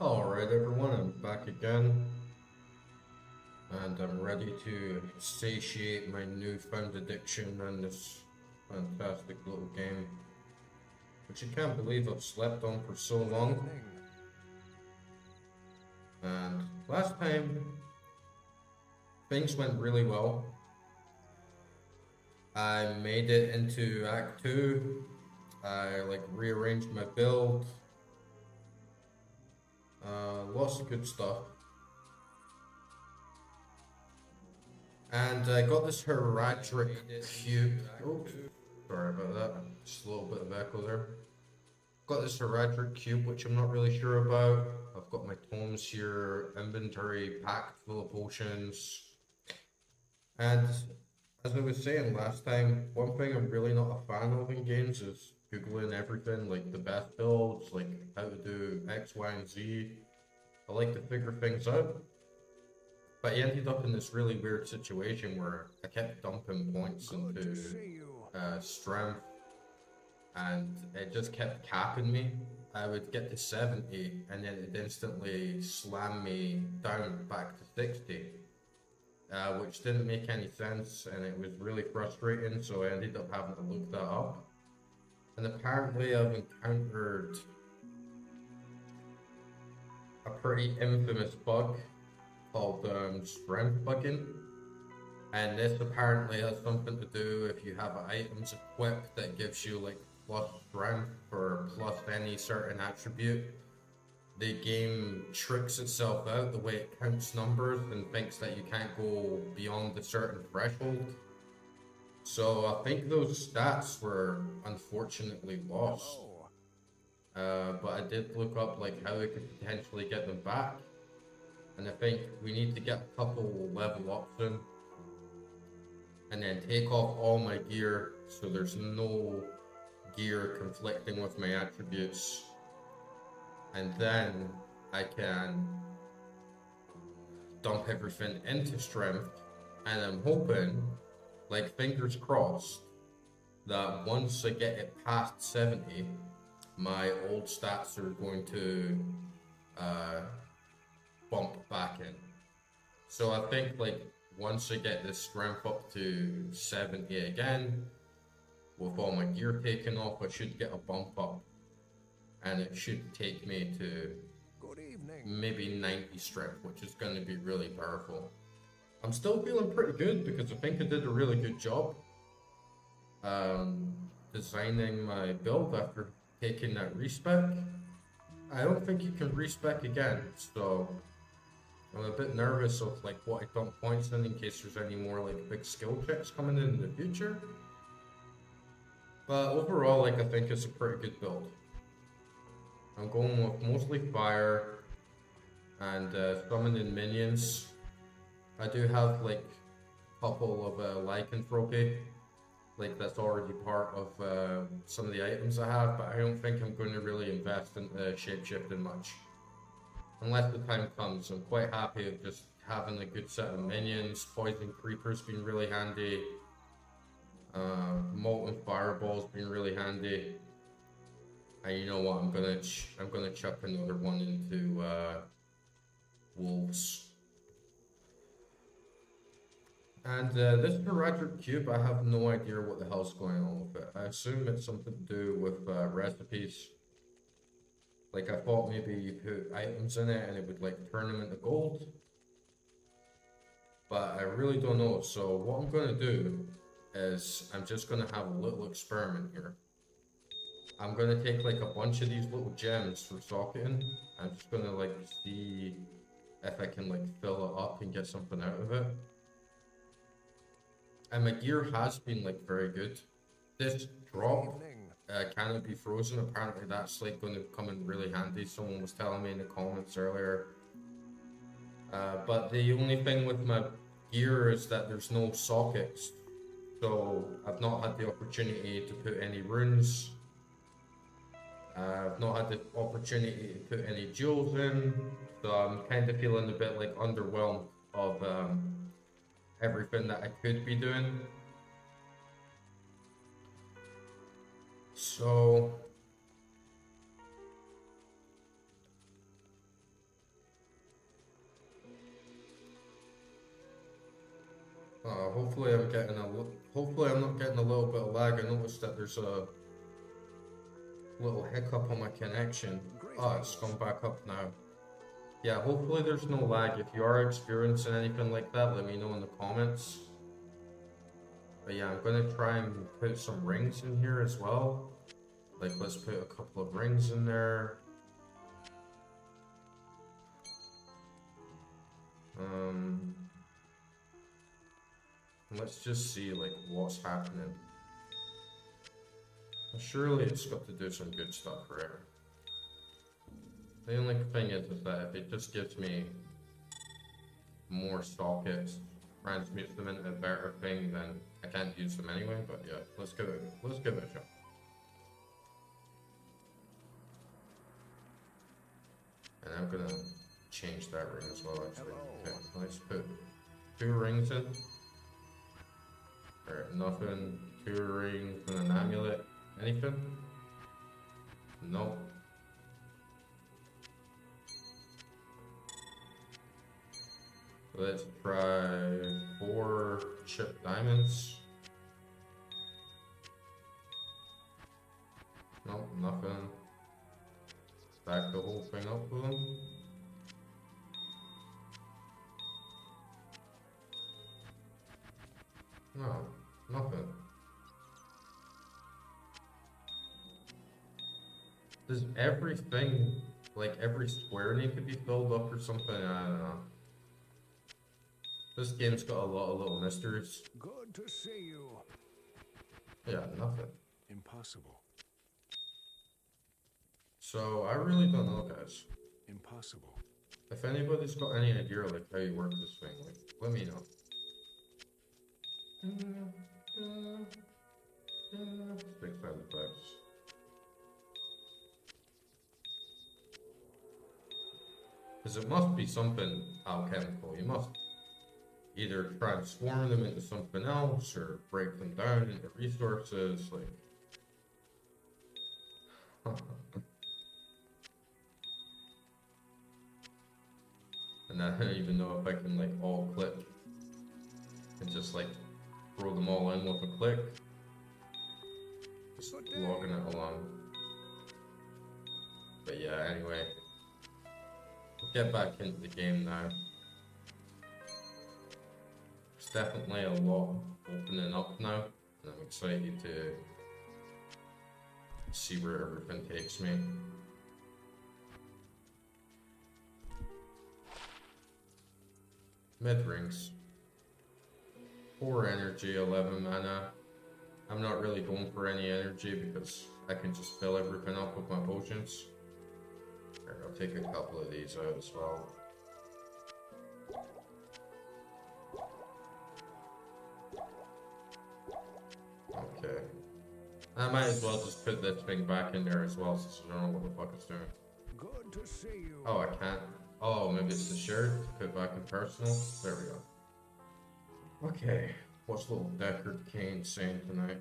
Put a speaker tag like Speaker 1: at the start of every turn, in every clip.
Speaker 1: Alright everyone, I'm back again and I'm ready to satiate my newfound addiction on this fantastic little game, which I can't believe I've slept on for so long. And last time things went really well. I made it into Act 2. I rearranged my build. Lots of good stuff. And I got this heraldric cube. Oops, sorry about that. Just a little bit of echo there. Got this heraldric cube, which I'm not really sure about. I've got my tomes here, inventory packed full of potions. And as I was saying last time, one thing I'm really not a fan of in games is Googling everything, like the best builds, like how to do X, Y, and Z. I like to figure things out. But I ended up in this really weird situation where I kept dumping points into strength, and it just kept capping me. I would get to 70, and then it instantly slammed me down back to 60, which didn't make any sense, and it was really frustrating, so I ended up having to look that up. And apparently I've encountered a pretty infamous bug called strength bugging, and this apparently has something to do if you have items equipped that gives you like plus strength or plus any certain attribute. The game tricks itself out the way it counts numbers and thinks that you can't go beyond a certain threshold. So I think those stats were unfortunately lost. But I did look up like how I could potentially get them back. And I think we need to get a couple level ups in and then take off all my gear so there's no gear conflicting with my attributes. And then I can dump everything into strength, and I'm hoping, like fingers crossed, that once I get it past 70, my old stats are going to bump back in. So I think like once I get this strength up to 70 again, with all my gear taken off, I should get a bump up, and it should take me to maybe 90 strength, which is going to be really powerful. I'm still feeling pretty good because I think I did a really good job designing my build after taking that respec. I don't think you can respec again, so I'm a bit nervous of like what I dump points in case there's any more like big skill checks coming in the future. But overall, like I think it's a pretty good build. I'm going with mostly fire and summoning minions. I do have like a couple of lycanthropy, like that's already part of some of the items I have, but I don't think I'm going to really invest in shapeshifting much. Unless the time comes, I'm quite happy with just having a good set of minions. Poison creepers been really handy. Molten fireballs been really handy. And you know what? I'm gonna chuck another one into wolves. And this Heraldric cube, I have no idea what the hell's going on with it. I assume it's something to do with recipes. Like I thought maybe you put items in it and it would like turn them into gold. But I really don't know. So what I'm gonna do is I'm just gonna have a little experiment here. I'm gonna take like a bunch of these little gems for socketing. I'm just gonna like see if I can like fill it up and get something out of it. And my gear has been like very good. This drop cannot be frozen. Apparently that's like going to come in really handy. Someone was telling me in the comments earlier. But the only thing with my gear is that there's no sockets. So I've not had the opportunity to put any runes. I've not had the opportunity to put any jewels in. So I'm kind of feeling a bit like underwhelmed of everything that I could be doing. So Hopefully I'm getting hopefully I'm not getting a little bit of lag. I noticed that there's a little hiccup on my connection. Oh, it's gone back up now. Yeah, hopefully there's no lag. If you are experiencing anything like that, let me know in the comments. But yeah, I'm gonna try and put some rings in here as well. Like, let's put a couple of rings in there. Let's just see like what's happening. Surely it's got to do some good stuff, right? The only thing is that if it just gives me more sockets, transmutes them into a better thing, then I can't use them anyway. But yeah, let's give it a shot. And I'm gonna change that ring as well, actually. Okay, let's put 2 rings in. Alright, nothing. 2 rings and an amulet. Anything? Nope. Let's try 4 chip diamonds. Nope, nothing. Stack the whole thing up with them. No, nothing. Does everything, like every square, need to be filled up or something? I don't know. This game's got a lot of little mysteries.
Speaker 2: Good to see you.
Speaker 1: Yeah, nothing.
Speaker 2: Impossible.
Speaker 1: So, I really don't know, guys.
Speaker 2: Impossible.
Speaker 1: If anybody's got any idea, like, how you work this thing, like, let me know. Big sound effects. Because it must be something alchemical. You must either transform them into something else or break them down into resources, like... And I don't even know if I can, like, all click and just, like, throw them all in with a click. Just logging it along. But yeah, anyway. We'll get back into the game now. There's definitely a lot opening up now, and I'm excited to see where everything takes me. Mid rings. 4 energy, 11 mana. I'm not really going for any energy because I can just fill everything up with my potions. Here, I'll take a couple of these out as well. Okay. I might as well just put this thing back in there as well since I don't know what the fuck it's doing.
Speaker 2: Good to see you.
Speaker 1: Oh, I can't. Oh, maybe it's the shirt. Put back in personal. There we go. Okay. What's little Deckard Cain saying tonight?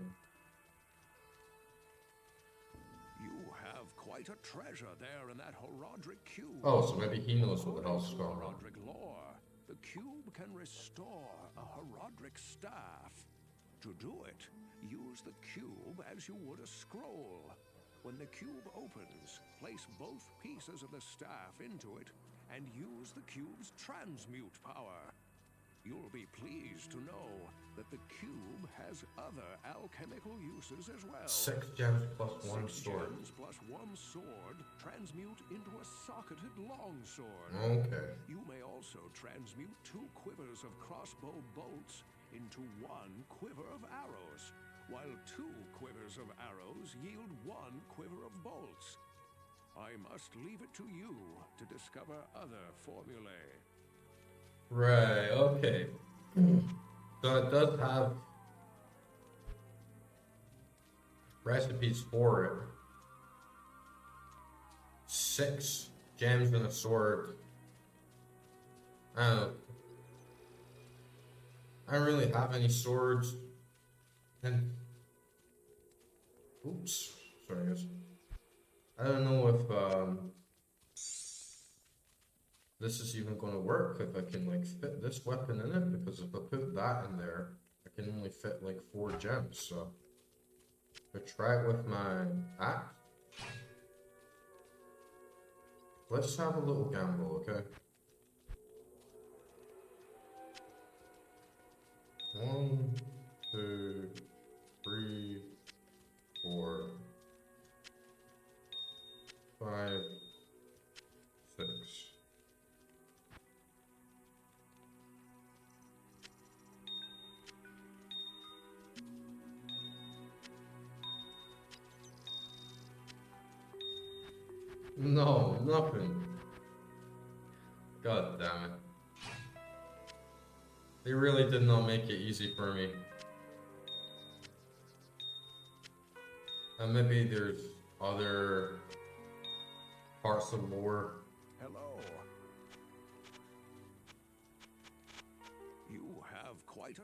Speaker 2: You have quite a treasure there in that Horodric cube.
Speaker 1: Oh, so maybe he knows what the hell's going on.
Speaker 2: Horodric lore, the cube can restore a Horodric staff. To do it, use the cube as you would a scroll. When the cube opens, place both pieces of the staff into it and use the cube's transmute power. You'll be pleased to know that the cube has other alchemical uses as well.
Speaker 1: 6 gems plus 1
Speaker 2: 6
Speaker 1: sword.
Speaker 2: gems plus 1 sword transmute into a socketed longsword.
Speaker 1: Okay.
Speaker 2: You may also transmute 2 quivers of crossbow bolts into 1 quiver of arrows, while 2 quivers of arrows yield 1 quiver of bolts. I must leave it to you to discover other formulae.
Speaker 1: Right, okay. So it does have recipes for it. 6 gems and a sword. I don't really have any swords. And oops, sorry, guys. I don't know if this is even going to work if I can like fit this weapon in it, because if I put that in there, I can only fit like 4 gems. So I'll try it with my axe. Let's have a little gamble, okay? 1, 2, 3, 4, 5, 6. No, nothing. God damn it. They really did not make it easy for me. And maybe there's other parts of lore.
Speaker 2: Hello. You have quite a...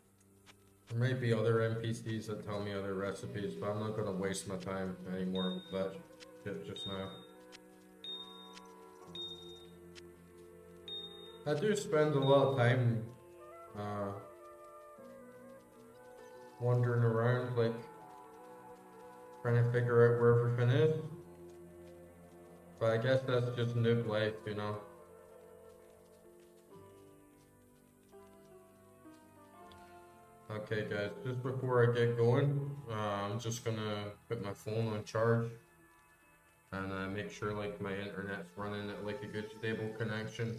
Speaker 1: There may be other NPCs that tell me other recipes, but I'm not gonna waste my time anymore with that shit just now. I do spend a lot of time wandering around, like trying to figure out where everything is. But I guess that's just noob life, you know. Okay guys, just before I get going, I'm just gonna put my phone on charge and make sure like my internet's running at like a good stable connection.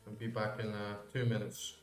Speaker 1: I'll be back in 2 minutes.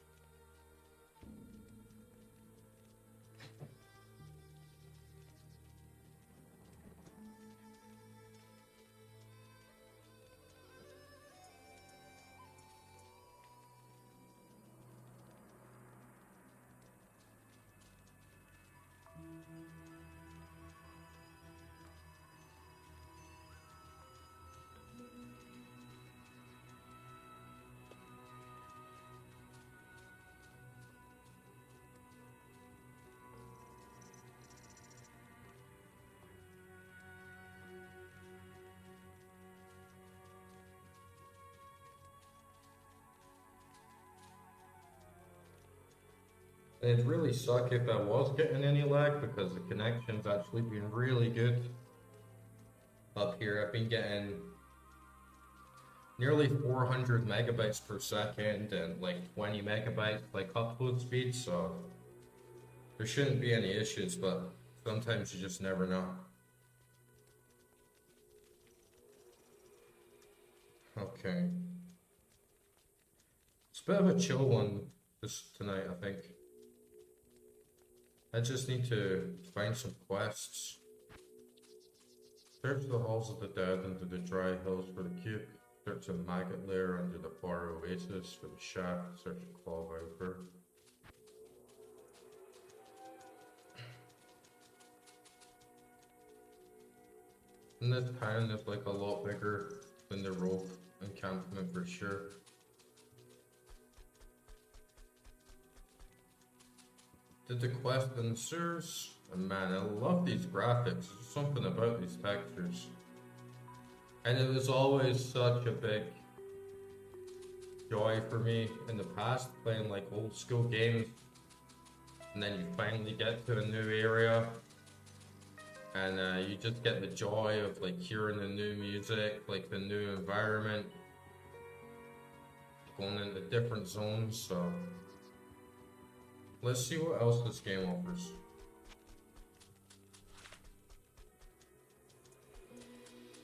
Speaker 1: It'd really suck if I was getting any lag, because the connection's actually been really good up here. I've been getting nearly 400 megabytes per second and like 20 megabytes like upload speed, so there shouldn't be any issues, but sometimes you just never know. Okay. It's a bit of a chill one this tonight, I think. I just need to find some quests. Search the halls of the dead under the dry hills for the cube. Search a maggot lair under the far oasis for the shaft. Search a claw viper. And this town is like a lot bigger than the rope encampment for sure. Did the quest in sewers? And man, I love these graphics. There's something about these textures. And it was always such a big joy for me in the past playing like old school games. And then you finally get to a new area. And you just get the joy of like hearing the new music, like the new environment. Going into different zones, so... Let's see what else this game offers.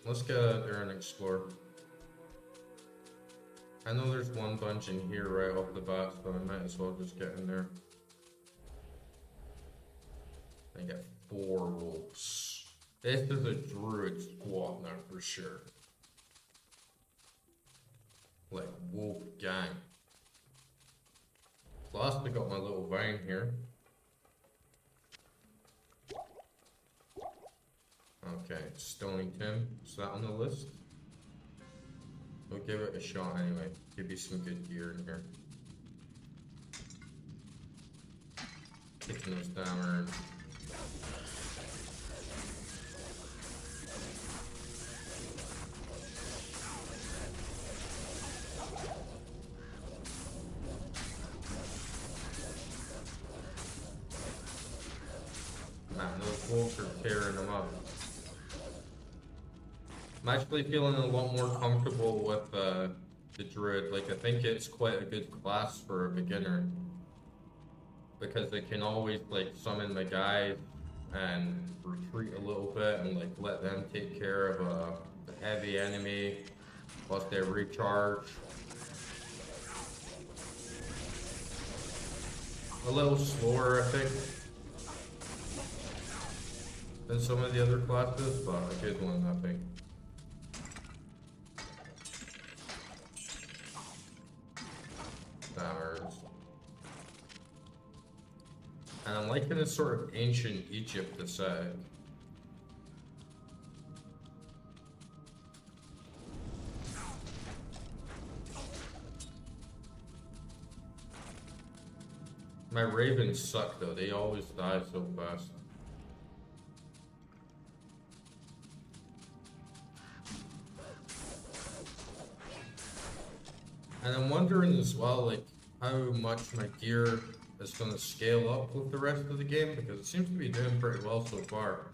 Speaker 1: Let's get out there and explore. I know there's one dungeon here right off the bat, so I might as well just get in there. I get 4 wolves. This is a druid squad now for sure. Like wolf gang. Plus, I got my little vine here. Okay, Stonington. Is that on the list? We'll give it a shot anyway. Give you some good gear in here. Taking those damage. wolves are tearing them up. I'm actually feeling a lot more comfortable with the druid. Like, I think it's quite a good class for a beginner. Because they can always, like, summon my guys and retreat a little bit and, like, let them take care of a heavy enemy whilst they recharge. A little slower, I think, than some of the other classes, but a good one, I think. That hurts. And I'm liking this sort of ancient Egypt aesthetic. My ravens suck though, they always die so fast. And I'm wondering as well, like, how much my gear is going to scale up with the rest of the game, because it seems to be doing pretty well so far.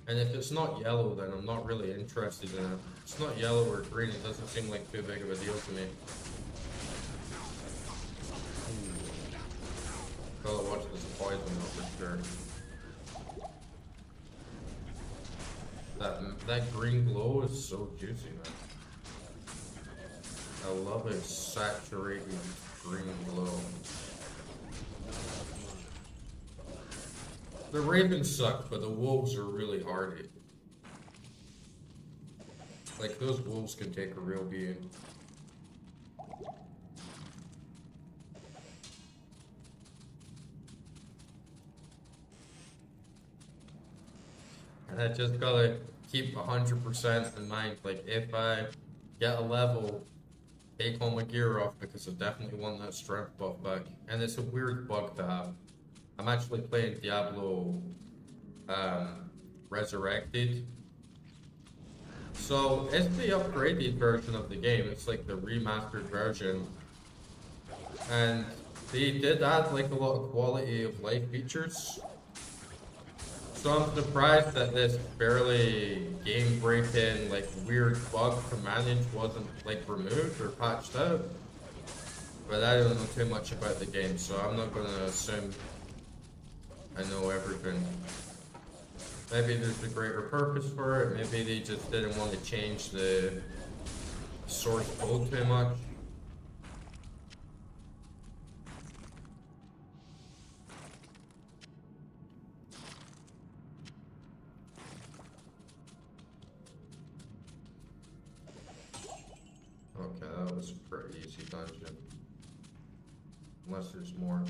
Speaker 1: And if it's not yellow, then I'm not really interested in it. If it's not yellow or green, it doesn't seem like too big of a deal to me. Gotta watch this poison though for sure. That green glow is so juicy, man. I love a saturated green glow. The ravens suck, but the wolves are really hardy. Like, those wolves can take a real beating. And I just gotta keep 100% in mind, like, if I get a level, take all my gear off, because I definitely want that strength buff back. And it's a weird bug to have. I'm actually playing Diablo Resurrected. So it's the upgraded version of the game. It's like the remastered version. And they did add like a lot of quality of life features. So I'm surprised that this barely game breaking, like, weird bug to manage wasn't like removed or patched out. But I don't know too much about the game, so I'm not gonna assume I know everything. Maybe there's a greater purpose for it. Maybe they just didn't want to change the source code too much. Okay, that was a pretty easy dungeon. Unless there's more.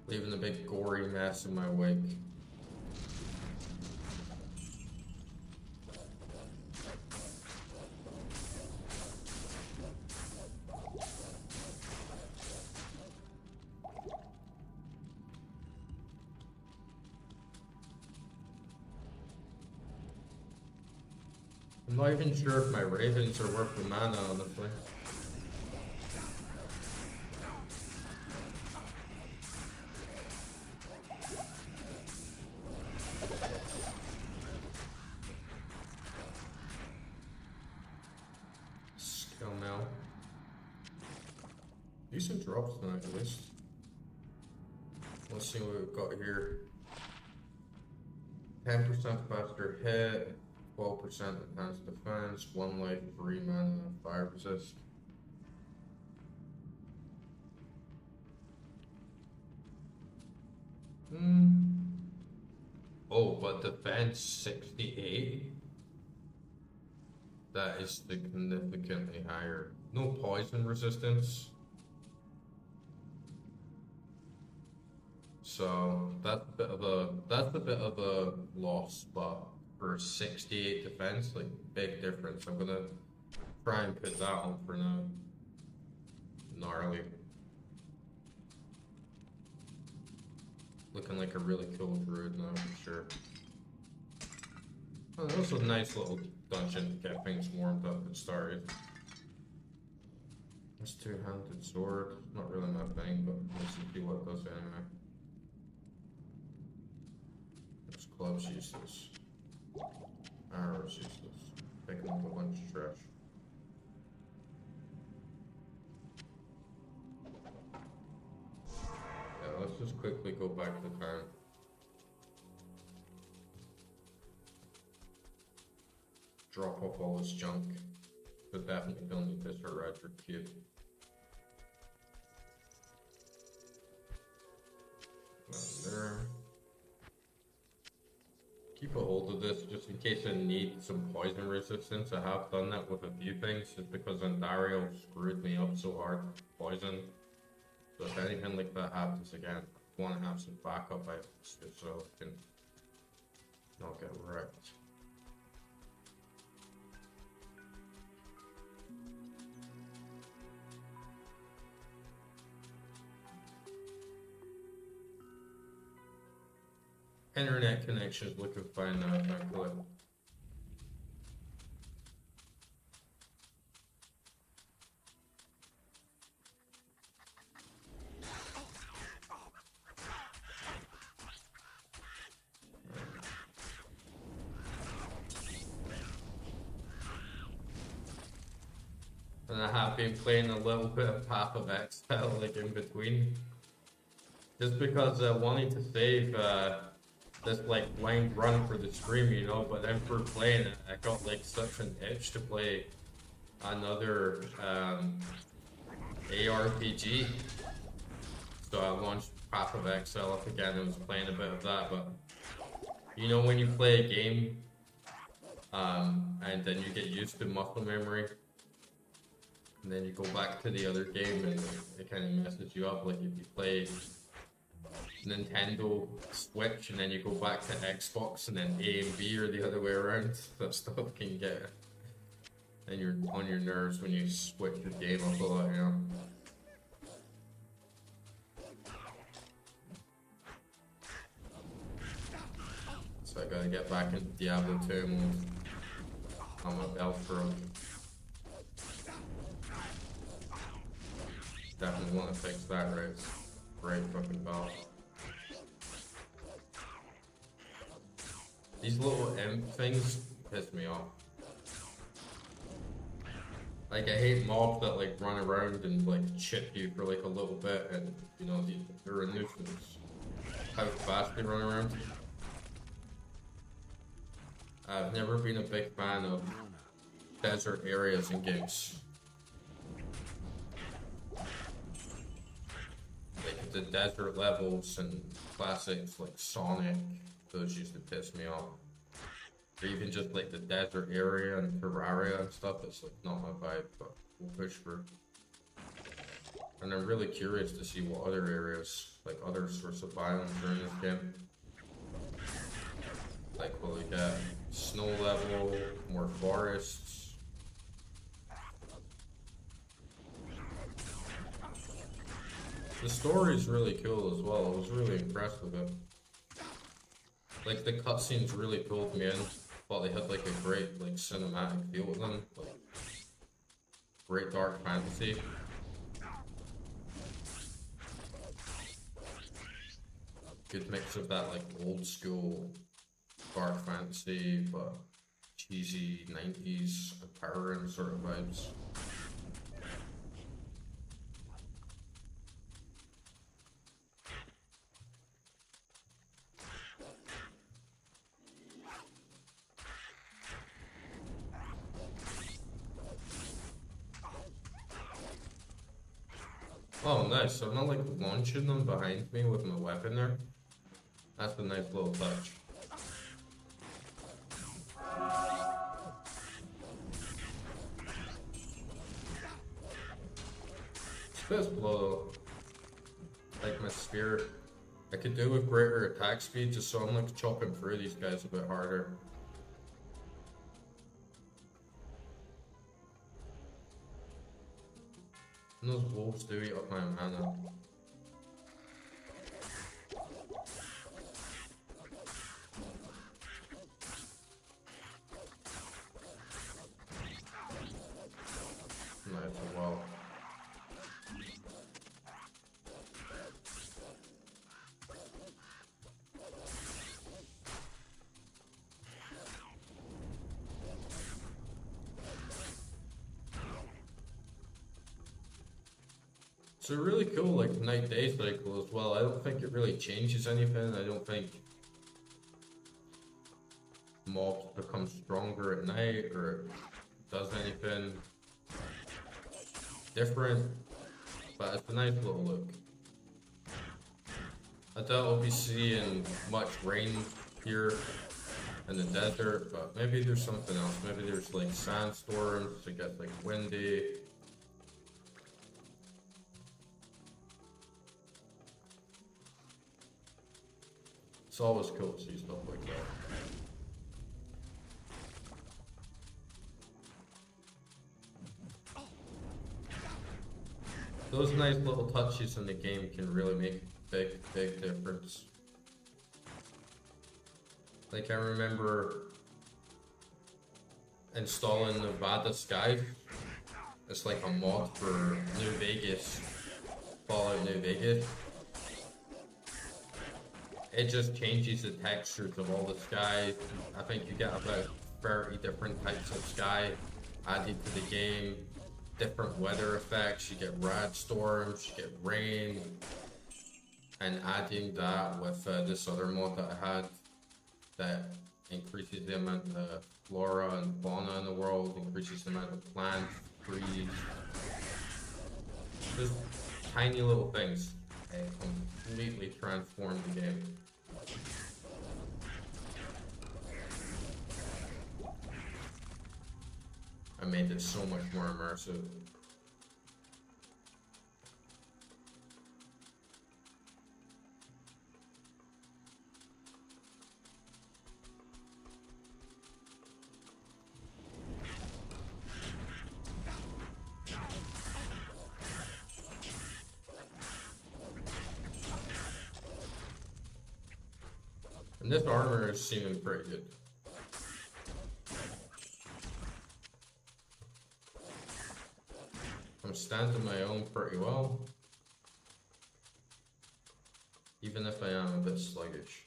Speaker 1: Leaving a big gory mess in my wake. I'm not even sure if my ravens are worth the mana, honestly. Skill mail. Decent drops tonight, at least. Let's see what we've got here. 10% faster hit. 12% enhanced defense, 1 life, 3 mana, 5 resist. Oh, but defense 68? That is significantly higher. No poison resistance. So that's a bit of a loss, but for 68 defense, like, big difference. I'm gonna try and put that on for now. Gnarly. Looking like a really cool druid now, for sure. Oh, that was a nice little dungeon to get things warmed up and started. This two-handed sword, not really my thing, but let's see what it does anyway. This club's useless. Arrow's useless. Picking up a bunch of trash. Yeah, let's just quickly go back to town. Drop off all this junk. But definitely don't need this Hereditary cube. There. Keep a hold of this just in case I need some poison resistance. I have done that with a few things just because Ontario screwed me up so hard with poison. So if anything like that happens again, I want to have some backup items just so I can not get wrecked. Internet connections looking fine now, thankfully. And I have been playing a little bit of Path of Exile, like in between. Just because I wanted to save this like blind run for the stream, you know, but then for playing it, I got like such an itch to play another ARPG. So I launched Path of Exile up again and was playing a bit of that, but you know when you play a game and then you get used to muscle memory and then you go back to the other game and it kind of messes you up, like if you play Nintendo Switch and then you go back to Xbox and then A and B or the other way around, that stuff can get and you're on your nerves when you switch the game up a lot, you know. So I gotta get back into Diablo 2 mode. I'm a elf pro. Definitely want to fix that right fucking balance. These little imp things piss me off. Like I hate mobs that like run around and like chip you for like a little bit and you know they're a nuisance. How fast they run around. I've never been a big fan of desert areas in games. Like the desert levels and classics like Sonic, those used to piss me off. Or even just like the desert area and Terraria and stuff, it's like not my vibe, but we'll push for. And I'm really curious to see what other areas, like other sorts of biomes are in this game. Like will we get snow level, more forests? The story is really cool as well. I was really impressed with it. Like the cutscenes really pulled me in. Thought they had like a great like cinematic feel with them, like great dark fantasy. Good mix of that like old school dark fantasy, but cheesy 90s empowering sort of vibes. Oh, nice. So I'm not like launching them behind me with my weapon there. That's a nice little touch. This blow, like my spear, I could do with greater attack speed just so I'm like chopping through these guys a bit harder. And those wolves do eat up my mana. It's a really cool like night-day cycle as well. I don't think it really changes anything. I don't think mobs become stronger at night or it does anything different. But it's a nice little look. I doubt we'll be seeing much rain here in the desert, but maybe there's something else. Maybe there's like sandstorms, it gets like windy. It's always cool to see stuff like that. Those nice little touches in the game can really make a big difference. Like I remember installing Nevada Sky. It's like a mod for New Vegas, Fallout New Vegas. It just changes the textures of all the sky. I think you get about 30 different types of sky added to the game. Different weather effects, you get rad storms, you get rain. And adding that with this other mod that I had that increases the amount of flora and fauna in the world, increases the amount of plants, trees. Just tiny little things completely transform the game. I made it so much more immersive. And this armor is seeming pretty good. I'm standing my own pretty well, even if I am a bit sluggish.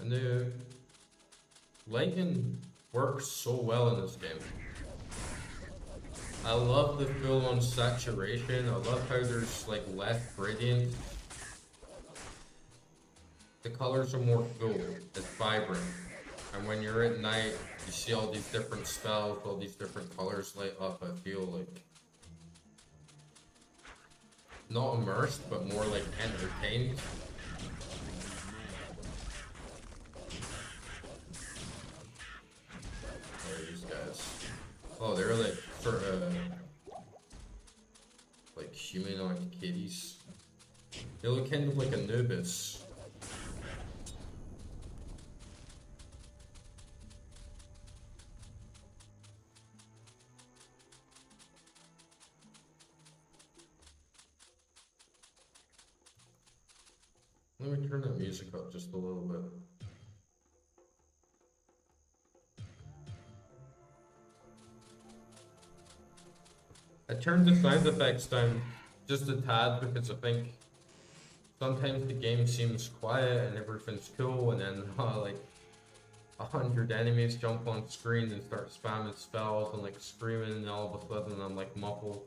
Speaker 1: And the lighting works so well in this game. I love the full-on saturation. I love how there's like less gradient. The colors are more full. It's vibrant. And when you're at night, you see all these different spells, all these different colors light up. I feel like not immersed, but more like entertained. Oh, they're like sort of like humanoid kitties. They look kind of like Anubis. Let me turn that music up just a little bit. I turned the sound effects down just a tad because I think sometimes the game seems quiet and everything's cool, and then like 100 enemies jump on screen and start spamming spells and like screaming, and all of a sudden I'm like muffled.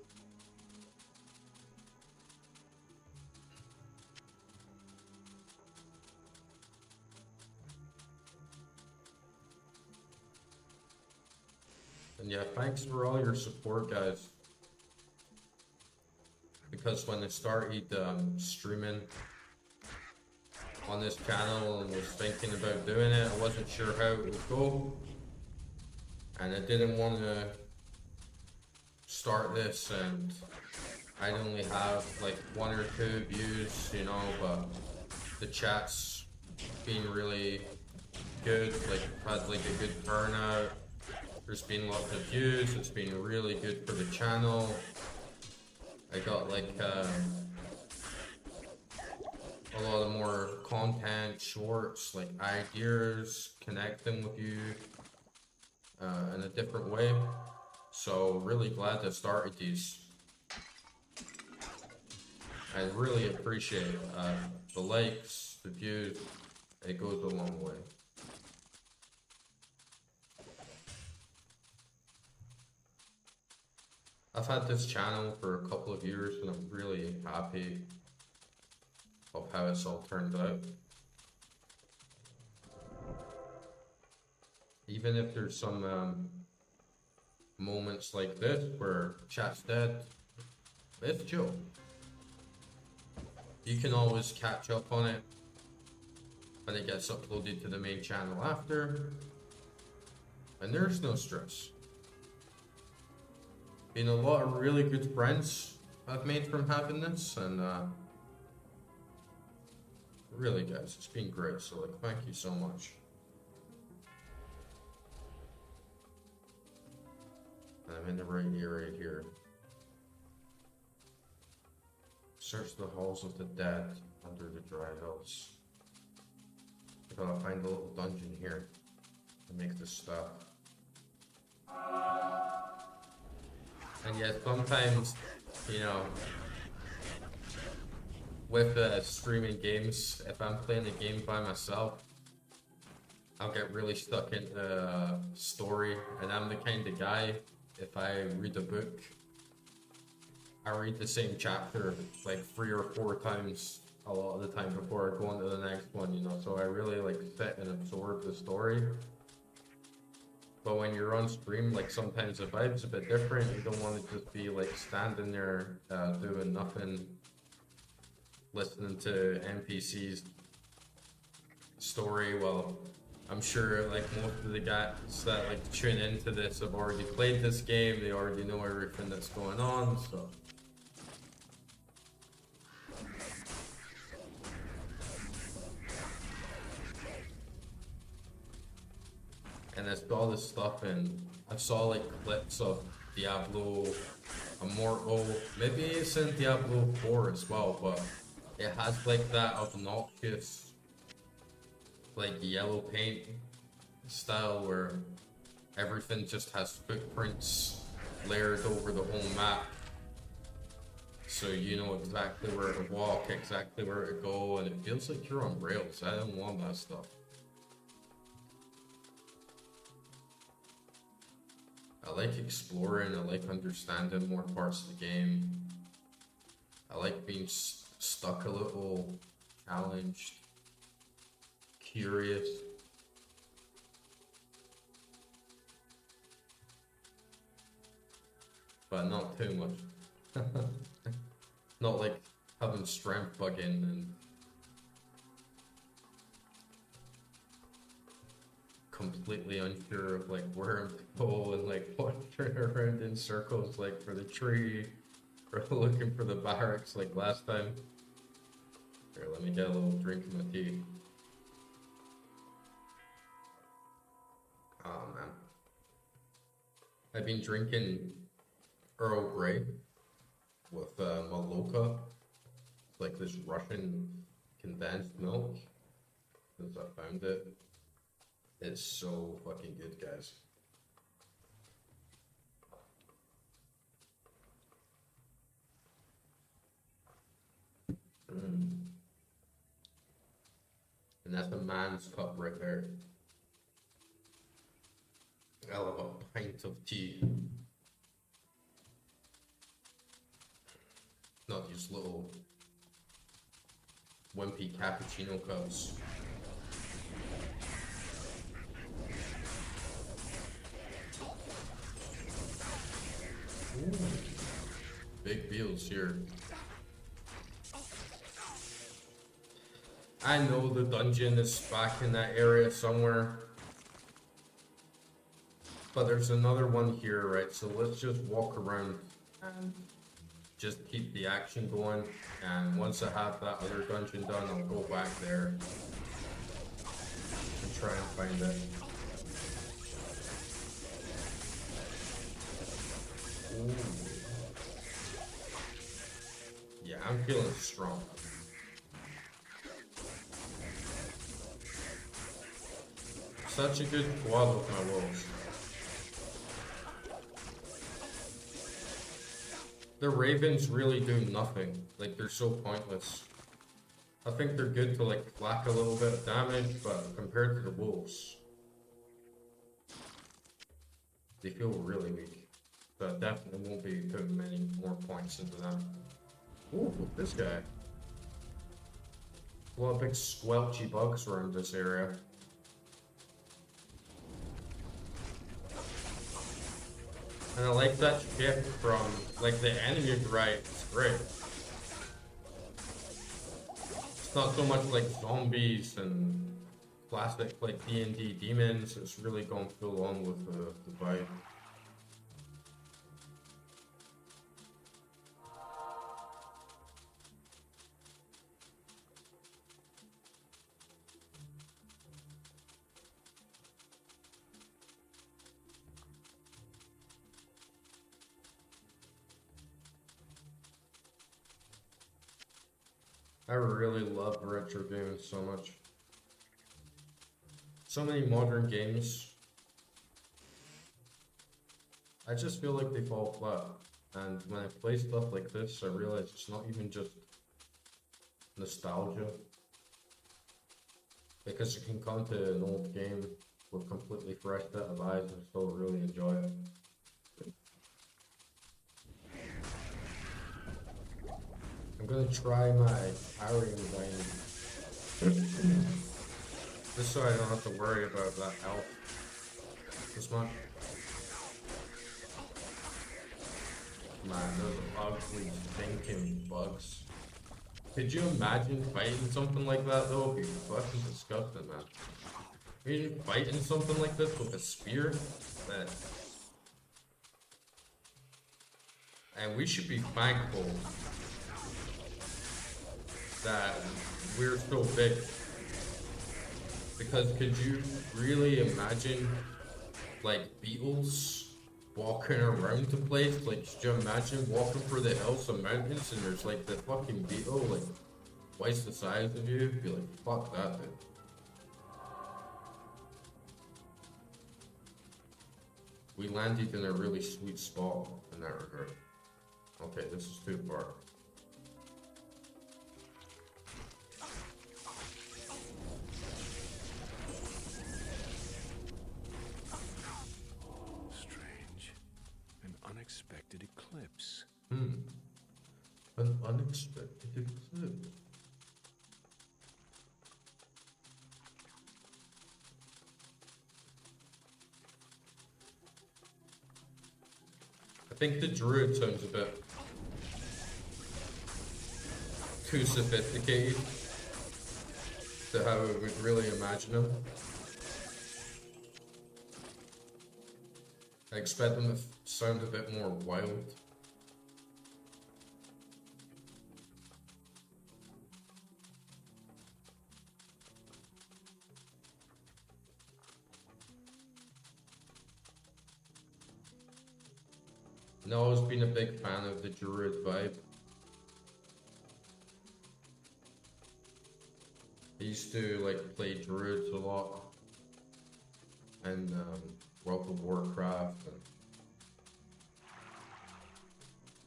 Speaker 1: And yeah, thanks for all your support, guys. Because when I started streaming on this channel and was thinking about doing it, I wasn't sure how it would go. And I didn't want to start this and I'd only have like 1 or 2 views, you know, but the chat's been really good, like had like a good turnout. There's been lots of views, it's been really good for the channel. I got like a lot of more content, shorts, like ideas, connecting with you in a different way. So really glad to started these. I really appreciate the likes, the views. It goes a long way. I've had this channel for a couple of years and I'm really happy of how it's all turned out. Even if there's some moments like this where chat's dead, it's chill. You can always catch up on it when it gets uploaded to the main channel after, and there's no stress. Been a lot of really good friends I've made from having this, and really guys, it's been great, so like thank you so much. I'm in the right area right here. Search the halls of the dead under the dry hills. I gotta find a little dungeon here to make this stuff. And yet sometimes, you know, with streaming games, if I'm playing a game by myself, I'll get really stuck in the story, and I'm the kind of guy, if I read a book, I read the same chapter like 3 or 4 times a lot of the time before I go on to the next one, you know, so I really like sit and absorb the story. But when you're on stream, like sometimes the vibe's a bit different. You don't want to just be like standing there doing nothing, listening to NPCs story. Well, I'm sure like most of the guys that like tune into this have already played this game. They already know everything that's going on, so. And I saw this stuff and I saw like clips of Diablo Immortal. Maybe it's in Diablo 4 as well, but it has like that obnoxious like yellow paint style where everything just has footprints layered over the whole map. So you know exactly where to walk, exactly where to go, and it feels like you're on rails. I don't want that stuff. I like exploring, I like understanding more parts of the game. I like being stuck a little, challenged, curious. But not too much. Not like having strength bugging and completely unsure of like where I'm to go and like wandering around in circles like for the tree or looking for the barracks like last time. Here, let me get a little drink of my tea. Oh man. I've been drinking Earl Grey with Maloka. It's like this Russian condensed milk since I found it. It's so fucking good, guys. And that's a man's cup right there. I love a pint of tea. Not these little wimpy cappuccino cups. Ooh. Big deals here. I know the dungeon is back in that area somewhere. But there's another one here, right? So let's just walk around and just keep the action going. And once I have that other dungeon done, I'll go back there and try and find it. Ooh. Yeah, I'm feeling strong. Such a good squad with my wolves. The ravens really do nothing. Like, they're so pointless. I think they're good to like whack a little bit of damage, but compared to the wolves, they feel really weak. So I definitely won't be putting many more points into them. Ooh, this guy. A lot of big squelchy bugs around this area. And I like that shift from like the enemy right, it's great. It's not so much like zombies and classic like D&D demons, it's really going full on with the vibe. I really love retro games so much. So many modern games, I just feel like they fall flat. And when I play stuff like this, I realize it's not even just nostalgia. Because you can come to an old game with completely fresh set of eyes and still really enjoy it. I'm gonna try my parrying game. Just so I don't have to worry about that health this much. Man, those ugly stinking bugs. Could you imagine fighting something like that though? It'd be fucking disgusting, man. Imagine fighting something like this with a spear? Man. And we should be thankful that we're so big. Because could you really imagine like beetles walking around the place? Like, could you imagine walking through the hills and mountains and there's like the fucking beetle like twice the size of you? Be like, fuck that, dude. We landed in a really sweet spot in that regard. Okay, this is too far.
Speaker 2: Unexpected eclipse.
Speaker 1: An unexpected eclipse. I think the druid sounds a bit too sophisticated to how I would really imagine him. I expect them to sound a bit more wild. I've always been a big fan of the druid vibe. I used to like play druids a lot, and World of Warcraft. And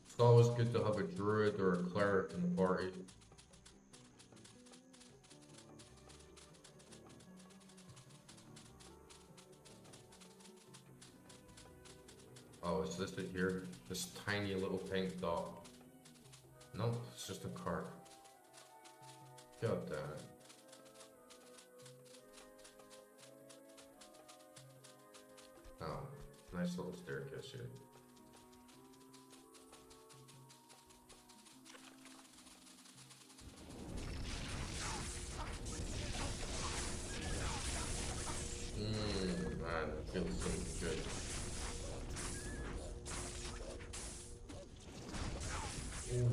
Speaker 1: it's always good to have a druid or a cleric in the party. Oh, is this it here? This tiny little pink dot. Nope, it's just a card. God damn it. Oh, nice little staircase here. Man, it feels so good. Ooh,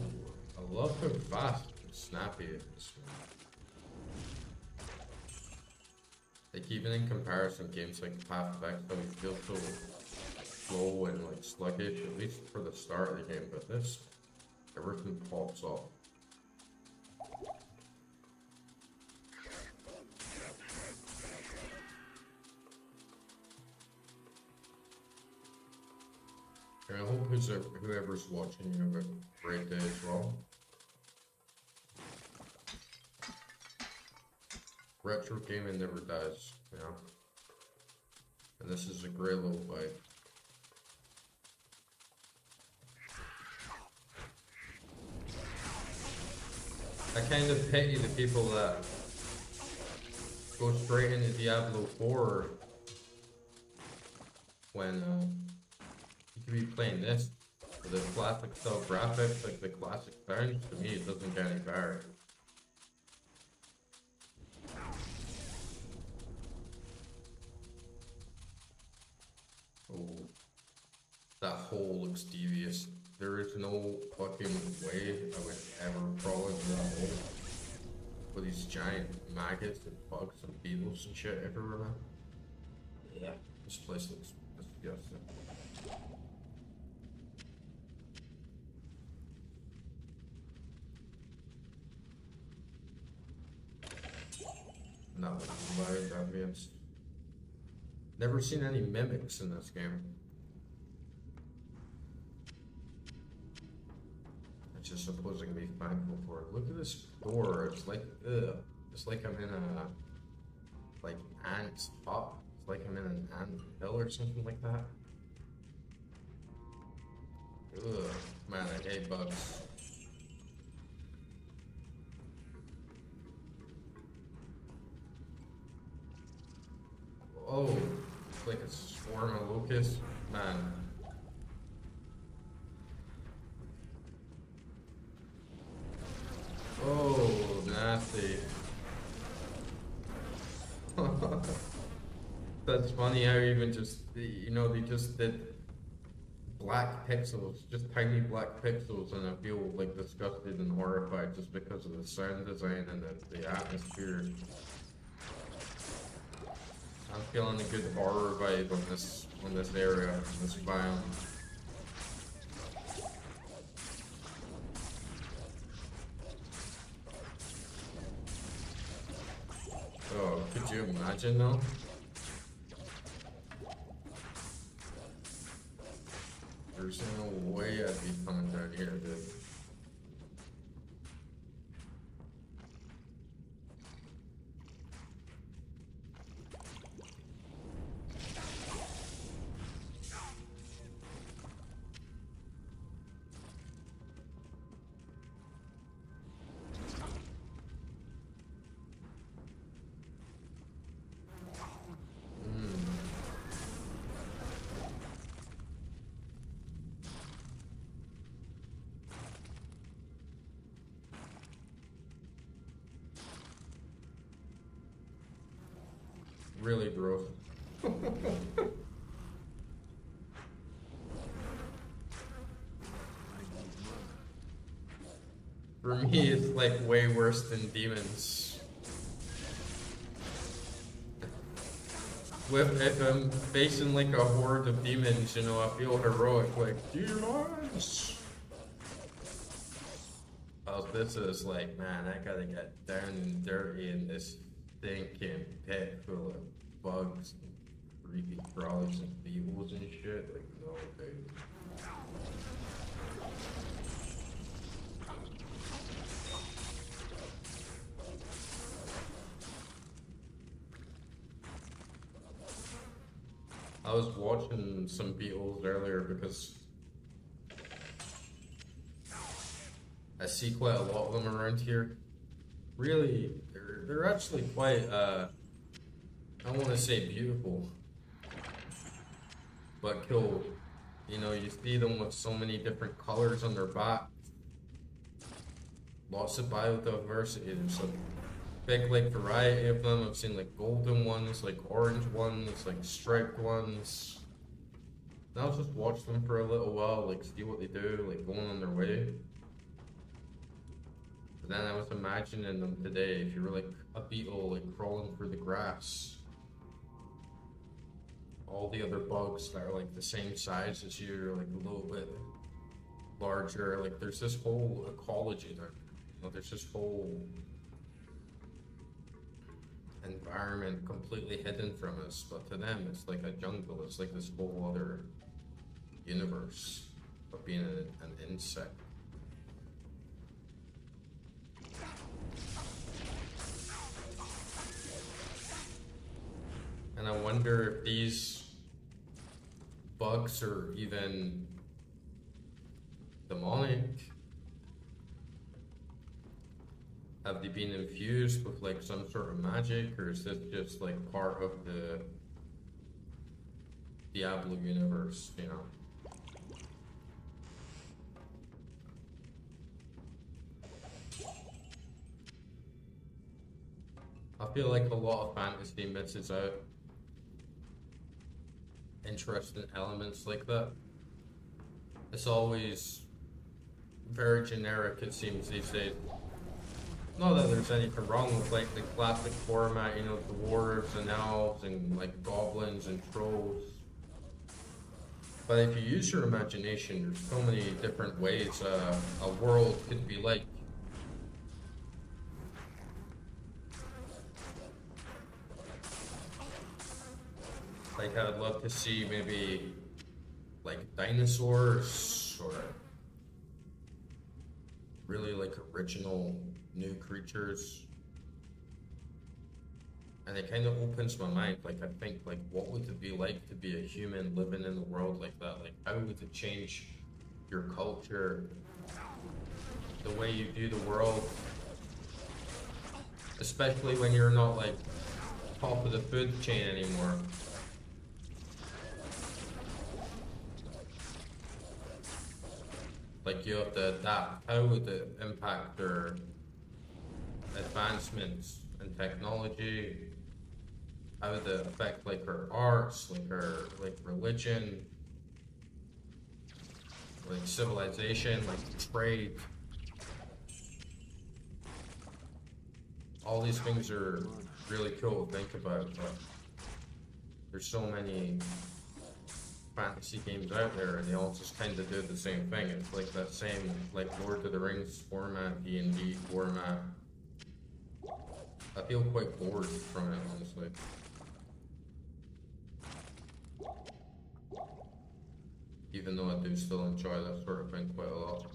Speaker 1: I love how fast and snappy it is. Like, even in comparison, games like Path of Exile feel so slow and like sluggish, at least for the start of the game, but this, everything pops off. And I hope whoever's watching you have a great day as well. Retro gaming never dies, you know. And this is a great little bite. I kind of pity the people that go straight into Diablo 4 when you could be playing this with the classic style graphics, like the classic sounds. To me, it doesn't get any better. Oh, that hole looks devious. There is no fucking way I would ever crawl into that hole with these giant maggots and bugs and beetles and shit everywhere, man. Yeah, this place looks disgusting. Not loud ambience. Never seen any mimics in this game. I just suppose I can be thankful for it. Look at this door. It's like, ugh. It's like I'm in a, like, ant's hut. It's like I'm in an ant hill or something like that. Ugh. Man, I hate bugs. Oh, it's like a swarm of locusts. Man. Oh, nasty. That's funny how even just, you know, they just did black pixels, just tiny black pixels, and I feel like disgusted and horrified just because of the sound design and the atmosphere. I'm feeling a good horror vibe on this area, on this biome. Oh, could you imagine though? There's no way I'd be coming down here, dude. Really gross. For me, it's like way worse than demons. If I'm facing like a horde of demons, you know, I feel heroic, like, demons! Oh, this is like, man, I gotta get down and dirty in this stinking pit full of bugs and creepy crawlies and beetles and shit. Like, no, dude. I was watching some beetles earlier because I see quite a lot of them around here. Really, they're actually quite, I want to say beautiful, but cool. You know, you see them with so many different colors on their back. Lots of biodiversity. There's a big like variety of them. I've seen like golden ones, like orange ones, like striped ones. And I'll just watch them for a little while, like see what they do, like going on their way. But then I was imagining them today, if you were like a beetle like crawling through the grass. All the other bugs that are like the same size as you, or like a little bit larger. Like there's this whole ecology there. You know, there's this whole environment completely hidden from us, but to them it's like a jungle. It's like this whole other universe of being an insect. And I wonder if these bugs are even demonic. Have they been infused with like some sort of magic, or is this just like part of the Diablo universe, you know? I feel like a lot of fantasy misses out interesting elements like that. It's always very generic, it seems, these days. Not that there's anything wrong with like the classic format, you know, dwarves and elves and like goblins and trolls. But if you use your imagination, there's so many different ways a world could be like. Like, I'd love to see maybe like dinosaurs or really like original new creatures. And it kind of opens my mind. Like, I think, like, what would it be like to be a human living in a world like that? Like, how would it change your culture, the way you view the world? Especially when you're not, like, top of the food chain anymore. Like, you have to adapt. How would it impact their advancements in technology? How would it affect like our arts, like our like religion, like civilization, like trade? All these things are really cool to think about, but there's so many fantasy games out there, and they all just kind of do the same thing. It's like that same like Lord of the Rings format, D&D format. I feel quite bored from it, honestly. Even though I do still enjoy that sort of thing quite a lot.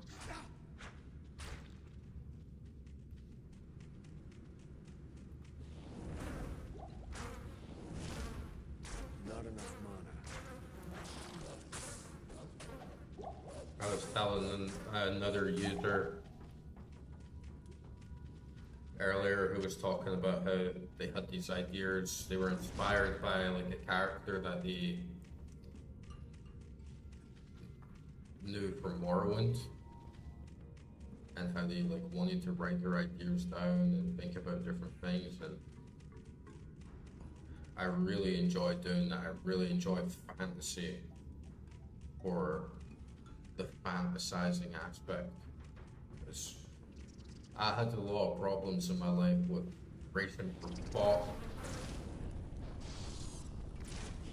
Speaker 2: Not enough mana.
Speaker 1: I was telling another user earlier who was talking about how they had these ideas, they were inspired by like a character that they knew from Morrowind, and how they like wanted to write their ideas down and think about different things, and I really enjoy doing that. I really enjoy fantasy for the fantasizing aspect, because I had a lot of problems in my life with racing for thought,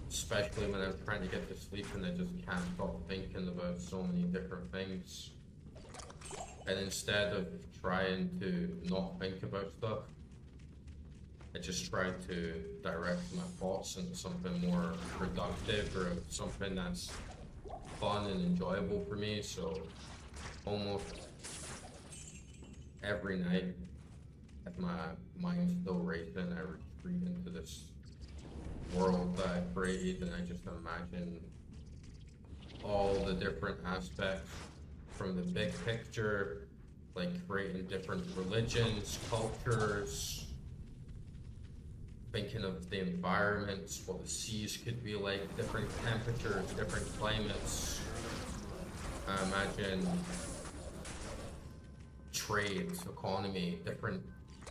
Speaker 1: especially when I'm trying to get to sleep and I just can't stop thinking about so many different things. And instead of trying to not think about stuff, I just try to direct my thoughts into something more productive or something that's fun and enjoyable for me. So almost every night, if my mind's still racing, I retreat into this world that I created, and I just imagine all the different aspects from the big picture, like creating different religions, cultures, thinking of the environments, what the seas could be like, different temperatures, different climates. I imagine trade, economy, different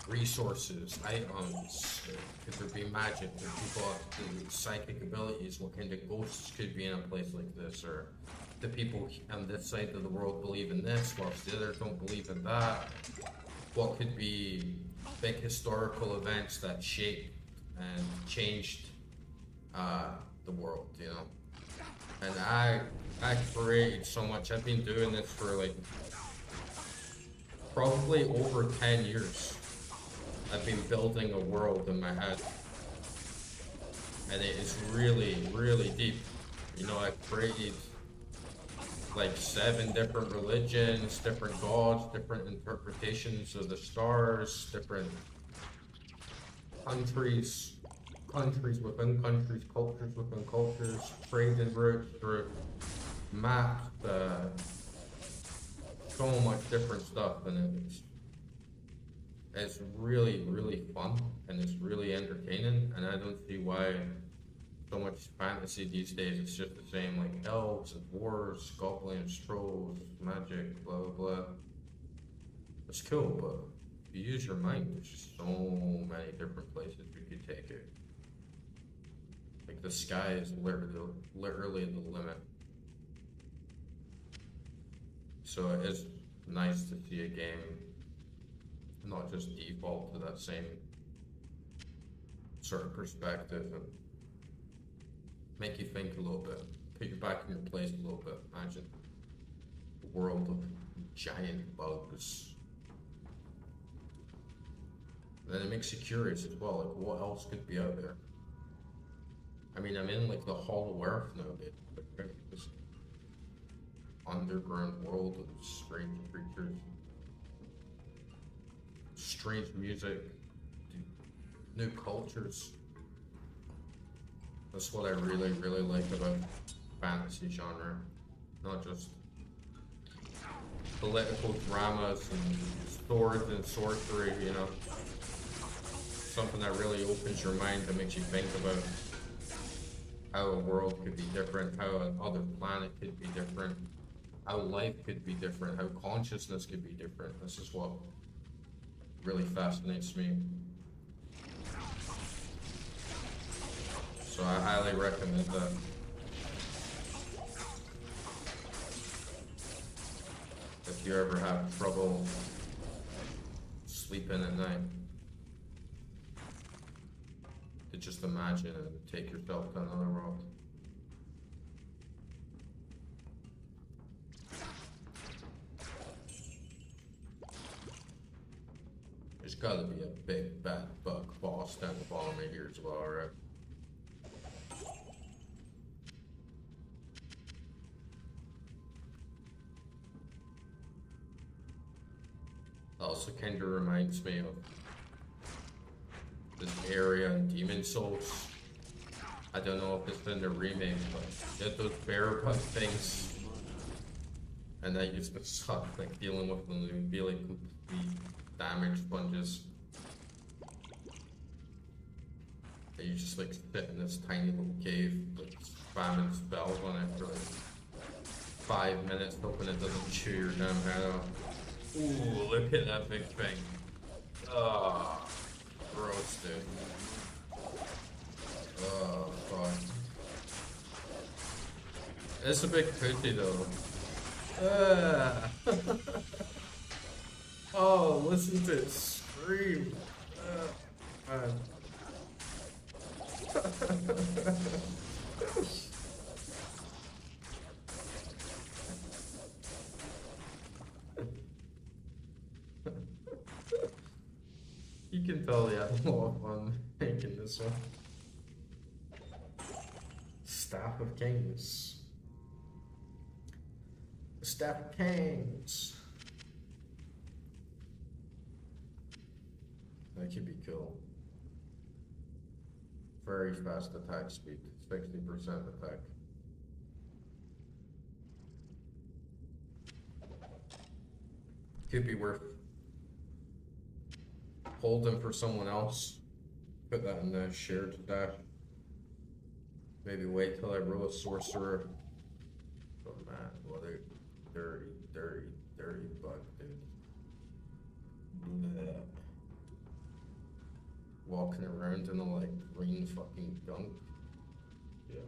Speaker 1: resources, items. Could there be magic? Could people have the psychic abilities? What kind of ghosts could be in a place like this? Or the people on this side of the world believe in this, whilst the others don't believe in that? What could be big historical events that shaped and changed the world, you know? And I created so much. I've been doing this for like probably over 10 years. I've been building a world in my head, and it is really, really deep. You know, I created like 7 different religions, different gods, different interpretations of the stars, different countries, countries within countries, cultures within cultures, trading routes through maps, so much different stuff, and it's really, really fun, and it's really entertaining, and I don't see why so much fantasy these days it's just the same, like elves and dwarves, goblins, trolls, magic, blah blah blah. It's cool, but if you use your mind, there's just so many different places you could take it. Like the sky is literally the limit. So it is nice to see a game not just default to that same sort of perspective and make you think a little bit, put you back in your place a little bit. Imagine a world of giant bugs. And then it makes you curious as well, like what else could be out there? I mean, I'm in like the Hollow Earth now, like this underground world of strange creatures, strange music, new cultures. That's what I really, really like about fantasy genre. Not just political dramas and swords and sorcery, you know. Something that really opens your mind, that makes you think about how a world could be different, how another planet could be different, how life could be different, how consciousness could be different. This is what really fascinates me. So I highly recommend that. If you ever have trouble sleeping at night, to just imagine and take yourself to another world. There's gotta be a big bad bug boss down the bottom of here as well, right? Also kinda reminds me of this area in Demon Souls. I don't know if it's been the remake, but you had those bear bug things. And I used to suck, like dealing with them, they would be like complete damage sponges. And you just like sit in this tiny little cave, like spamming spells on it for like 5 minutes, hoping it doesn't chew your damn head off. Ooh, look at that big thing. Ah, gross, dude. Oh, fuck. It's a bit cushy though. Oh, listen to it scream. Man. You can tell he had a lot of fun making this one. Staff of Kings. The Staff of Kings. That could be cool. Very fast attack speed, 60% attack. Could be worth holding for someone else. Put that in the shared stash. Maybe wait till I roll a sorcerer. Oh man, well they're dirty bug, dude. Bleh. Walking around in a like green fucking gunk. Yeah,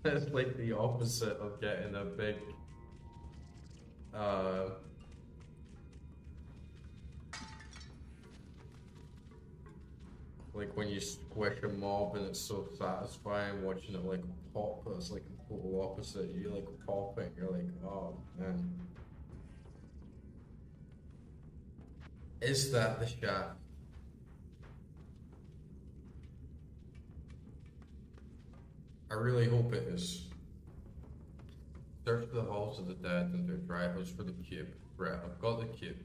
Speaker 1: man. It's like the opposite of getting a big like when you squish a mob and it's so satisfying watching it like pop, but it's like a total opposite. You like pop it, you're like, oh man. Is that the shot? I really hope it is. Search the halls of the dead and their dry house for the cube. Right, I've got the cube.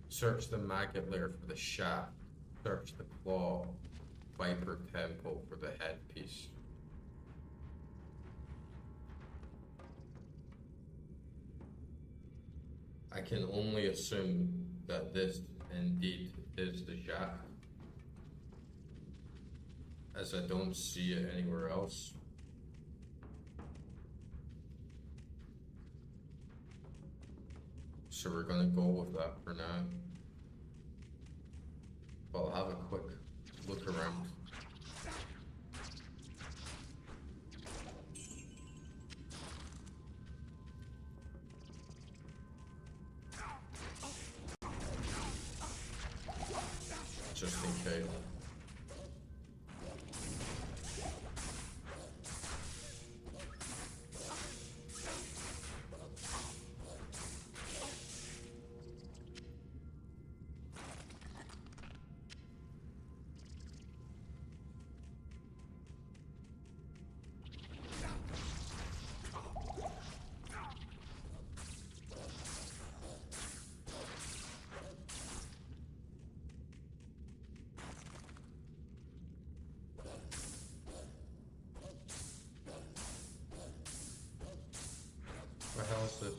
Speaker 1: Search the maggot lair for the shaft. Search the claw viper temple for the headpiece. I can only assume that this indeed is the shaft, as I don't see it anywhere else. So we're gonna go with that for now. But I'll have a quick look around. Just in case. What the hell is this?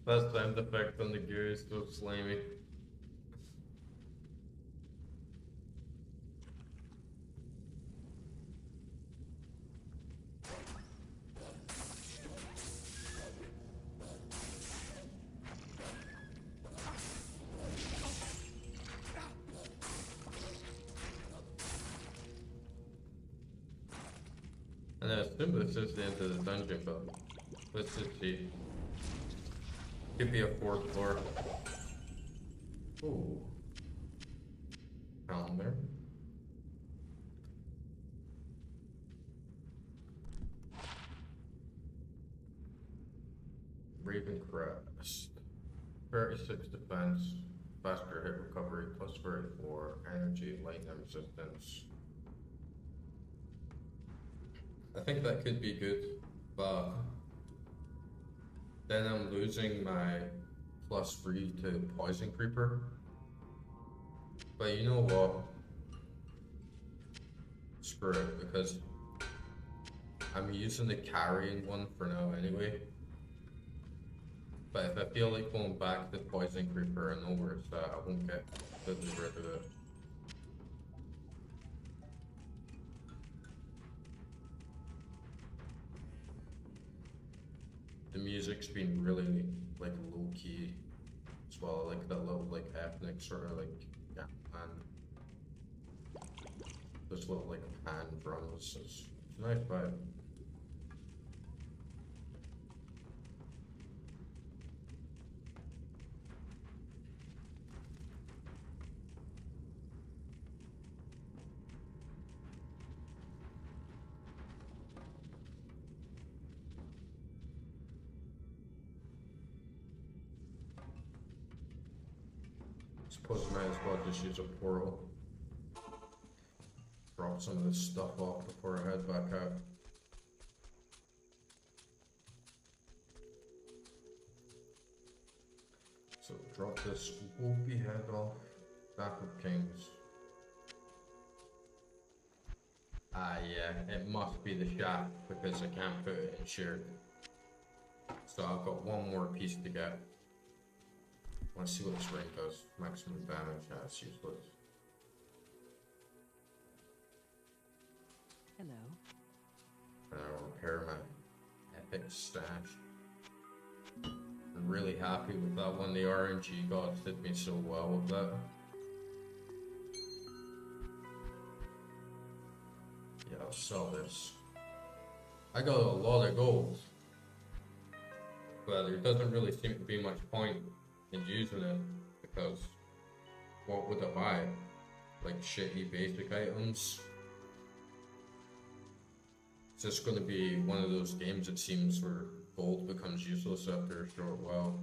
Speaker 1: That sound effect on the gear is so slimy. And I assume this is the end of the dungeon, but let's just see. Could be a fourth floor. Ooh. Down there. Raven Crest. 36 defense, faster hit recovery, plus 34, energy, lightning resistance. I think that could be good, but then I'm losing my +3 to Poison Creeper. But you know what? Screw it, because I'm using the carrying one for now anyway. But if I feel like going back to Poison Creeper, I know where it's at, I won't get completely rid of it. The music's been really like low key as well, like that little like ethnic sort of like and this little like pan drums. It's a nice vibe. Suppose I might as well just use a portal. Drop some of this stuff off before I head back out. So drop this wolfy head off. Back of Kings. Ah yeah, it must be the shaft because I can't put it in shared. So I've got one more piece to get. Let's see what this ring does. Maximum damage, that's useless.
Speaker 3: Hello.
Speaker 1: And I'll repair my epic stash. I'm really happy with that one. The RNG gods did me so well with that. Yeah, I'll sell this. I got a lot of gold. But there doesn't really seem to be much point in using it, because what would I buy? Like shitty basic items? It's just gonna be one of those games, it seems, where gold becomes useless after a short while.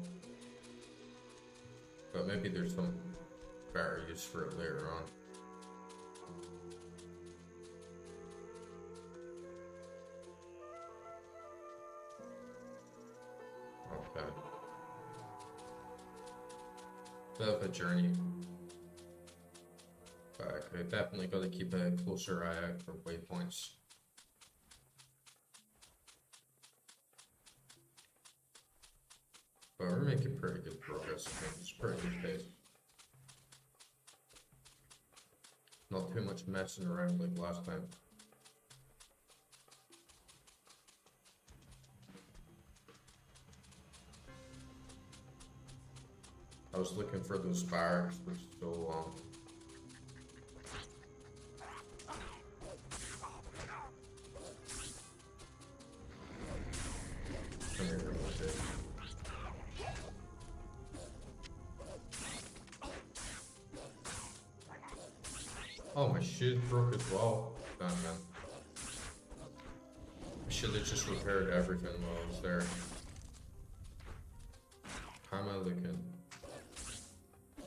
Speaker 1: But maybe there's some better use for it later on. Okay. Bit of a journey. But I definitely got to keep a closer eye out for waypoints. But we're making pretty good progress, I think. It's pretty good pace. Not too much messing around like last time. I was looking for those barracks for so long. Come here, little shit. Oh, my shield broke as well. Damn, man. I should have just repaired everything while I was there. How am I looking?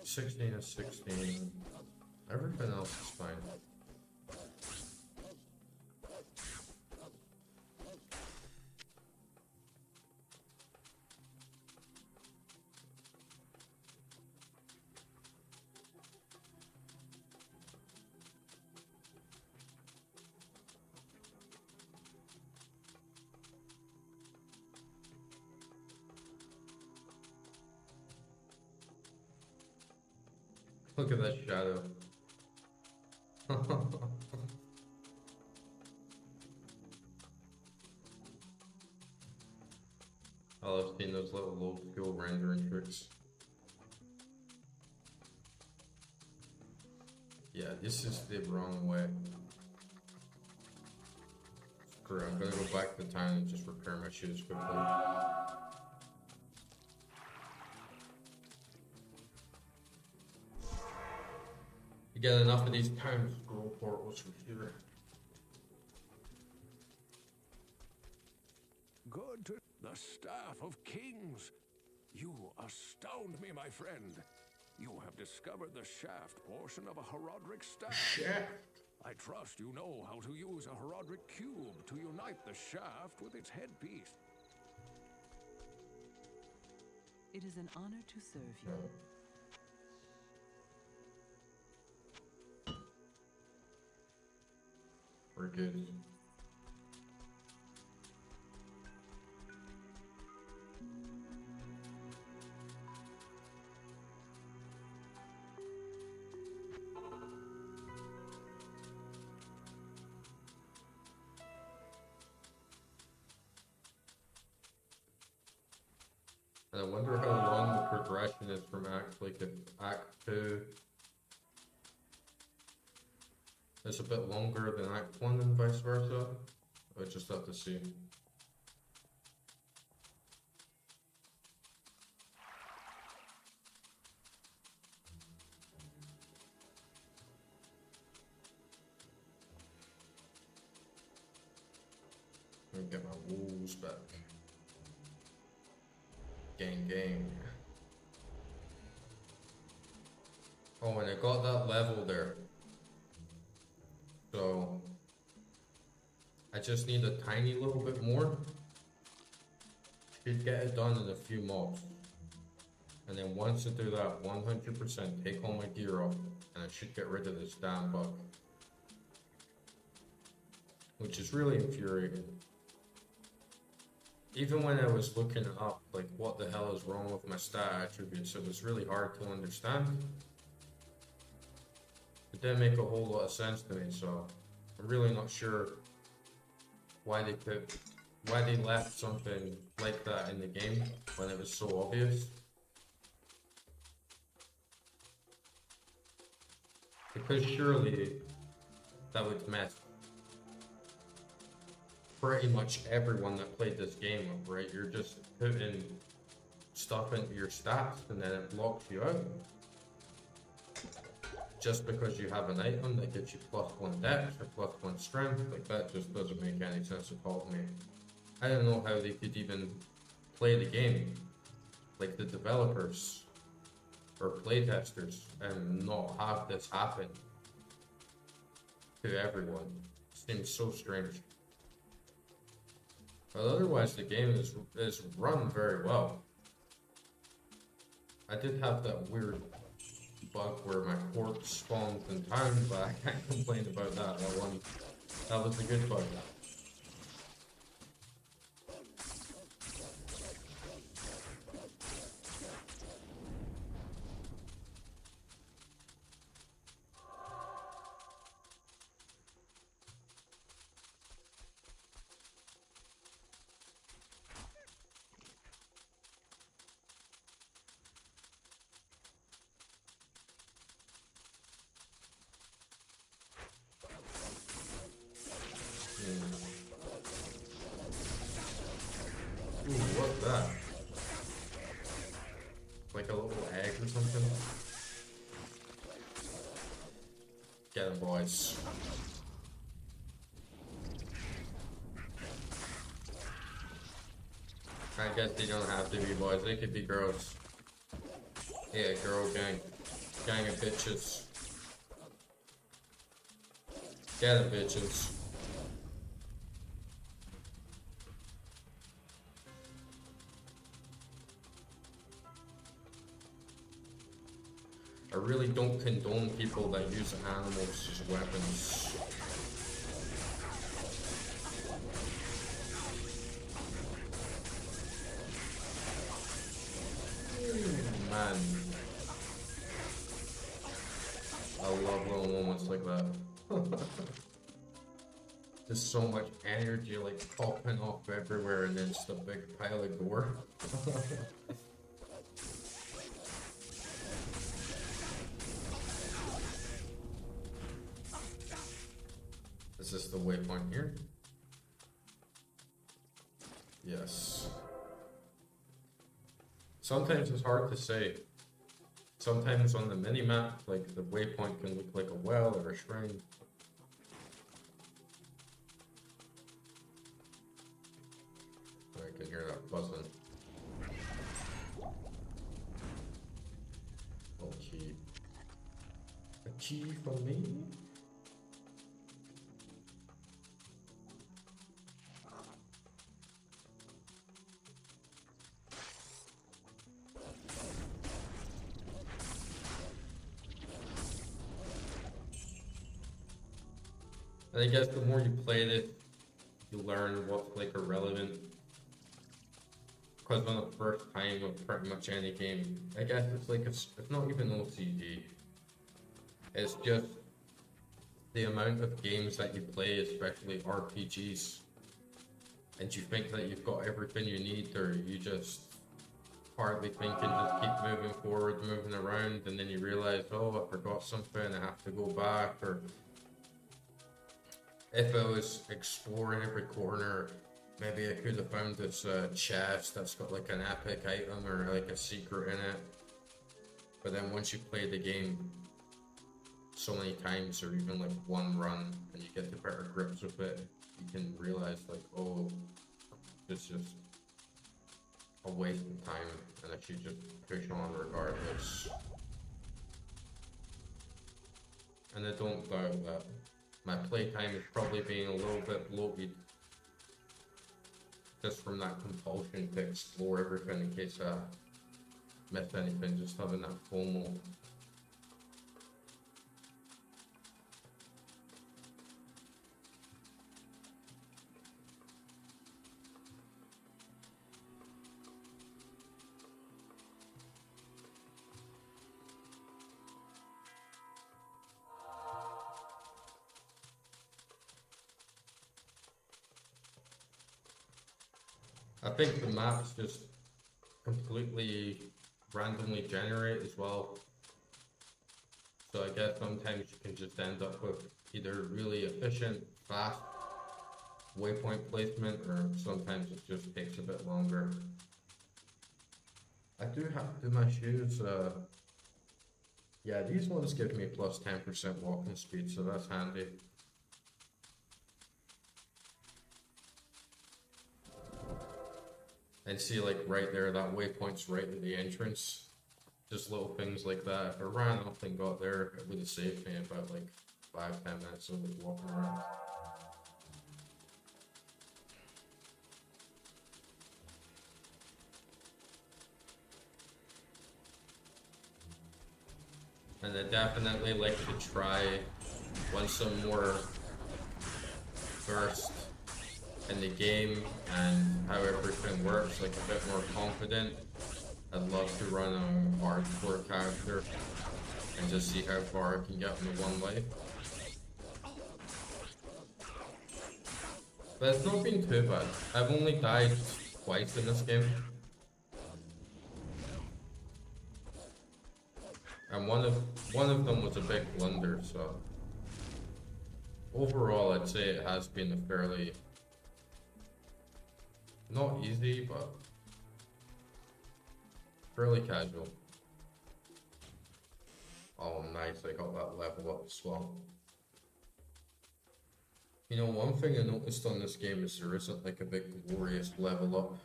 Speaker 1: 16 is 16. Everything else is fine. Look at that shadow. I love seeing those little old school rendering tricks. Yeah, this is the wrong way. Screw it, I'm gonna go back to town and just repair my shoes quickly. You get enough of these time scroll portals from here.
Speaker 2: Good to the staff of kings. You astound me, my friend. You have discovered the shaft portion of a Herodric staff.
Speaker 1: Shaft?
Speaker 2: I trust you know how to use a Herodric cube to unite the shaft with its headpiece.
Speaker 3: It is an honor to serve you.
Speaker 1: We're good. And I wonder how long the progression is from Act 2. It's a bit longer than Act 1 and vice versa. I just have to see. Let me get my wolves back. Gang. Oh, and I got that level there. So I just need a tiny little bit more. Should get it done in a few mobs. And then once I do that, 100% take all my gear off, and I should get rid of this damn bug. Which is really infuriating. Even when I was looking up, like, what the hell is wrong with my stat attributes, it was really hard to understand. It didn't make a whole lot of sense to me, so I'm really not sure why they left something like that in the game when it was so obvious. Because surely that would mess pretty much everyone that played this game up, right? You're just putting stuff into your stats and then it blocks you out. Just because you have an item that gives you +1 dex or +1 strength, like that just doesn't make any sense at all to me. I don't know how they could even play the game, like the developers or playtesters, and not have this happen to everyone. It seems so strange. But otherwise, the game is run very well. I did have that weird bug where my corpse spawned in town, but I can't complain about that. That was a good bug. Ooh, what's that? Like a little egg or something? Get 'em, boys. I guess they don't have to be boys, they could be girls. Yeah, girl gang. Gang of bitches. Get 'em, bitches. I really don't condone people that use animals as weapons. Man. I love little moments like that. There's so much energy like popping off everywhere and then just a big pile of gore. Is this the waypoint here? Yes. Sometimes it's hard to say. Sometimes on the mini-map, like the waypoint can look like a well or a shrine. I can hear that buzzing. Oh, key. A key for me? And I guess the more you played it, you learn what's like irrelevant. Because on the first time of pretty much any game, I guess it's like it's not even OCD. It's just the amount of games that you play, especially RPGs, and you think that you've got everything you need, or you just hardly think and just keep moving forward, moving around, and then you realize, oh, I forgot something, I have to go back, or if I was exploring every corner, maybe I could have found this chest that's got like an epic item or like a secret in it. But then once you play the game so many times, or even like one run, and you get the better grips with it, you can realize like, oh, it's just a waste of time, and I should just push on regardless. And I don't doubt that my playtime is probably being a little bit bloated just from that compulsion to explore everything in case I miss anything, just having that FOMO. I think the maps just completely randomly generate as well. So I guess sometimes you can just end up with either really efficient, fast waypoint placement, or sometimes it just takes a bit longer. I do have to my shoes, yeah, these ones give me plus 10% walking speed, so that's handy. And see, like right there, that waypoint's right at the entrance. Just little things like that. If I ran off and got there, it would have saved me about like 5-10 minutes of walking around. And I definitely like to try once I'm more versed in the game and how everything works, like a bit more confident. I'd love to run a hardcore character and just see how far I can get in the one life. But it's not been too bad. I've only died twice in this game. And one of them was a big blunder, so overall I'd say it has been a fairly not easy, but fairly casual. Oh nice, I got that level up as well. You know, one thing I noticed on this game is there isn't like a big glorious level up.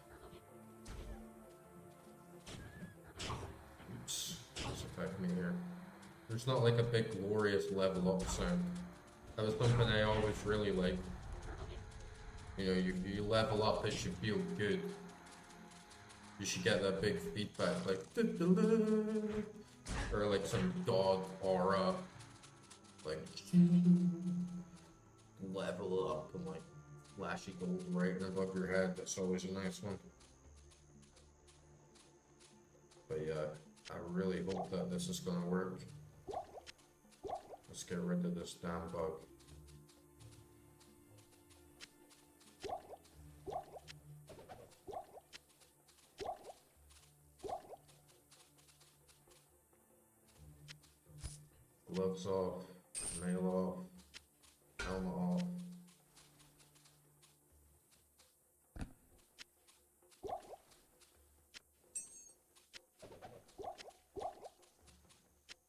Speaker 1: Oops, what's affecting me here? There's not like a big glorious level up sound. That was something I always really liked. You know, you level up, it should feel good. You should get that big feedback, like or like some god aura, like level up and like flashy gold right above your head. That's always a nice one. But yeah, I really hope that this is gonna work. Let's get rid of this damn bug. Gloves off, mail off, helmet off.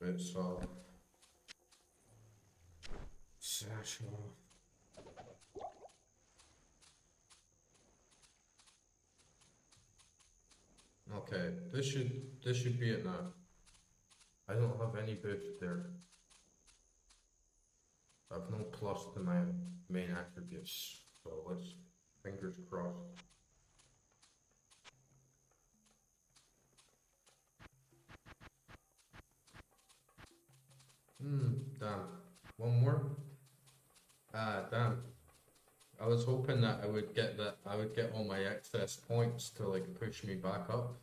Speaker 1: Bits off. Sash off. Okay, this should be it now. I don't have any boots there. I have no plus to my main attributes, so let's fingers crossed. Damn. One more? Ah, damn. I was hoping that I would get all my excess points to like push me back up.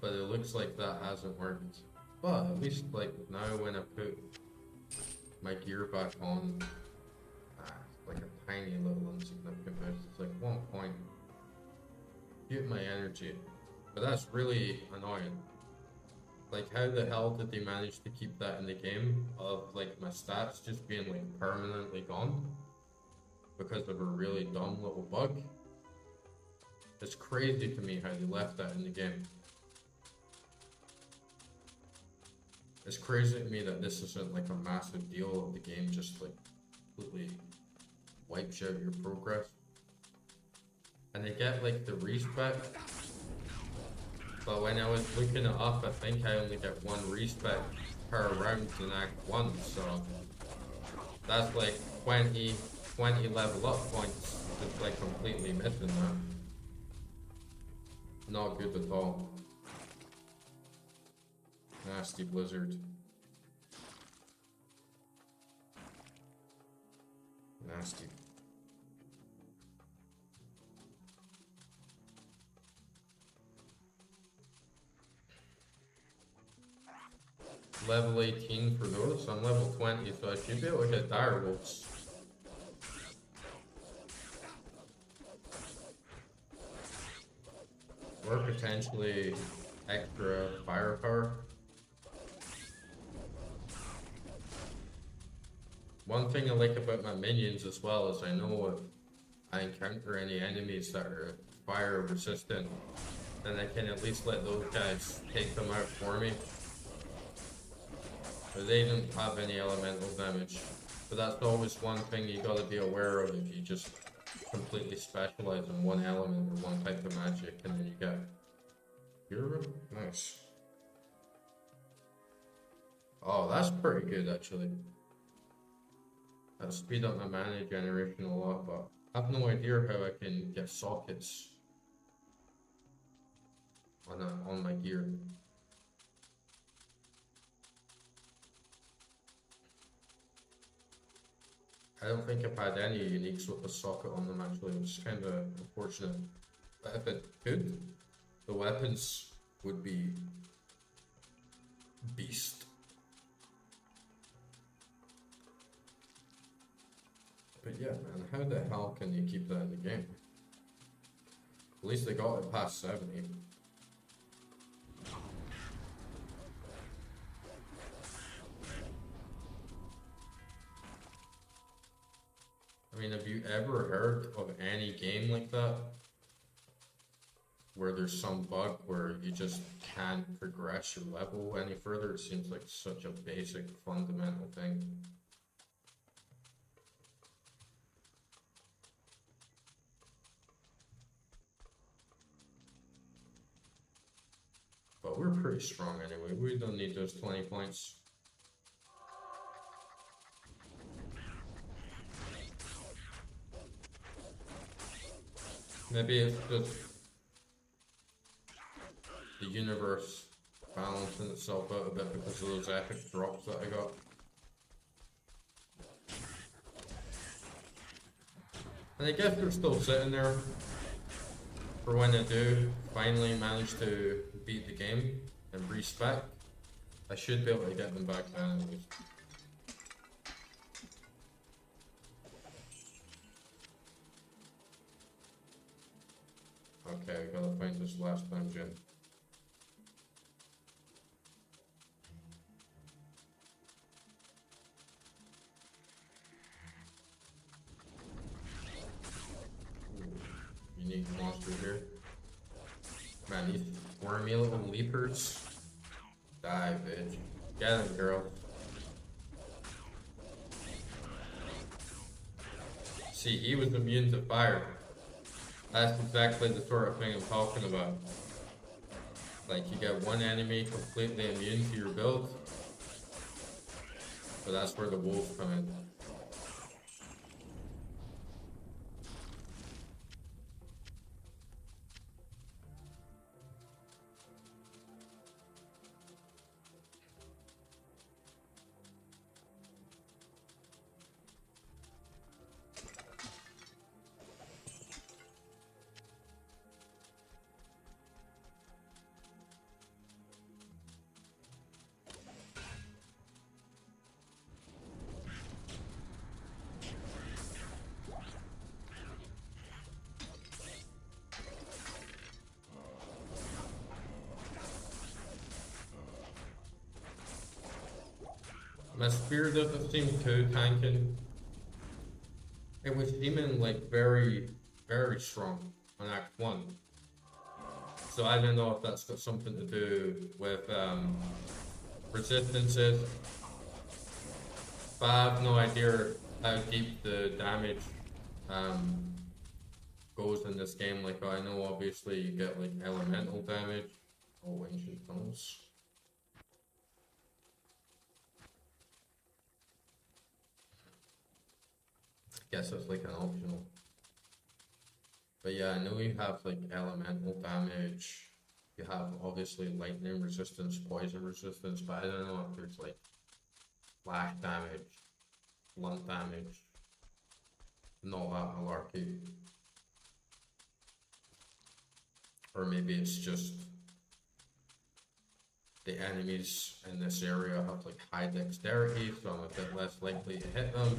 Speaker 1: But it looks like that hasn't worked. But at least like now when I put my gear back on, it's like a tiny little insignificant boost. It's like 1 point. Get my energy. But that's really annoying. Like how the hell did they manage to keep that in the game of like my stats just being like permanently gone because of a really dumb little bug? It's crazy to me how they left that in the game. It's crazy to me that this isn't like a massive deal of the game just like completely wipes out your progress. And they get like the respec. But when I was looking it up, I think I only get 1 respec per round in Act 1, so that's like 20 level up points just like completely missing that. Not good at all. Nasty blizzard. Nasty. Level 18 for those. I'm level 20, so I should be able to get dire wolves. Or potentially extra firepower. One thing I like about my minions as well is I know if I encounter any enemies that are fire resistant, then I can at least let those guys take them out for me. But they don't have any elemental damage. But that's always one thing you gotta be aware of if you just completely specialize in one element or one type of magic, and then you get hero? Nice. Oh, that's pretty good actually. That'll speed up my mana generation a lot, but I have no idea how I can get sockets. on my gear. I don't think I've had any uniques with the socket on them actually, which is kind of unfortunate. But if it could, the weapons would be beast. But yeah, man, how the hell can you keep that in the game? At least they got it past 70. I mean, have you ever heard of any game like that? Where there's some bug where you just can't progress your level any further? It seems like such a basic, fundamental thing. But we're pretty strong anyway. We don't need those 20 points. Maybe it's just the universe balancing itself out a bit because of those epic drops that I got. And I guess they're still sitting there for when I do finally manage to beat the game and respec. I should be able to get them back then at least. Okay, I gotta find this last dungeon. Unique monster here. Man, these wormy little leapers. Die, bitch. Get him, girl. See, he was immune to fire. That's exactly the sort of thing I'm talking about. Like, you get one enemy completely immune to your build. But that's where the wolves come in. My spear doesn't seem too tanking. It was seeming like very, very strong on Act 1. So I don't know if that's got something to do with resistances. But I have no idea how deep the damage goes in this game. Like, I know obviously you get like elemental damage. Oh, ancient tunnels. Guess it's like an optional. But yeah, I know you have like elemental damage. You have obviously lightning resistance, poison resistance, but I don't know if there's like flash damage, blunt damage, and all that malarkey. Or maybe it's just the enemies in this area have like high dexterity, so I'm a bit less likely to hit them.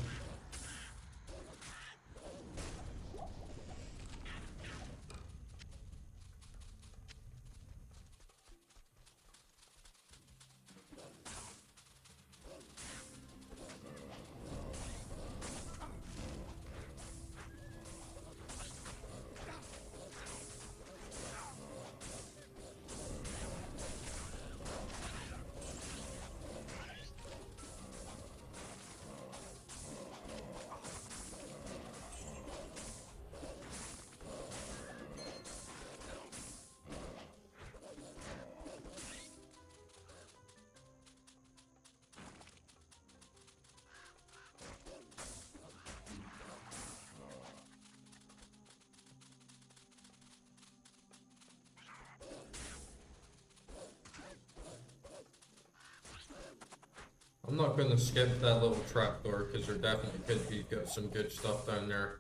Speaker 1: I'm not gonna skip that little trapdoor because there definitely could be some good stuff down there.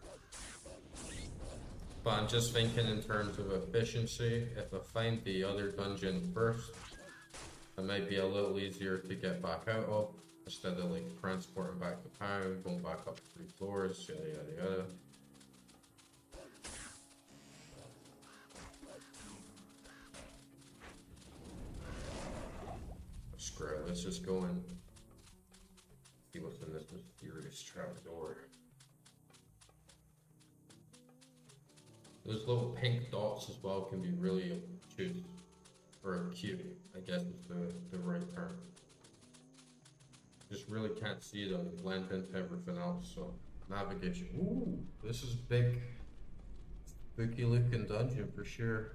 Speaker 1: But I'm just thinking in terms of efficiency. If I find the other dungeon first, it might be a little easier to get back out of instead of like transporting back to town, going back up 3 floors, yada yada yada. Screw it, let's just go and see what's in this mysterious trapdoor. Those little pink dots as well can be really cute, or cute, I guess is the right term. Just really can't see them blend into everything else, so navigation. Ooh, this is big, spooky looking dungeon for sure.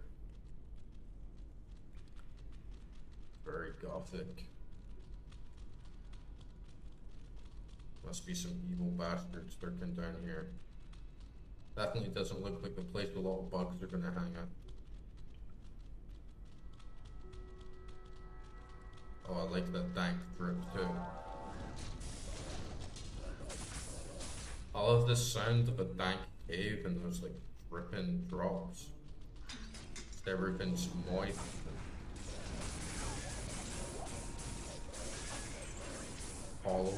Speaker 1: Very gothic. Must be some evil bastards lurking down here. Definitely doesn't look like a place a lot of bugs are gonna hang out. Oh, I like that dank drip too. I love the sound of a dank cave and those like dripping drops. Everything's moist. Hollow.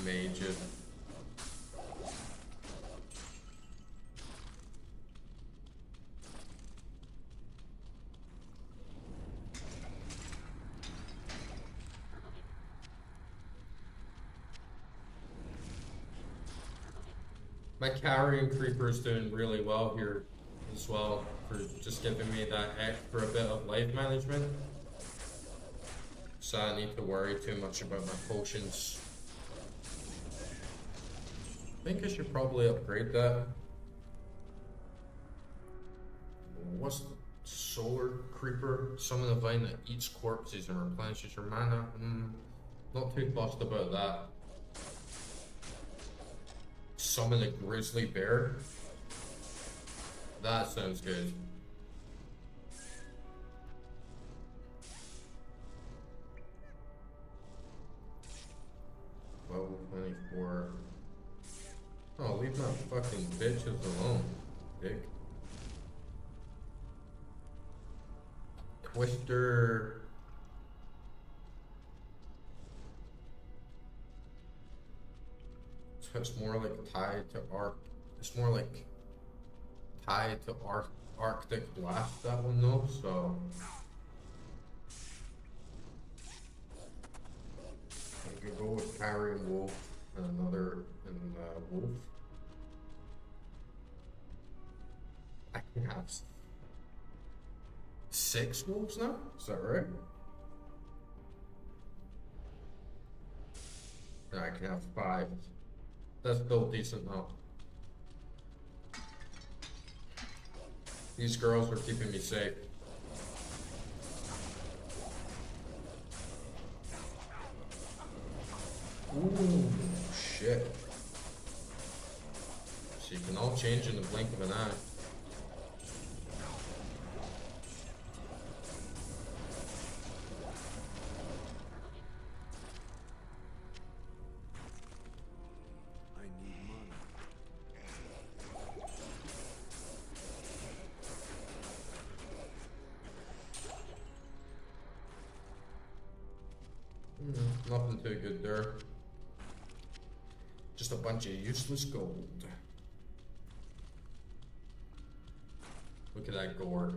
Speaker 1: Major. My carrying creeper is doing really well here as well for just giving me that extra bit of life management. So I need to worry too much about my potions. I think I should probably upgrade that. What's the solar creeper? Summon a vine that eats corpses and replenishes your mana. Not too fussed about that. Summon a grizzly bear. That sounds good. Level 24. Oh, leave my fucking bitches alone, dick. Twister. So it's more like tied to It's more like tied to Arctic Blast, that one though, so. I could go with Carrion Wolf and another wolf. I can have 6 wolves now? Is that right? No, I can have 5. That's still decent though. These girls are keeping me safe. Ooh, shit. So you can all change in the blink of an eye. Nothing too good there. Just a bunch of useless gold. Look at that gourd.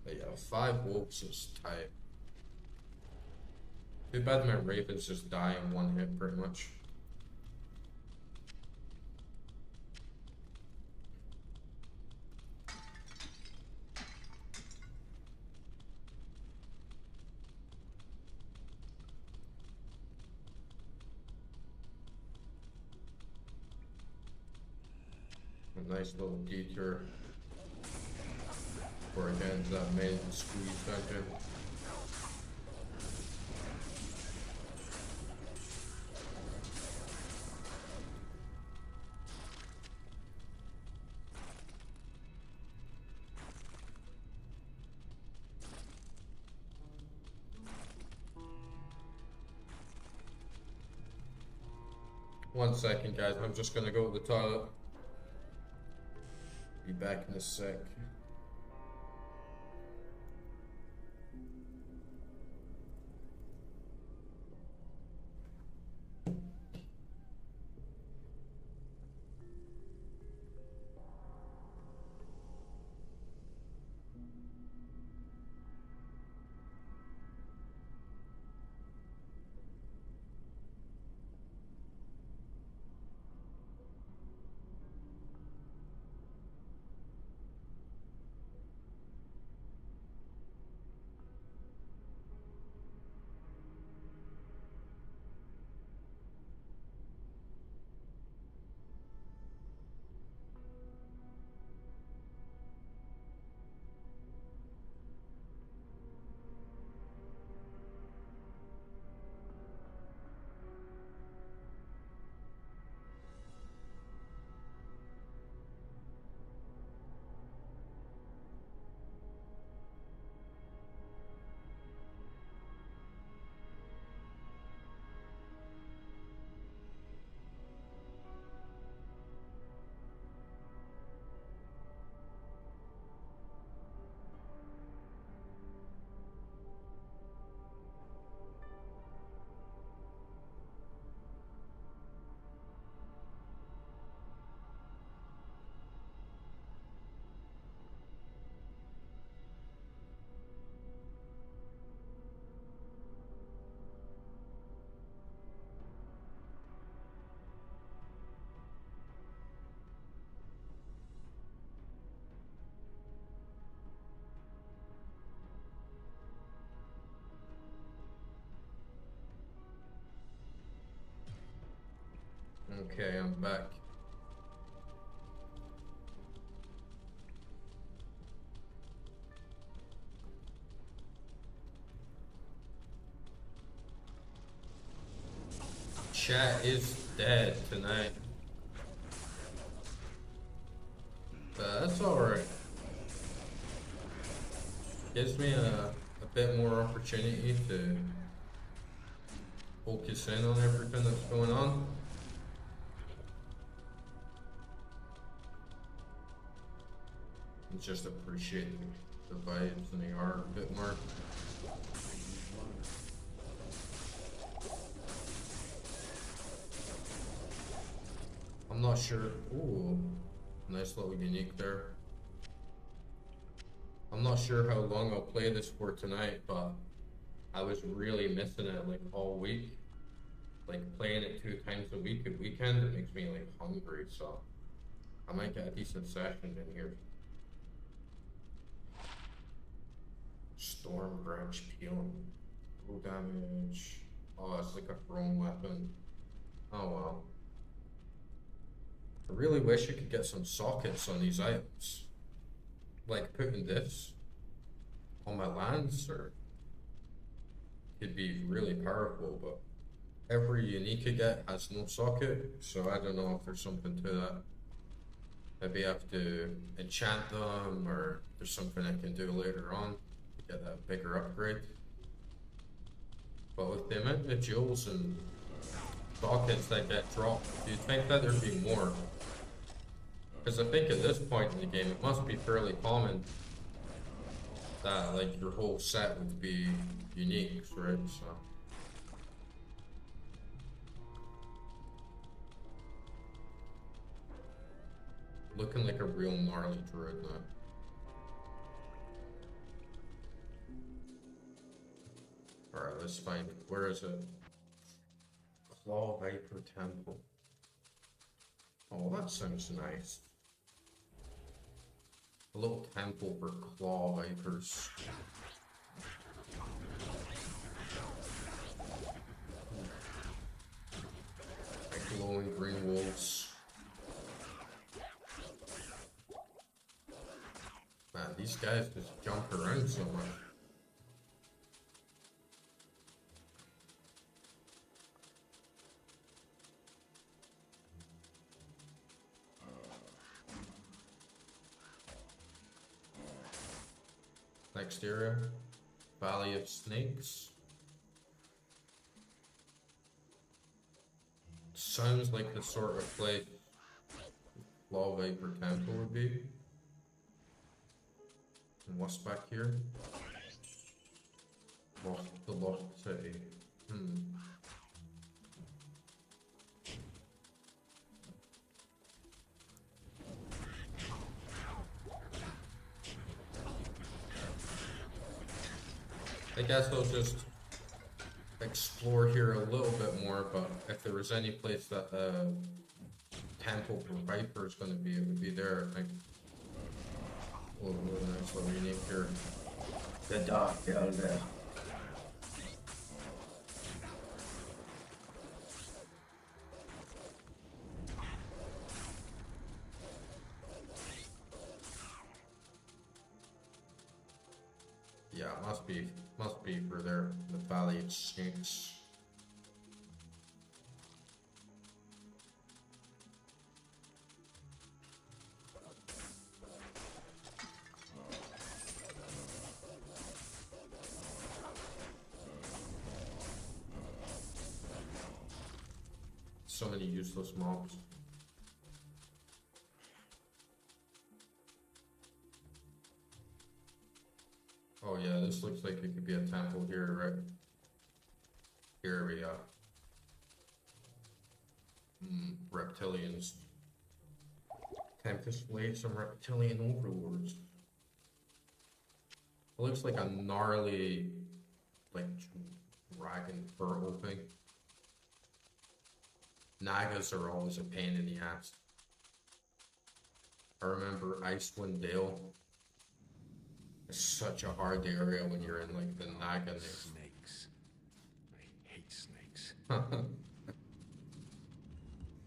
Speaker 1: But yeah, 5 wolves is tight. Too bad my ravens just die in 1 hit pretty much. nice little detour before I get into that main squeeze dungeon. One second, guys. I'm just gonna go to the toilet. Be back in a sec. Okay, I'm back. Chat is dead tonight. But that's alright. Gives me a bit more opportunity to focus in on everything that's going on. And just appreciate the vibes and the art a bit more. I'm not sure. Ooh, nice little unique there. I'm not sure how long I'll play this for tonight, but I was really missing it like all week. Like playing it 2 times a week at weekend, it makes me like hungry, so I might get a decent session in here. Storm branch peel. Low damage. Oh, it's like a thrown weapon. Oh well. I really wish I could get some sockets on these items. Like putting this on my Lancer could be really powerful, but every unique I get has no socket, so I don't know if there's something to that. Maybe I have to enchant them, or there's something I can do later on to get that bigger upgrade. But with the amount of jewels and sockets that get dropped, you'd think that there'd be more. Because I think at this point in the game, it must be fairly common that like your whole set would be unique, right? So. Looking like a real gnarly druid now. Alright, let's find it. Where is it? Claw Viper Temple. Oh, that sounds nice. A little temple for claw vipers. Like glowing green wolves. Man, these guys just jump around so much. Next area, Valley of Snakes. Sounds like the sort of place Law Viper Temple would be. And what's back here? The Lost City. I guess I'll just explore here a little bit more, but if there was any place that Temple for Viper is going to be, it would be there, I think. Oh, nice little unique here.
Speaker 4: The dark down there.
Speaker 1: Yeah, must be for there, the Valley of Snakes. So many useless mobs. Oh yeah, this looks like it could be a temple here, right? Here we are. Reptilians. Time to slay some reptilian overlords. It looks like a gnarly, like, dragon turtle thing. Nagas are always a pain in the ass. I remember Icewind Dale. It's such a hard area when you're in like the Naga mix.
Speaker 2: Snakes. I hate snakes.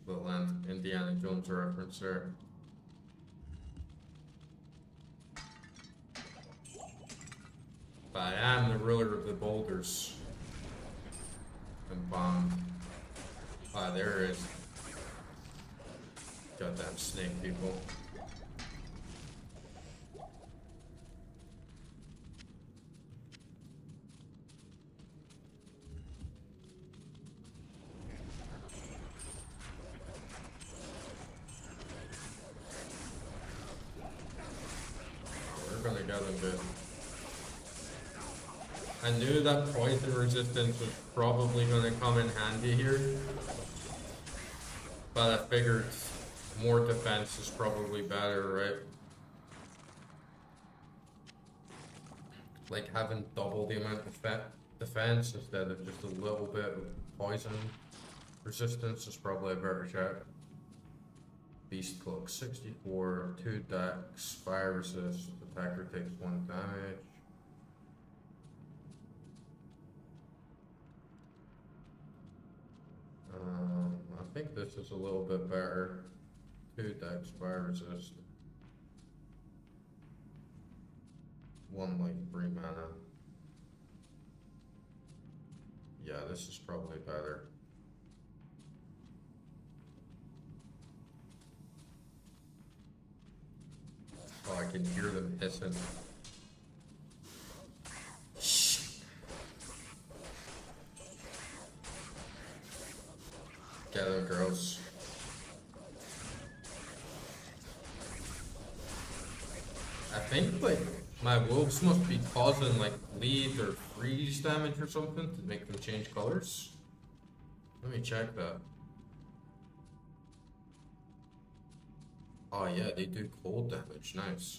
Speaker 1: Little Indiana Jones reference there. But I am the ruler of the boulders. And bombed. Ah, there it is. Goddamn snake people. We're gonna get them good. I knew that poison resistance was probably gonna come in handy here. But I figured more defense is probably better, right? Like having double the amount of defense instead of just a little bit of poison resistance is probably a better shot. Beast Cloak 64, 2 dex, fire resist, attacker takes 1 damage. I think this is a little bit better. 2 dex, fire resist. 1 like 3 mana. Yeah, this is probably better. Oh, I can hear them hissing. Get them, girls. I think like my wolves must be causing like bleed or freeze damage or something to make them change colors. Let me check that. Oh yeah, they do cold damage. Nice.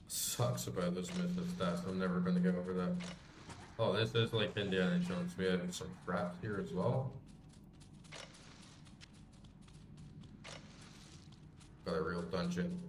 Speaker 1: Sucks about this method stats. I'm never gonna get over that. Oh, this is like Indiana Jones. We have some traps here as well. Got a real dungeon.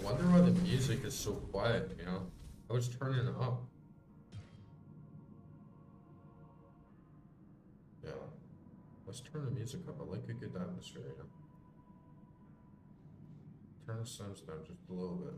Speaker 1: wonder why the music is so quiet, you know? I was turning it up. Yeah. Let's turn the music up. I like a good atmosphere, you know? Turn the sounds down just a little bit.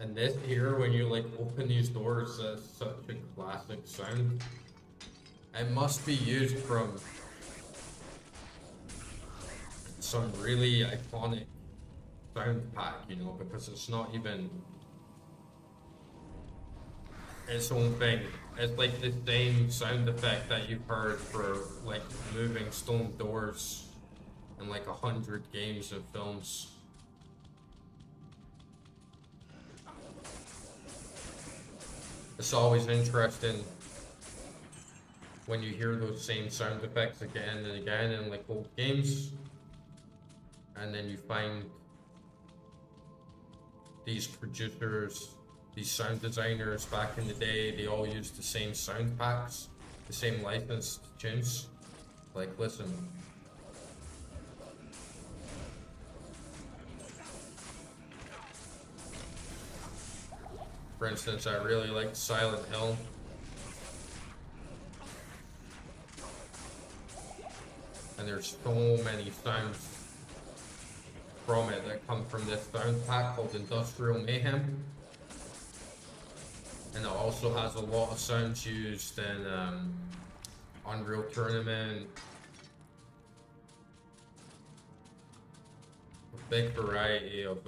Speaker 1: And this here, when you like open these doors, that's such a classic sound. It must be used from some really iconic sound pack, you know, because it's not even its own thing. It's like the same sound effect that you've heard for like moving stone doors in like 100 games and films. It's always interesting when you hear those same sound effects again and again in like old games, and then you find these producers, these sound designers back in the day, they all used the same sound packs, the same licensed tunes. Like, listen. For instance, I really liked Silent Hill. And there's so many sounds from it that come from this sound pack called Industrial Mayhem. And it also has a lot of sounds used in Unreal Tournament. A big variety of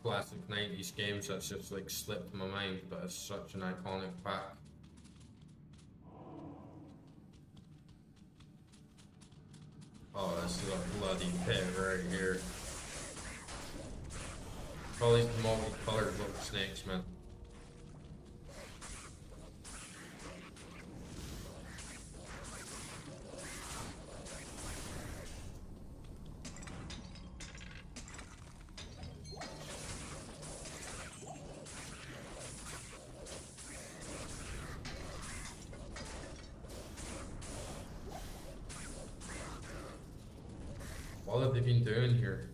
Speaker 1: classic 90s games that's just like slipped my mind, but it's such an iconic pack. Oh, this is a bloody pit right here. All these multicolored little snakes, man. What have they been doing here?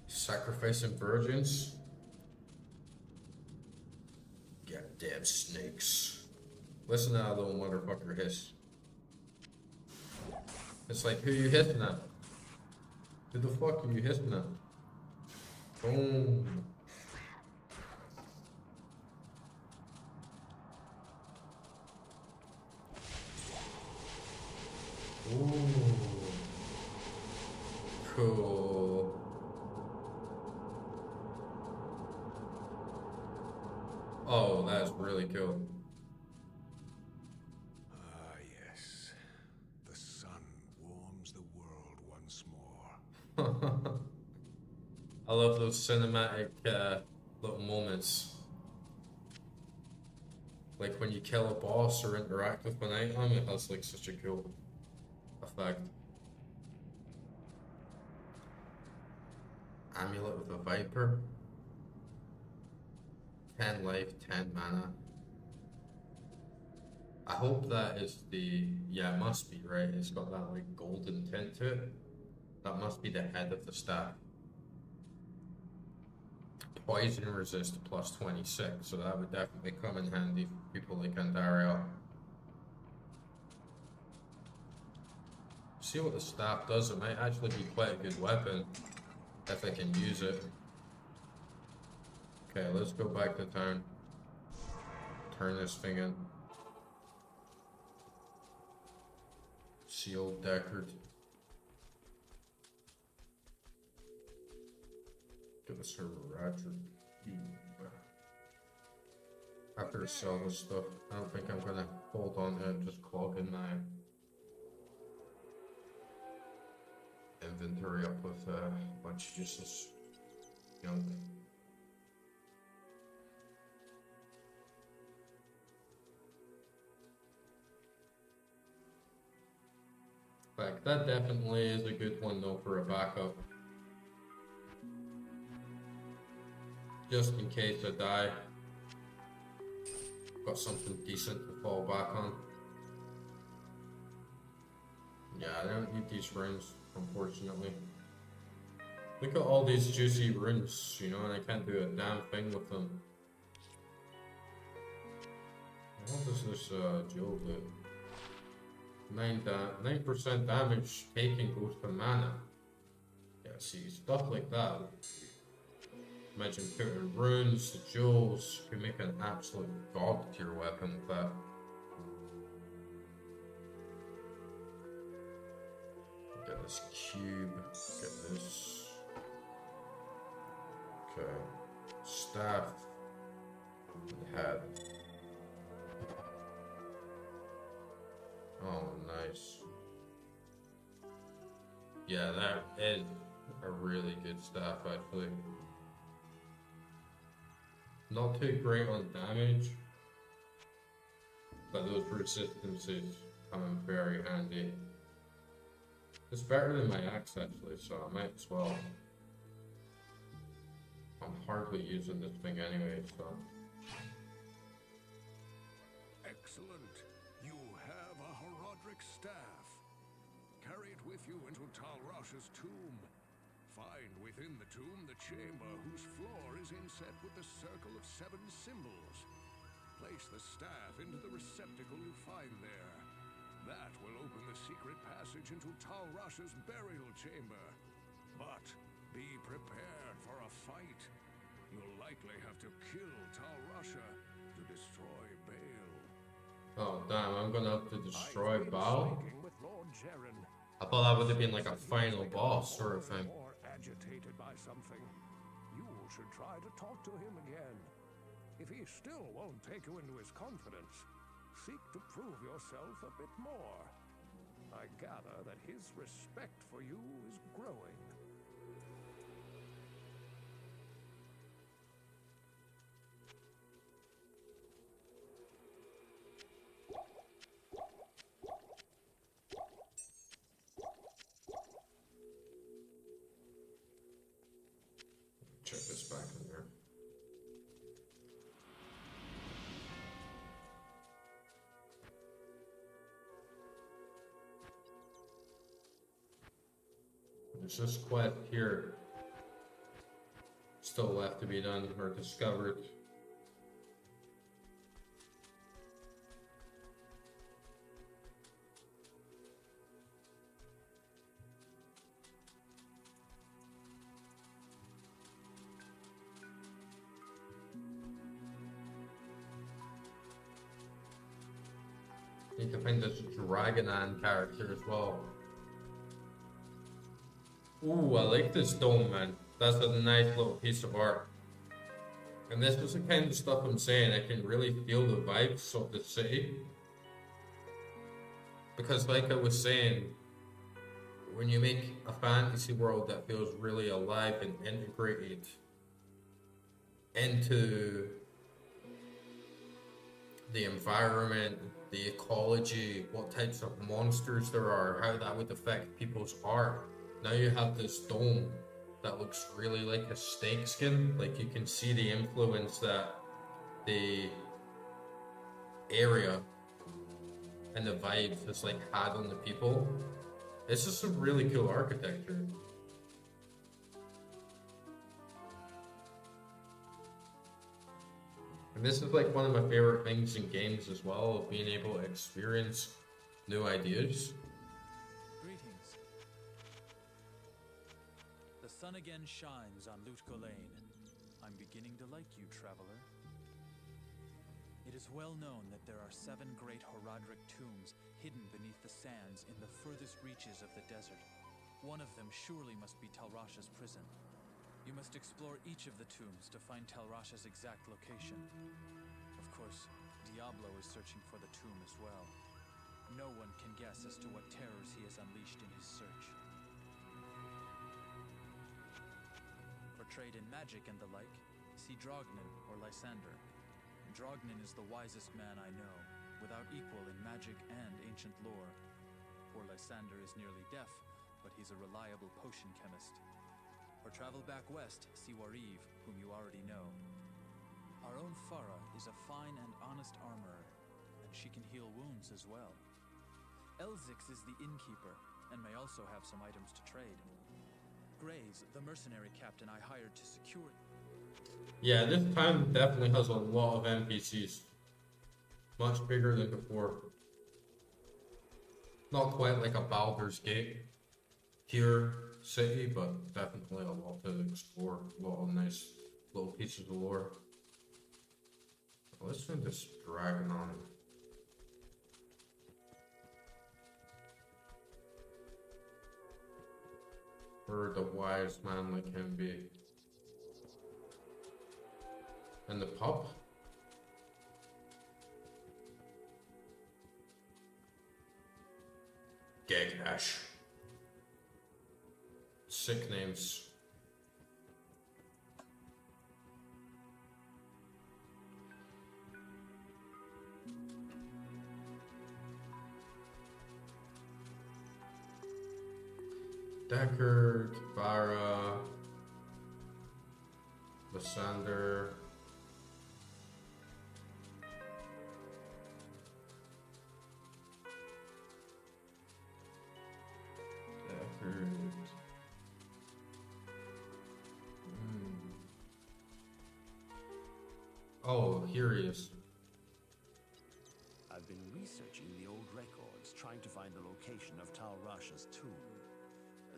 Speaker 1: Sacrificing virgins? Goddamn snakes. Listen to that little motherfucker hiss. It's like, who you hissing at? Who the fuck are you hissing at? Boom. Ooh. Cool. Oh, that's really cool.
Speaker 2: Ah, yes. The sun warms the world once more.
Speaker 1: I love those cinematic little moments. Like when you kill a boss or interact with an item, it has like such a cool effect. Amulet with a Viper. 10 life, 10 mana. I hope that is the... yeah, it must be, right? It's got that like golden tint to it. That must be the head of the staff. Poison resist plus 26, so that would definitely come in handy for people like Andariel. See what the staff does. It might actually be quite a good weapon if I can use it. Okay, let's go back to town. Turn this thing in. Sealed Deckard. Get the server Roger. After I sell this stuff, I don't think I'm gonna hold on to it, just clogging my inventory up with a bunch of useless junk. Like, that definitely is a good one though for a backup. Just in case I die, got something decent to fall back on. Yeah, I don't need these runes, unfortunately. Look at all these juicy runes, you know, and I can't do a damn thing with them. What does this jewel do? 9% damage taken goes to mana. Yeah, see, stuff like that. Imagine putting runes, the jewels, you can make an absolute god tier weapon with that. Get this cube, get this. Okay. Staff. And head. Oh, nice. Yeah, that is a really good staff, actually. Not too great on damage, but those resistances come in very handy. It's better than my axe, actually, so I might as well. I'm hardly using this thing anyway, so.
Speaker 2: Excellent. You have a Horodric staff. Carry it with you into Talrash's tomb. Find within the tomb the chamber whose floor is inset with the circle of 7 symbols. Place the staff into the receptacle you find there. That will open the secret passage into Talrash's burial chamber. But be prepared for a fight. You'll likely have to kill Talrasha to destroy Baal.
Speaker 1: Oh damn, I'm gonna have to destroy Baal?
Speaker 2: With Lord Jaren.
Speaker 1: I thought that would have been like a final boss sort of thing.
Speaker 2: Or agitated by something. You should try to talk to him again. If he still won't take you into his confidence, seek to prove yourself a bit more. I gather that his respect for you is growing.
Speaker 1: Check this back in there. There's this quest here still left to be done or discovered. Need to find this Dragonan character as well. Ooh, I like this dome, man. That's a nice little piece of art. And this is the kind of stuff I'm saying. I can really feel the vibes of the city. Because like I was saying, when you make a fantasy world that feels really alive and integrated into the environment, the ecology, what types of monsters there are, how that would affect people's art. Now you have this dome that looks really like a snake skin. Like you can see the influence that the area and the vibes has like had on the people. It's just some really cool architecture. And this is like one of my favorite things in games as well, of being able to experience new ideas.
Speaker 5: Greetings. The sun again shines on Lut Gholein. I'm beginning to like you, traveler. It is well known that there are 7 great Horodric tombs hidden beneath the sands in the furthest reaches of the desert. One of them surely must be Talrasha's prison. You must explore each of the tombs to find Talrasha's exact location. Of course, Diablo is searching for the tomb as well. No one can guess as to what terrors he has unleashed in his search. trade in magic and the like, see Drognin or Lysander. Drognin is the wisest man I know, without equal in magic and ancient lore. Poor Lysander is nearly deaf, but he's a reliable potion chemist. Or travel back west, see Wariv, whom you already know. Our own Farah is a fine and honest armorer, and she can heal wounds as well. Elzix is the innkeeper, and may also have some items to trade. Grays, the mercenary captain I hired to secure...
Speaker 1: Yeah, this time definitely has a lot of NPCs. Much bigger than before. Not quite like a Baldur's Gate tier city, but definitely a lot to explore. A lot of nice little pieces of lore. Let's find this dragon on it. Where would a wise man like him be? In the pub? Gagash. Sick names. Deckard, Kibara, Lysander. Deckard. Oh, here he is.
Speaker 6: I've been researching the old records, trying to find the location of Tal Rasha's tomb.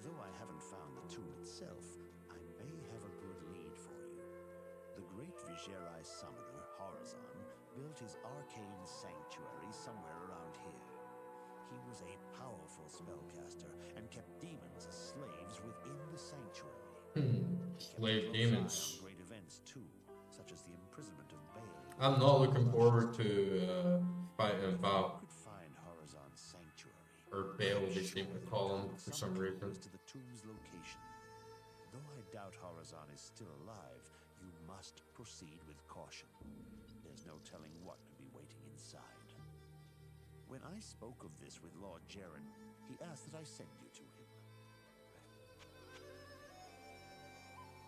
Speaker 6: Though I haven't found the tomb itself, I may have a good lead for you. The great Vigerai summoner, Horazon, built his arcane sanctuary somewhere around here. He was a powerful spellcaster and kept demons as slaves within the sanctuary.
Speaker 1: Slave demons.
Speaker 6: Great events too, such as the imprisonment of Baal.
Speaker 1: I'm not looking forward to fighting Val.
Speaker 6: Could find Horazon's sanctuary.
Speaker 1: Or Baal, they seem to call him for some reason.
Speaker 6: To the tomb's location. Though I doubt Horazon is still alive, you must proceed with caution. There's no telling what could be waiting inside. When I spoke of this with Lord Jaren, he asked that I send you to him.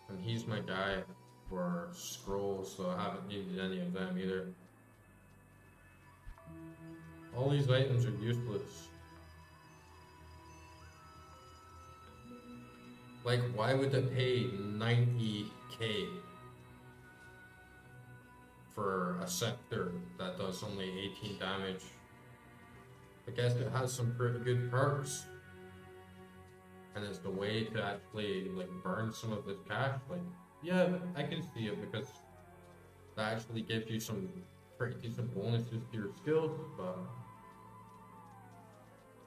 Speaker 1: And he's my guy for scrolls, so I haven't needed any of them either. All these items are useless. Like, why would they pay 90k for a sector that does only 18 damage? I guess it has some pretty good perks. And it's the way to actually, like, burn some of this cash. Like, yeah, I can see it because that actually gives you some pretty decent bonuses to your skills, but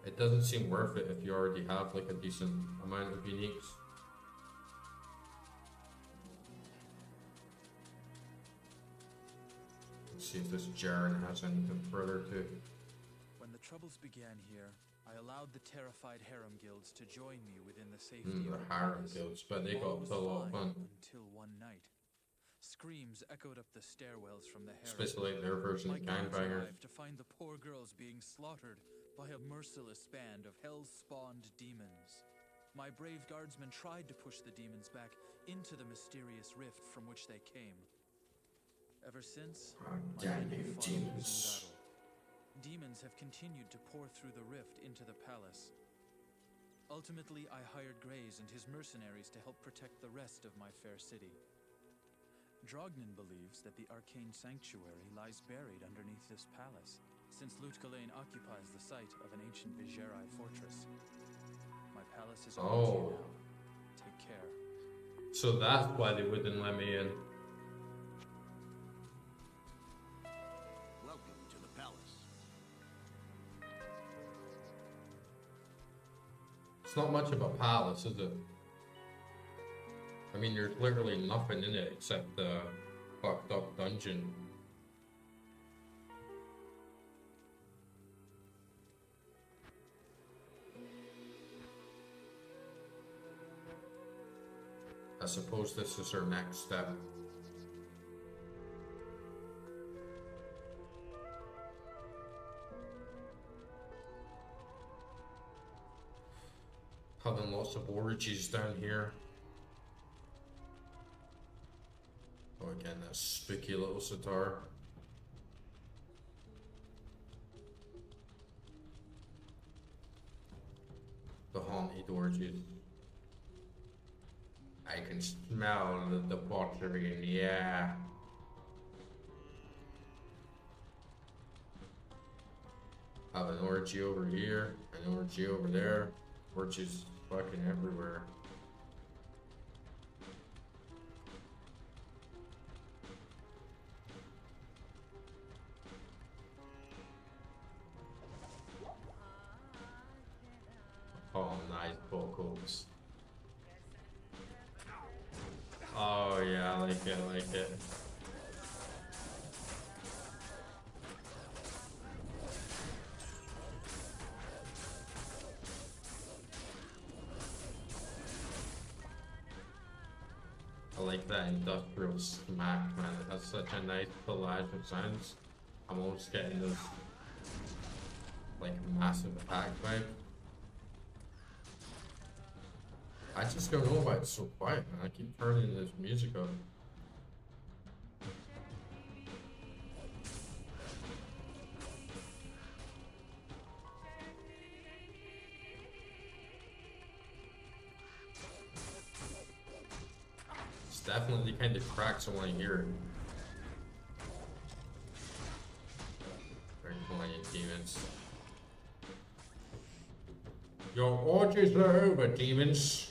Speaker 1: it doesn't seem worth it if you already have, like, a decent amount of uniques. See if this Jaren has anything further to.
Speaker 5: When the troubles began here, I allowed the terrified harem guilds to join me within the safety
Speaker 1: The
Speaker 5: of the
Speaker 1: harem
Speaker 5: palace.
Speaker 1: guilds, but they
Speaker 5: All
Speaker 1: got
Speaker 5: was
Speaker 1: a lot of
Speaker 5: fine
Speaker 1: fun.
Speaker 5: until one night. Screams echoed up the stairwells from the harem.
Speaker 1: Especially their version
Speaker 5: My
Speaker 1: of
Speaker 5: guards
Speaker 1: gangbangers.
Speaker 5: arrived to find the poor girls being slaughtered by a merciless band of hell-spawned demons. My brave guardsmen tried to push the demons back into the mysterious rift from which they came. Ever since, my
Speaker 1: Damn
Speaker 5: men have
Speaker 1: you,
Speaker 5: fought a losing
Speaker 1: demons.
Speaker 5: battle. Demons have continued to pour through the rift into the palace. Ultimately, I hired Grays and his mercenaries to help protect the rest of my fair city. Drognin believes that the arcane sanctuary lies buried underneath this palace, since Lutgalain occupies the site of an ancient Vigerai fortress. My palace is open to you
Speaker 1: Oh.
Speaker 5: now. Take care.
Speaker 1: So that's why they wouldn't let me in.
Speaker 6: Welcome to the palace.
Speaker 1: It's not much of a palace, is it? I mean, there's literally nothing in it except the fucked up dungeon. I suppose this is our next step. Having lots of orgies down here. Oh, again, that spooky little sitar. The haunted orgies. I can smell the debauchery in the air. Have an orgy over here, an orgy over there. Orgies fucking everywhere. Oh, nice vocals. Oh yeah, I like it, I like it. I like that industrial smack, man. It has such a nice collage of sounds. I'm almost getting this like massive attack vibe. I just don't know why it's so quiet, man. I keep turning this music up. It's definitely kind of cracks when I hear it. Very funny demons. Your orgies are over, demons.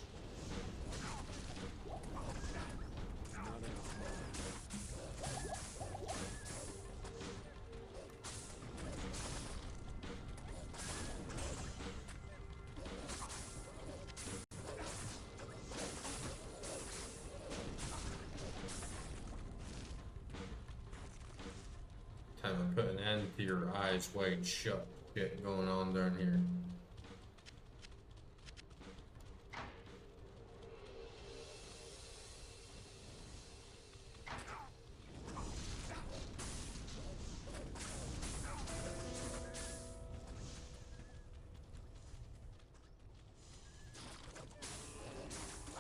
Speaker 1: Time to put an end to your eyes wide shut shit going on down here.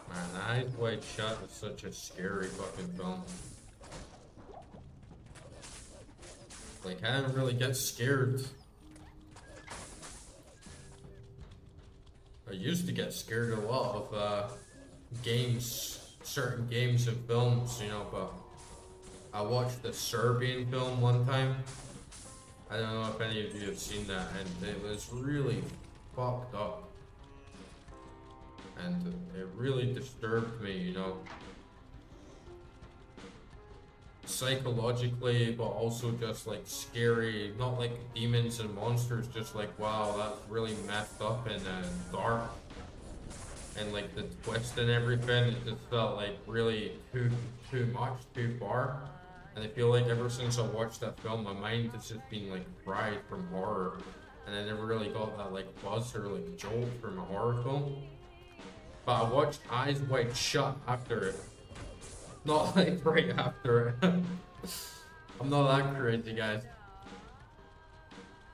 Speaker 1: Man, Eyes Wide Shut is such a scary fucking film. Like, I don't really get scared. I used to get scared a lot of games, certain games and films, you know, but I watched the Serbian film one time. I don't know if any of you have seen that, and it was really fucked up. And it really disturbed me, you know. Psychologically, but also just like scary, not like demons and monsters, just like, wow, that's really messed up and dark. And like the twist and everything, it just felt like really too much, too far. And I feel like ever since I watched that film, my mind has just been like fried from horror. And I never really got that like buzz or like jolt from a horror film. But I watched Eyes Wide Shut after it. Not like right after it. I'm not that crazy, guys.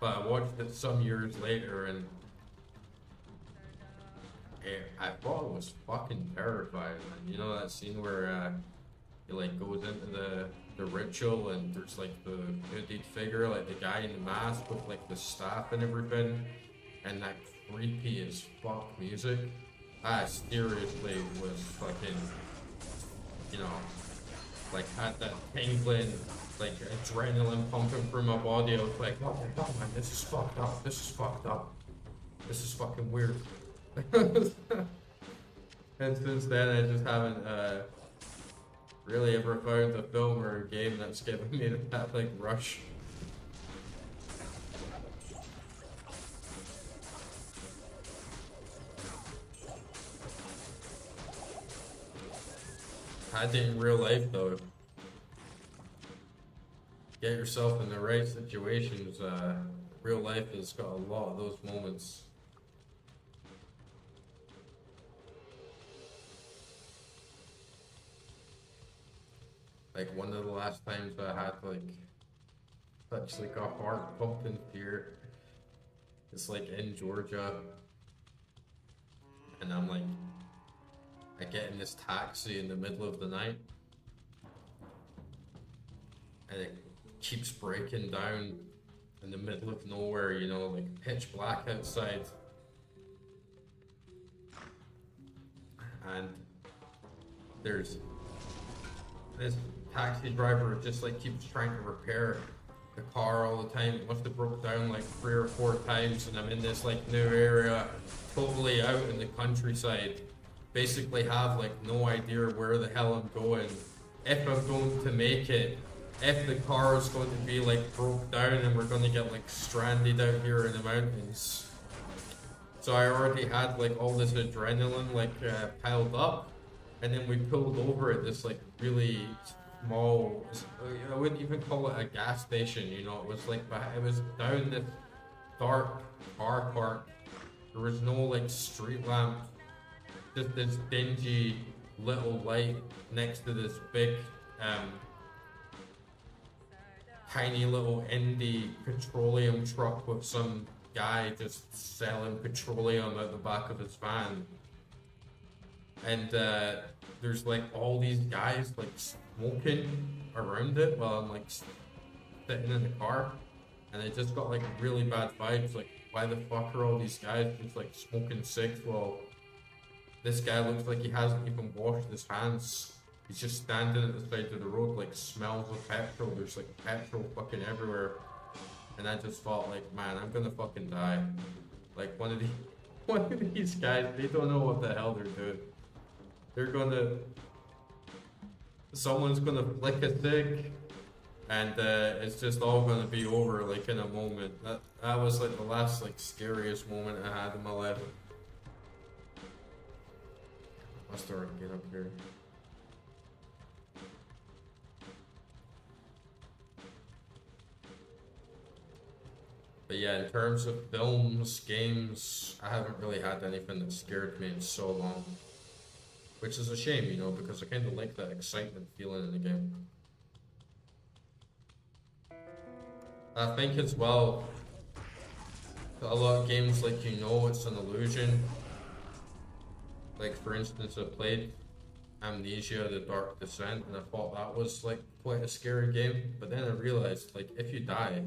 Speaker 1: But I watched it some years later and I thought it was fucking terrifying. And you know that scene where he like goes into the ritual and there's like the hooded figure, like the guy in the mask with like the staff and everything, and that creepy as fuck music. I seriously was fucking, you know, like had that tingling, like adrenaline pumping through my body. I was like, oh my god, man, this is fucked up. This is fucked up. This is fucking weird. And since then, I just haven't really ever found a film or a game that's given me that like rush. Had it in real life though. Get yourself in the right situations. Real life has got a lot of those moments. Like one of the last times I had like such like a heart pumping fear. It's like in Georgia, and I'm like, I get in this taxi in the middle of the night, and it keeps breaking down in the middle of nowhere, you know, like pitch black outside. And there's this taxi driver who just like keeps trying to repair the car all the time. It must have broke down like 3 or 4 times, and I'm in this like new area, totally out in the countryside. Basically have like no idea where the hell I'm going, if I'm going to make it, if the car is going to be like broke down and we're going to get like stranded out here in the mountains. So I already had like all this adrenaline like piled up, and then we pulled over at this like really small, I wouldn't even call it a gas station, you know, it was like, it was down this dark car park. There was no like street lamp, just this dingy little light next to this big tiny little indie petroleum truck with some guy just selling petroleum out the back of his van. And there's like all these guys like smoking around it while I'm like sitting in the car, and I just got like really bad vibes, like why the fuck are all these guys just like smoking cigs while this guy looks like he hasn't even washed his hands. He's just standing at the side of the road, like smells of petrol. There's like petrol fucking everywhere. And I just thought like, man, I'm gonna fucking die. Like one of these guys, they don't know what the hell they're doing. They're gonna, someone's gonna flick a cig, and it's just all gonna be over like in a moment. That was like the last like scariest moment I had in my life. I'll start to get up here. But yeah, in terms of films, games, I haven't really had anything that scared me in so long. Which is a shame, you know, because I kind of like that excitement feeling in the game. I think as well, a lot of games, like, you know, it's an illusion. Like, for instance, I played Amnesia: The Dark Descent, and I thought that was, like, quite a scary game. But then I realized, like, if you die,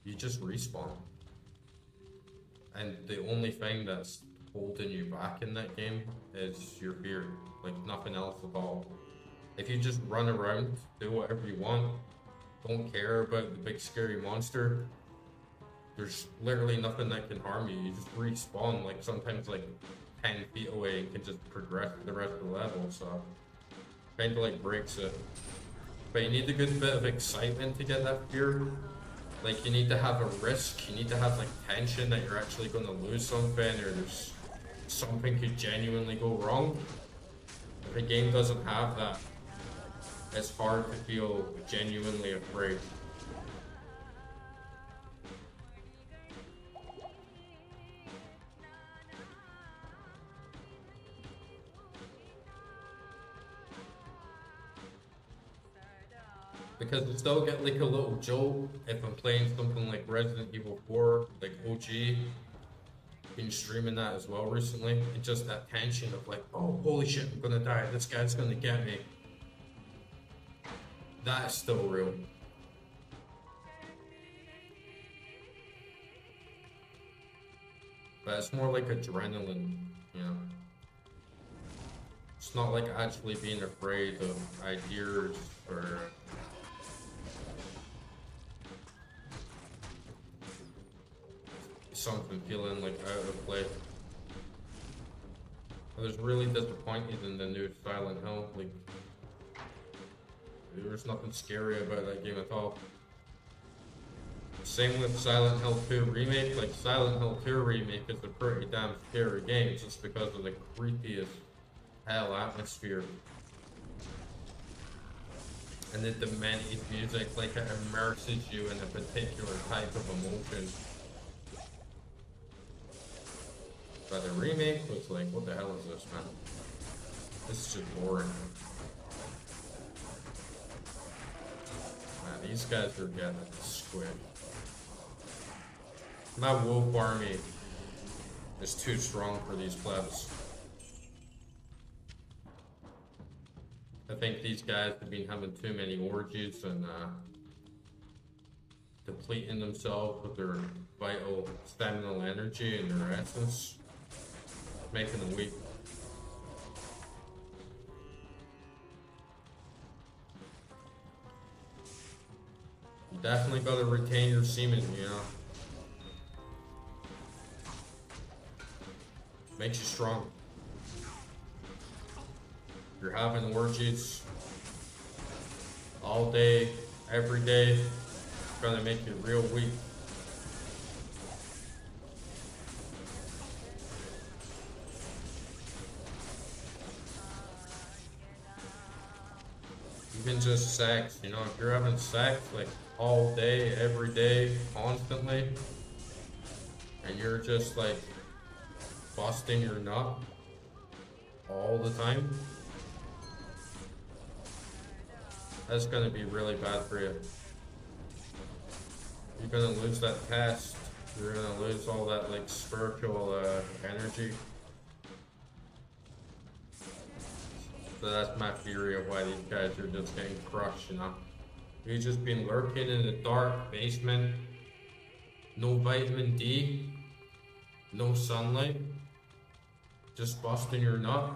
Speaker 1: you just respawn. And the only thing that's holding you back in that game is your fear. Like, nothing else at all. If you just run around, do whatever you want, don't care about the big scary monster, there's literally nothing that can harm you. You just respawn, like, sometimes like 10 feet away and can just progress the rest of the level, so kind of like breaks it. But you need a good bit of excitement to get that fear. Like, you need to have a risk, you need to have like tension that you're actually going to lose something, or there's something could genuinely go wrong. If a game doesn't have that, it's hard to feel genuinely afraid. Because I still get like a little jolt if I'm playing something like Resident Evil 4, like OG. Been streaming that as well recently, and just that tension of like, oh holy shit, I'm gonna die, this guy's gonna get me. That's still real. But it's more like adrenaline, you know. It's not like actually being afraid of ideas or something feeling like out of place. I was really disappointed in the new Silent Hill. Like, there was nothing scary about that game at all. Same with Silent Hill 2 Remake. Like, Silent Hill 2 Remake is a pretty damn scary game just because of the creepy as hell atmosphere. And the demented music, like, it immerses you in a particular type of emotion. But the remake was like, what the hell is this, man? This is just boring. these guys are getting squid. My wolf army is too strong for these plebs. I think these guys have been having too many orgies and depleting themselves with their vital staminal energy and their essence, making them weak. You definitely gotta retain your semen, you know. Makes you strong. You're having orgies all day, every day, it's gonna make you real weak. Even just sex, you know, if you're having sex like all day, every day, constantly, and you're just like busting your nut all the time, that's gonna be really bad for you. You're gonna lose that test. You're gonna lose all that like spiritual energy. So that's my theory of why these guys are just getting crushed, you know. You've just been lurking in the dark basement, no vitamin D, no sunlight, just busting your nut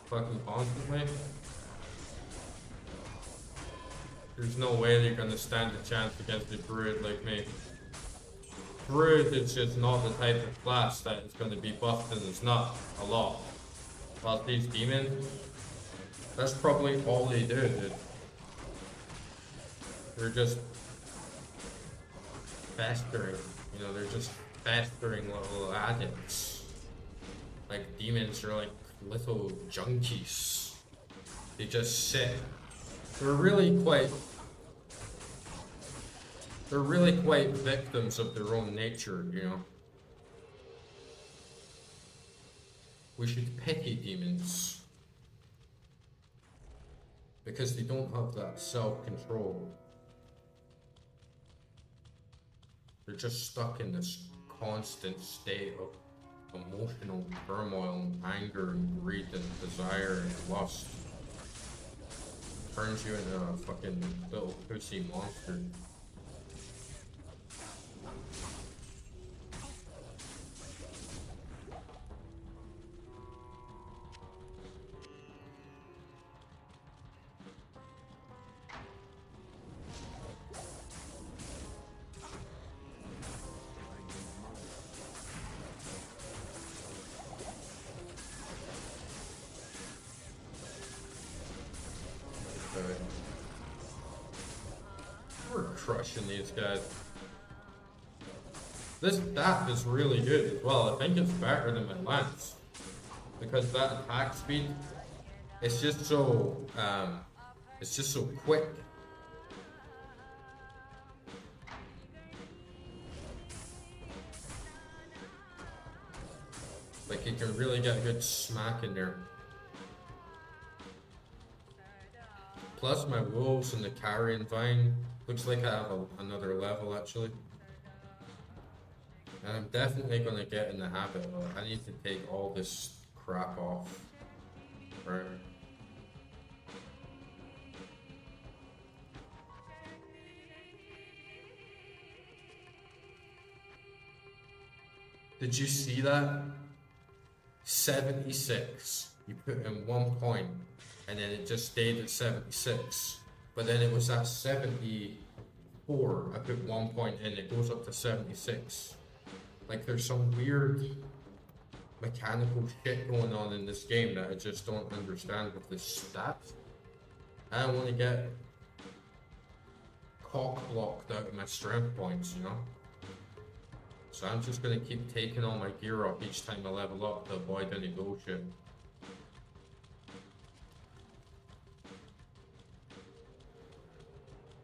Speaker 1: fucking constantly. There's no way you're gonna stand a chance against a druid like me. Druid is just not the type of class that is gonna be busting his nut a lot. But these demons, that's probably all they do, dude. They're just festering, you know, they're just festering little addicts. Like demons are like little junkies. They just sit. They're really quite victims of their own nature, you know. We should pity demons because they don't have that self-control. They're just stuck in this constant state of emotional turmoil and anger and greed and desire and lust. Turns you into a fucking little pussy monster. We're crushing these guys. This staff is really good as well. I think it's better than my lance because that attack speed, it's just so quick. Like you can really get a good smack in there. Plus my wolves and the carrion vine, looks like I have another level actually. And I'm definitely gonna get in the habit of it. I need to take all this crap off. Right. Did you see that? 76. You put in 1 point and then it just stayed at 76. But then it was at 74. I put 1 point in, it goes up to 76. Like there's some weird mechanical shit going on in this game that I just don't understand with this stats. I don't want to get cock blocked out of my strength points, you know? So I'm just gonna keep taking all my gear off each time I level up to avoid any bullshit.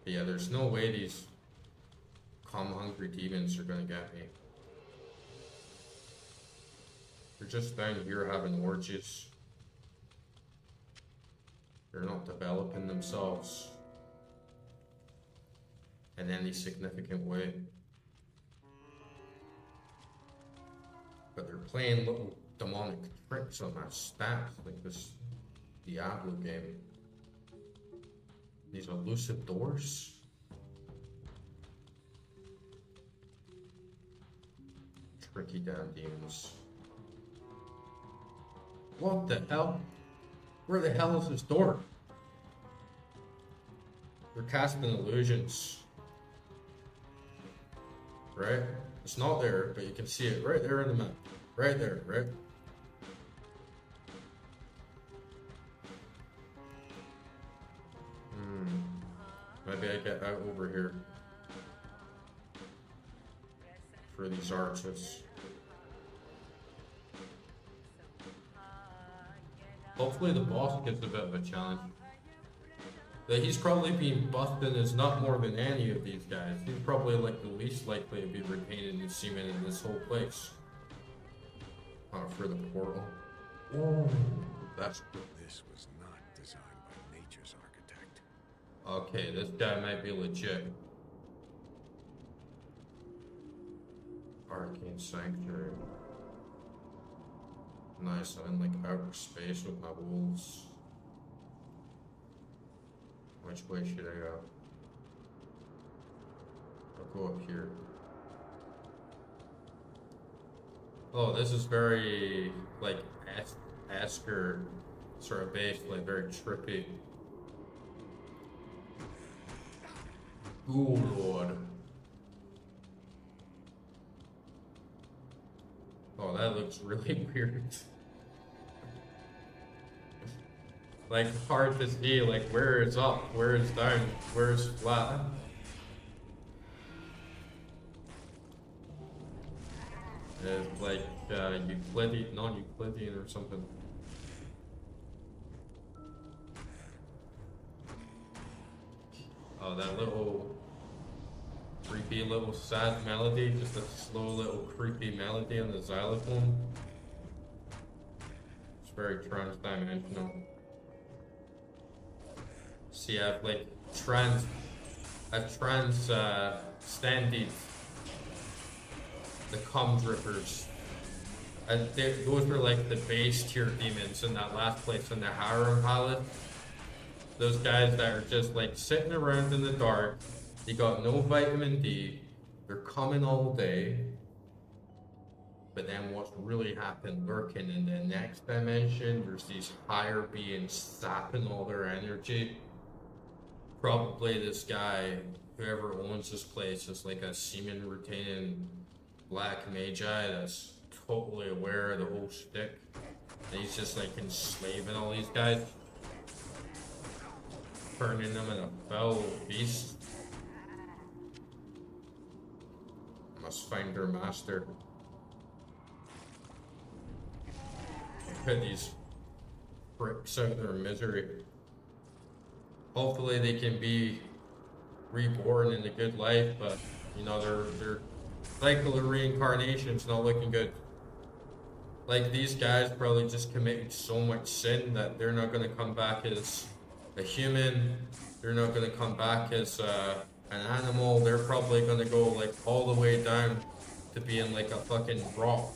Speaker 1: But yeah, there's no way these calm hungry demons are gonna get me. They're just down here having orgies. They're not developing themselves. in any significant way. But they're playing little demonic tricks on my stats, like this Diablo game. These elusive doors. Tricky damn demons. What the hell? Where the hell is this door? They're casting illusions. Right? It's not there, but you can see it right there in the map. Right there, right? Maybe I get out over here for these arches. Hopefully the boss gets a bit of a challenge. That he's probably been busting his nut more than any of these guys. He's probably like the least likely to be retaining the semen in this whole place. For the portal. Oh, that's good.
Speaker 2: This was not designed by nature's architect.
Speaker 1: Okay, this guy might be legit. Arcane Sanctuary. Nice, I'm in like outer space with my wolves. Which way should I go? I'll go up here. Oh, this is very like Asker sort of based, like very trippy. Ooh, Lord. Oh, that looks really weird. Like hard to see, like where is up, where is down, where is flat. It's like Euclidean, non-Euclidean or something. Oh, that little creepy little sad melody, just a slow little creepy melody on the xylophone. It's very trans-dimensional. See, I've like standed the cum drippers. And those were like the base tier demons in that last place in the Harem Palace. Those guys that are just like sitting around in the dark. They got no vitamin D. They're coming all day. But then what's really happened lurking in the next dimension, there's these higher beings sapping all their energy. Probably this guy, whoever owns this place, is like a semen retaining black magi that's totally aware of the whole shtick. And he's just like enslaving all these guys, turning them into foul beasts. Must find their master. Put these pricks out of their misery. Hopefully they can be reborn in a good life, but you know their cycle of reincarnation's not looking good. Like these guys probably just committed so much sin that they're not gonna come back as a human. They're not gonna come back as an animal. They're probably gonna go like all the way down to being like a fucking rock,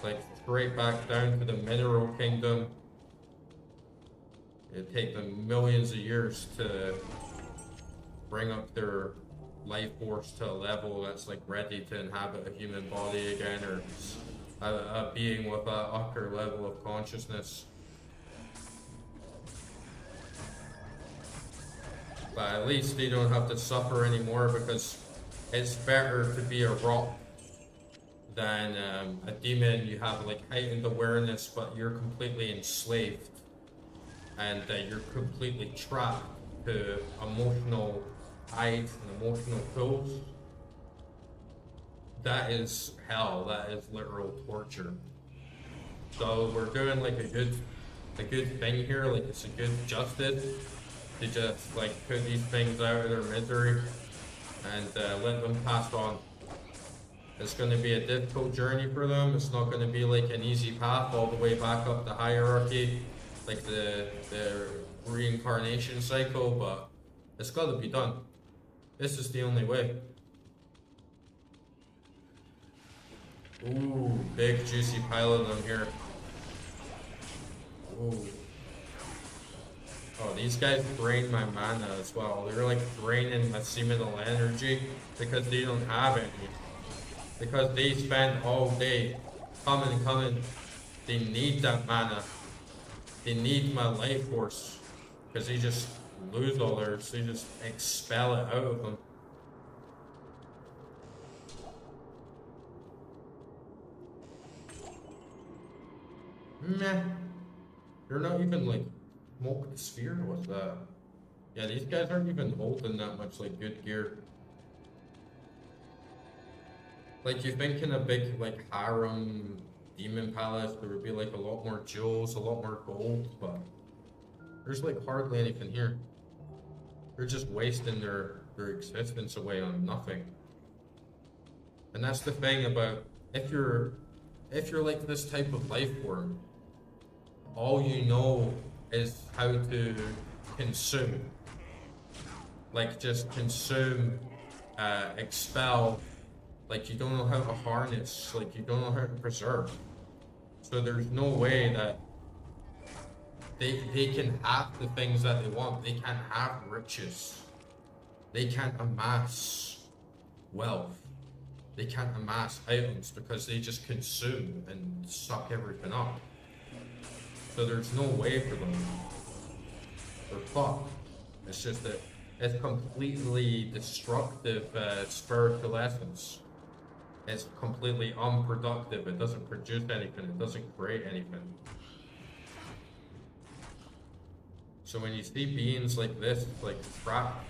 Speaker 1: like straight back down to the mineral kingdom. It'd take them millions of years to bring up their life force to a level that's like ready to inhabit a human body again, or a being with a upper level of consciousness. But at least they don't have to suffer anymore, because it's better to be a rock than a demon. You have like heightened awareness, but you're completely enslaved. And you're completely trapped to emotional highs and emotional pulls. That is hell. That is literal torture. So we're doing like a good thing here. Like it's a good justice to just like put these things out of their misery and let them pass on. It's going to be a difficult journey for them. It's not going to be like an easy path all the way back up the hierarchy, like the reincarnation cycle, but it's got to be done. This is the only way. Ooh, big juicy pile of them here. Ooh. Oh, these guys drain my mana as well. They're like draining my seminal energy because they don't have any. Because they spend all day coming. They need that mana. They need my life force. Because they just lose all theirs. They just expel it out of them. Meh. They're not even like smoked sphere. What's that? Yeah, these guys aren't even holding that much like good gear. Like you think in a big like harem demon palace there would be like a lot more jewels, a lot more gold, but there's like hardly anything here. They're just wasting their existence away on nothing. And that's the thing about if you're like this type of life form, all you know is how to consume. Like just consume, expel. Like you don't know how to harness, like you don't know how to preserve. So there's no way that they can have the things that they want. They can't have riches. They can't amass wealth. They can't amass items because they just consume and suck everything up. So there's no way for them. They're fucked. It's just that it's completely destructive spiritual essence. It's completely unproductive. It doesn't produce anything. It doesn't create anything. So when you see beings like this, like trapped,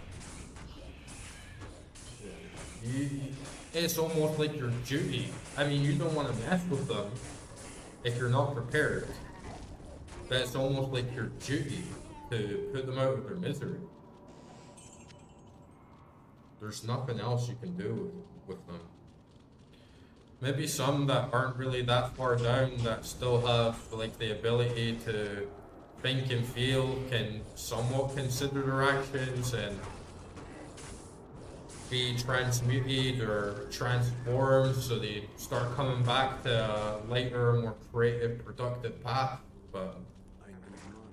Speaker 1: it's almost like your duty. I mean, you don't want to mess with them if you're not prepared. But it's almost like your duty to put them out of their misery. There's nothing else you can do with them. Maybe some that aren't really that far down that still have like the ability to think and feel can somewhat consider their actions and be transmuted or transformed so they start coming back to a lighter, more creative, productive path. But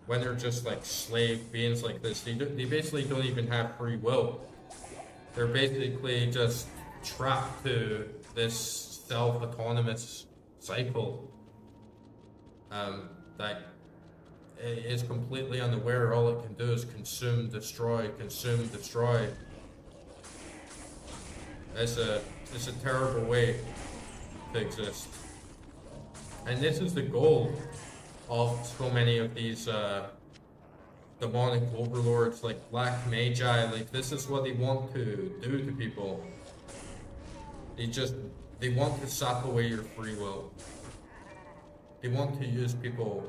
Speaker 1: when they're just like slave beings like this, they basically don't even have free will. They're basically just trapped to this self-autonomous cycle that is completely unaware. All it can do is consume, destroy, consume, destroy. It's a terrible way to exist. And this is the goal of so many of these demonic overlords like black magi. Like this is what they want to do to people. They want to sap away your free will. They want to use people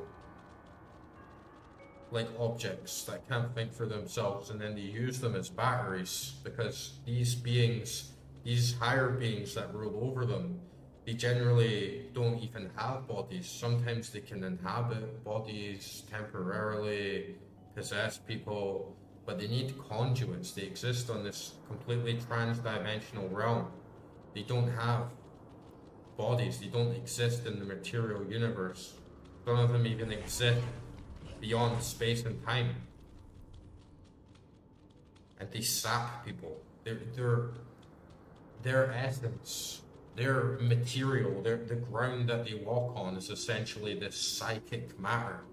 Speaker 1: like objects that can't think for themselves, and then they use them as batteries because these beings, these higher beings that rule over them, they generally don't even have bodies. Sometimes they can inhabit bodies temporarily, possess people, but they need conduits. They exist on this completely trans-dimensional realm. They don't have bodies. They don't exist in the material universe. Some of them even exist beyond space and time. And they sap people. Their essence, their material, the ground that they walk on is essentially this psychic matter.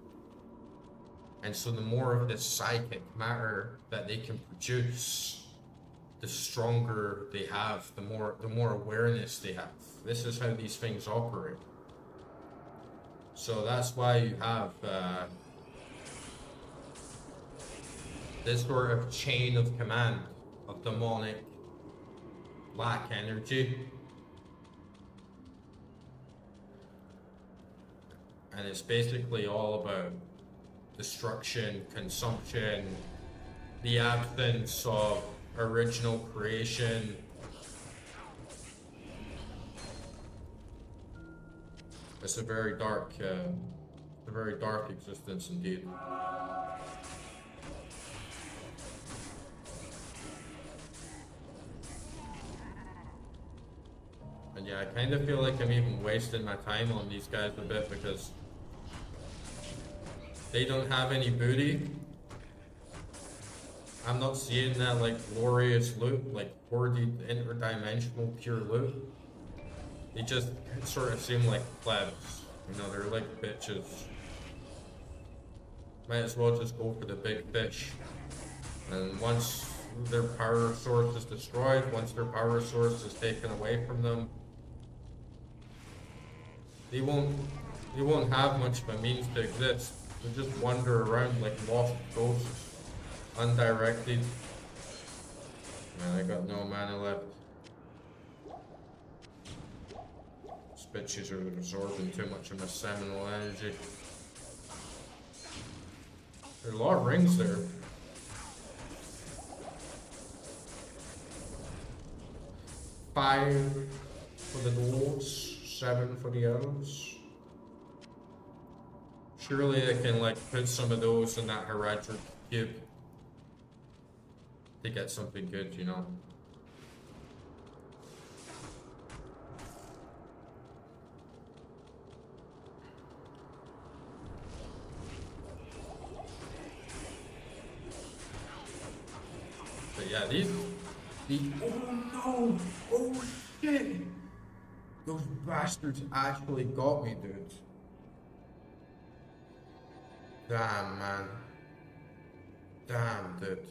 Speaker 1: And so the more of this psychic matter that they can produce, the stronger they have, the more awareness they have. This is how these things operate. So that's why you have this sort of chain of command of demonic black energy. And it's basically all about destruction, consumption, the absence of original creation. It's a very dark existence indeed. And yeah, I kind of feel like I'm even wasting my time on these guys a bit because they don't have any booty. I'm not seeing that like glorious loot, like 4D interdimensional pure loot. They just sort of seem like plebs. You know, they're like bitches. Might as well just go for the big fish. And once their power source is destroyed, once their power source is taken away from them, they won't have much of a means to exist. They'll just wander around like lost ghosts, undirected. Man, I got no mana left. These bitches are absorbing too much of my seminal energy. There are a lot of rings there. 5 for the dwarves, 7 for the elves. Surely they can like put some of those in that heraldic cube to get something good, you know. But yeah, oh no! Oh shit! Those bastards actually got me, dude. Damn, man. Damn, dude.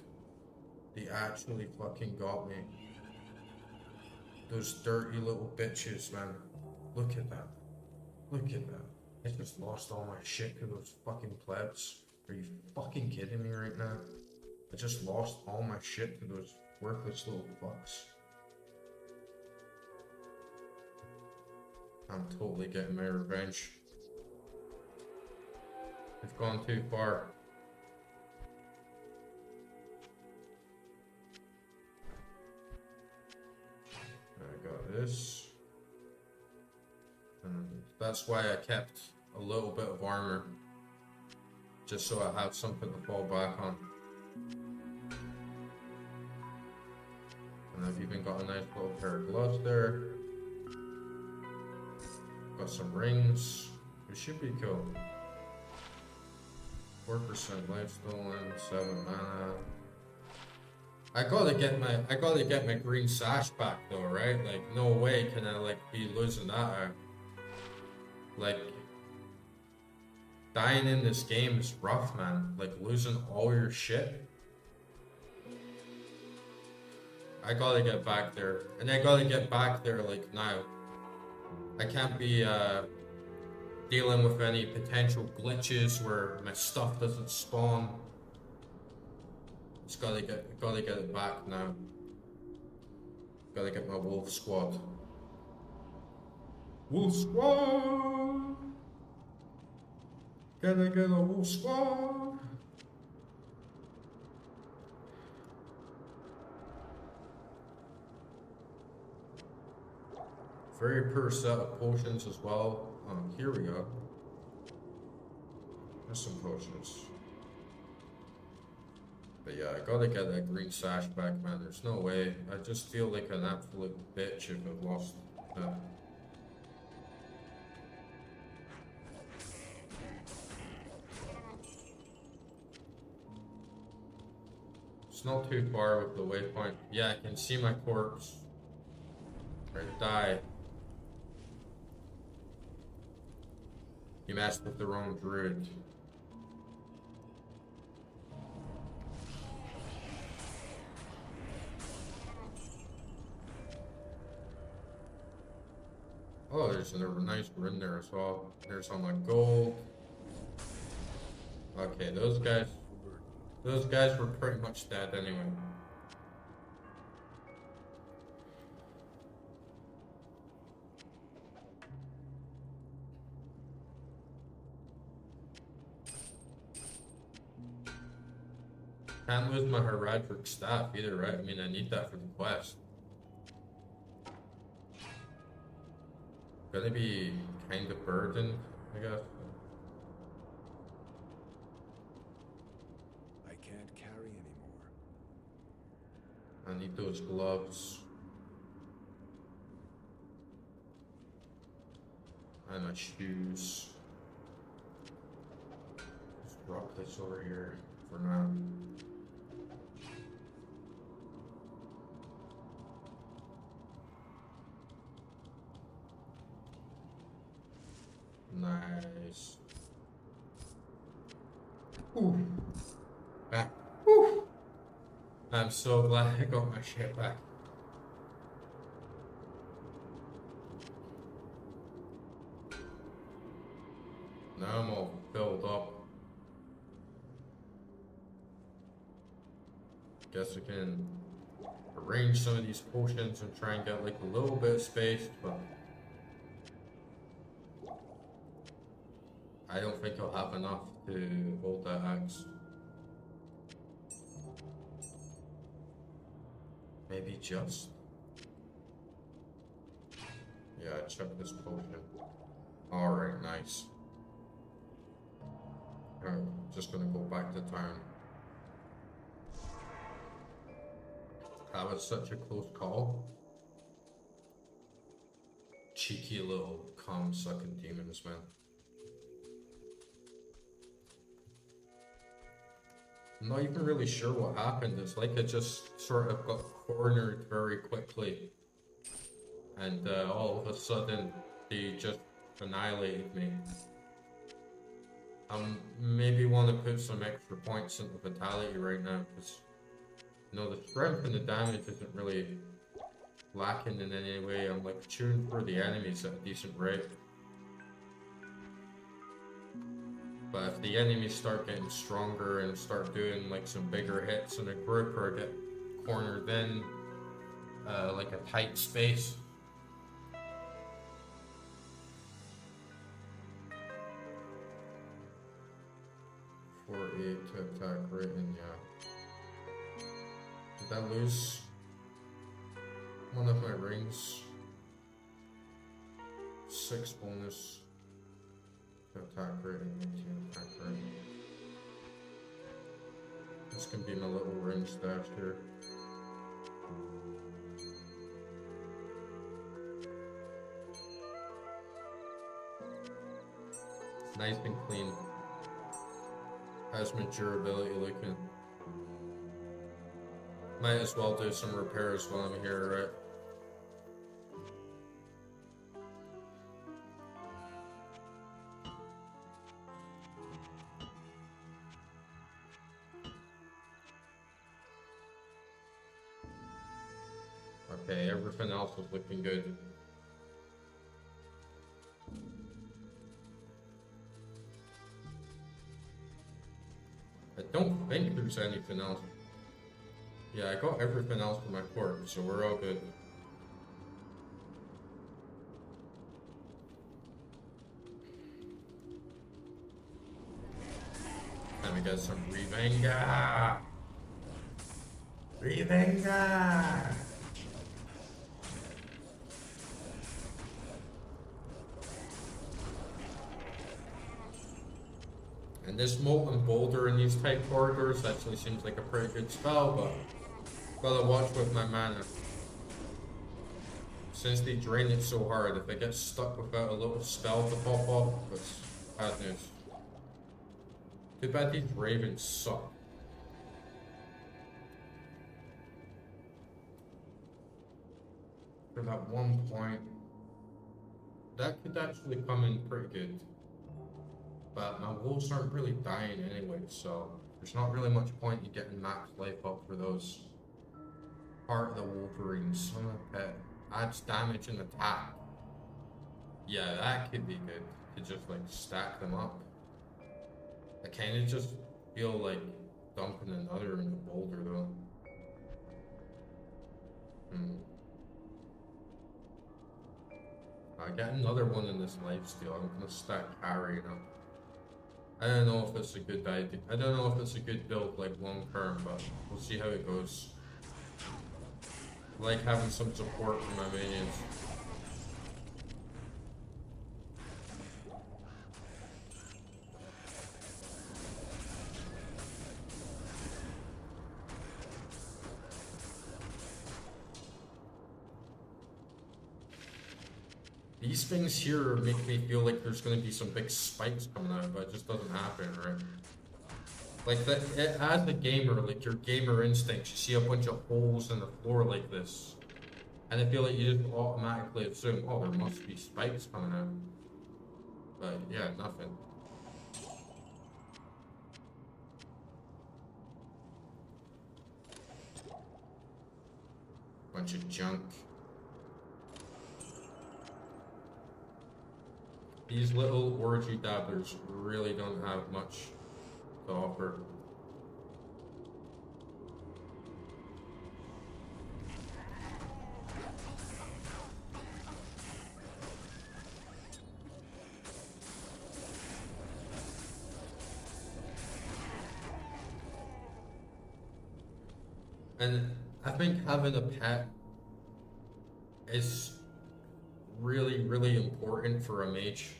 Speaker 1: They actually fucking got me. Those dirty little bitches, man. Look at that. Look at that. I just lost all my shit to those fucking plebs. Are you fucking kidding me right now? I just lost all my shit to those worthless little fucks. I'm totally getting my revenge. It's gone too far. I got this. And that's why I kept a little bit of armor. Just so I have something to fall back on. And I've even got a nice little pair of gloves there. Got some rings. It should be cool. 4% life stolen, 7 mana. I gotta get my green sash back though, right? Like no way can I like be losing that out. Like dying in this game is rough, man. Like losing all your shit. I gotta get back there. And I gotta get back there like now. I can't be dealing with any potential glitches where my stuff doesn't spawn. Just gotta get it back now. Gotta get my wolf squad. Wolf squad! Gotta get a wolf squad! Very poor set of potions as well. Here we go. There's some potions. But yeah, I gotta get that green sash back, man. There's no way. I just feel like an absolute bitch if I've lost that. It's not too far with the waypoint. Yeah, I can see my corpse. Or die. You messed with the wrong druid. Oh, there's another nice rune there as well. There's all my gold. Okay, those guys were pretty much dead anyway. Can't lose my heraldic staff either, right? I mean, I need that for the quest. Gonna be kind of burdened, I guess.
Speaker 2: I can't carry anymore.
Speaker 1: I need those gloves. And my shoes. Just drop this over here for now. Nice. Ooh. Back. Woo. I'm so glad I got my shit back. Now I'm all filled up. Guess I can arrange some of these potions and try and get like a little bit of space, but I don't think I'll have enough to hold that axe. Maybe just. Yeah, check this potion. Alright, nice. I'm just gonna go back to town. That was such a close call. Cheeky little cum sucking demons, man. I'm not even really sure what happened. It's like I just sort of got cornered very quickly. And all of a sudden, they just annihilated me. Maybe want to put some extra points into Vitality right now, because you know, the strength and the damage isn't really lacking in any way. I'm like tuned for the enemies at a decent rate. But if the enemies start getting stronger and start doing like some bigger hits in a group, or get cornered in like a tight space, 4-8 to attack rating, yeah. Did I lose one of my rings? 6 bonus to attack rating, 18 attack rating. This can be my little ring stash here. Nice and clean. How's my durability looking? Might as well do some repairs while I'm here, right? Okay, everything else is looking good. I don't think there's anything else. Yeah, I got everything else for my port, so we're all good. Time to get some Revenga! Revenga! And this Molten Boulder in these type corridors actually seems like a pretty good spell, but gotta watch with my mana. Since they drain it so hard, if I get stuck without a little spell to pop off, it's bad news. Too bad these ravens suck. For that 1 point, that could actually come in pretty good. But my wolves aren't really dying anyway, so there's not really much point in getting max life up for those. Part of the Wolverines. Okay. Adds damage and attack. Yeah, that could be good. To just like stack them up. I kinda just feel like dumping another in the boulder though. I get another one in this lifesteal. I'm gonna start carrying up. I don't know if it's a good idea. I don't know if it's a good build like long term, but we'll see how it goes. I like having some support from my minions. The these things here make me feel like there's gonna be some big spikes coming out, but it just doesn't happen, right? Like that, as a gamer, like your gamer instincts, you see a bunch of holes in the floor like this, and I feel like you just automatically assume, oh, there must be spikes coming out. But yeah, nothing. Bunch of junk. These little orgy dabblers really don't have much to offer. And I think having a pet is really, really important for a mage.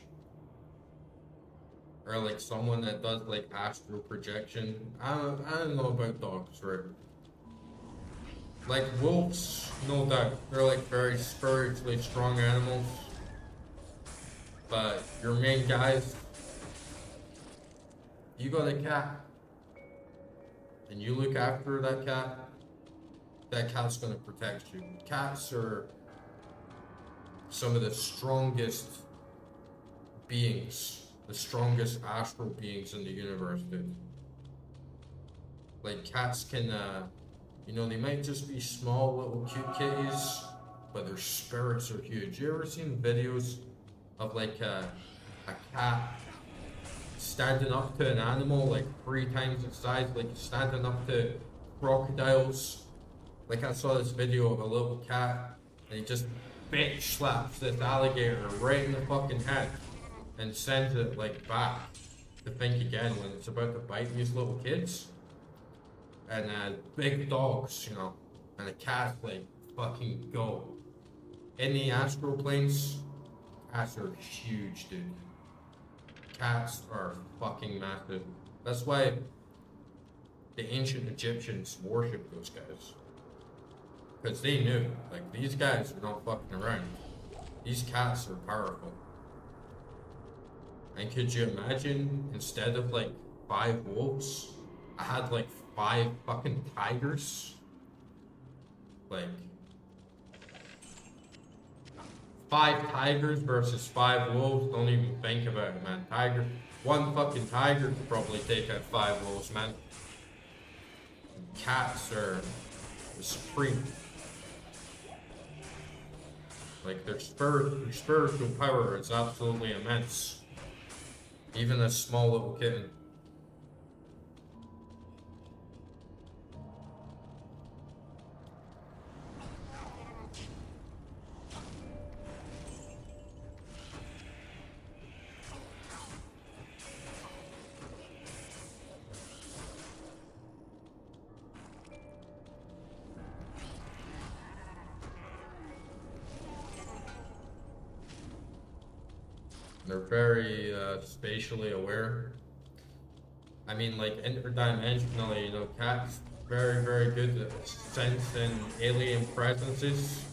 Speaker 1: Or like someone that does like astral projection. I don't know about dogs, right? Like wolves, no doubt. They're like very spiritually strong animals. But your main guys, you got a cat. And you look after that cat's gonna protect you. Cats are some of the strongest beings, the strongest astral beings in the universe, dude. Like cats can, you know, they might just be small little cute kitties, but their spirits are huge. You ever seen videos of like a cat standing up to an animal like 3 times its size, like standing up to crocodiles? Like I saw this video of a little cat and he just bitch slaps this alligator right in the fucking head and sends it like back to think again when it's about to bite these little kids. And big dogs, you know, and the cats like fucking go. In the astral planes, cats are huge, dude. Cats are fucking massive. That's why the ancient Egyptians worshipped those guys. Because they knew, like, these guys are not fucking around. These cats are powerful. And could you imagine, instead of like 5 wolves, I had like 5 fucking tigers? Like, 5 tigers versus 5 wolves? Don't even think about it, man. One fucking tiger could probably take out 5 wolves, man. Cats are supreme. Like their spiritual power is absolutely immense. Even a small little kitten. They're very spatially aware. I mean, like interdimensionally, you know, cats very, very good at sensing alien presences.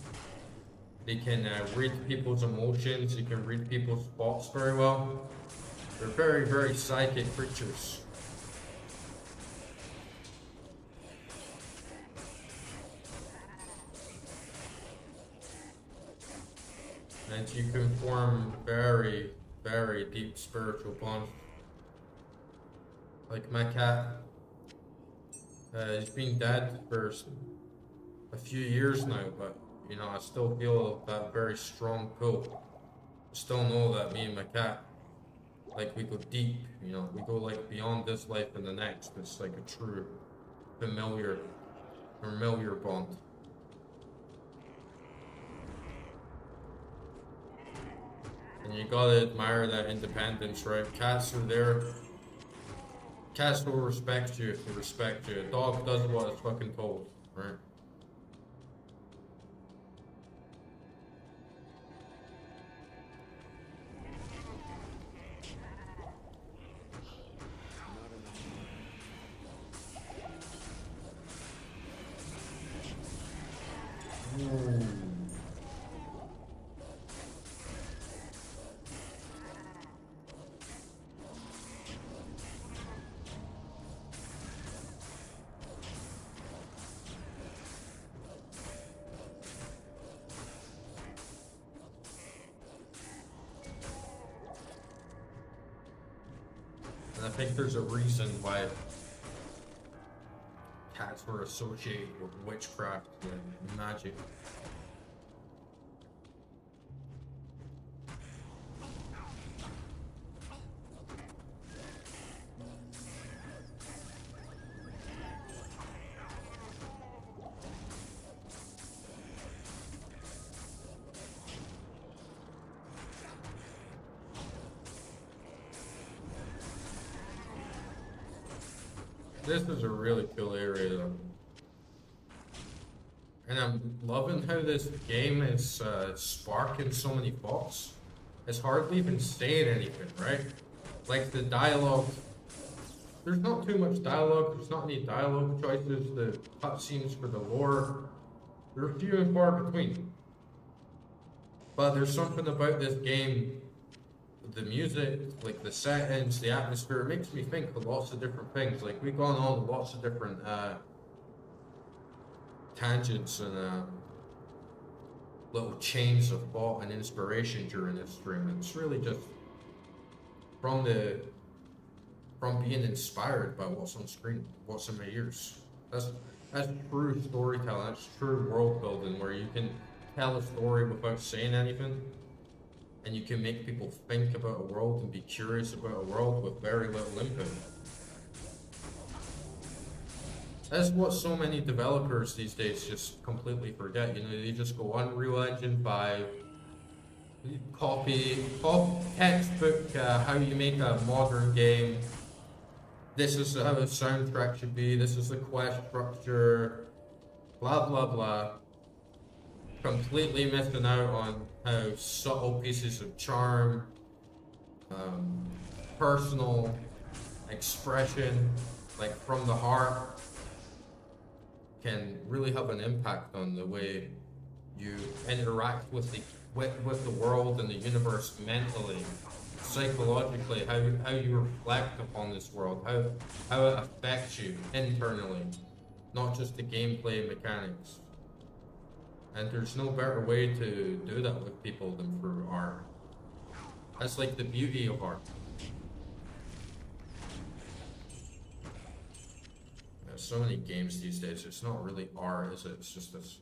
Speaker 1: They can read people's emotions. They can read people's thoughts very well. They're very, very psychic creatures. And you can form very, very deep spiritual bonds. Like my cat, he's been dead for a few years now, but you know, I still feel that very strong pull. I still know that me and my cat, like we go deep, you know, we go like beyond this life and the next. It's like a true familiar bond. And you gotta admire that independence, right? Cats are there. Cats will respect you if they respect you. A dog does what it's fucking told, right? And I think there's a reason why cats were associated with witchcraft and magic. This is a really cool area though. And I'm loving how this game is sparking so many thoughts. It's hardly even saying anything, right? Like the dialogue, there's not too much dialogue, there's not any dialogue choices, the cutscenes for the lore, they're few and far between. But there's something about this game, the music, like the settings, the atmosphere, it makes me think of lots of different things. Like we've gone on lots of different tangents and little chains of thought and inspiration during this stream. And it's really just from being inspired by what's on screen, what's in my ears. That's true storytelling, that's true world building, where you can tell a story without saying anything. And you can make people think about a world and be curious about a world with very little input. That's what so many developers these days just completely forget. You know, they just go Unreal Engine 5, copy textbook how you make a modern game. This is how the soundtrack should be. This is the quest structure. Blah blah blah. Completely missing out on how subtle pieces of charm, personal expression, like from the heart, can really have an impact on the way you interact with the world and the universe mentally, psychologically, how you reflect upon this world, how it affects you internally, not just the gameplay mechanics. And there's no better way to do that with people than through art. That's like the beauty of art. There's so many games these days, it's not really art, is it? It's just this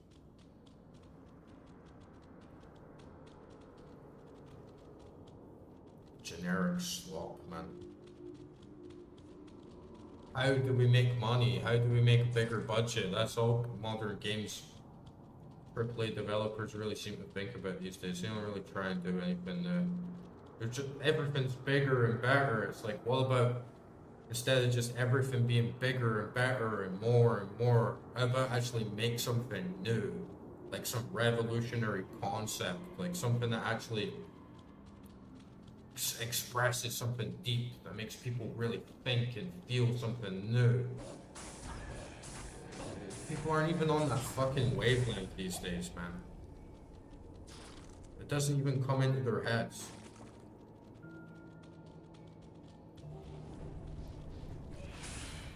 Speaker 1: generic slop, man. How do we make money? How do we make a bigger budget? That's all modern games AAA developers really seem to think about these days. They don't really try and do anything new. Everything's bigger and better. It's like, what about, instead of just everything being bigger and better and more, how about actually make something new? Like some revolutionary concept, like something that actually expresses something deep, that makes people really think and feel something new. People aren't even on that fucking wavelength these days, man. It doesn't even come into their heads.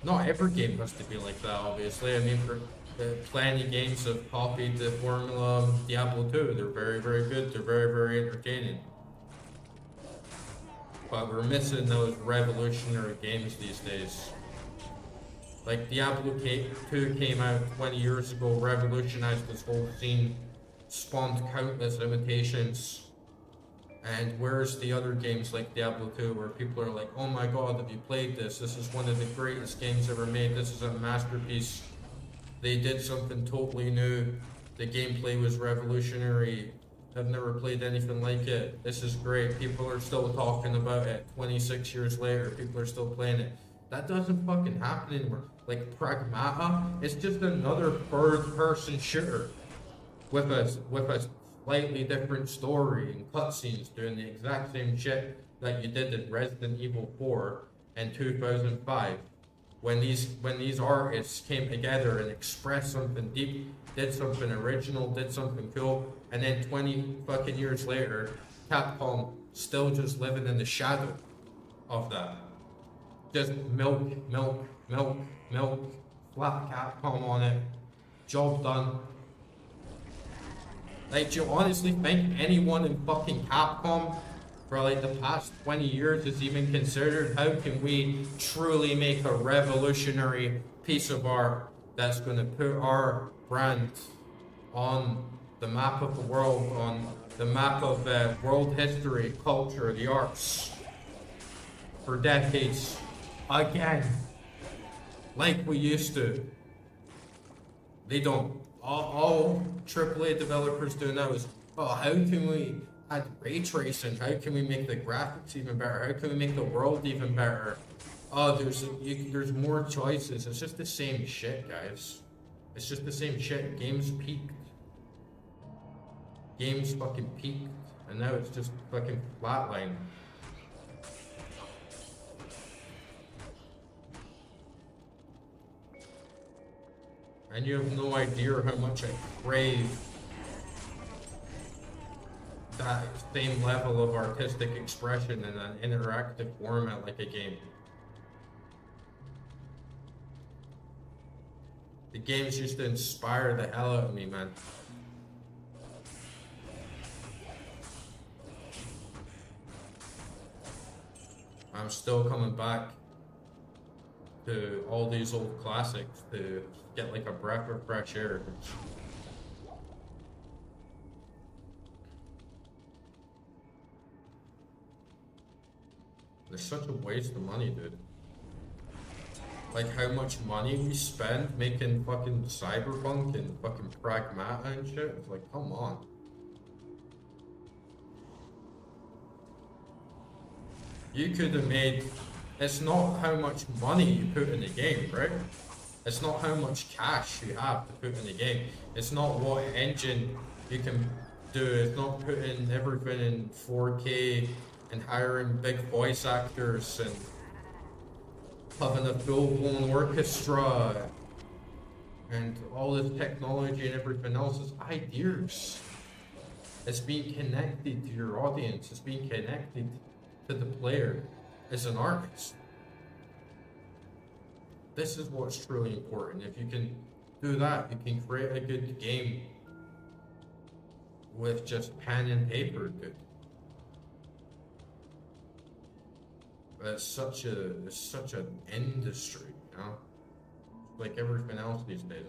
Speaker 1: Not every game has to be like that, obviously. I mean, plenty of games have copied the formula of Diablo 2. They're very, very good. They're very, very entertaining. But we're missing those revolutionary games these days. Like Diablo 2 came out 20 years ago, revolutionized this whole scene, spawned countless imitations. And where's the other games like Diablo 2 where people are like, oh my god, have you played this? This is one of the greatest games ever made. This is a masterpiece. They did something totally new. The gameplay was revolutionary. I've never played anything like it. This is great. People are still talking about it. 26 years later, people are still playing it. That doesn't fucking happen anymore. Like Pragmata, it's just another third-person shooter with a slightly different story and cutscenes doing the exact same shit that you did in Resident Evil 4 in 2005. When these artists came together and expressed something deep, did something original, did something cool, and then 20 fucking years later, Capcom still just living in the shadow of that. Just milk, slap Capcom on it, job done. Like, do you honestly think anyone in fucking Capcom for like the past 20 years is even considered. How can we truly make a revolutionary piece of art that's going to put our brand on the map of the world, on the map of world history, culture, the arts, for decades again, like we used to? They don't. All AAA developers do now is, oh, how can we add ray tracing? How can we make the graphics even better? How can we make the world even better? Oh, there's more choices. It's just the same shit, guys. It's just the same shit. Games peaked. Games fucking peaked, and now it's just fucking flatline. And you have no idea how much I crave that same level of artistic expression in an interactive format like a game. The games used to inspire the hell out of me, man. I'm still coming back to all these old classics to get like a breath of fresh air. There's such a waste of money, dude. Like how much money we spend making fucking Cyberpunk and fucking Pragmata and shit. It's like, come on. You could have made... It's not how much money you put in the game, right? It's not how much cash you have to put in the game. It's not what engine you can do. It's not putting everything in 4K and hiring big voice actors and having a full-blown orchestra and all this technology and everything else. Is ideas. It's being connected to your audience. It's being connected to the player as an artist. This is what's truly important. If you can do that, you can create a good game with just pen and paper, dude. It's such an industry, you know? Like everything else these days.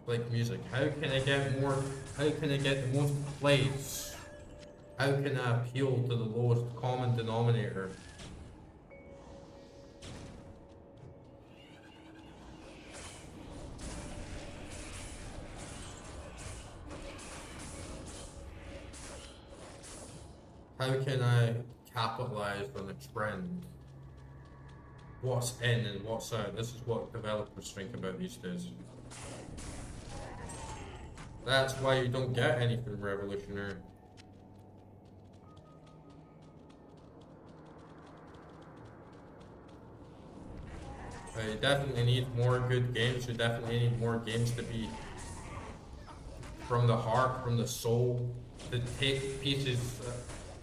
Speaker 1: Like music. How can I get the most plays? How can I appeal to the lowest common denominator? How can I capitalize on a trend? What's in and what's out? This is what developers think about these days. That's why you don't get anything revolutionary. You definitely need more good games. You definitely need more games to be from the heart, from the soul, to take pieces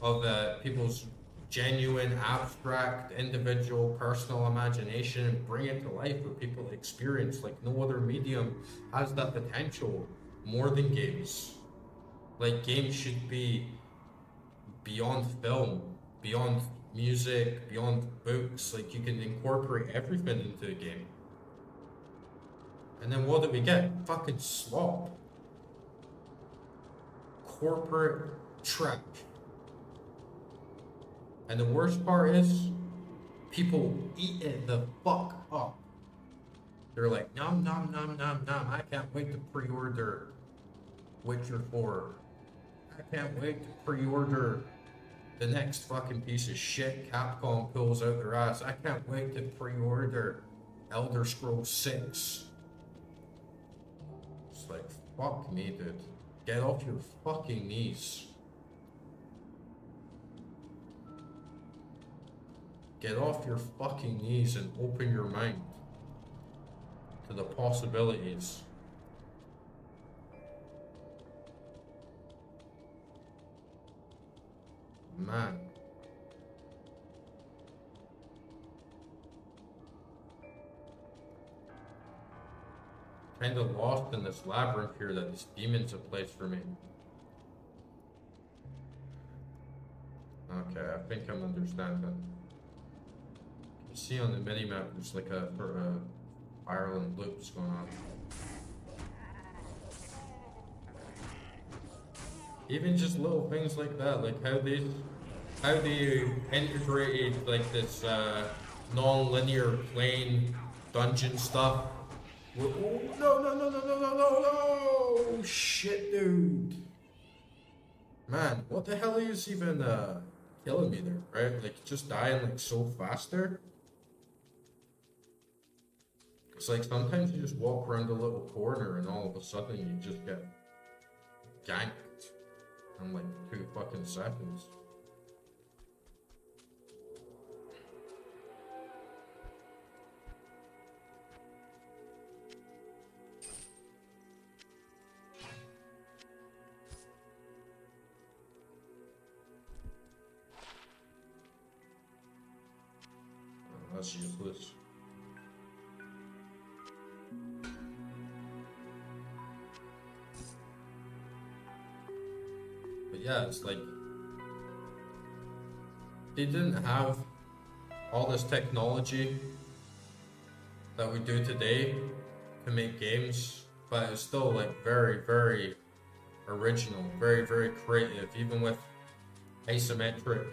Speaker 1: of people's genuine, abstract, individual, personal imagination and bring it to life for people to experience. Like no other medium has that potential more than games. Like games should be beyond film, beyond music, beyond books. Like you can incorporate everything into a game. And then what do we get? Fucking slop. Corporate trash. And the worst part is, people eat it the fuck up. They're like, nom nom nom nom nom. I can't wait to pre-order Witcher 4. I can't wait to pre-order the next fucking piece of shit Capcom pulls out their ass. I can't wait to pre-order Elder Scrolls 6. It's like, fuck me, dude. Get off your fucking knees. Get off your fucking knees and open your mind to the possibilities. Man. Kinda lost in this labyrinth here that these demons have placed for me. think I'm understanding. You see on the minimap, there's like a sort of Ireland loops going on. Even just little things like that, like how they integrated like this non-linear plane dungeon stuff. Oh no! Shit, dude. Man, what the hell is even killing me there, right? Like just dying like so fast there. It's like sometimes you just walk around a little corner and all of a sudden you just get ganked in like 2 fucking seconds. That's useless. But yeah, it's like they didn't have all this technology that we do today to make games, but it's still like very, very original, very, very creative, even with isometric,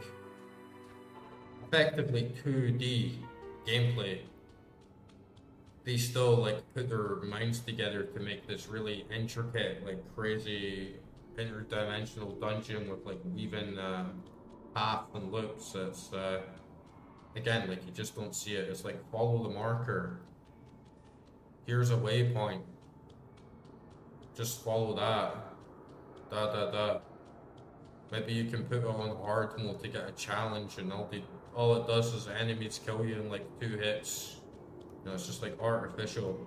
Speaker 1: effectively 2D gameplay. They still like put their minds together to make this really intricate, like crazy interdimensional dungeon with like weaving path and loops. It's again, like you just don't see it. It's like follow the marker. Here's a waypoint. Just follow that. Da. Maybe you can put it on hard mode to get a challenge, and all it does is enemies kill you in like 2 hits. You know, it's just like artificial.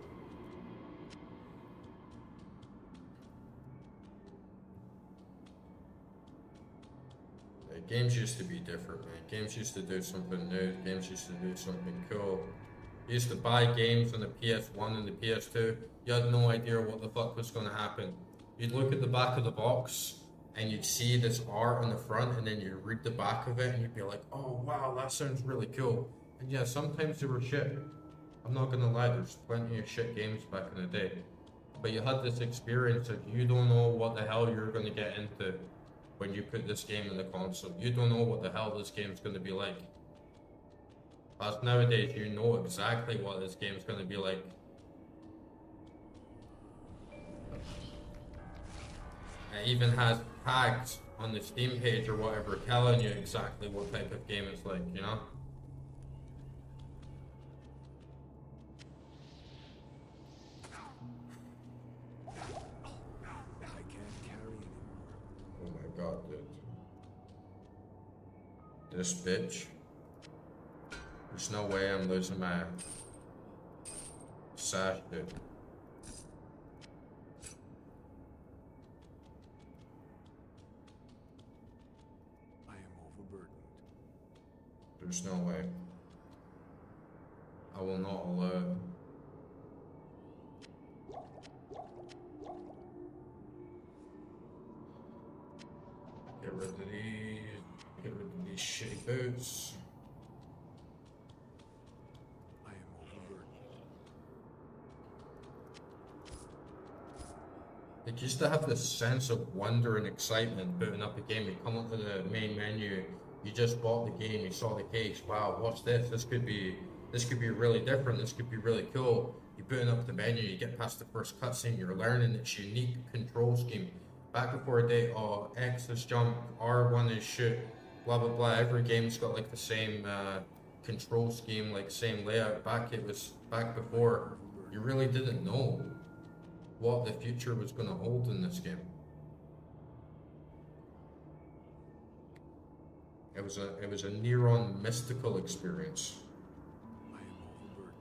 Speaker 1: Games used to be different, man. Games used to do something new. Games used to do something cool. You used to buy games on the PS1 and the PS2. You had no idea what the fuck was going to happen. You'd look at the back of the box and you'd see this art on the front, and then you'd read the back of it and you'd be like, oh wow, that sounds really cool. And yeah, sometimes they were shit. I'm not gonna lie, there's plenty of shit games back in the day. But you had this experience of you don't know what the hell you're gonna get into when you put this game in the console. You don't know what the hell this game's gonna be like. As nowadays, you know exactly what this game's gonna be like. It even has tags on the Steam page or whatever telling you exactly what type of game it's like, you know?
Speaker 2: I can't carry anymore.
Speaker 1: Oh my god, dude. This bitch. There's no way I'm losing my sash, dude.
Speaker 2: I am overburdened.
Speaker 1: There's no way. I will not allow it. Get rid of these. Get rid of these shitty boots.
Speaker 2: I am overburdened.
Speaker 1: Like, you used to have this sense of wonder and excitement booting up a game. You come up to the main menu, you just bought the game, you saw the case. Wow, what's this? This could be really different. This could be really cool. You booting up the menu, you get past the first cutscene, you're learning its unique control scheme. Back before a day, oh, X is jump, R1 is shoot, blah blah blah. Every game's got like the same control scheme, like same layout. Back before, you really didn't know what the future was going to hold in this game. It was a near-on mystical experience.
Speaker 2: I am overburdened.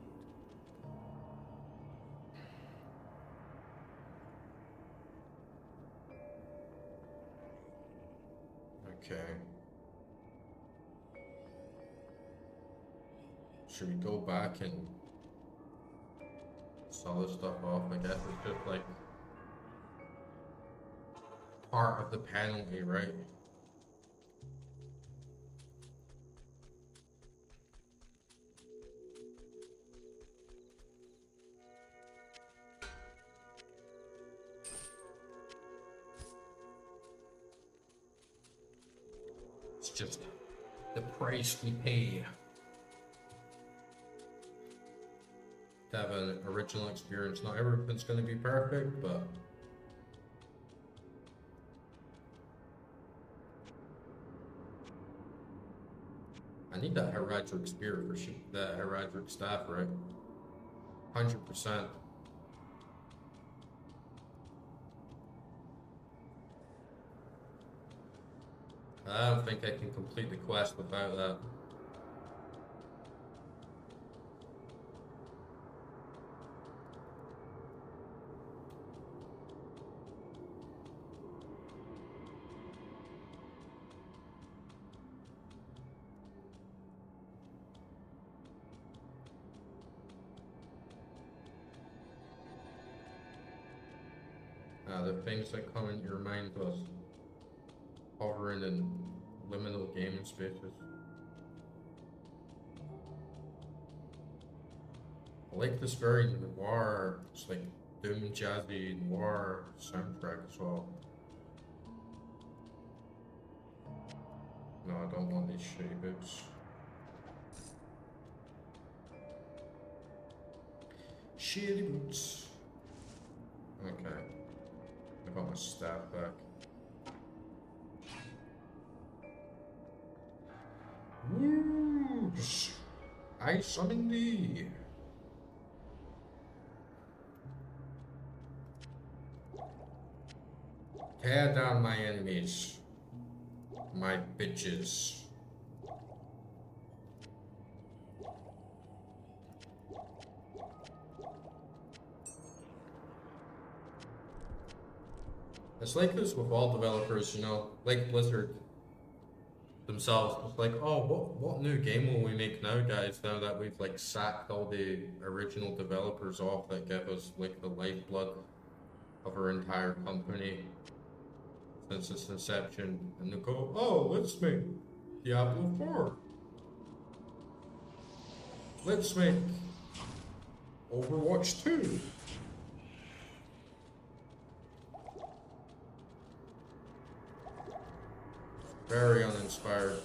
Speaker 1: Okay. Should we go back and sell this stuff off? I guess it's just like part of the penalty, right? just the price we pay to have an original experience. Not everything's going to be perfect, but I need that heraldic spear for sure. That heraldic staff, right? 100%. I don't think I can complete the quest without that. The things that come into your mind was hovering in liminal gaming spaces. I like this very noir, it's like doom jazzy noir soundtrack as well. No, I don't want these shitty boots. Shitty boots. Okay. I got my staff back. Whoosh! I summon thee! Tear down my enemies. My bitches. It's like this with all developers, you know, like Blizzard themselves. It's like, oh, what new game will we make now, guys? Now that we've like sacked all the original developers off that give us like the lifeblood of our entire company since its inception, and they go, oh, let's make Diablo 4. Let's make Overwatch 2. Very uninspired.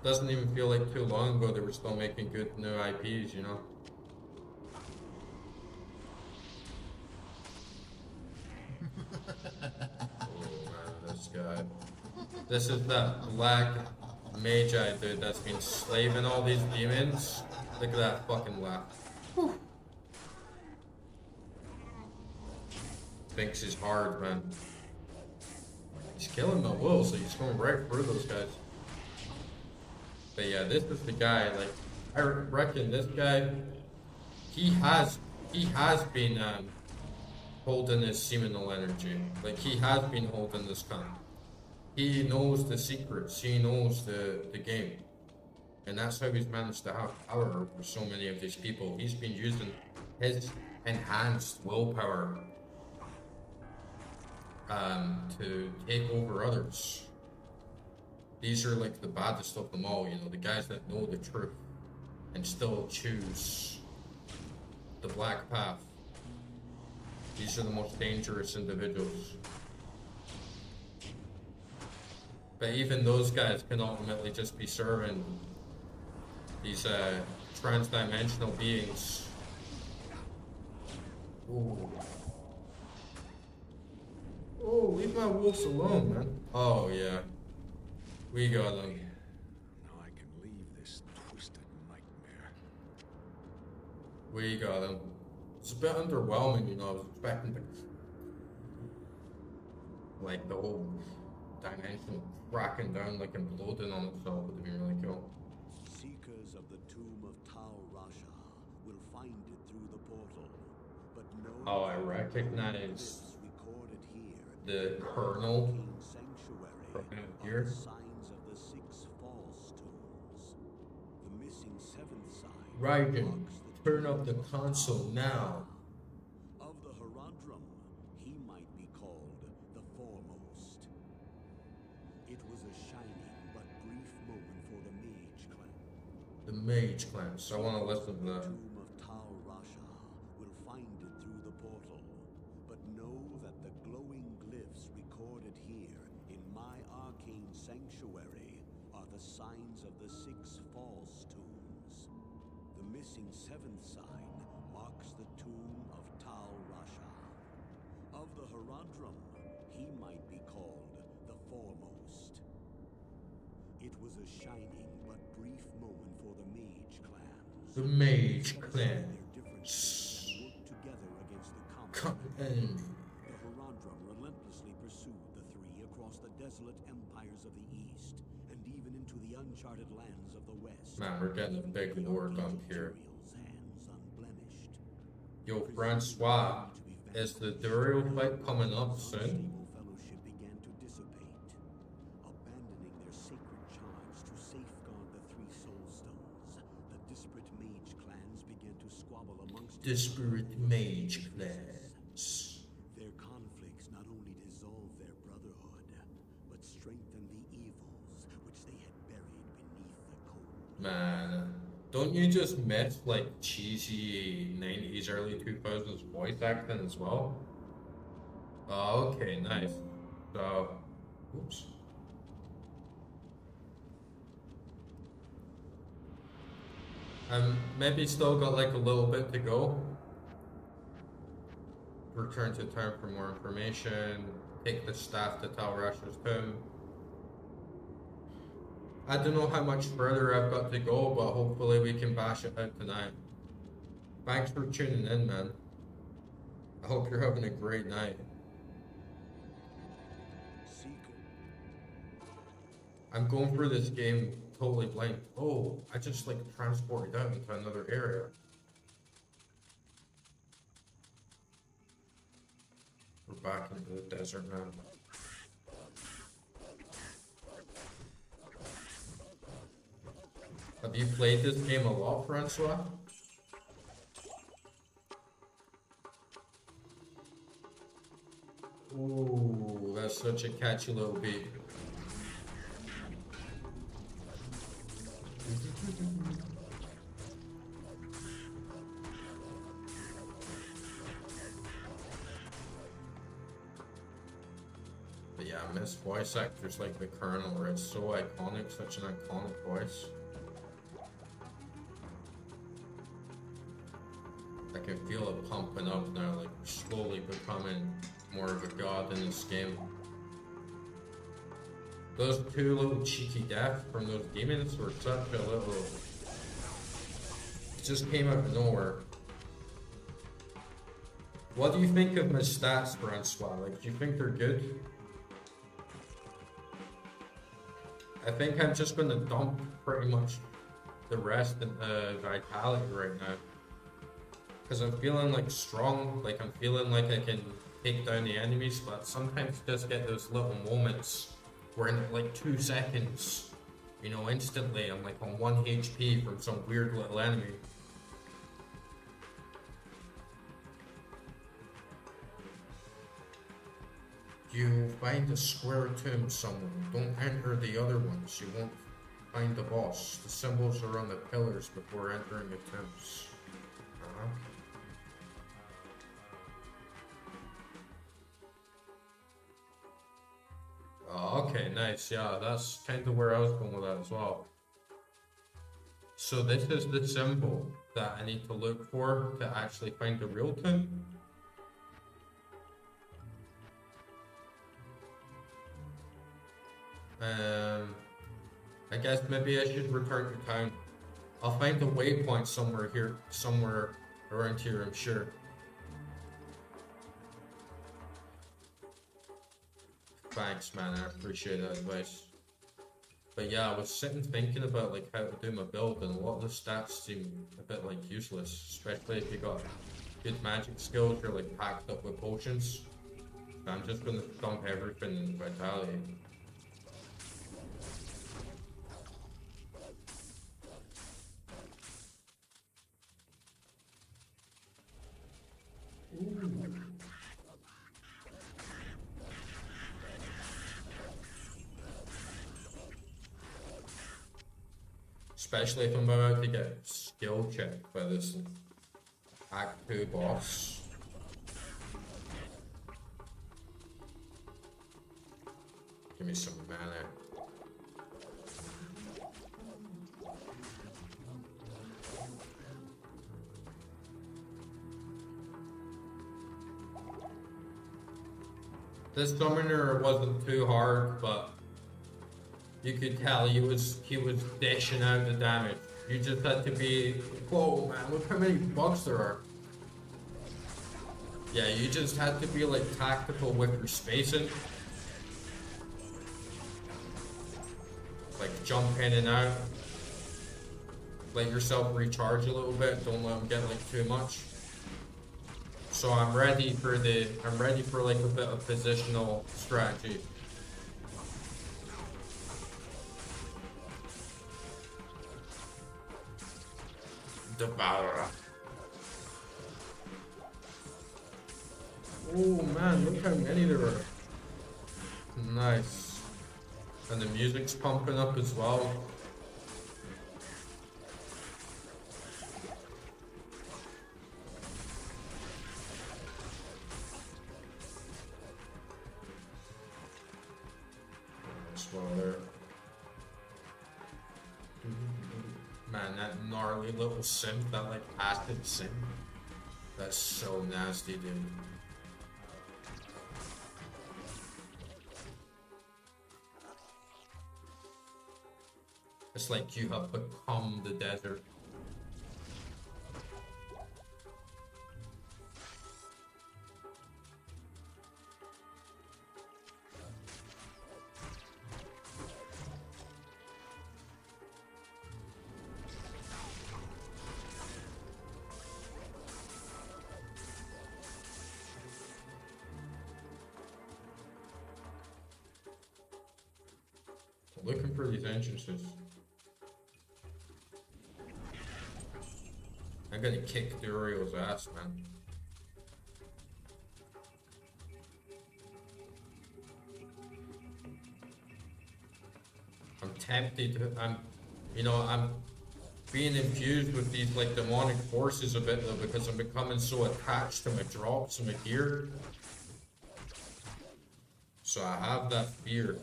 Speaker 1: Doesn't even feel like too long ago they were still making good new IPs, you know? Oh man, this guy. This is that black magi dude that's been slaving all these demons. Look at that fucking laugh. Whew. Thinks he's hard, man. He's killing the will, so he's going right through those guys. But yeah, this is the guy, like, I reckon this guy, he has been holding his seminal energy. Like, he has been holding this gun. He knows the secrets, he knows the game. And that's how he's managed to have power over so many of these people. He's been using his enhanced willpower to take over others. These are like the baddest of them all, you know, the guys that know the truth and still choose the black path. These are the most dangerous individuals. But even those guys can ultimately just be serving these trans-dimensional beings. Ooh. Oh, leave my wolves alone, man. Oh, yeah. We got them.
Speaker 2: Now I can leave this twisted nightmare.
Speaker 1: We got them. It's a bit underwhelming, you know. I was expecting to, like, the whole dimension cracking down, like, imploding on itself would have been really cool.
Speaker 6: Seekers of the tomb of Tal Rasha will find it through the portal, but no.
Speaker 1: Oh, I recognize
Speaker 6: recorded here
Speaker 1: the Colonel
Speaker 6: King Sanctuary
Speaker 1: from
Speaker 6: are
Speaker 1: here.
Speaker 6: the signs of the 6 false tombs. The missing 7th sign
Speaker 1: Raiden,
Speaker 6: marks the
Speaker 1: turn
Speaker 6: tomb
Speaker 1: up the
Speaker 6: of
Speaker 1: console now.
Speaker 6: Of the Herodrum, he might be called the foremost. It was a shining but brief moment for the Mage Clan.
Speaker 1: The Mage Clan, so I want to listen to
Speaker 6: The
Speaker 1: that.
Speaker 6: tomb of Tal Rasha will find it through the portal, but know that the glowing glyphs recorded here facing seventh sign marks the tomb of Tal Rasha. Of the Herodrum, he might be called the foremost. It was a shining but brief moment for the mage clans.
Speaker 1: The mage
Speaker 6: Their
Speaker 1: clan.
Speaker 6: differences and worked together against the
Speaker 1: Come
Speaker 6: common
Speaker 1: in.
Speaker 6: The Herodrum relentlessly pursued the three across the desolate empires of the east, and even into the uncharted lands of the west.
Speaker 1: Man, we're getting a big
Speaker 6: The
Speaker 1: lore dump
Speaker 6: Archangel
Speaker 1: here.
Speaker 6: Duriel's hands unblemished.
Speaker 1: Yo, Francois, is the Duriel fight coming up soon?
Speaker 6: Unstable fellowship began to dissipate, abandoning their sacred charge to safeguard the three soul stones. The disparate mage clans began to squabble amongst
Speaker 1: Disparate mage clans.
Speaker 6: Their conflicts not only dissolved their brotherhood, but strengthened the evils which they had buried beneath the cold.
Speaker 1: Man, don't you just miss like cheesy 90s, early 2000s voice acting as well? Oh, okay, nice. So, oops. Maybe still got like a little bit to go. Return to town for more information. Take the staff to Tal Rasha's tomb. I don't know how much further I've got to go, but hopefully we can bash it out tonight. Thanks for tuning in, man. I hope you're having a great night.
Speaker 6: Seeker.
Speaker 1: I'm going through this game totally blind. Oh, I just like transported out into another area. We're back into the desert now. Have you played this game a lot, Francois? Ooh, that's such a catchy little beat. But yeah, I miss voice actors like the Colonel, where it's so iconic, such an iconic voice. I can feel it pumping up now, like we're slowly becoming more of a god in this game. Those two little cheeky deaths from those demons were such a little... It just came out of nowhere. What do you think of my stats, Francois? Like, do you think they're good? I think I'm just gonna dump pretty much the rest in vitality right now. Because I'm feeling like strong, like I'm feeling like I can take down the enemies, but sometimes just get those little moments where in like 2 seconds, you know, instantly I'm like on 1 HP from some weird little enemy. You find a square tomb somewhere, don't enter the other ones, you won't find the boss. The symbols are on the pillars before entering the tombs. Oh, okay, nice. Yeah, that's kind of where I was going with that as well. So this is the symbol that I need to look for to actually find the real tomb. I guess maybe I should return to town. I'll find a waypoint somewhere here, somewhere around here, I'm sure. Thanks, man, I appreciate that advice. But yeah, I was sitting thinking about like how to do my build, and a lot of the stats seem a bit like useless, especially if you got good magic skills, you're like packed up with potions. So I'm just gonna dump everything in vitality. Especially if I'm about to get skill checked by this Act 2 boss. Give me some mana. This summoner wasn't too hard, but you could tell he was dishing out the damage. You just had to be, whoa man, look how many bugs there are. Yeah, you just had to be like tactical with your spacing. Like jump in and out. Let yourself recharge a little bit, don't let them get like too much. So I'm ready for like a bit of positional strategy. Devour. Oh man, look how many there are. Nice. And the music's pumping up as well. There. Man, that gnarly little synth, that like acid synth. That's so nasty, dude. It's like you have become the desert. Looking for these entrances. I'm gonna kick Duriel's ass, man. I'm tempted. I'm being infused with these like demonic forces a bit though, because I'm becoming so attached to my drops and my gear. So I have that fear.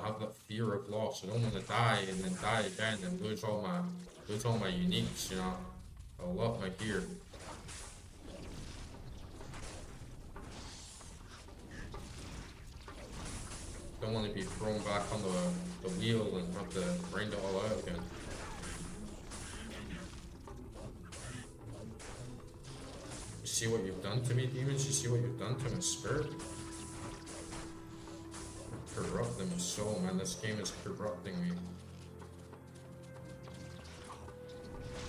Speaker 1: Have that fear of loss. I don't want to die and then die again and lose all my uniques, I love my gear. Don't want to be thrown back on the wheel and have to grind it all out again. You see what you've done to me, demons? You see what you've done to my spirit? Corrupting my soul, man. This game is corrupting me.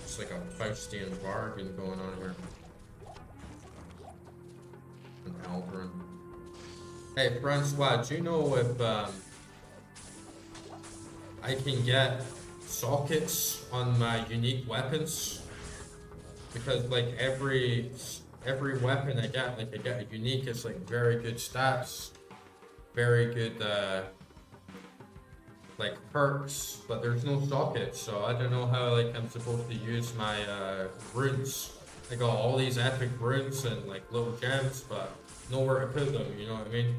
Speaker 1: It's like a Faustian bargain going on here. An Alvarin. Hey, Francois, do you know if I can get sockets on my unique weapons? Because like every weapon I get, like I get a unique, it's like very good stats. Very good like perks, but there's no sockets, so I don't know how like I'm supposed to use my runes. I got all these epic runes and like little gems, but nowhere to put them, you know what I mean?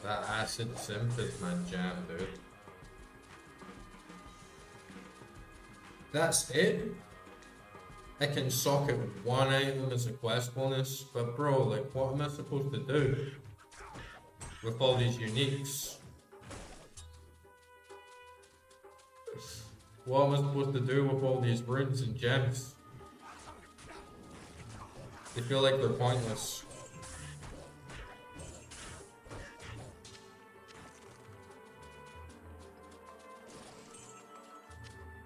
Speaker 1: That acid simp is my jam, dude. That's it? I can socket one item as a quest bonus, but bro, like what am I supposed to do with all these uniques? What am I supposed to do with all these runes and gems? They feel like they're pointless.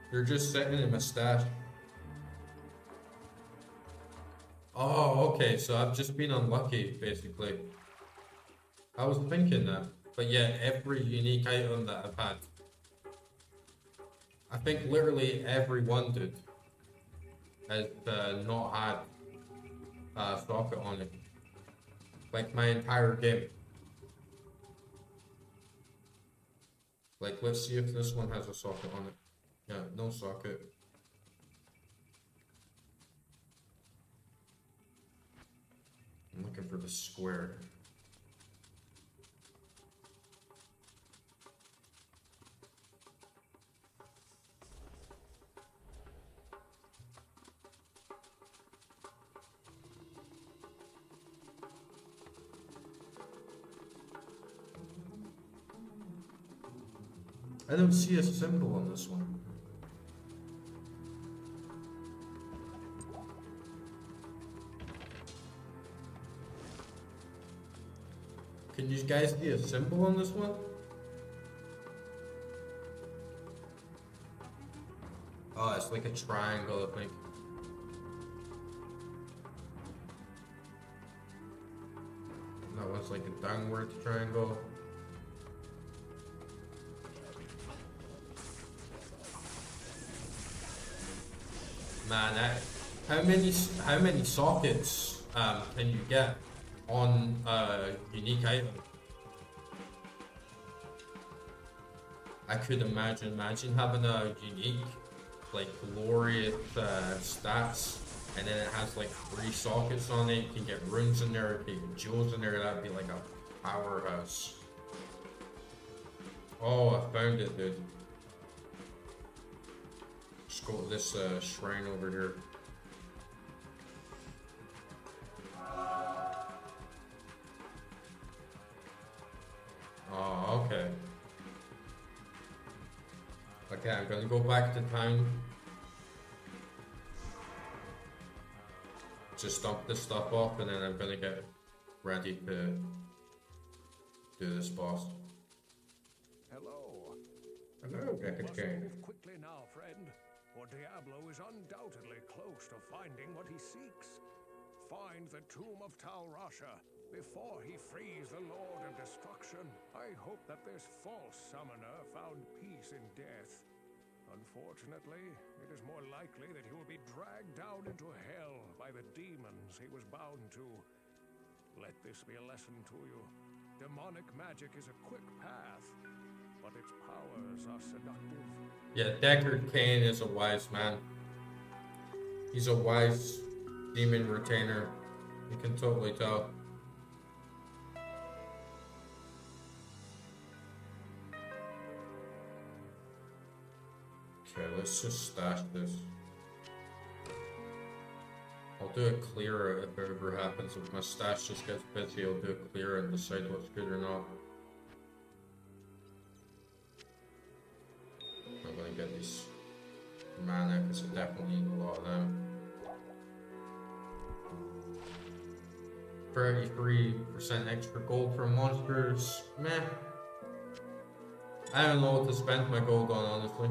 Speaker 1: You're just sitting in my stash. Oh, okay, so I've just been unlucky, basically. I was thinking that. But yeah, every unique item that I've had. I think literally every one, dude, has not had a socket on it. Like my entire game. Like, let's see if this one has a socket on it. Yeah, no socket. I'm looking for the square. I don't see a symbol on this one. Can you guys see a symbol on this one? Oh, it's like a triangle, I think. That one's like a downward triangle. Man, how many sockets can you get on a unique item? I could imagine having a unique, like, glorious stats, and then it has like 3 sockets on it. You can get runes in there, you can get jewels in there. That'd be like a powerhouse. Oh, I found it, dude. Let's go to this shrine over here. Oh, okay. Okay, I'm gonna go back to town. Just dump this stuff off, and then I'm gonna get ready to do this boss.
Speaker 2: Hello.
Speaker 1: Hello,
Speaker 2: You must
Speaker 1: okay.
Speaker 2: move quickly now, friend, for Diablo is undoubtedly close to finding what he seeks. Find the tomb of Tal Rasha before he frees the Lord of Destruction. I hope that this false summoner found peace in death. Unfortunately, it is more likely that he will be dragged down into hell by the demons he was bound to. Let this be a lesson to you. Demonic magic is a quick path, but its powers are seductive.
Speaker 1: Yeah, Deckard Cain is a wise man. He's a wise demon retainer. You can totally tell. Okay, let's just stash this. I'll do a clear if it ever happens. If my stash just gets busy, I'll do a clear and decide what's good or not. I'm gonna get these mana because I definitely need a lot of them. 33% extra gold for monsters. Meh. I don't know what to spend my gold on, honestly.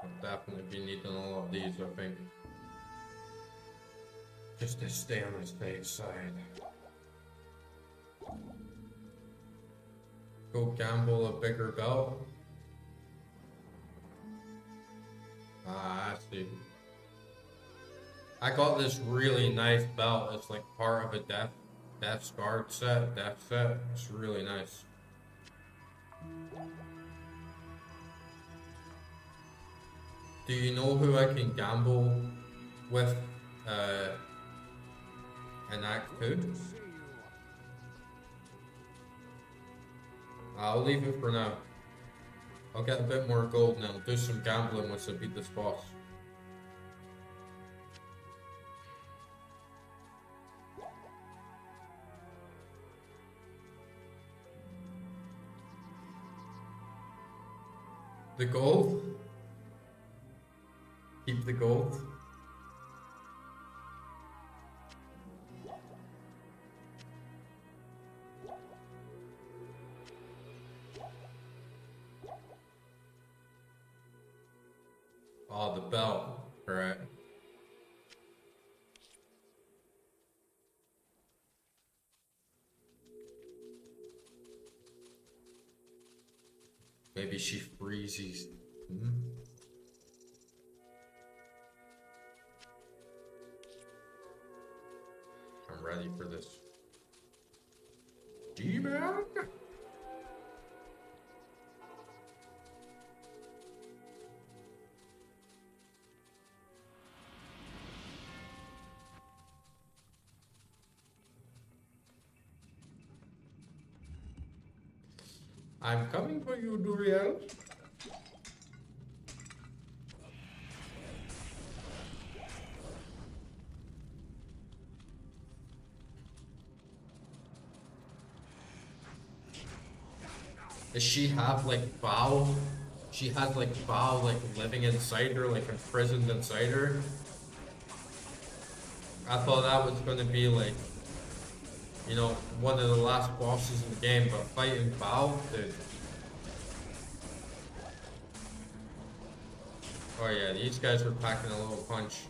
Speaker 1: I'll definitely be needing a lot of these, I think. Just to stay on the safe side. Go gamble a bigger belt. Ah, I see. I got this really nice belt. It's like part of a Death's Guard set, Death set. It's really nice. Do you know who I can gamble with in Act 2? I'll leave it for now. I'll get a bit more gold now. Do some gambling once I beat this boss. The gold? Keep the gold. Oh, the belt. Alright. Maybe she freezes. Hmm? ready for this. G-Man? I'm coming for you, Duriel. Does she have like Bao? She has like Bao like living inside her, like imprisoned inside her. I thought that was gonna be like, you know, one of the last bosses in the game, but fighting Bao, dude. Oh yeah, these guys are packing a little punch.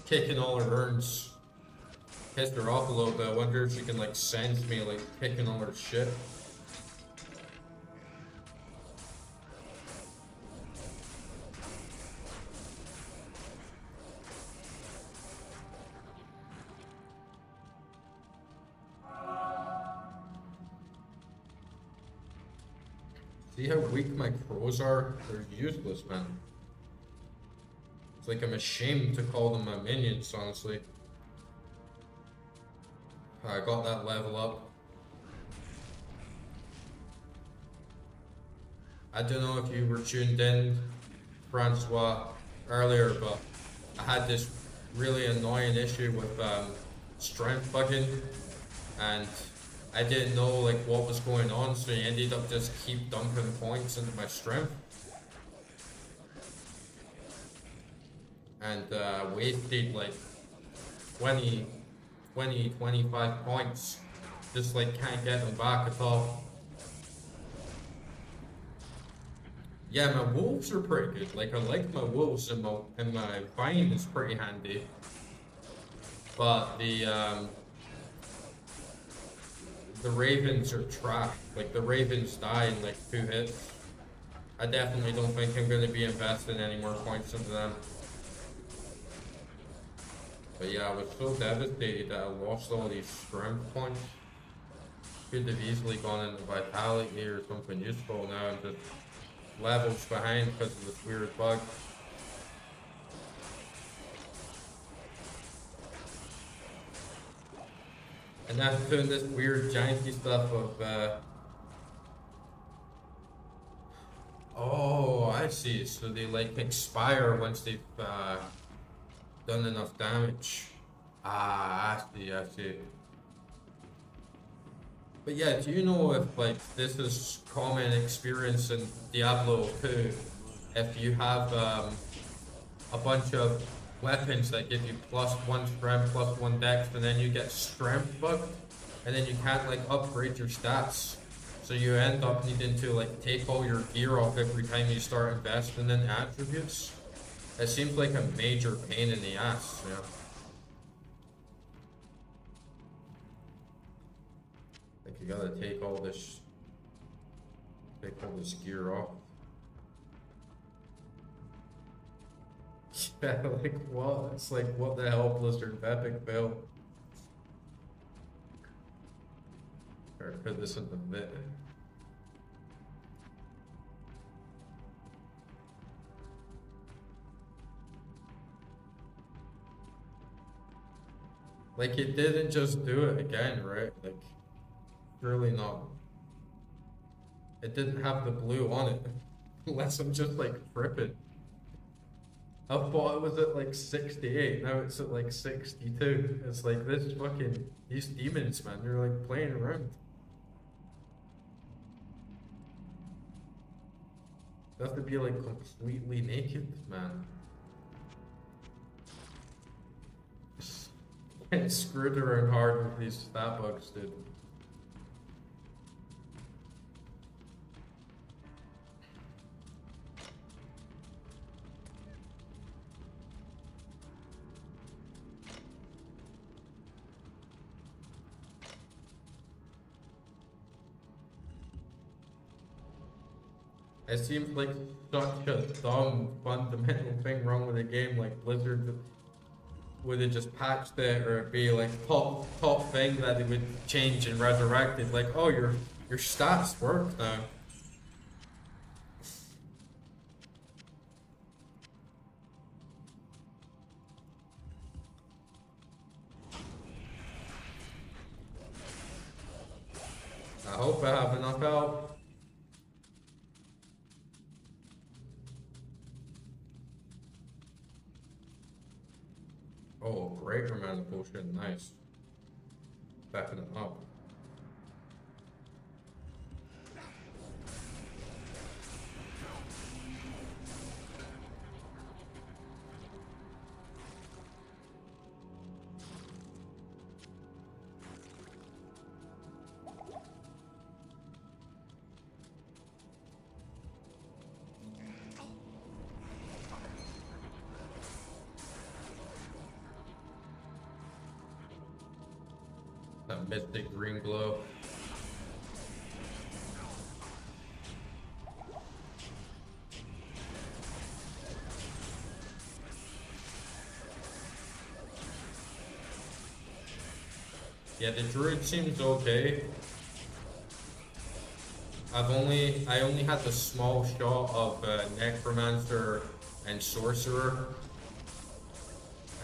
Speaker 1: Kicking all her urns. Pissed her off a little bit. I wonder if she can like sense me like kicking all her shit. See how weak my crows are? They're useless, man. It's like I'm ashamed to call them my minions, honestly. I got that level up. I don't know if you were tuned in, Francois, earlier, but I had this really annoying issue with strength bugging, and I didn't know like what was going on, so I ended up just keep dumping points into my strength. And wasted like 25 points. Just like can't get them back at all. Yeah, my wolves are pretty good. Like I like my wolves, and my vine is pretty handy. But the ravens are trash. Like the ravens die in like 2 hits. I definitely don't think I'm gonna be investing any more points into them. But yeah, I was so devastated that I lost all these strength points. Could have easily gone into vitality or something useful. Now I'm just levels behind because of this weird bug. And now I'm doing this weird janky stuff of oh, I see. So they like expire once they've done enough damage. Ah, I see. But yeah, do you know if like this is common experience in Diablo 2? If you have a bunch of weapons that give you +1 strength, +1 dex, and then you get strength bugged, and then you can't like upgrade your stats. So you end up needing to like take all your gear off every time you start investing in attributes. It seems like a major pain in the ass, yeah. Like you gotta take all this gear off. Yeah, like what? It's like what the hell, Blizzard epic fail. Or put this in the bit. Like it didn't just do it again, right? Like surely not. It didn't have the blue on it. Unless I'm just like tripping. I thought it was at like 68, now it's at like 62. It's like this fucking, these demons, man, they're like playing around. You have to be like completely naked, man. Getting screwed around hard with these stat bugs, dude. It seems like such a dumb fundamental thing wrong with the game. Like Blizzard would have just patched it, or it'd be like top thing that they would change and resurrect it. Like, oh, your stats work now. I hope I have enough help. Oh, great amount of potion, nice. Backing it up. That mystic green glow. Yeah, the druid seems okay. I only had the small shot of necromancer and sorcerer.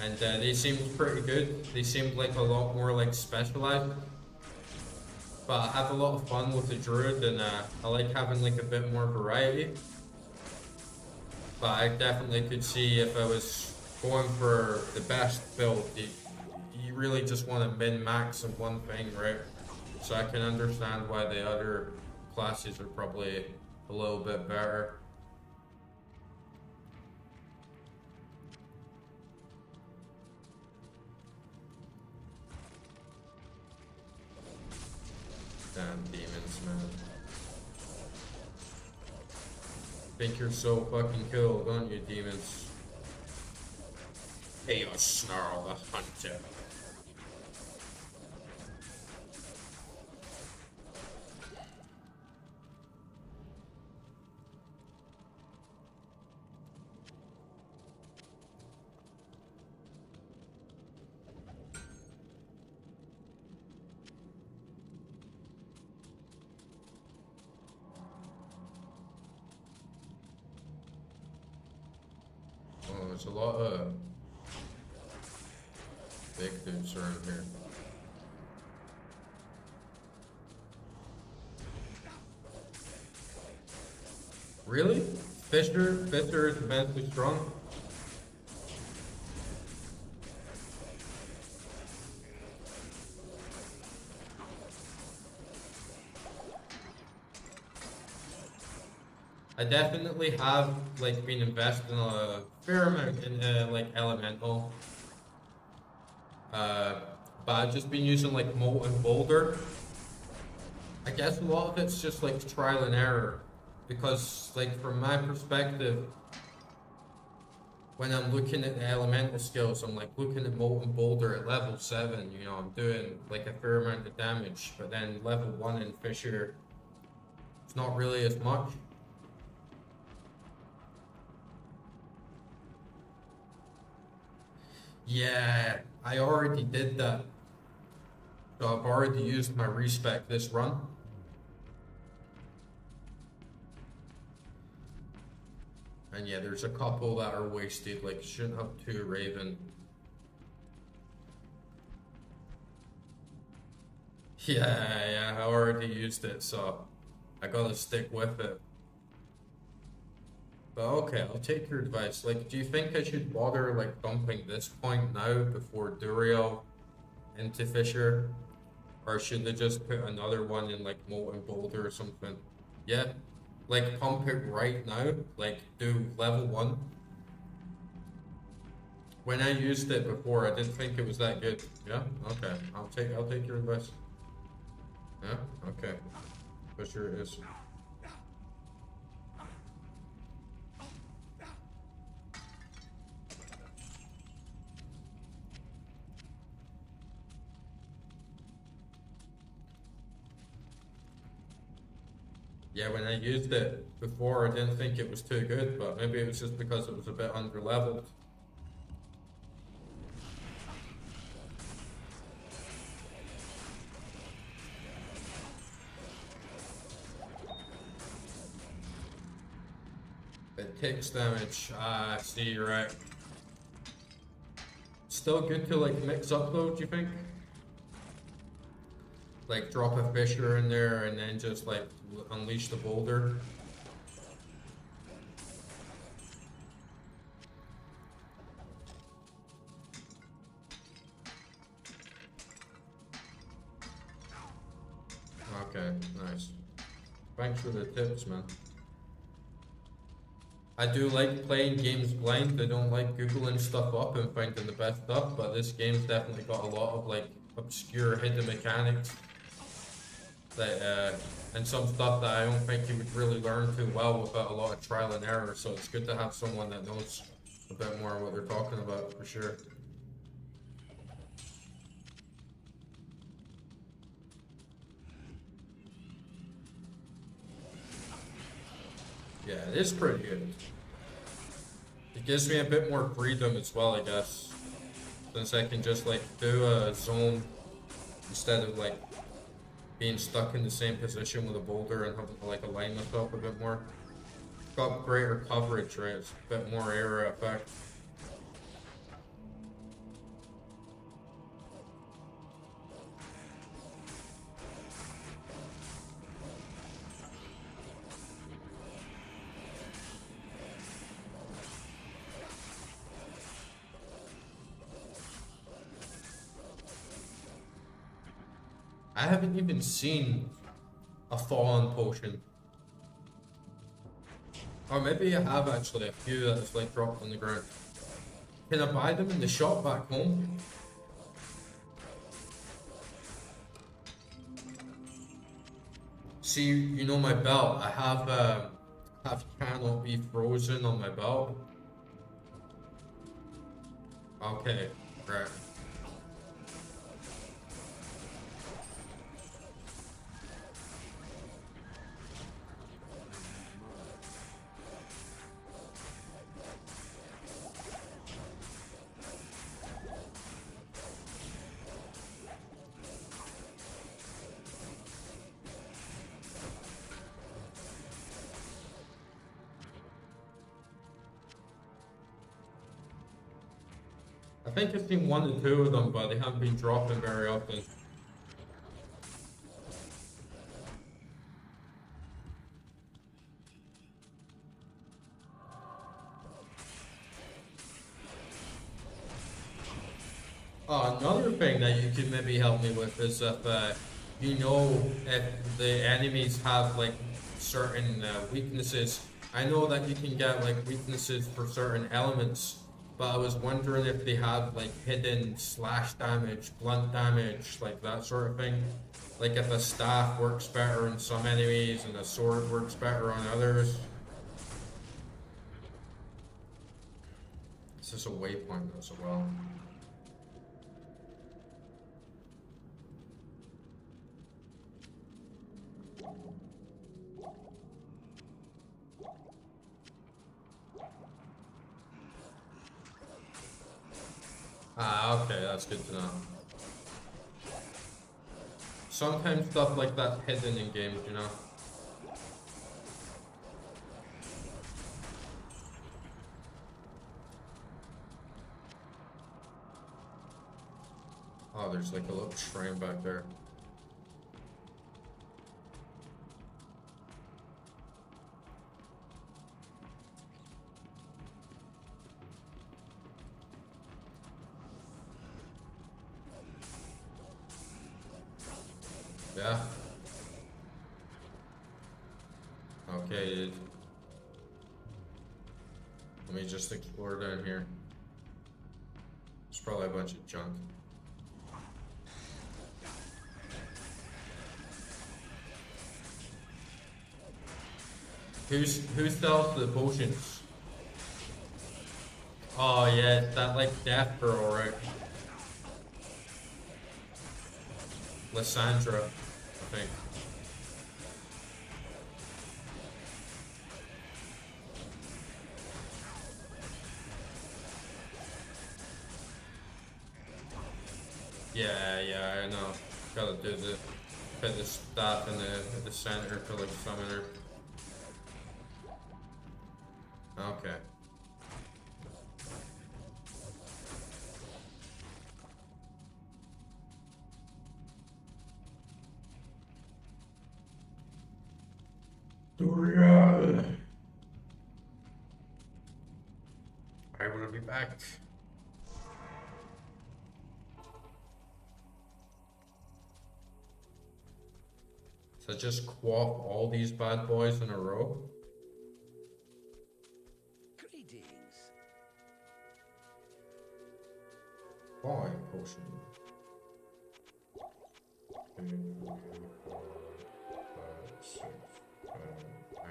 Speaker 1: And they seemed pretty good. They seemed like a lot more like specialized. But I have a lot of fun with the druid, and I like having like a bit more variety. But I definitely could see if I was going for the best build, you really just want to min-max of one thing, right? So I can understand why the other classes are probably a little bit better. Damn demons, man. Think you're so fucking cool, don't you, demons? Hey, you Snarl the Hunter. Oh, there's a lot of big dudes around here. Really? Fisher is immensely strong? I definitely have like been investing a fair amount in like elemental, but I've just been using like molten boulder. I guess a lot of it's just like trial and error, because like from my perspective, when I'm looking at the elemental skills, I'm like looking at molten boulder at level 7. You know, I'm doing like a fair amount of damage, but then level 1 in Fisher, it's not really as much. Yeah, I already did that. So I've already used my respec this run. And yeah, there's a couple that are wasted, like shouldn't have 2 Raven. Yeah, I already used it, so I gotta stick with it. But okay, I'll take your advice. Like, do you think I should bother like dumping this point now before Duriel into Fisher? Or should they just put another one in like Molten Boulder or something? Yeah, like pump it right now, like do level 1. When I used it before, I didn't think it was that good. Yeah? Okay. I'll take your advice. Yeah? Okay. For sure it is. Yeah, when I used it before, I didn't think it was too good, but maybe it was just because it was a bit under-leveled. It takes damage. Ah, I see, you're right. Still good to like mix up though, do you think? Like drop a fisher in there and then just like unleash the boulder. Okay, nice. Thanks for the tips, man. I do like playing games blind. I don't like Googling stuff up and finding the best stuff, but this game's definitely got a lot of like obscure hidden mechanics that and some stuff that I don't think you would really learn too well without a lot of trial and error. So it's good to have someone that knows a bit more what they're talking about for sure. Yeah, it is pretty good. It gives me a bit more freedom as well, I guess. Since I can just like do a zone instead of like being stuck in the same position with a boulder and having to like align myself a bit more. Got greater coverage, right? It's a bit more area effect. I haven't even seen a fallen potion. Or maybe I have actually a few that's like dropped on the ground. Can I buy them in the shop back home? See, you know my belt. I have cannot be frozen on my belt. Okay, right. I think I've seen one or two of them, but they haven't been dropping very often. Another thing that you could maybe help me with is if you know if the enemies have like certain weaknesses. I know that you can get like weaknesses for certain elements, but I was wondering if they have like hidden slash damage, blunt damage, like that sort of thing. Like if a staff works better on some enemies and a sword works better on others. This is a waypoint as well. Ah, okay, that's good to know. Sometimes stuff like that's hidden in games, you know? Oh, there's like a little shrine back there. Yeah. Okay, dude. Let me just explore down here. It's probably a bunch of junk. Who sells the potions? Oh yeah, it's that like death girl, right? Lysandra, I think. Yeah, I know. Gotta do the put the staff in the center for like summoner. Okay. Duriel. I want to be back. So just quaff all these bad boys in a row.
Speaker 6: Greetings.
Speaker 1: Why potion? 2, 3, 4, 5, 6, 7, 8.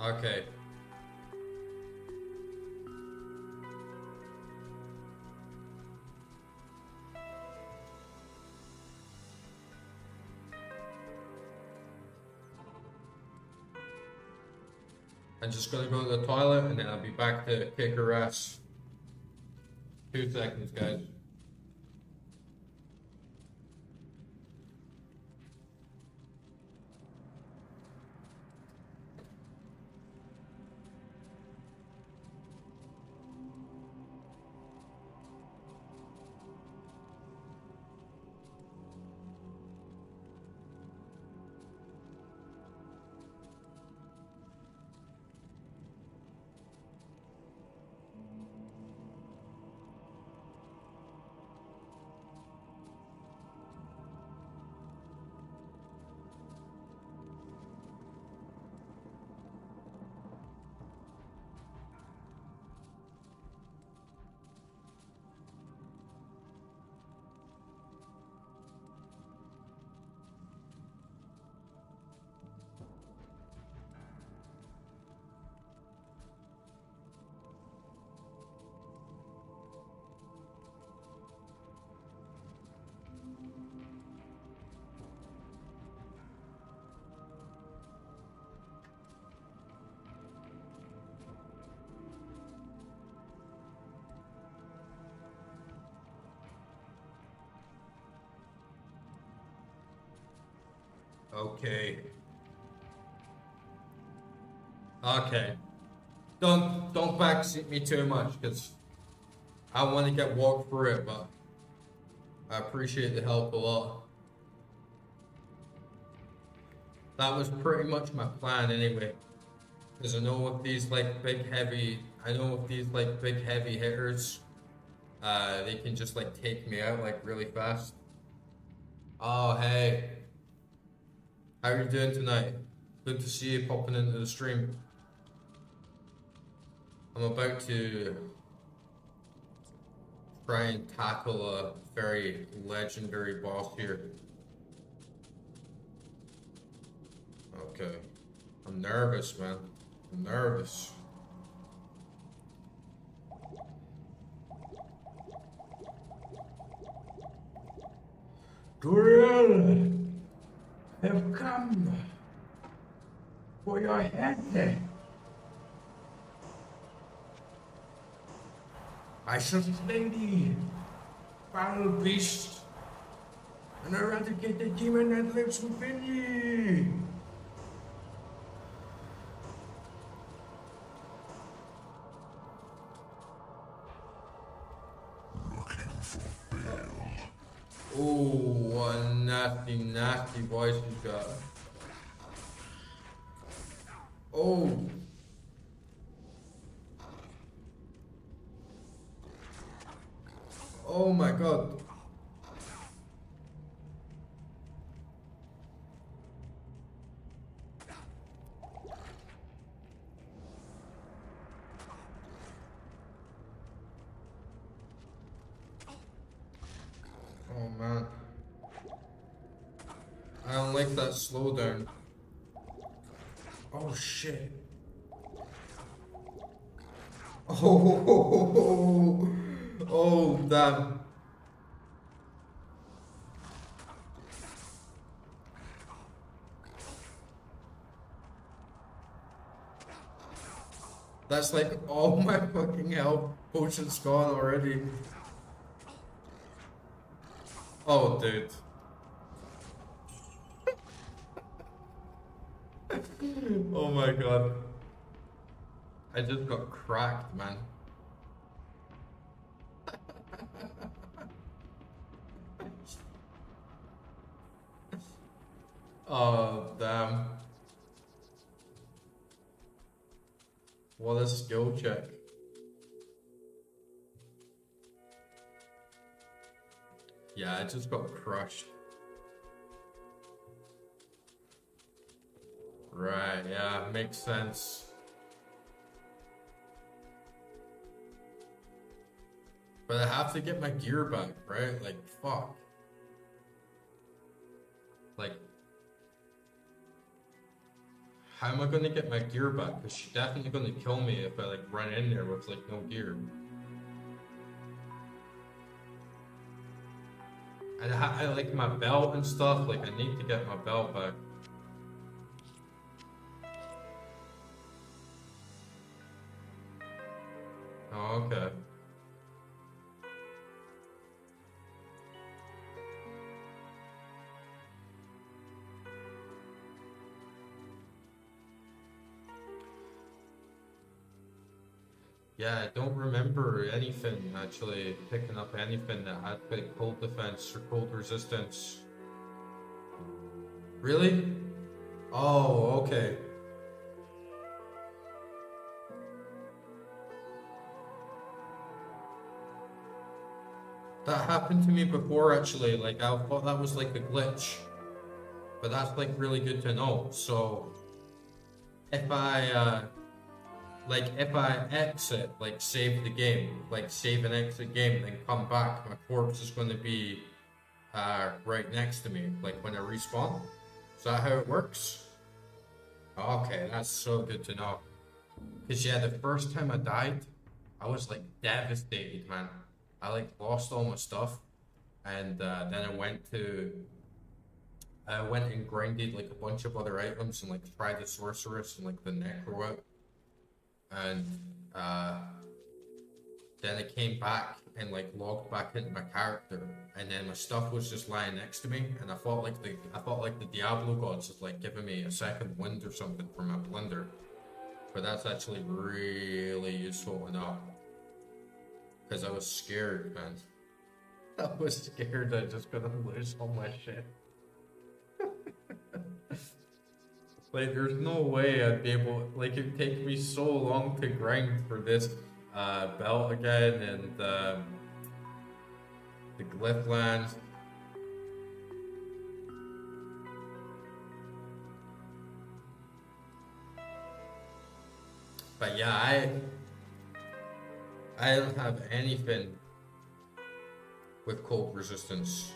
Speaker 1: Okay. I'm just gonna go to the toilet and then I'll be back to kick her ass. 2 seconds, guys. Okay. Okay. Don't backseat me too much, because I want to get walked through it, but I appreciate the help a lot. That was pretty much my plan anyway. Because I know with these like big heavy hitters, they can just like take me out like really fast. Oh hey. How are you doing tonight? Good to see you popping into the stream. I'm about to try and tackle a very legendary boss here. Okay. I'm nervous, man. I'm nervous. Duriel! Have come for your head. I shall slay thee, foul beast, and eradicate the demon that lives within thee. Oh, what a nasty voice you got. Oh. Oh my god. Oh man. I don't like that slowdown. Oh shit. Oh, oh damn. That's like all my fucking health potions gone already. Oh, dude. Oh my god. I just got cracked, man. Oh, damn. What a skill check. Yeah, I just got crushed. Right, yeah, makes sense. But I have to get my gear back, right? Like, fuck. Like, how am I gonna get my gear back? Because she's definitely gonna kill me if I like run in there with like no gear. And I like my belt and stuff, like I need to get my belt back. Oh, okay. Yeah, I don't remember anything actually picking up anything that had like cold defense or cold resistance. Really? Oh, okay. That happened to me before actually, like I thought that was like a glitch. But that's like really good to know. So if I if I exit, like save the game, like save and exit game, then come back, my corpse is gonna be right next to me, like when I respawn. Is that how it works? Okay, that's so good to know. Cause yeah, the first time I died, I was like devastated, man. I like lost all my stuff, and then I went and grinded like a bunch of other items and like tried the sorceress and like the necro out, and then I came back and like logged back into my character, and then my stuff was just lying next to me, and I thought like the Diablo gods was like giving me a second wind or something for my plunder. But that's actually really useful to know. Because I was scared, man. I was scared I just gonna lose all my shit. Like, there's no way I'd be able, like, it'd take me so long to grind for this belt again and the glyph land. But yeah, I don't have anything with cold resistance.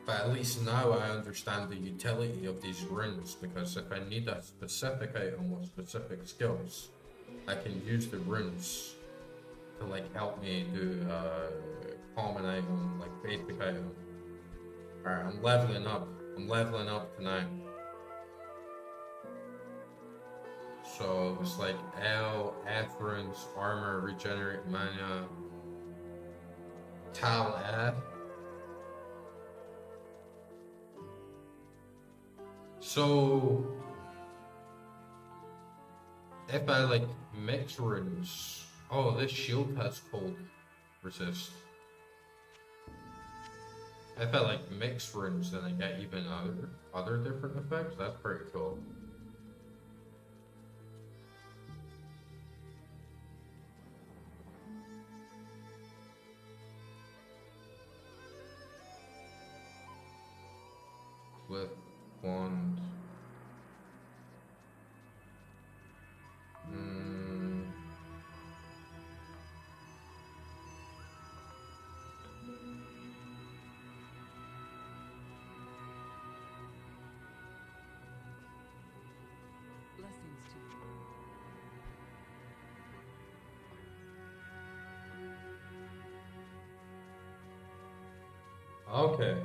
Speaker 1: But at least now I understand the utility of these runes, because if I need a specific item with specific skills, I can use the runes to like help me do common item, like basic item. Alright, I'm leveling up. I'm leveling up tonight. So it's like L, F runes, armor, regenerate mana, Tal F. So if I like mix runes, oh, this shield has cold resist. If I like mix runes, then I get even other different effects. That's pretty cool. Wand.
Speaker 3: Blessings to you.
Speaker 1: Okay.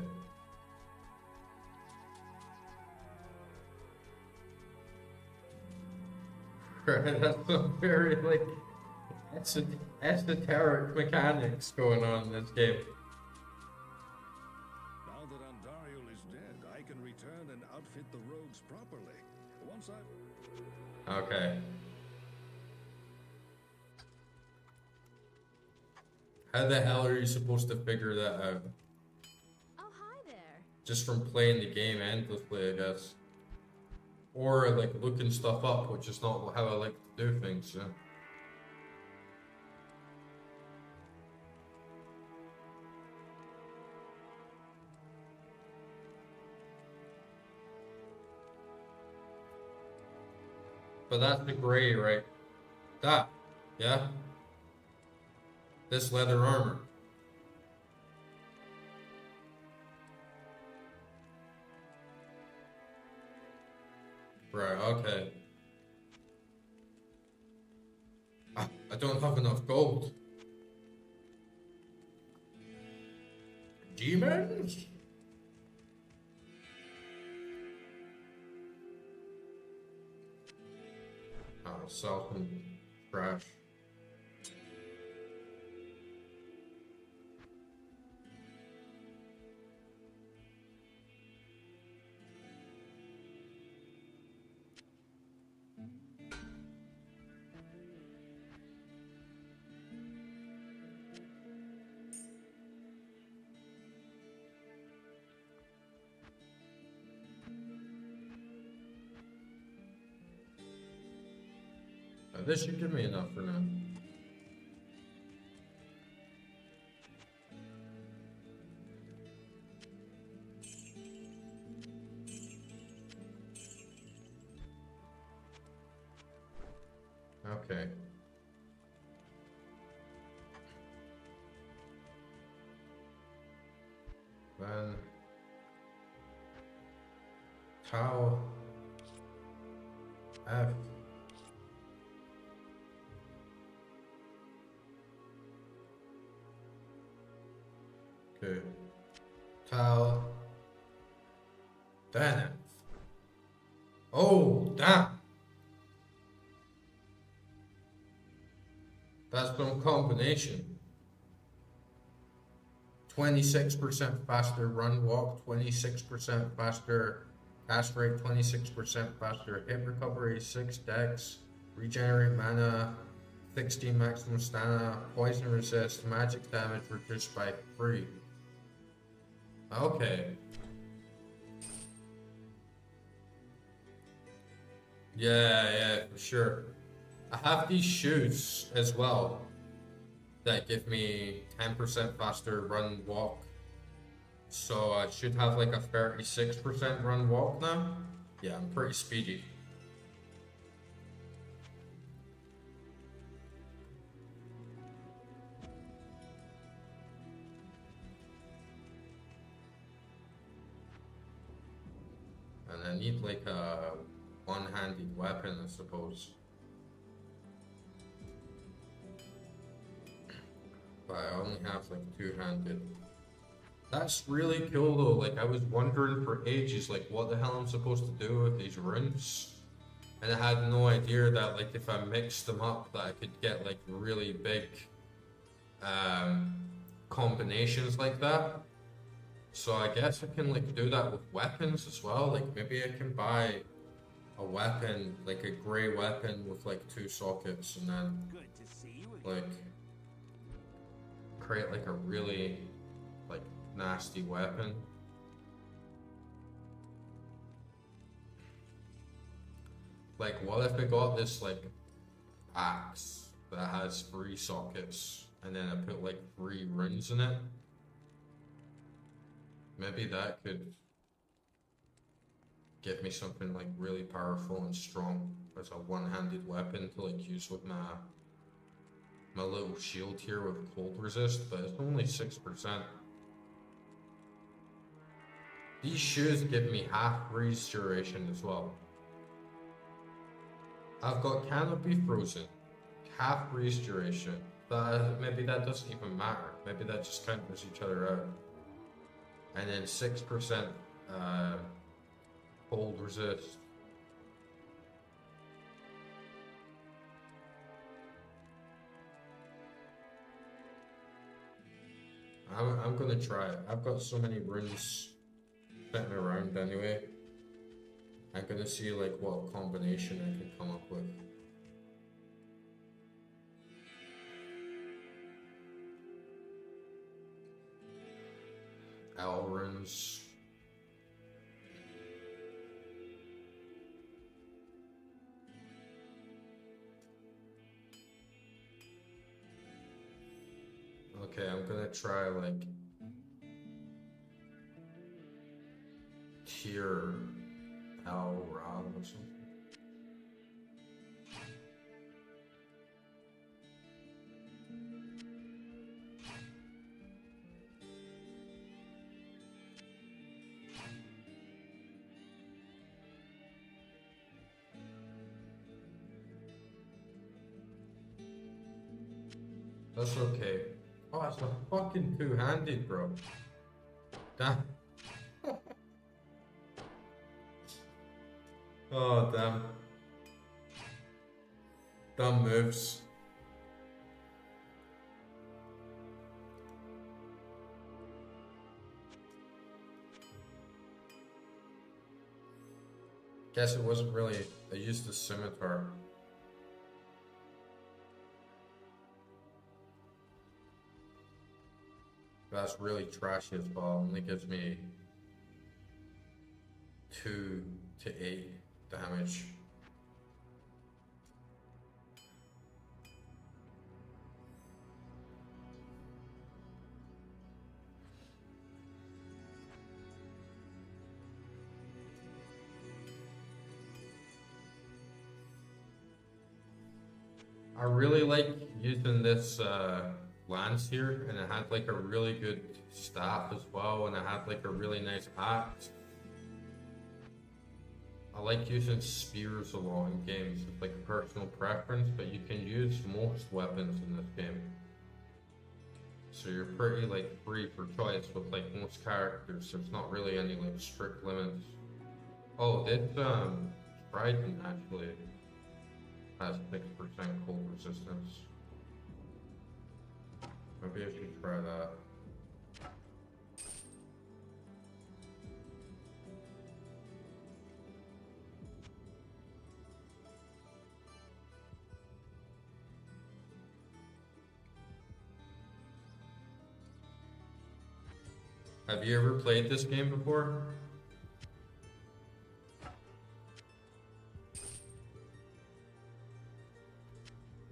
Speaker 1: That's some very like esoteric mechanics going on in this game.
Speaker 2: Now that Andariel is dead, I can return and outfit the rogues properly. Once I...
Speaker 1: Okay. How the hell are you supposed to figure that out?
Speaker 7: Oh, hi there.
Speaker 1: Just from playing the game endlessly, I guess. Or like looking stuff up, which is not how I like to do things, yeah. But that's the gray, right? That, yeah? This leather armor. Right, okay. I don't have enough gold. Demons? I'll sell some trash. This should give me enough for now. Okay. Then Tau F. Okay. Tau. Damn. Oh, damn. That's some combination. 26% faster run walk, 26% faster cast rate, 26% faster hit recovery, 6 dex, regenerate mana, 16 maximum stamina, poison resist, magic damage reduced by 3. Okay. Yeah, for sure. I have these shoes as well that give me 10% faster run walk. So I should have like a 36% run walk now. Yeah, I'm pretty speedy. And I need like a one-handed weapon, I suppose. But I only have like two-handed. That's really cool though. Like I was wondering for ages, like what the hell I'm supposed to do with these runes, and I had no idea that like if I mixed them up, that I could get like really big combinations like that. So I guess I can like do that with weapons as well. Like maybe I can buy a weapon, like a gray weapon with like 2 sockets, and then
Speaker 6: Good to see you again.
Speaker 1: like create like a really like nasty weapon. Like what if I got this like axe that has 3 sockets and then I put like 3 runes in it? Maybe that could give me something like really powerful and strong as a one-handed weapon to like use with my little shield here with cold resist, but it's only 6%. These shoes give me half breeze duration as well. I've got canopy frozen, half breeze duration. Maybe that doesn't even matter. Maybe that just counters each other out. And then 6% cold resist. I'm gonna try it. I've got so many runes sitting around anyway. I'm gonna see like what combination I can come up with. Owl runes. Okay, I'm gonna try like tier Owl Rob or something. That's okay. Oh, it's a fucking two-handed, bro. Damn. Oh, damn. Dumb moves. Guess it wasn't really. I used the scimitar. That's really trashy as well. Only gives me 2 to 8 damage. I really like using this lance here, and it had like a really good staff as well, and it had like a really nice axe. I like using spears a lot in games. It's like a personal preference, but you can use most weapons in this game. So you're pretty like free for choice with like most characters. There's not really any like strict limits. Oh, this trident actually has 6% cold resistance. Maybe I should try that. Have you ever played this game before?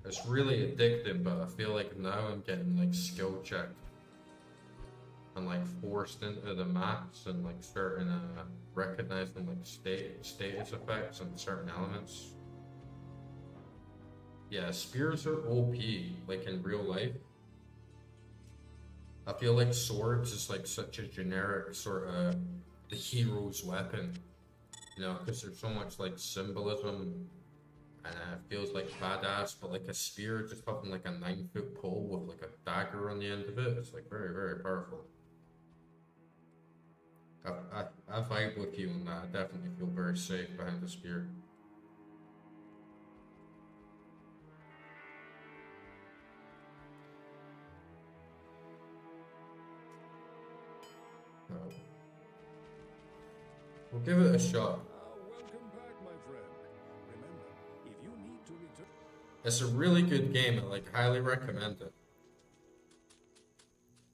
Speaker 1: It's really addictive, but I feel like now I'm getting like skill checked and like forced into the maps and like certain recognizing like status effects and certain elements. Yeah, spears are OP like in real life. I feel like swords is like such a generic sort of the hero's weapon, you know, because there's so much like symbolism. And it feels like badass, but like a spear just having like a 9-foot pole with like a dagger on the end of it, it's like very, very powerful. I vibe with you on that. I definitely feel very safe behind the spear. We'll give it a shot.
Speaker 2: Welcome back, my friend. Remember, if you need to return...
Speaker 1: It's a really good game. I like highly recommend it.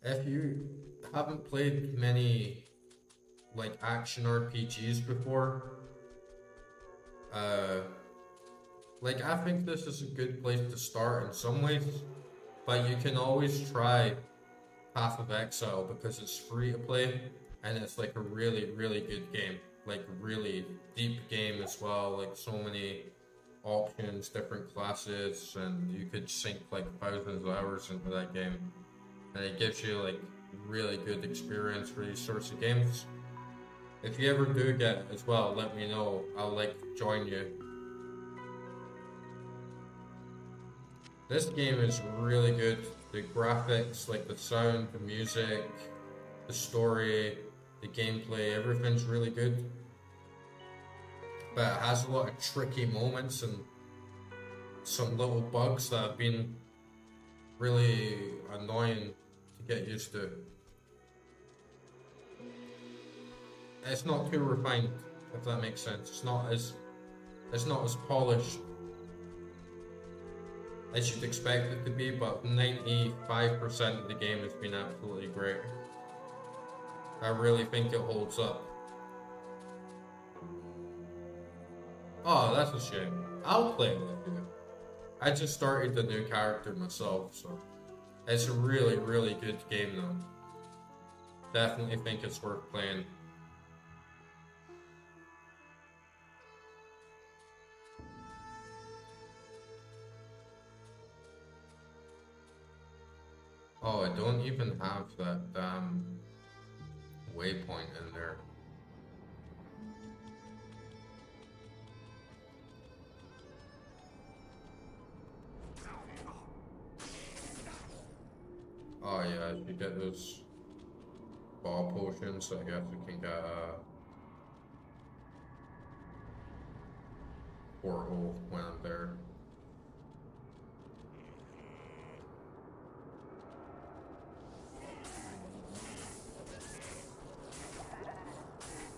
Speaker 1: If you haven't played many like action RPGs before, like I think this is a good place to start in some ways, but you can always try Path of Exile because it's free to play and it's like a really, really good game. like really deep game as well. Like so many options, different classes, and you could sink like thousands of hours into that game. And it gives you like really good experience for these sorts of games. If you ever do get it as well, let me know. I'll like join you. This game is really good. The graphics, like the sound, the music, the story, the gameplay, everything's really good. But it has a lot of tricky moments and some little bugs that have been really annoying to get used to. It's not too refined, if that makes sense. It's not as polished as you'd expect it to be, but 95% of the game has been absolutely great. I really think it holds up. Oh, that's a shame. I'll play it with you. I just started the new character myself, so it's a really, really good game though. Definitely think it's worth playing. Oh, I don't even have that damn waypoint in there. Oh yeah, if you get those ball potions, I guess you can get a portal when I'm there.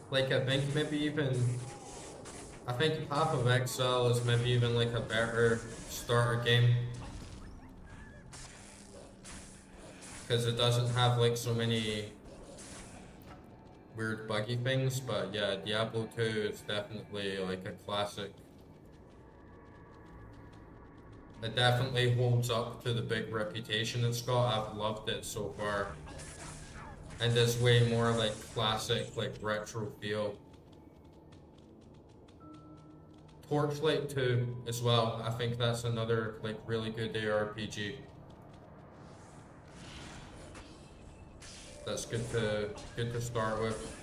Speaker 1: Like, I think Path of Exile is maybe even like a better starter game. Because it doesn't have like so many weird buggy things, but yeah, Diablo 2 is definitely like a classic. It definitely holds up to the big reputation it's got. I've loved it so far. And it's way more like classic, like retro feel. Torchlight 2 as well. I think that's another like really good ARPG. That's good to start with.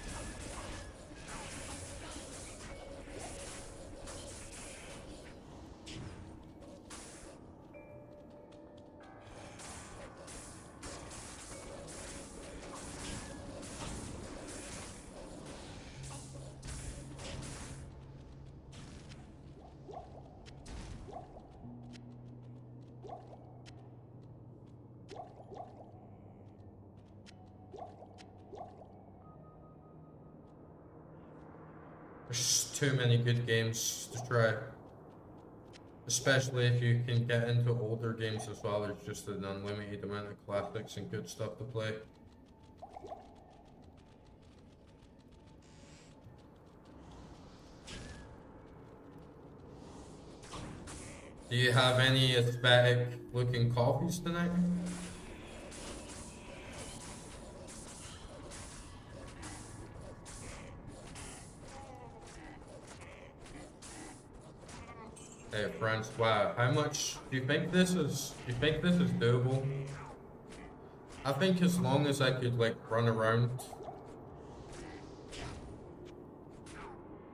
Speaker 1: There's too many good games to try. Especially if you can get into older games as well. There's just an unlimited amount of classics and good stuff to play. Do you have any aesthetic looking coffees tonight? Hey Francois, how much do you think this is? Do you think this is doable? I think as long as I could like run around,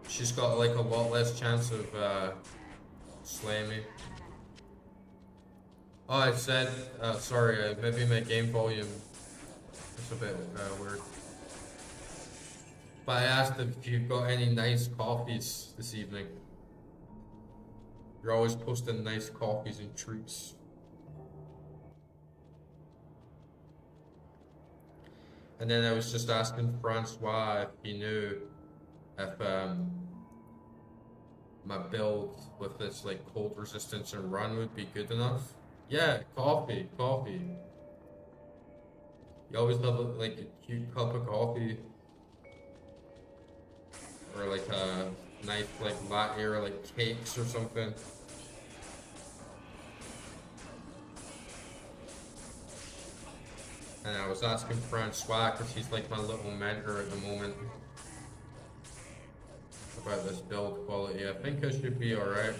Speaker 1: she's got like a lot less chance of slaying me. Oh, I said, sorry, maybe my game volume is a bit weird. But I asked if you've got any nice coffees this evening. You're always posting nice coffees and treats. And then I was just asking Francois if he knew if my build with this like cold resistance and run would be good enough. Yeah, coffee. You always have like a cute cup of coffee. Or like a nice like latte or like cakes or something. And I was asking Francois because he's like my little mentor at the moment. about this build quality. I think I should be alright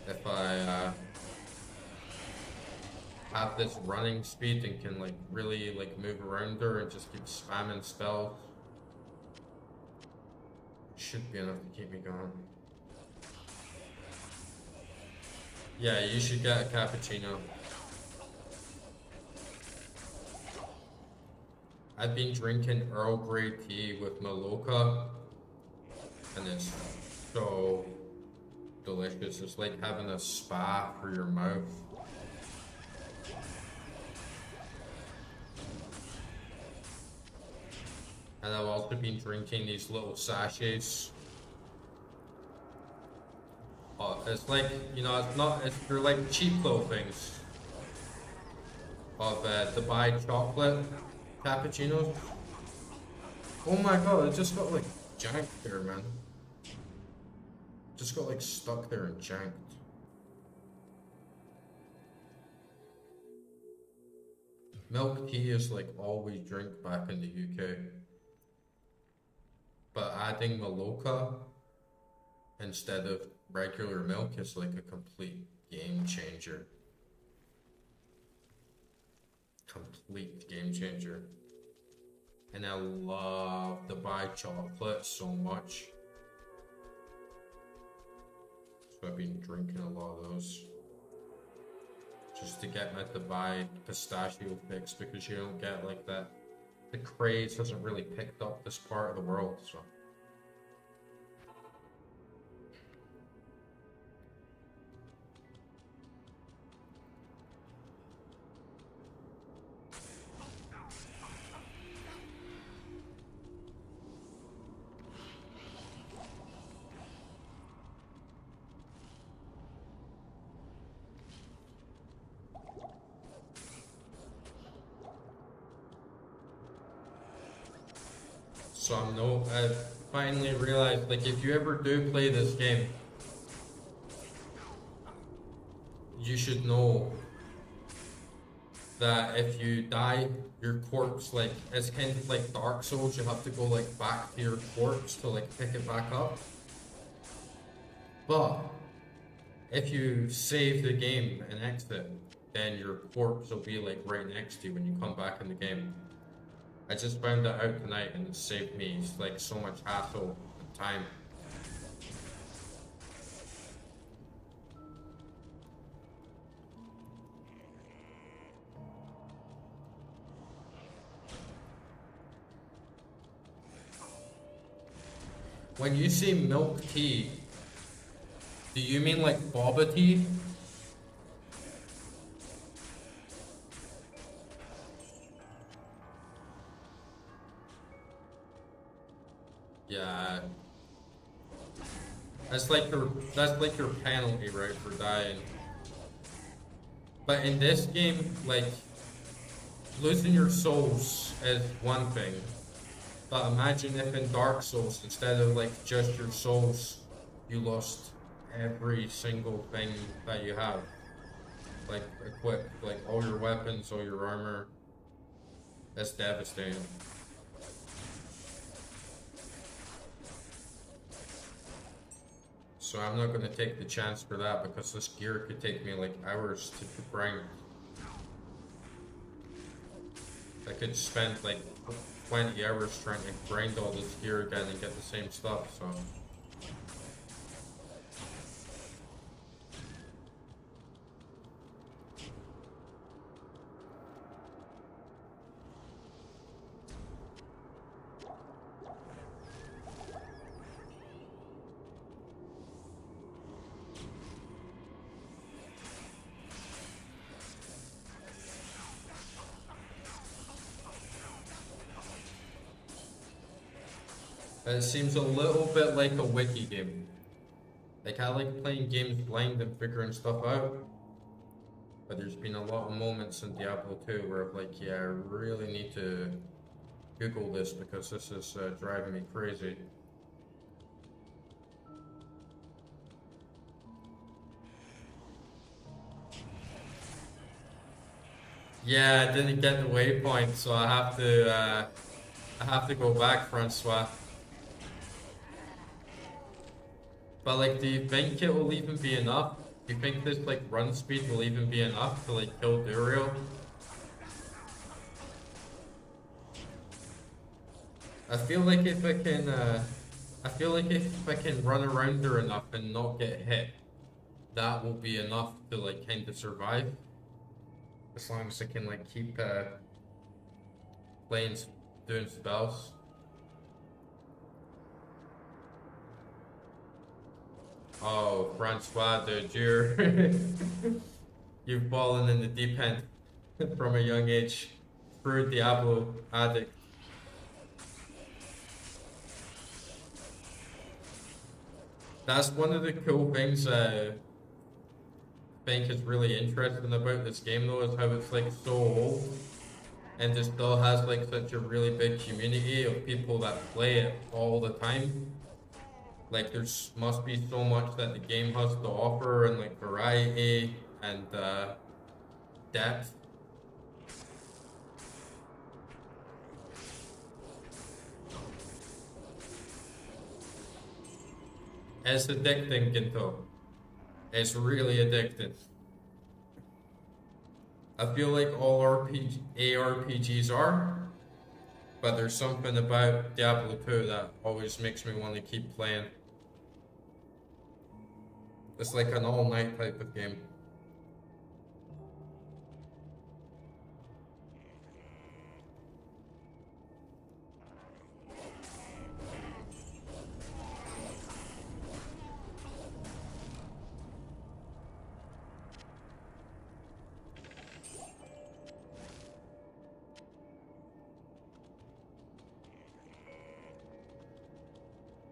Speaker 1: if I have this running speed and can like really like move around her and just keep spamming spells. Should be enough to keep me going. Yeah, you should get a cappuccino. I've been drinking Earl Grey tea with Maloka, and it's so delicious. It's like having a spa for your mouth. And I've also been drinking these little sachets. It's like, you know, they're like cheap little things of Dubai chocolate cappuccinos. Oh my god, it just got like janked there, man. Just got like stuck there and janked. Milk tea is like all we drink back in the UK. But adding Maloka instead of regular milk is like a complete game changer. Complete game changer. And I love Dubai chocolate so much. So I've been drinking a lot of those. Just to get my Dubai pistachio fix, because you don't get like that. The craze hasn't really picked up this part of the world, so. So I finally realized, like, if you ever do play this game, you should know that if you die, your corpse, like, it's kind of like Dark Souls, you have to go, like, back to your corpse to, like, pick it back up. But if you save the game and exit, then your corpse will be, like, right next to you when you come back in the game. I just found that out tonight and it saved me like so much hassle and time. When you say milk tea, do you mean like boba tea? Yeah, that's like your penalty, right, for dying. But in this game, like, losing your souls is one thing. But imagine if in Dark Souls, instead of like just your souls, you lost every single thing that you have, like equipped, like all your weapons, all your armor. That's devastating. So I'm not going to take the chance for that, because this gear could take me like hours to grind. I could spend like 20 hours trying to grind all this gear again and get the same stuff, so. It seems a little bit like a wiki game. Like, I like playing games blind and figuring stuff out. But there's been a lot of moments in Diablo 2 where I'm like, yeah, I really need to Google this because this is driving me crazy. Yeah, I didn't get the waypoint, so I have to go back, Francois. But like, do you think it will even be enough? Do you think this like run speed will even be enough to like kill Duriel? I feel like if I can, I feel like if I can run around her enough and not get hit, that will be enough to like kind of survive. As long as I can like keep playing, doing spells. Oh, Francois, dude, you've fallen in the deep end from a young age. True Diablo addict. That's one of the cool things I think is really interesting about this game though, is how it's like so old and it still has like such a really big community of people that play it all the time. Like there's must be so much that the game has to offer, and like variety and depth. It's addicting, Ginto. It's really addicting. I feel like all ARPGs are, but there's something about Diablo 2 that always makes me want to keep playing. It's like an all-night type of game.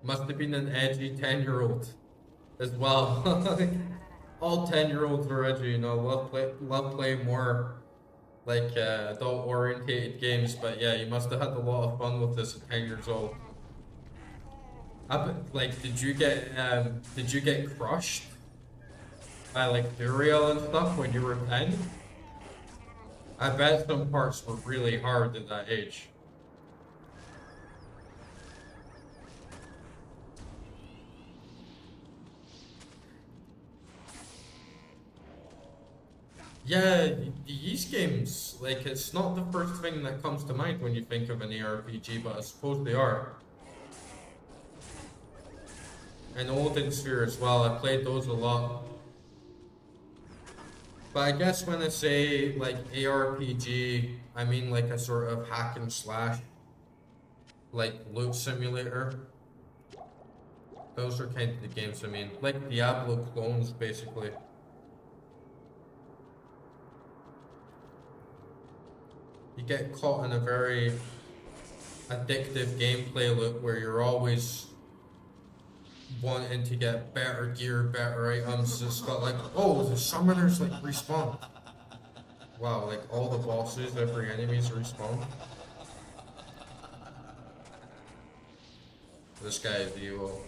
Speaker 1: Must have been an edgy 10-year-old as well. All 10-year-olds are edgy, you know, love playing more like adult-orientated games, but yeah, you must have had a lot of fun with this at 10 years old. Like, did you get crushed by like Duriel and stuff when you were 10? I bet some parts were really hard at that age. Yeah, these games, like, it's not the first thing that comes to mind when you think of an ARPG, but I suppose they are. And Odin Sphere as well, I played those a lot. But I guess when I say, like, ARPG, I mean, like, a sort of hack and slash, like, loot simulator. Those are kind of the games I mean. Like Diablo clones, basically. You get caught in a very addictive gameplay loop where you're always wanting to get better gear, better items. It's got like, oh, the summoners like respawn. Wow, like all the bosses, every enemy's respawn. This guy is evil.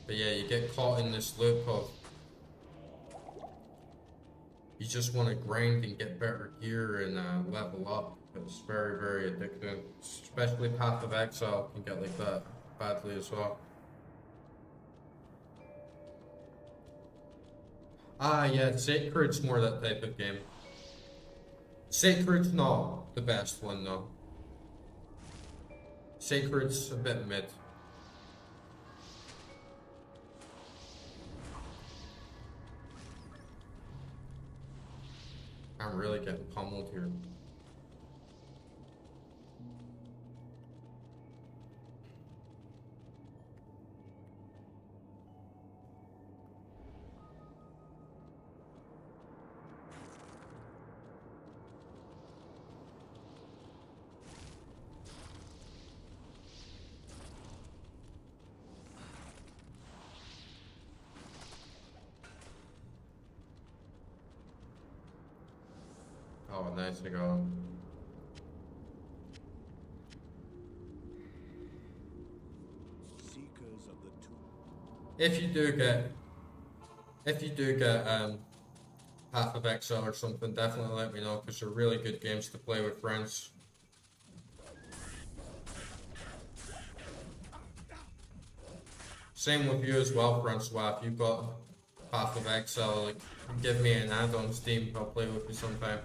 Speaker 1: But yeah, you get caught in this loop of you just want to grind and get better gear and level up. It's very, very addicting. Especially Path of Exile can get like that badly as well. Ah, yeah, Sacred's more that type of game. Sacred's not the best one though. Sacred's a bit mid. I'm really getting pummeled here. Oh, nice to go.
Speaker 6: Seekers of the tomb.
Speaker 1: If you do get Path of Exile or something, definitely let me know because they're really good games to play with friends. Same with you as well, Francois. If you've got Path of Exile, like, give me an ad on Steam. I'll play with you sometime.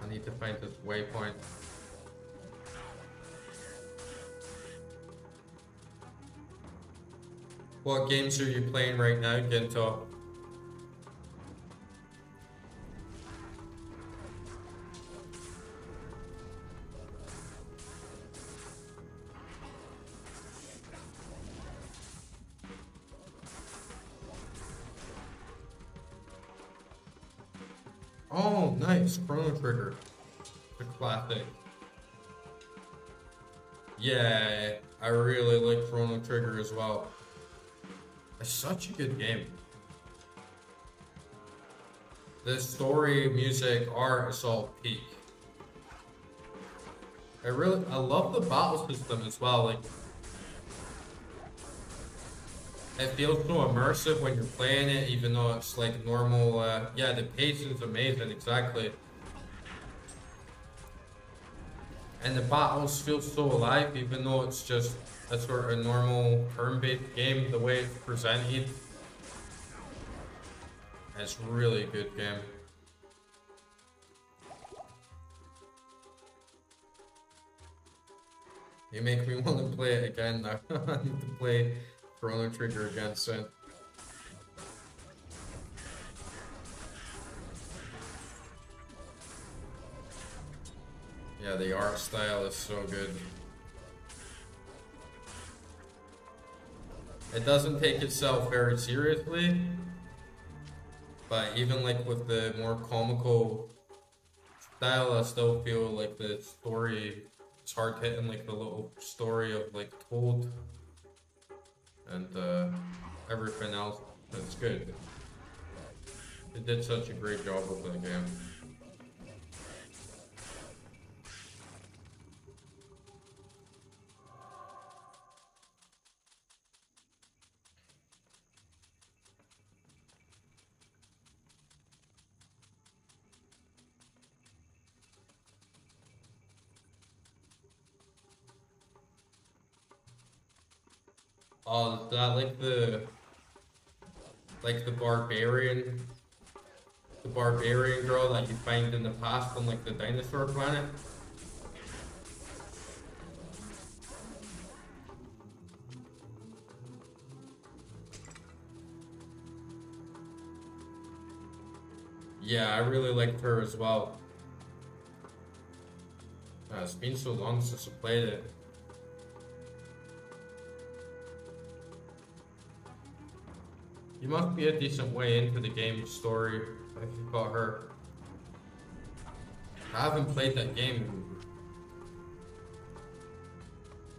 Speaker 1: I need to find this waypoint. What games are you playing right now, Ginto? Oh, nice. Chrono Trigger. The classic. Yeah, I really like Chrono Trigger as well. It's such a good game. The story, music, art is all peak. I love the battle system as well. Like, it feels so immersive when you're playing it, even though it's like normal. Yeah, the pacing's amazing, exactly. And the battles feel so alive, even though it's just a sort of normal turn-based game, the way it's presented. It's really a good game. You make me want to play it again now. I need to play Chrono Trigger again soon. Yeah, the art style is so good. It doesn't take itself very seriously, but even like with the more comical style, I still feel like the story, it's hard hitting like the little story of like Toad and everything else. It's good. It did such a great job with the game. Oh, that like the barbarian girl that you find in the past on like the dinosaur planet. Yeah, I really liked her as well. It's been so long since I played it. You must be a decent way into the game story if you've got her. I haven't played that game in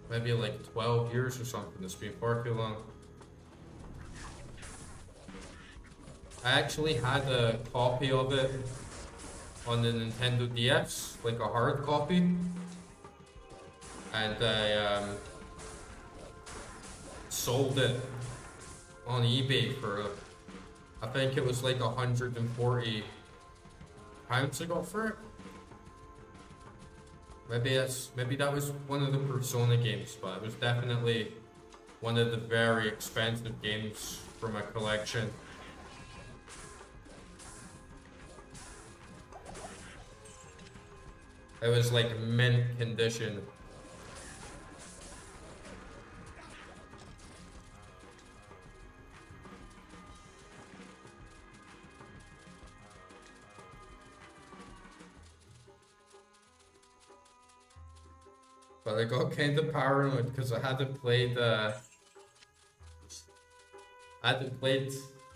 Speaker 1: maybe like 12 years or something. It's been far too long. I actually had a copy of it on the Nintendo DS, like a hard copy. And I sold it on eBay for, I think it was like 140 pounds I got for it. Maybe that was one of the Persona games, but it was definitely one of the very expensive games for my collection. It was like mint condition. But I got kind of paranoid because I hadn't played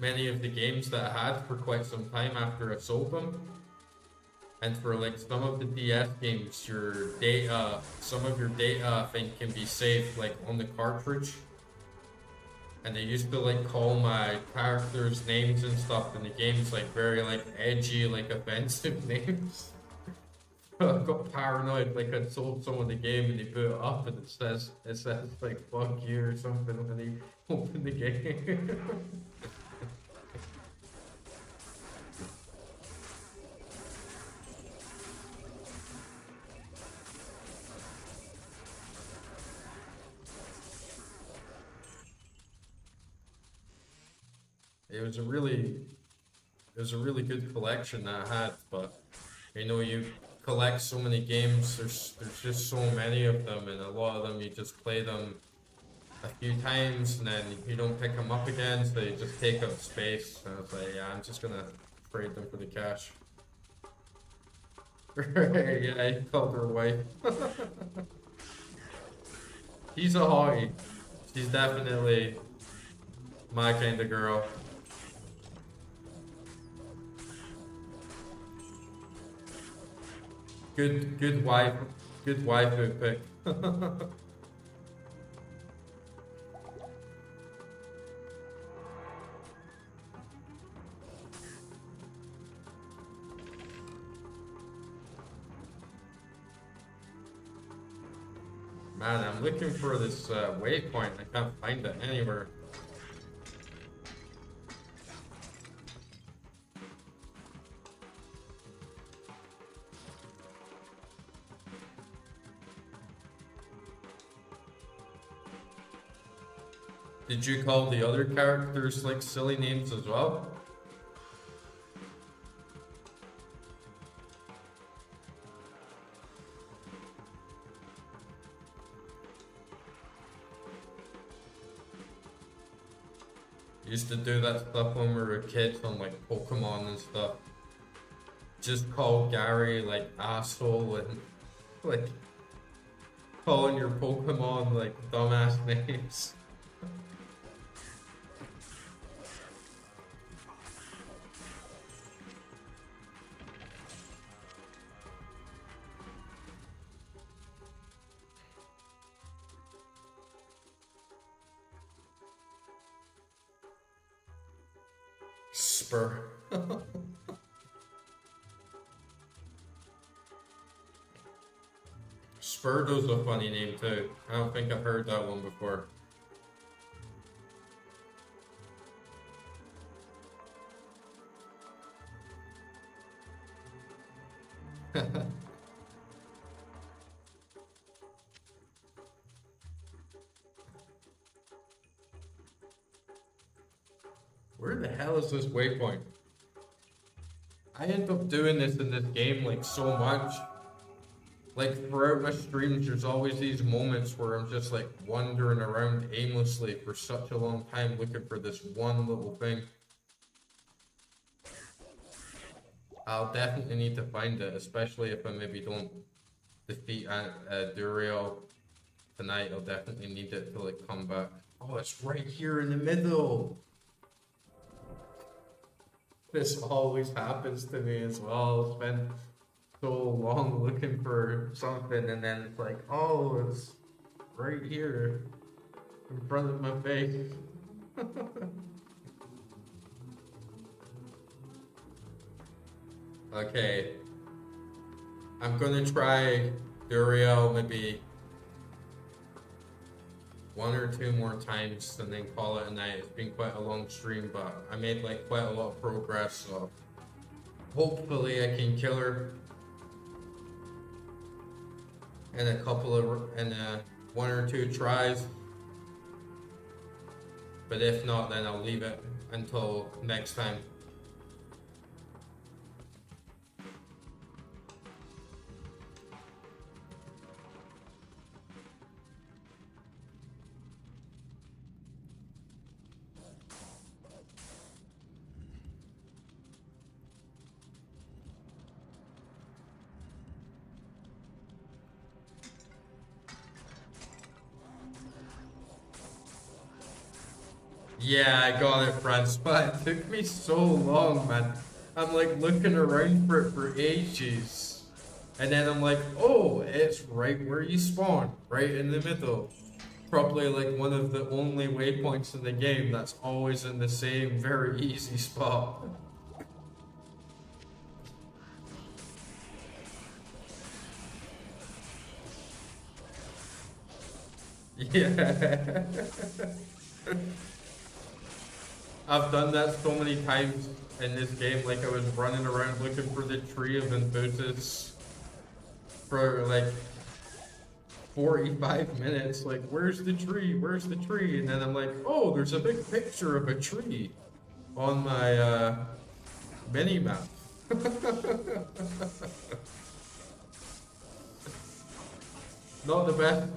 Speaker 1: many of the games that I had for quite some time after I sold them. And for like some of the DS games, some of your data I think can be saved like on the cartridge. And they used to like call my characters names and stuff in the games like very like edgy, like offensive names. I got paranoid, like I told someone the game and they put it up and it says like fuck you or something when they open the game. It was a really good collection that I had, but you know, you collect so many games, there's just so many of them, and a lot of them you just play them a few times and then you don't pick them up again, so you just take up space. And I was like, yeah, I'm just gonna trade them for the cash. Yeah, he called her wife. He's a hottie. She's definitely my kind of girl. Good wife, good waifu pick. Man, I'm looking for this waypoint. I can't find it anywhere. Did you call the other characters like silly names as well? Used to do that stuff when we were kids on like Pokemon and stuff. Just call Gary like asshole and like calling your Pokemon like dumbass names. Spur. Spurdo's a funny name too. I don't think I've heard that one before. Where the hell is this waypoint? I end up doing this in this game like so much. Like throughout my streams, there's always these moments where I'm just like wandering around aimlessly for such a long time looking for this one little thing. I'll definitely need to find it, especially if I maybe don't defeat Duriel tonight. I'll definitely need it to like come back. Oh, it's right here in the middle. This always happens to me as well. I'll spend so long looking for something and then it's like, oh, it's right here in front of my face. Okay. I'm gonna try Duriel maybe 1 or 2 more times and then call it a night. It's been quite a long stream, but I made like quite a lot of progress, so hopefully I can kill her in a couple of 1 or 2 tries. But if not, then I'll leave it until next time. Yeah, I got it, friends, but it took me so long, man. I'm like looking around for it for ages. And then I'm like, oh, it's right where you spawn, right in the middle. Probably like one of the only waypoints in the game that's always in the same very easy spot. Yeah. I've done that so many times in this game, like I was running around looking for the tree of Enthusiasts for like 45 minutes, like, where's the tree? Where's the tree? And then I'm like, oh, there's a big picture of a tree on my mini map. Not the best,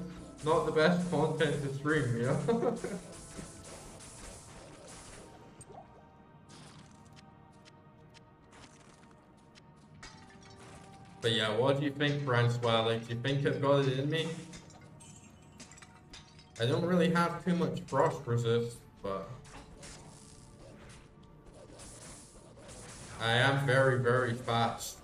Speaker 1: not the best content to stream, you know? But yeah, what do you think, Francois? Like, do you think I've got it in me? I don't really have too much frost resist, but I am very, very fast.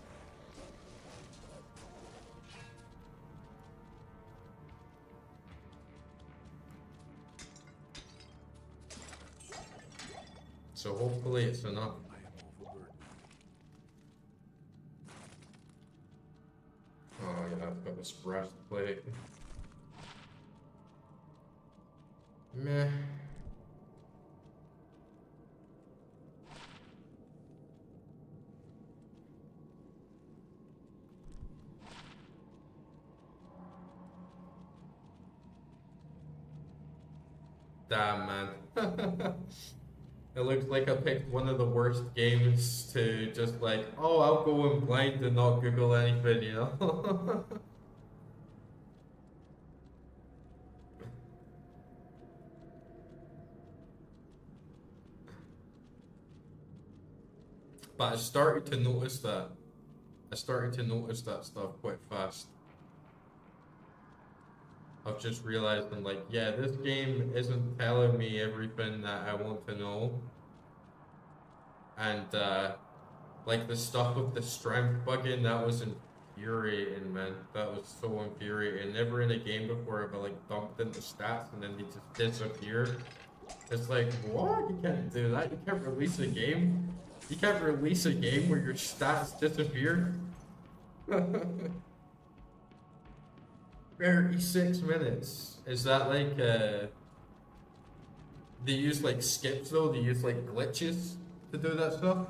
Speaker 1: So hopefully it's enough.
Speaker 2: I am overburdened.
Speaker 1: Oh yeah, I've got this breastplate. Meh. Damn, man. It looks like I picked one of the worst games to just like, oh, I'll go in blind and not Google anything, you know? But I started to notice that. I started to notice that stuff quite fast. I've just realized I'm like, yeah, this game isn't telling me everything that I want to know. And like the stuff with the strength bugging, that was infuriating, man. That was so infuriating. Never in a game before have I like dumped into stats and then they just disappear. It's like, what? You can't do that. You can't release a game. You can't release a game where your stats disappear. 36 minutes. Is that like they use like skips though? They use like glitches to do that stuff?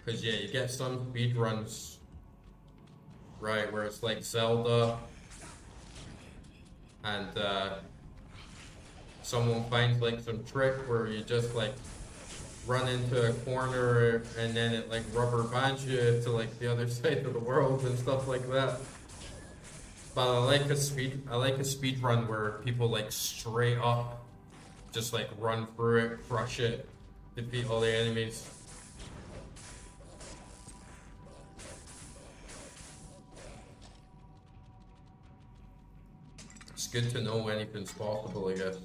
Speaker 1: Cause yeah, you get some speed runs, right, where it's like Zelda, and someone finds like some trick where you just like run into a corner and then it like rubber bands you to like the other side of the world and stuff like that. But I like a speed run where people like straight up just like run through it, crush it, defeat all the enemies. It's good to know anything's possible, I guess.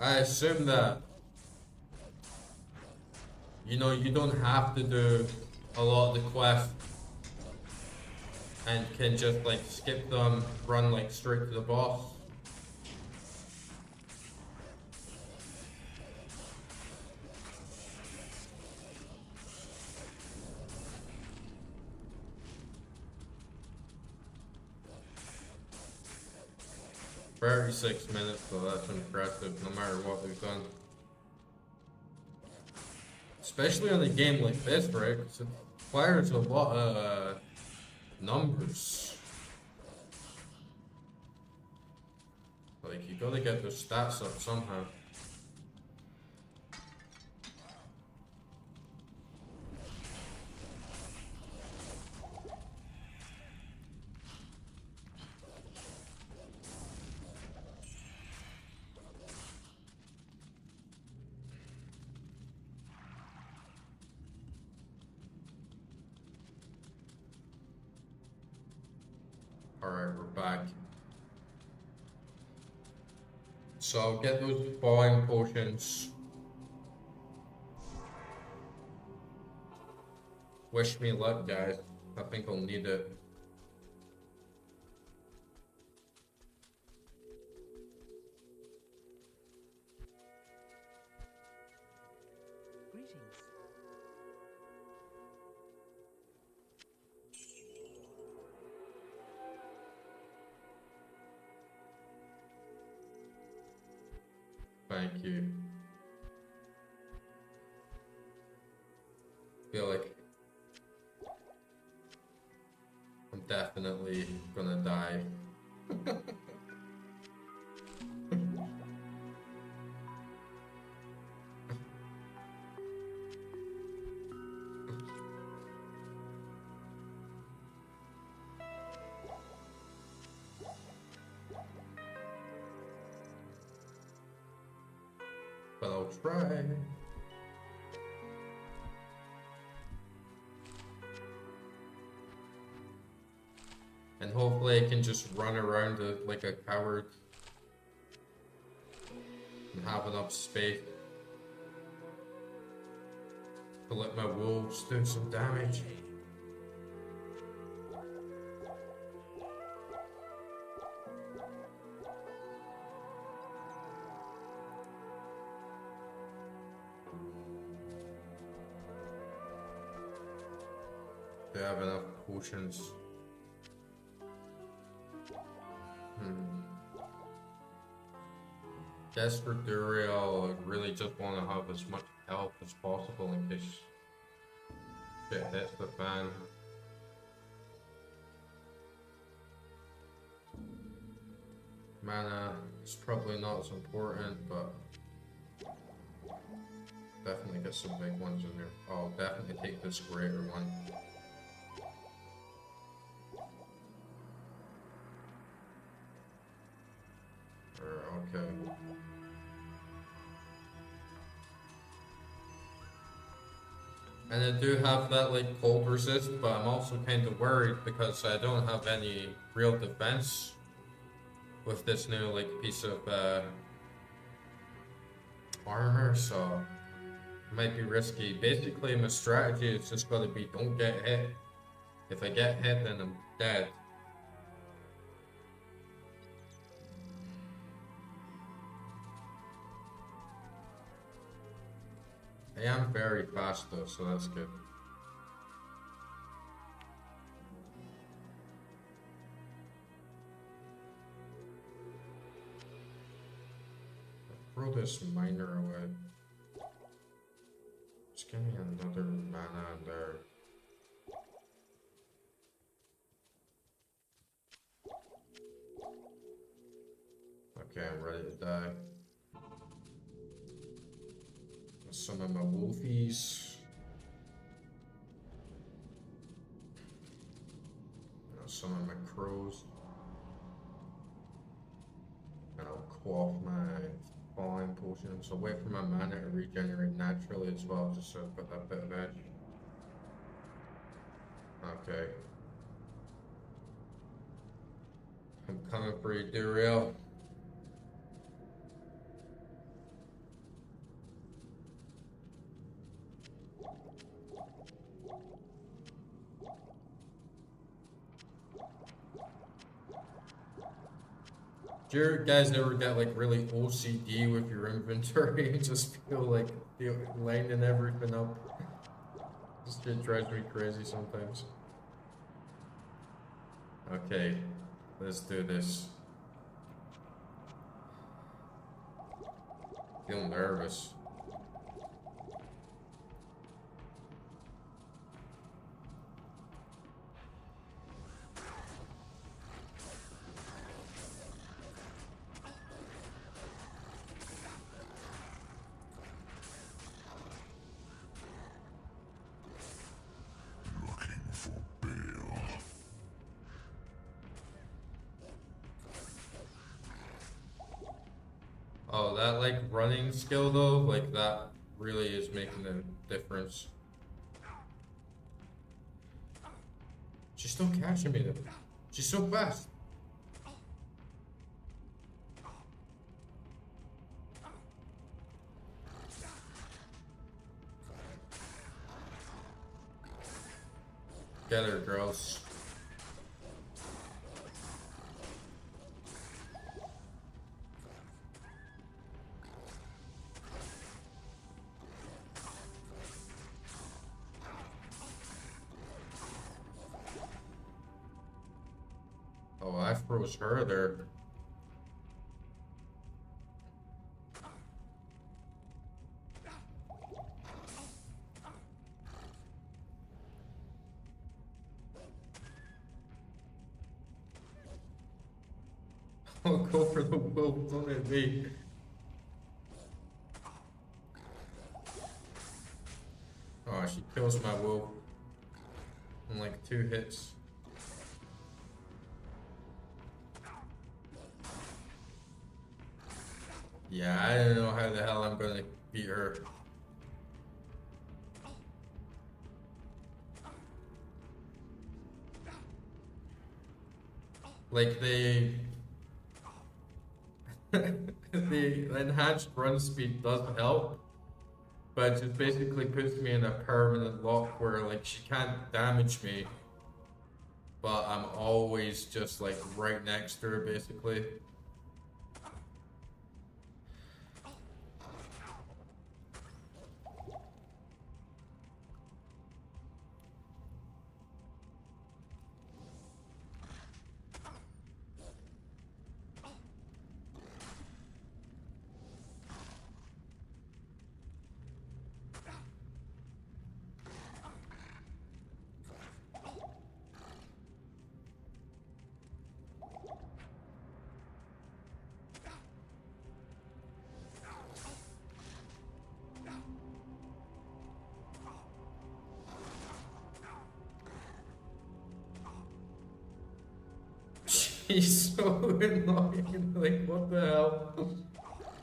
Speaker 1: I assume that, you know, you don't have to do a lot of the quests and can just like skip them, run like straight to the boss. "36 minutes, so that's impressive no matter what we've done. Especially on a game like this, right? 'Cause it requires a lot of numbers. Like, you gotta get those stats up somehow. Alright, we're back. So I'll get those falling potions. Wish me luck, guys. I think I'll need it.
Speaker 3: Greetings.
Speaker 1: Thank you. Feel like I'm definitely gonna die. But I'll try. And hopefully I can just run around like a coward and have enough space to let my wolves do some damage. Do I have enough potions? Guess for Duriel, I really just want to have as much health as possible in case shit hits the fan. Mana is probably not as important, but definitely get some big ones in there. I'll definitely take this greater one. Okay. And I do have that like cold resist, but I'm also kind of worried because I don't have any real defense with this new like piece of armor, so it might be risky. Basically, my strategy is just gotta be don't get hit. If I get hit, then I'm dead. I am very fast though, so that's good. Throw this miner away. Just give me another mana in there. Okay, I'm ready to die. Some of my wolfies. Some of my crows. And I'll quaff my falling potions. So wait for my mana to regenerate naturally as well, just so I've got that bit of edge. Okay. I'm coming for you, Duriel. Do you guys ever get like really OCD with your inventory and just feel like you're lining everything up? This shit drives me crazy sometimes. Okay, let's do this. Feel nervous. Oh, that like running skill though, like that really is making a difference. She's still catching me though. She's so fast. Get her, girls. Oh, I froze her there. I'll go for the wolf, don't hit me. Oh, she kills my wolf in like 2 hits. Yeah, I don't know how the hell I'm gonna beat her. Like the enhanced run speed doesn't help, but it just basically puts me in a permanent lock where like she can't damage me, but I'm always just like right next to her basically. He's so annoying. Like, what the hell?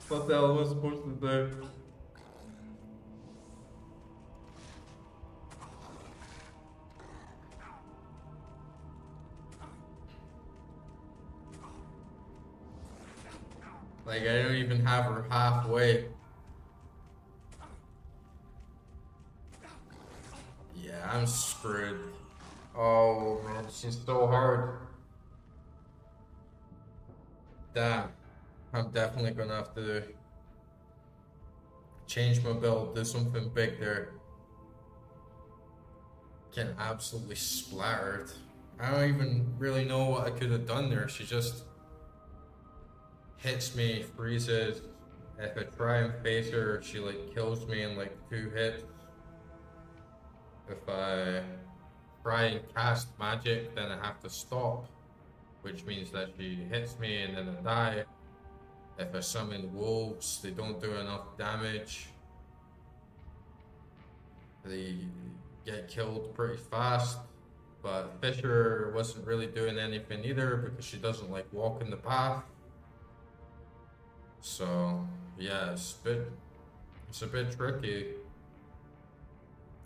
Speaker 1: What the hell was I supposed to do? Like, I don't even have her halfway. Yeah, I'm screwed. Oh man, she's so hard. Damn, I'm definitely gonna have to change my build, do something big there. Getting absolutely splattered. I don't even really know what I could have done there. She just hits me, freezes. If I try and face her, she like kills me in like 2 hits. If I try and cast magic, then I have to stop, which means that she hits me and then I die. If I summon wolves, they don't do enough damage. They get killed pretty fast. But Fisher wasn't really doing anything either because she doesn't like walk in the path. So yeah, it's a bit tricky.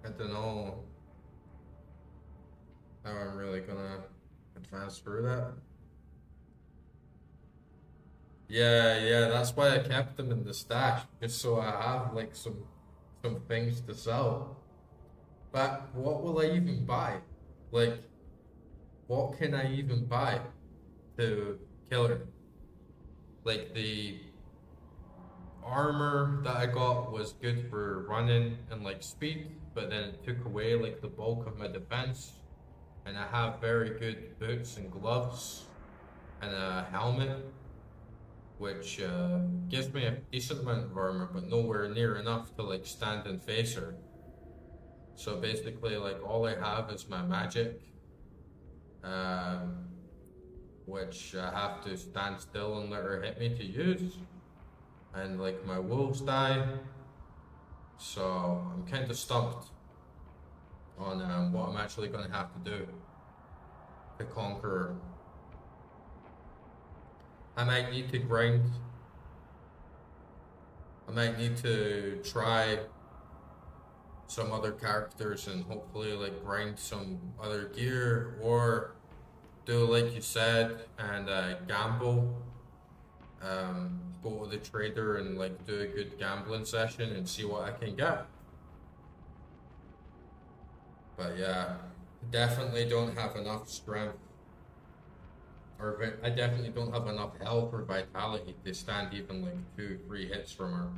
Speaker 1: I don't know how I'm really gonna advance through that. Yeah, that's why I kept them in the stash, just so I have like some things to sell. But what will I even buy? Like, what can I even buy to kill her? Like the armor that I got was good for running and like speed, but then it took away like the bulk of my defense. And I have very good boots and gloves and a helmet, which gives me a decent amount of armor, but nowhere near enough to like stand and face her. So basically, like all I have is my magic, which I have to stand still and let her hit me to use, and like my wolves die. So I'm kind of stumped on what I'm actually going to have to do to conquer her. I might need to grind. I might need to try some other characters and hopefully like grind some other gear, or do like you said and gamble. Go to the trader and like do a good gambling session and see what I can get. But yeah, Definitely don't have enough strength. I definitely don't have enough health or vitality to stand even like 2, 3 hits from her.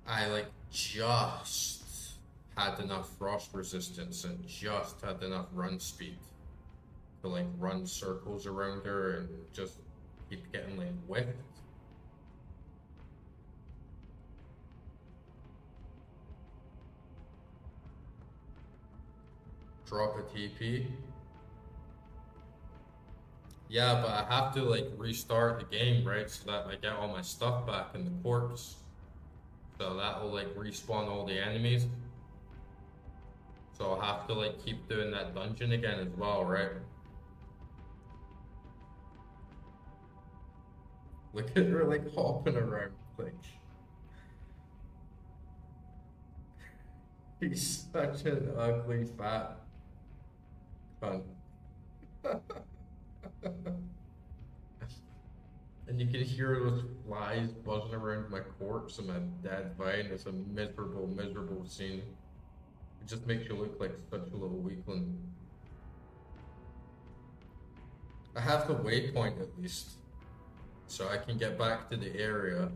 Speaker 1: I like just had enough frost resistance and just had enough run speed to like run circles around her and just keep getting like whipped. Drop a TP. Yeah, but I have to like restart the game, right? So that I get all my stuff back in the corpse. So that will like respawn all the enemies. So I'll have to like keep doing that dungeon again as well, right? Look at her like hopping around, like he's such an ugly fat cunt. And you can hear those flies buzzing around my corpse and my dead vine. It's a miserable, miserable scene. It just makes you look like such a little weakling. I have the waypoint at least, so I can get back to the area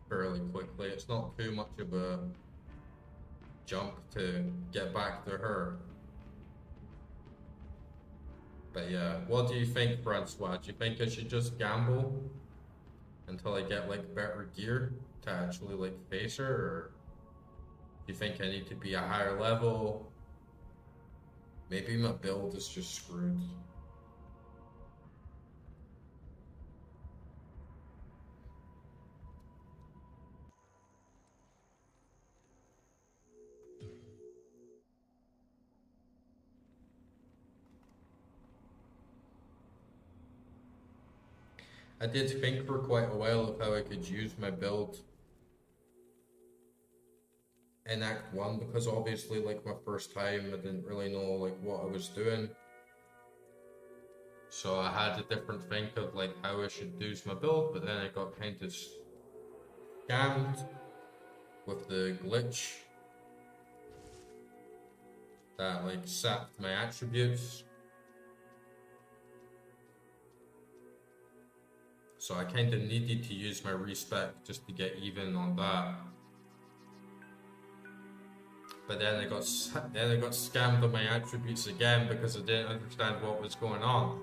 Speaker 1: fairly quickly. It's not too much of a jump to get back to her. But yeah, what do you think, Francois? Do you think I should just gamble until I get like better gear to actually like face her, or do you think I need to be a higher level? Maybe my build is just screwed. I did think for quite a while of how I could use my build in Act 1, because obviously like my first time I didn't really know like what I was doing. So I had a different think of like how I should use my build, but then I got kind of scammed with the glitch that like sapped my attributes. So I kind of needed to use my respec just to get even on that. But then I got scammed on my attributes again because I didn't understand what was going on.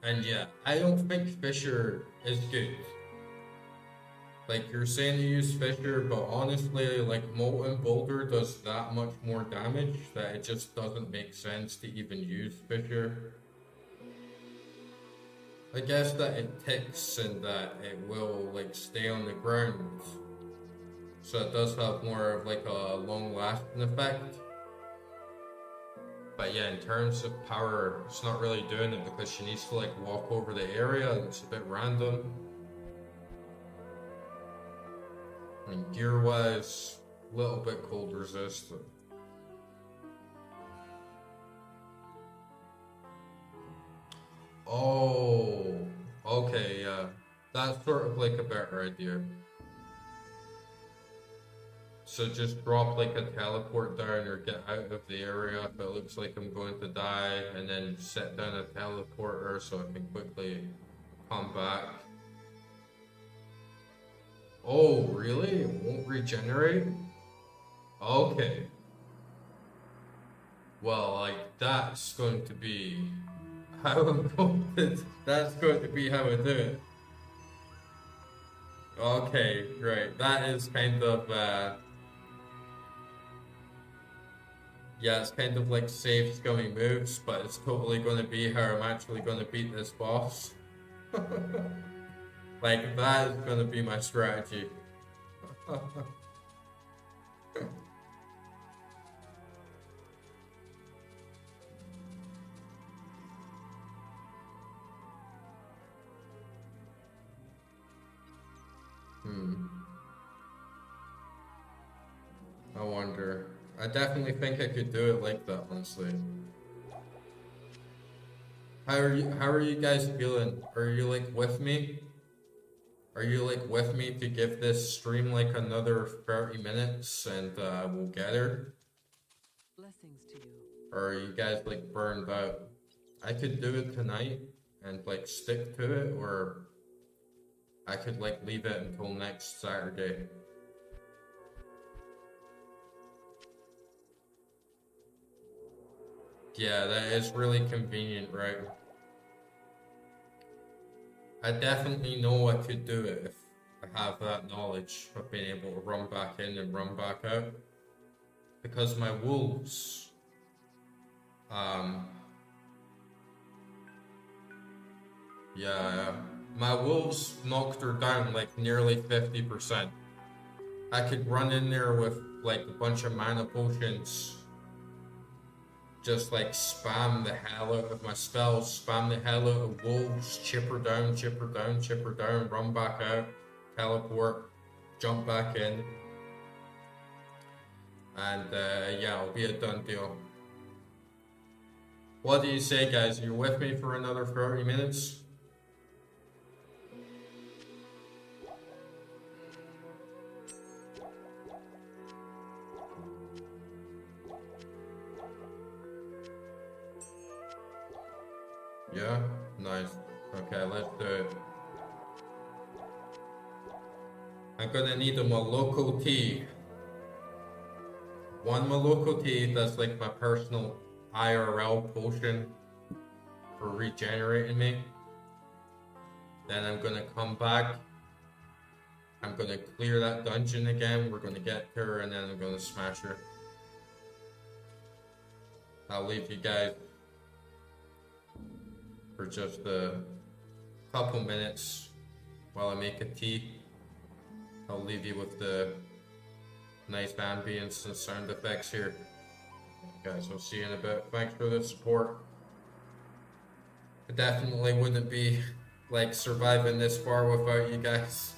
Speaker 1: And yeah, I don't think Fisher is good. Like, you're saying you use Fisher, but honestly, like, Molten Boulder does that much more damage that it just doesn't make sense to even use Fisher. I guess that it ticks and that it will, like, stay on the ground. So it does have more of, like, a long-lasting effect. But yeah, in terms of power, it's not really doing it because she needs to, like, walk over the area and it's a bit random. And gear-wise, a little bit cold resistant. Oh, okay, yeah. That's sort of like a better idea. So just drop like a teleport down or get out of the area if it looks like I'm going to die, and then set down a teleporter so I can quickly come back. Oh, really? It won't regenerate? Okay. Well, like, that's going to be how I'm going to, that's going to be how I do it. Okay, great. That is kind of, yeah, it's kind of like safe scummy moves, but it's totally going to be how I'm actually going to beat this boss. Like, that is going to be my strategy. I wonder. I definitely think I could do it like that, honestly. How are you guys feeling? Are you like with me? Are you like with me to give this stream like another 30 minutes and we'll get her?
Speaker 3: Blessings to you.
Speaker 1: Or are you guys like burned out? I could do it tonight and like stick to it, or I could like leave it until next Saturday. Yeah, that is really convenient, right? I definitely know I could do it if I have that knowledge of being able to run back in and run back out. Because my wolves, yeah, my wolves knocked her down like nearly 50%. I could run in there with like a bunch of mana potions, just like spam the hell out of my spells, spam the hell out of wolves, chip her down, chip her down, chip her down, run back out, teleport, jump back in, and yeah, it'll be a done deal. What do you say, guys? Are you with me for another 30 minutes? Yeah? Nice. Okay, let's do it. I'm gonna need a Moloko tea. One Moloko tea, that's like my personal IRL potion for regenerating me. Then I'm gonna come back. I'm gonna clear that dungeon again. We're gonna get to her and then I'm gonna smash her. I'll leave you guys for just a couple minutes while I make a tea. I'll leave you with the nice ambience and sound effects here. Guys, I'll see you in a bit. Thanks for the support. I definitely wouldn't be like surviving this far without you guys.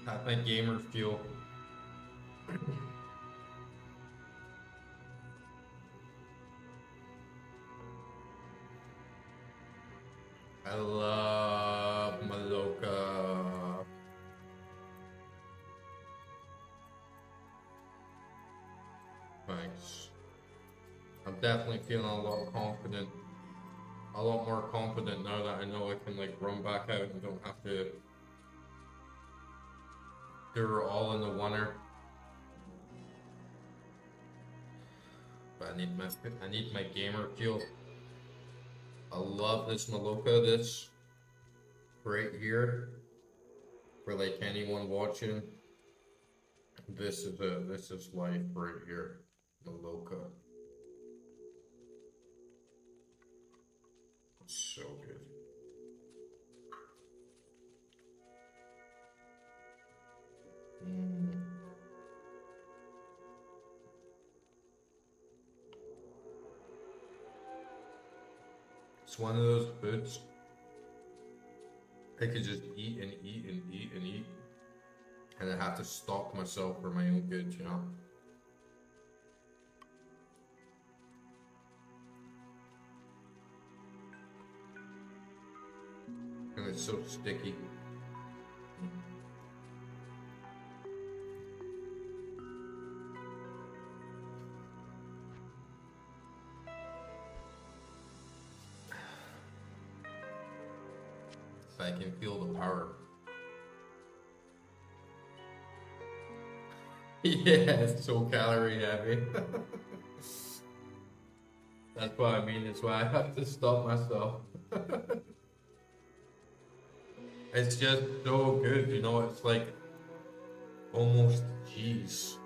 Speaker 1: That's my gamer fuel. I love Maloka. Thanks. I'm definitely feeling a lot confident. A lot more confident now that I know I can like run back out and don't have to do it all in the oneer. But I need my gamer fuel. I love this Maloka, this right here. For like anyone watching, this is life right here. Maloka. It's so good. It's one of those foods I could just eat and eat and eat and eat, and I have to stop myself for my own good, you know? And it's so sticky. I can feel the power. Yeah, it's so calorie heavy. That's what I mean, it's why I have to stop myself. It's just so good, you know, it's like almost cheese.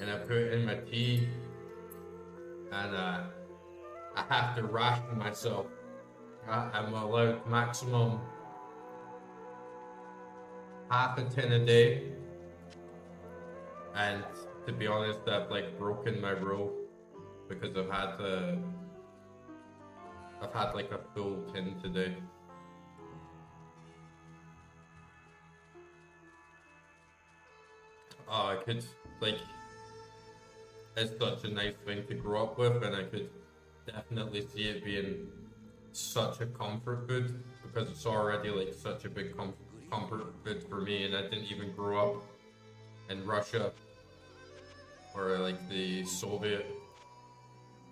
Speaker 1: And I put it in my tea, and I have to ration myself. I'm allowed maximum half a tin a day, and to be honest, I've like broken my rule because I've had like a full tin today. Oh, I could like, it's such a nice thing to grow up with, and I could definitely see it being such a comfort food because it's already like such a big comfort food for me, and I didn't even grow up in Russia or like the Soviet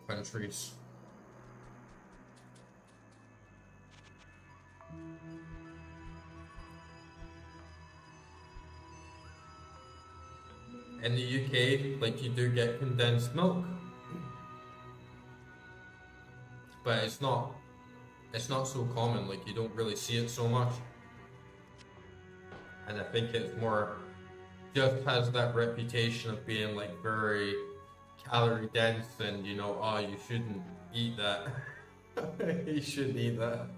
Speaker 1: countries. In the UK, like you do get condensed milk, but it's not so common, like you don't really see it so much. And I think it's more, just has that reputation of being like very calorie dense, and you know, oh, you shouldn't eat that. You shouldn't eat that.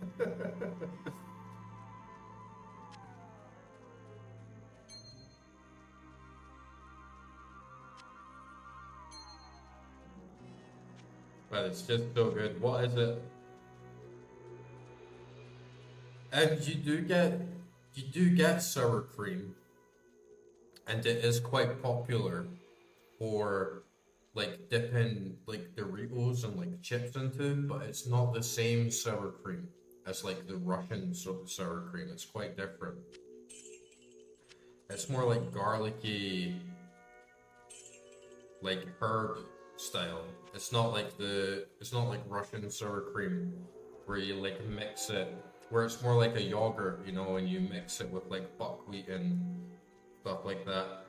Speaker 1: But it's just so good. What is it? And you do get sour cream, and it is quite popular for like dipping like Doritos and like chips into, but it's not the same sour cream as like the Russian sour cream. It's quite different. It's more like garlicky, like herb style. It's not like Russian sour cream where you like mix it, where it's more like a yogurt, you know, and you mix it with like buckwheat and stuff like that.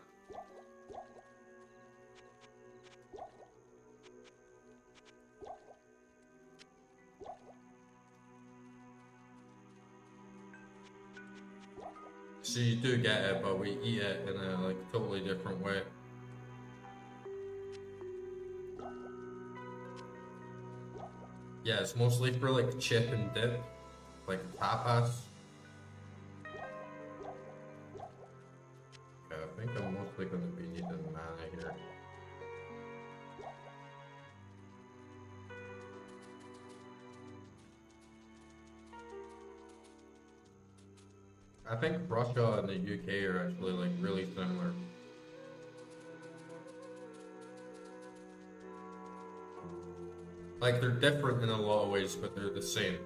Speaker 1: So you do get it, but we eat it in a like totally different way. Yeah, it's mostly for like chip and dip, like tapas. Yeah, I think I'm mostly gonna be needing mana here. I think Russia and the UK are actually like really similar. Like they're different in a lot of ways, but they're the same.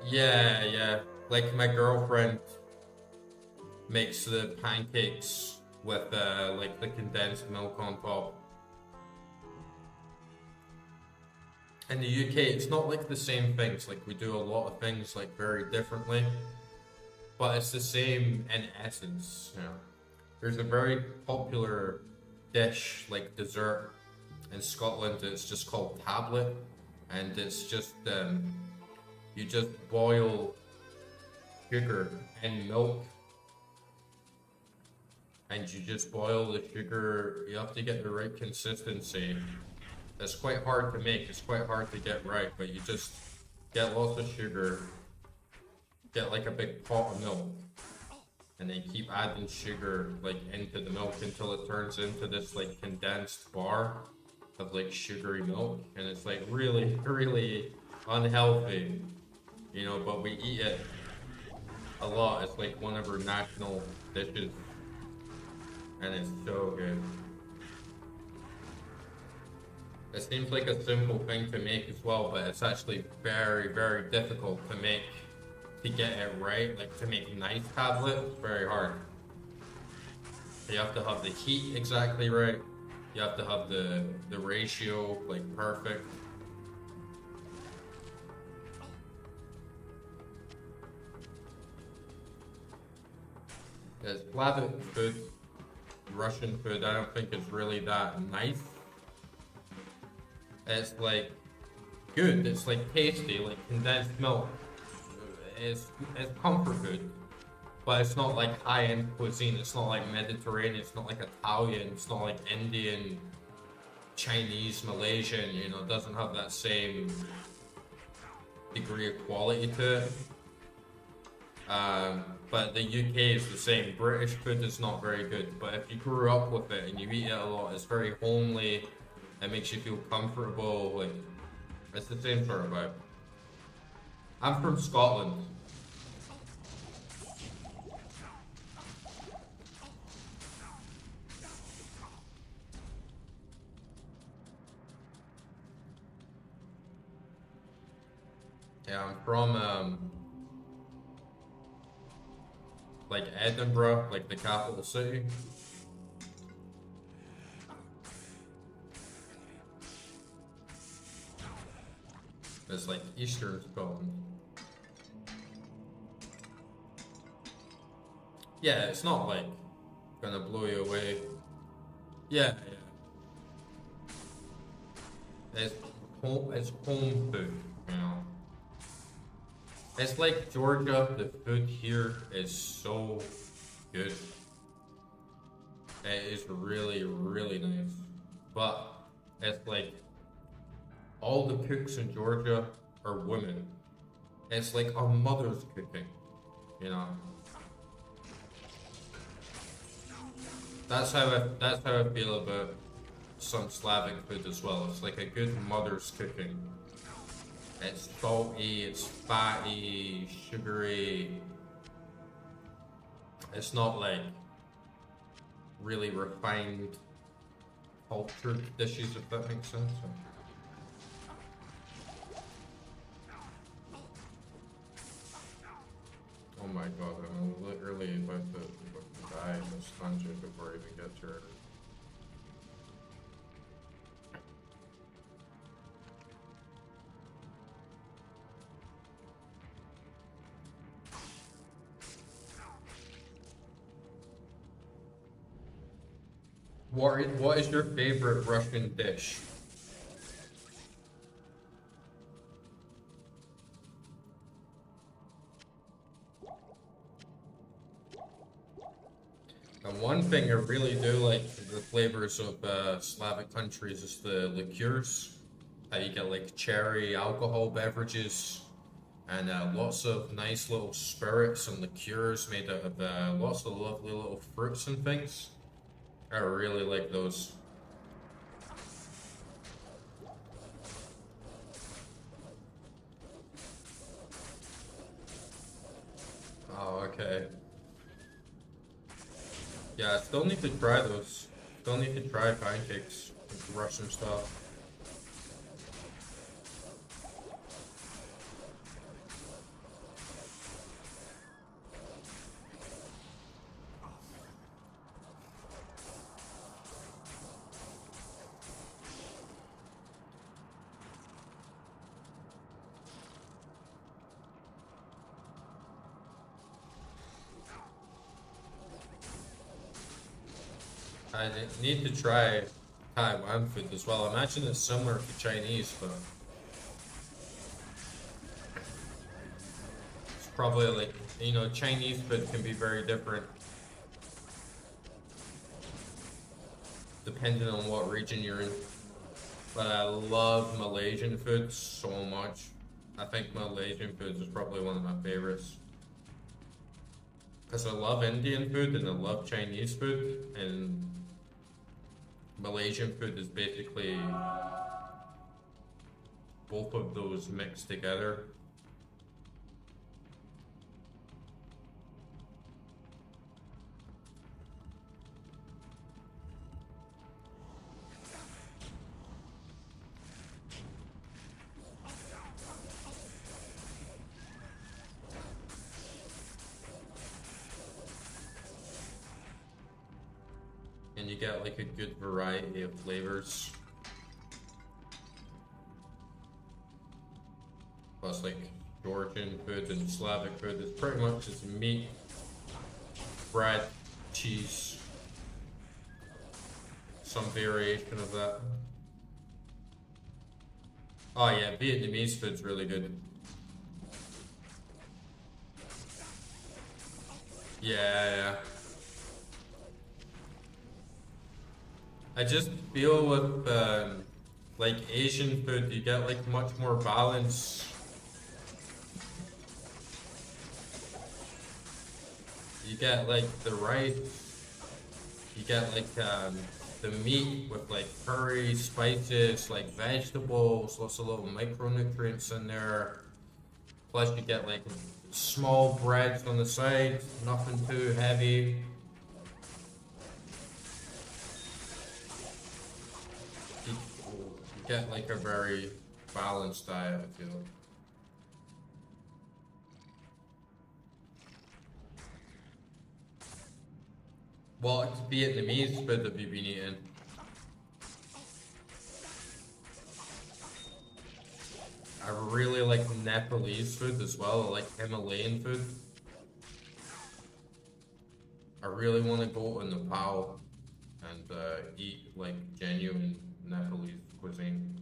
Speaker 1: Yeah, yeah. Like my girlfriend makes the pancakes with like the condensed milk on top. In the UK, it's not like the same things. Like we do a lot of things like very differently, but it's the same in essence. You know, there's a very popular dish like dessert in Scotland. It's just called tablet, and it's just you just boil sugar and milk, and you just boil the sugar. You have to get the right consistency. It's quite hard to make, it's quite hard to get right, but you just get lots of sugar, get like a big pot of milk, and then keep adding sugar like into the milk until it turns into this like condensed bar of like sugary milk, and it's like really, really unhealthy, you know, but we eat it a lot. It's like one of our national dishes, and it's so good. It seems like a simple thing to make as well, but it's actually very, very difficult to make, to get it right. Like to make nice tablet, it's very hard. You have to have the heat exactly right. You have to have the ratio like perfect. Slavic food, Russian food, I don't think is really that nice. It's like good, it's like tasty, like condensed milk. It's comfort food, but it's not like high-end cuisine. It's not like Mediterranean, it's not like Italian, it's not like Indian, Chinese, Malaysian, you know, it doesn't have that same degree of quality to it. But the UK is the same. British food is not very good, but if you grew up with it and you eat it a lot, it's very homely. It makes you feel comfortable. Like it's the same sort of vibe. I'm from Scotland. Yeah, I'm from like Edinburgh, like the capital city. It's like Eastern Scotland. Yeah, it's not like gonna blow you away. Yeah, yeah. It's home food, you know. It's like Georgia. The food here is so good. It is really, really nice. But it's like all the cooks in Georgia are women. It's like a mother's cooking, you know. That's how I feel about some Slavic food as well. It's like a good mother's cooking. It's salty, it's fatty, sugary. It's not like really refined, cultured dishes, if that makes sense. Oh my god, I'm literally about to die in this dungeon before I even get to her. What is your favorite Russian dish? And one thing I really do like the flavors of Slavic countries is the liqueurs. How you get like cherry alcohol beverages and lots of nice little spirits and liqueurs made out of lots of lovely little fruits and things. I really like those. Okay. Yeah, I still need to try those. Still need to try pancakes, like Russian stuff. I need to try Taiwan food as well. I imagine it's similar to Chinese, but it's probably like, you know, Chinese food can be very different depending on what region you're in. But I love Malaysian food so much. I think Malaysian food is probably one of my favorites. Because I love Indian food and I love Chinese food, and Malaysian food is basically both of those mixed together. And you get like a good variety of flavors. Plus like Georgian food and Slavic food is pretty much just meat, bread, cheese, some variation of that. Oh yeah, Vietnamese food's really good. Yeah. I just feel with like Asian food, you get like much more balance. You get like the rice, you get like the meat with like curry, spices, like vegetables, lots of little micronutrients in there. Plus you get like small breads on the side, nothing too heavy. You get like a very balanced diet, I feel. What Vietnamese food have you been eating? I really like Nepalese food as well. I like Himalayan food. I really want to go to Nepal and eat like genuine Nepalese cuisine.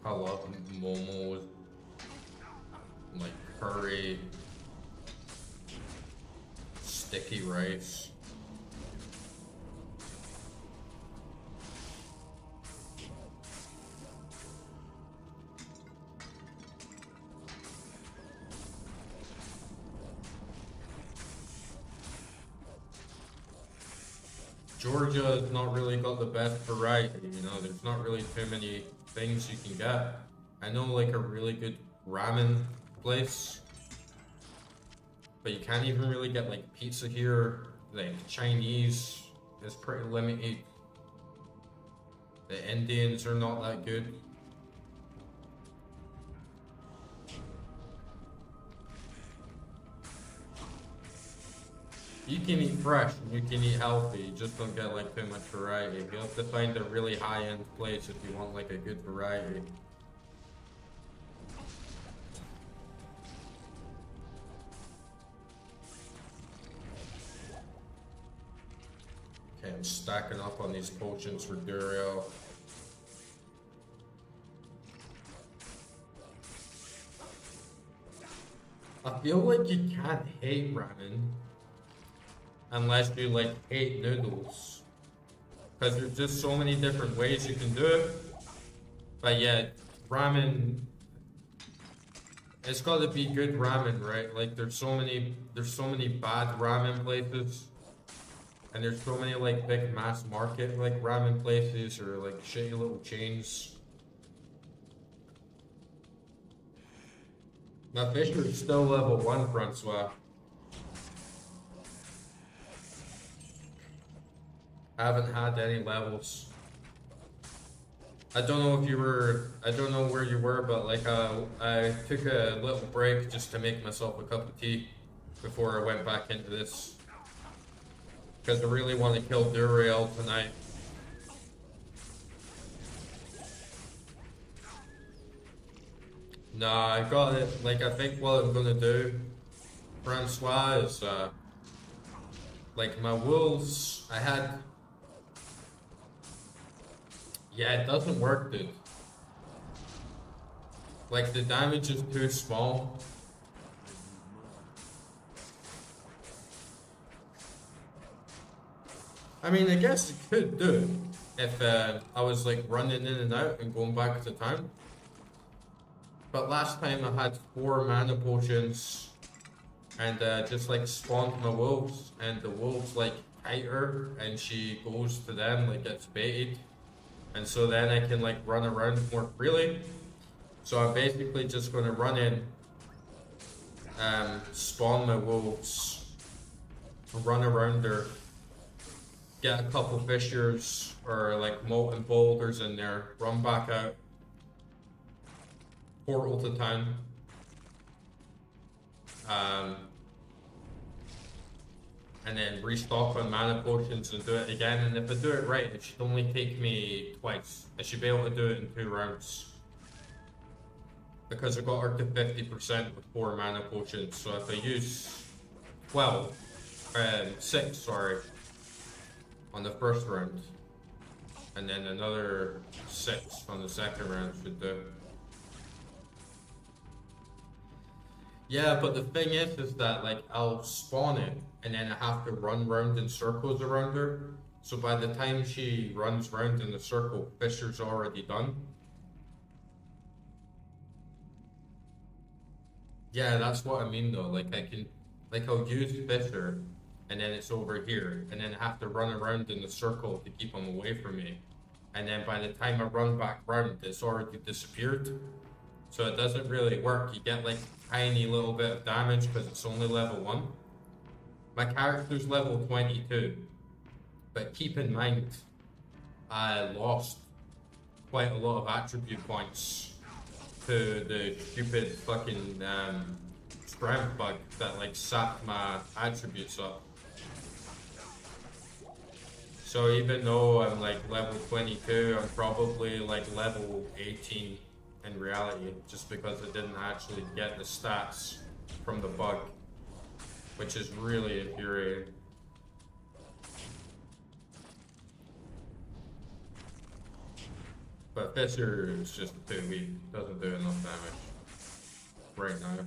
Speaker 1: I love momos, like curry, sticky rice. Georgia has not really got the best variety, you know, there's not really too many things you can get. I know like a really good ramen place, but you can't even really get like pizza here. Like Chinese is pretty limited. The Indians are not that good. You can eat fresh and you can eat healthy, you just don't get like too much variety. You have to find a really high-end place if you want like a good variety. Okay, I'm stacking up on these potions for Duriel. I feel like you can't hate ramen unless you like hate noodles, because there's just so many different ways you can do it. But yeah, ramen It's got to be good ramen, right? Like there's so many bad ramen places, and there's so many like big mass market like ramen places or like shitty little chains. Now Fisher's still level 1, Francois. I haven't had any levels. I don't know if you were, I don't know where you were, but like I took a little break just to make myself a cup of tea before I went back into this. Because I really want to kill Duriel tonight. Nah, I got it. Like, I think what I'm gonna do, Francois, is, like, my wolves, I had... Yeah, it doesn't work, dude. Like, the damage is too small. I mean, I guess it could do if I was, like, running in and out and going back to town. But last time I had 4 mana potions and just like spawned my wolves, and the wolves like kite her and she goes to them, like gets baited, and so then I can like run around more freely. So I'm basically just gonna run in, spawn my wolves, run around her, get a couple fissures or like molten boulders in there, run back out, portal to town, and then restock on mana potions and do it again. And if I do it right, it should only take me twice. I should be able to do it in 2 rounds. Because I got her to 50% with 4 mana potions. So if I use 6, sorry, on the first round, and then another 6 on the second round should do. Yeah, but the thing is that like I'll spawn it and then I have to run round in circles around her. So by the time she runs round in the circle, Fisher's already done. Yeah, that's what I mean though. Like I can, like I'll use Fisher and then it's over here and then I have to run around in the circle to keep him away from me. And then by the time I run back round, it's already disappeared. So it doesn't really work. You get like tiny little bit of damage because it's only level 1. My character's level 22. But keep in mind, I lost quite a lot of attribute points to the stupid fucking strength bug that like sapped my attributes up. So even though I'm like level 22, I'm probably like level 18 in reality, just because I didn't actually get the stats from the bug, which is really infuriating. But Fisher is just too weak, doesn't do enough damage right now.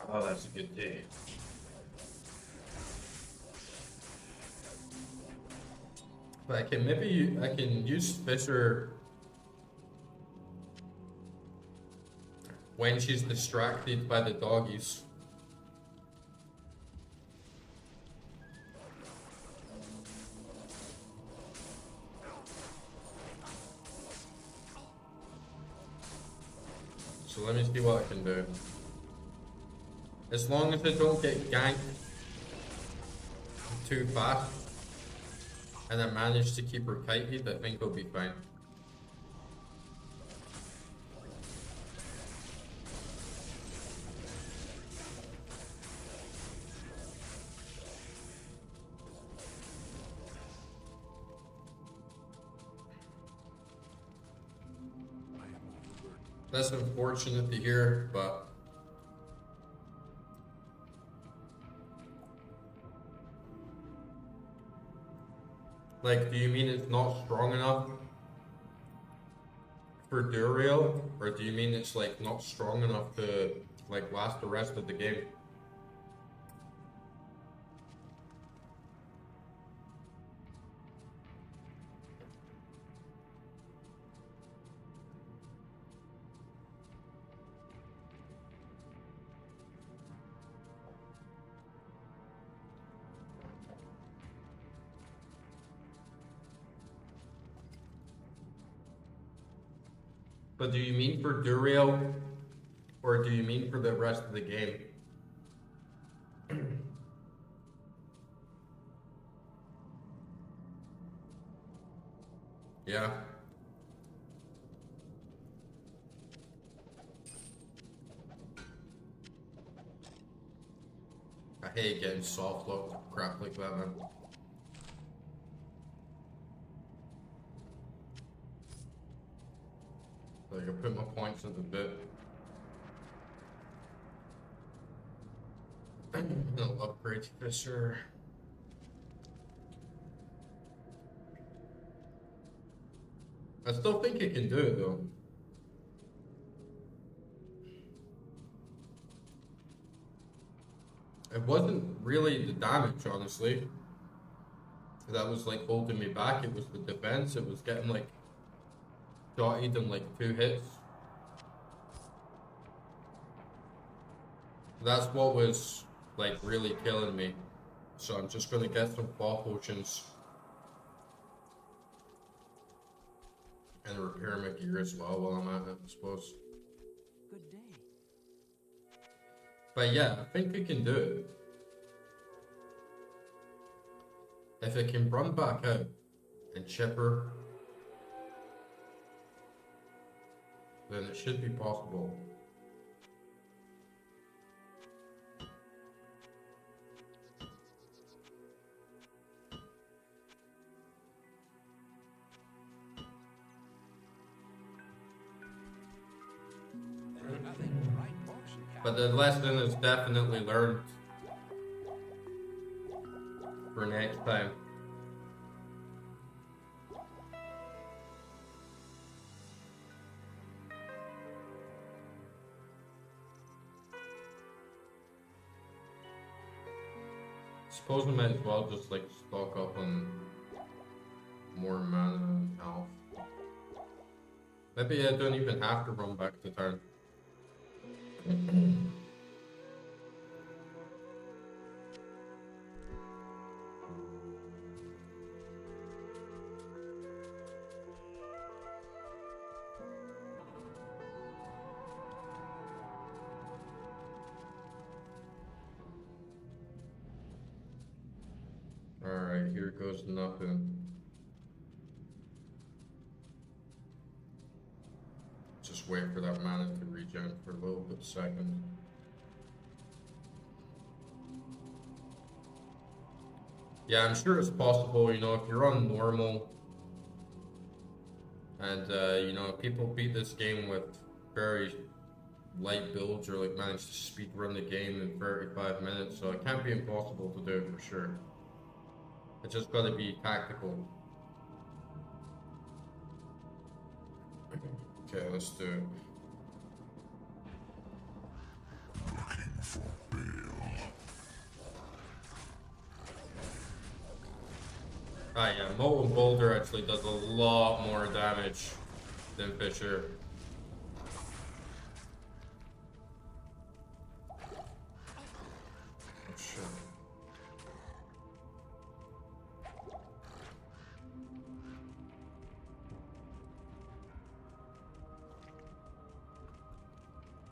Speaker 1: Oh, that's a good day. But I can use Fisher when she's distracted by the doggies. So let me see what I can do. As long as I don't get ganked too fast and I manage to keep her kited, I think I'll be fine. That's unfortunate to hear, but like, do you mean it's not strong enough? for Duriel, or do you mean it's like not strong enough to like last the rest of the game? But do you mean for Duriel, or do you mean for the rest of the game? Yeah. I hate getting soft locked crap like that, man. Like I put my points at the bit. I'll upgrade to Fisher. I still think it can do it though. It wasn't really the damage, honestly. That was like holding me back. It was the defense. It was getting like dotted in like 2 hits. That's what was like really killing me. So I'm just gonna get some claw potions and repair my gear as well while I'm at it, I suppose.
Speaker 3: Good day.
Speaker 1: But yeah, I think it can do it. If it can run back out and chipper, then it should be possible. But the lesson is definitely learned for next time. Suppose I might as well just like stock up on more mana and health. Maybe I don't even have to run back to town. Alright, here goes nothing. Just wait for that mana to regen for a little bit second. Yeah, I'm sure it's possible, you know, if you're on normal and, you know, people beat this game with very light builds or like manage to speed run the game in 35 minutes, so it can't be impossible to do for sure. It's just gotta be tactical. Okay, let's do it. Ah yeah, Molten Boulder actually does a lot more damage than Fisher. Oh shit.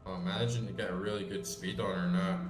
Speaker 1: Oh, imagine to get a really good speed on her now.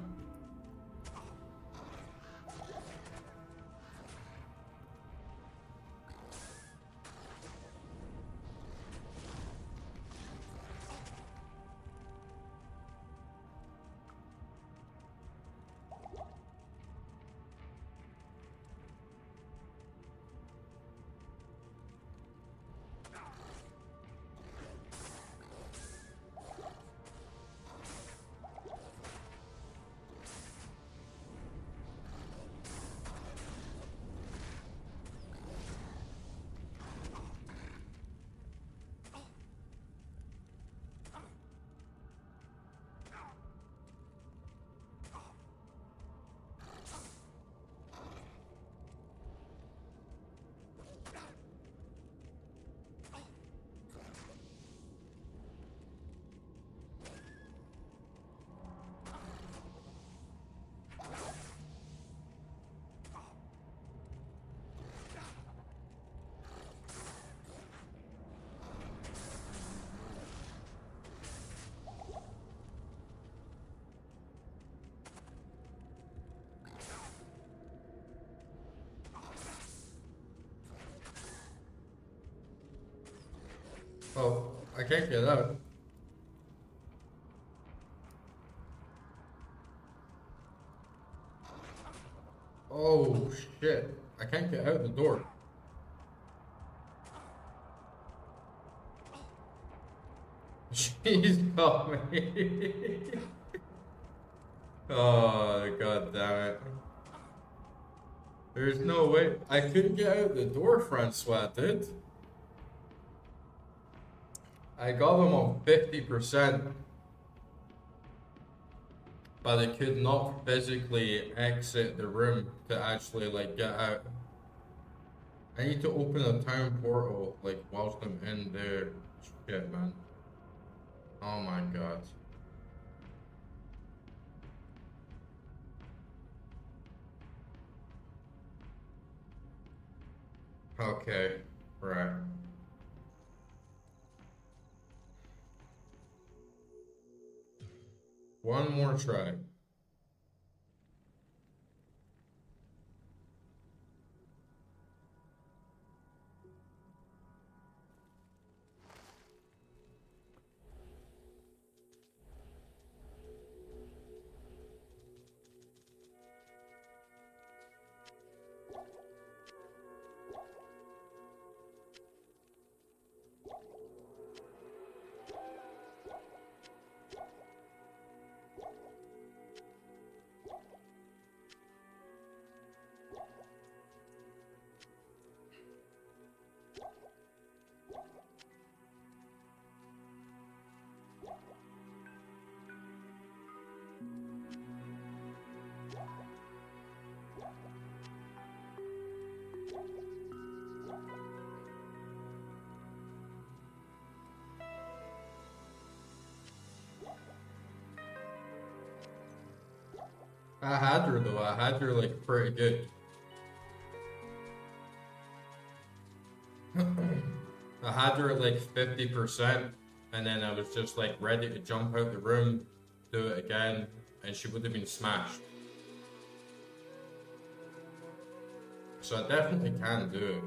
Speaker 1: Oh, I can't get out. Oh shit. I can't get out the door. She's got me. Oh, god damn it. There's no way. I couldn't get out the door, Francois did. I got them on 50%, but I could not physically exit the room to actually like get out. I need to open a town portal like whilst I'm in there. Shit, man. Oh my god. Okay, right. One more try. I had her though. I had her like pretty good. I had her at like 50%, and then I was just like ready to jump out the room, do it again, and she would have been smashed. So I definitely can do it.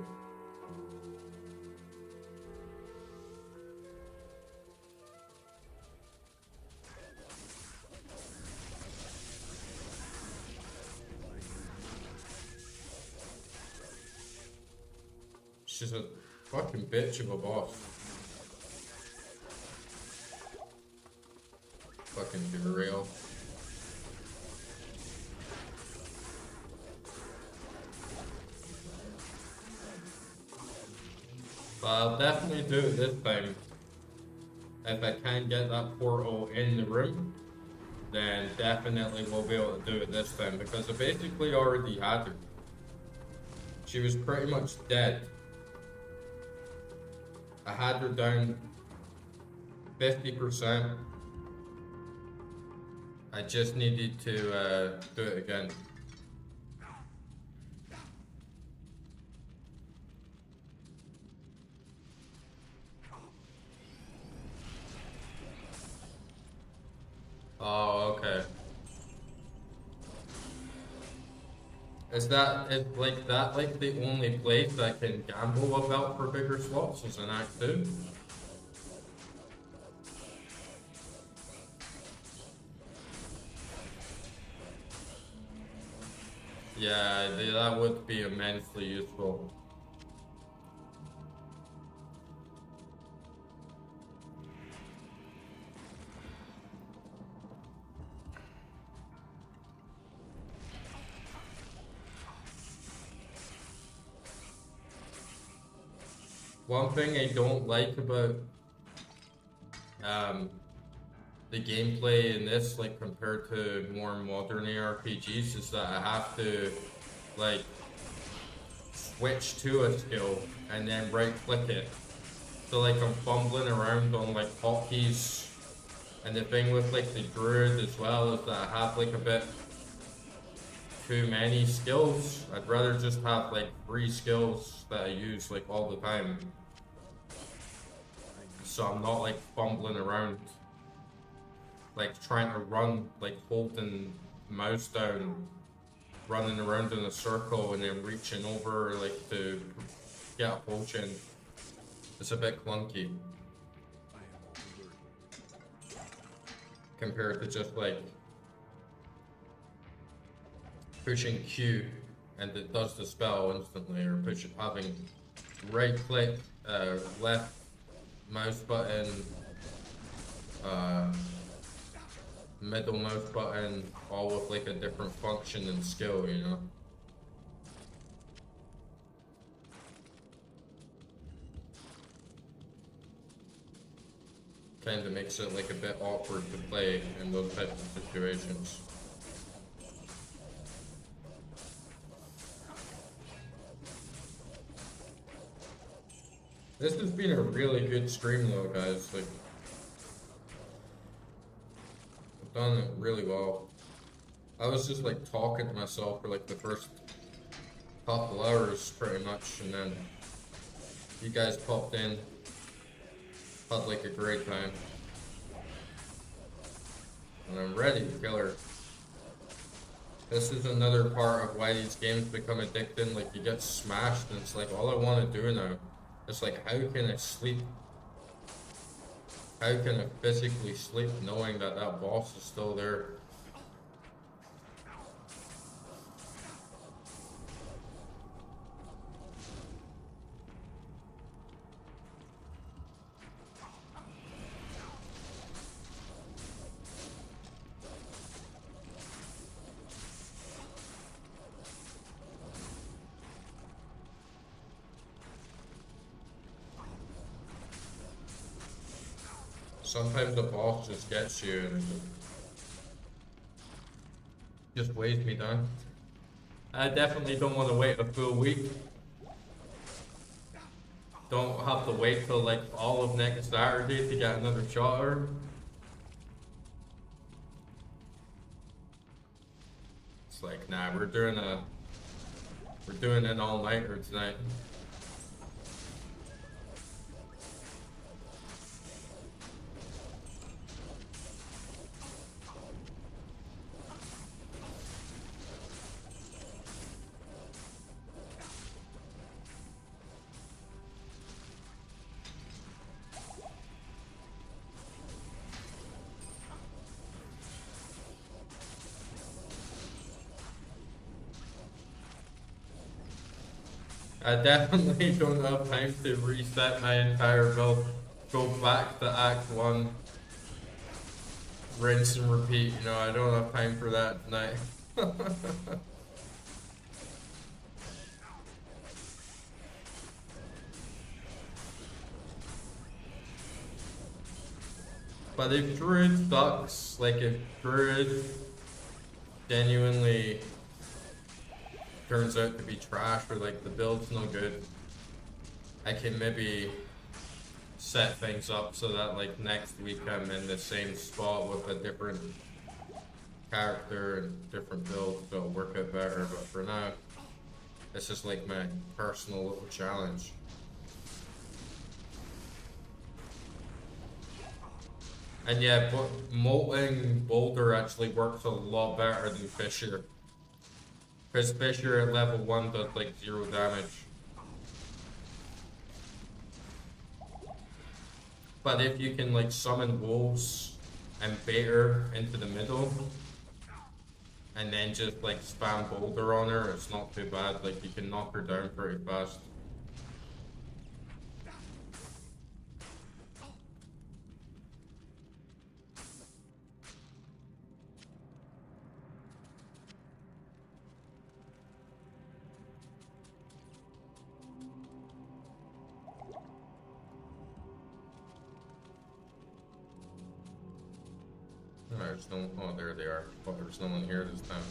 Speaker 1: She's a fucking bitch of a boss. Fucking Duriel. But I'll definitely do it this time. If I can get that portal in the room, then definitely we'll be able to do it this time, because I basically already had her. She was pretty much dead. I had her down 50%. I just needed to do it again. Oh, okay. Is like that like the only place I can gamble about for bigger slots is in Act 2? Yeah, that would be immensely useful. One thing I don't like about the gameplay in this, like compared to more modern ARPGs, is that I have to like switch to a skill and then right click it. So like I'm fumbling around on like hotkeys, and the thing with like the druid as well is that I have like a bit too many skills. I'd rather just have like 3 skills that I use like all the time, so I'm not like fumbling around, like trying to run, like holding mouse down, running around in a circle and then reaching over like to get a potion. It's a bit clunky. compared to just like pushing Q and it does the spell instantly, or having right click, left mouse button, middle mouse button, all with like a different function and skill, you know? Kinda makes it like a bit awkward to play in those types of situations. This has been a really good stream though, guys. Like, I've done it really well. I was just like talking to myself for like the first couple hours pretty much, and then you guys popped in, had like a great time. And I'm ready to kill her. This is another part of why these games become addicting. Like, you get smashed and it's like, all I want to do now is like, how can I sleep? How can I physically sleep knowing that that boss is still there? Sometimes the boss just gets you and just weighs me down. I definitely don't want to wait a full week. Don't have to wait till like all of next Saturday to get another shot at her. It's like, nah, we're doing an all-nighter tonight. I definitely don't have time to reset my entire build, go back to Act 1, rinse and repeat, you know, I don't have time for that tonight. But if Druid sucks, like if Druid genuinely turns out to be trash or like the build's no good, I can maybe set things up so that like next week I'm in the same spot with a different character and different build, so it'll work out better. But for now, this is like my personal little challenge. And yeah, but Molten Boulder actually works a lot better than Fissure. Because Fissure at level 1 does like 0 damage. But if you can like summon wolves and bait her into the middle, and then just like spam Boulder on her, it's not too bad. Like, you can knock her down pretty fast. There's no, oh, there they are. Oh, there's no one here this time.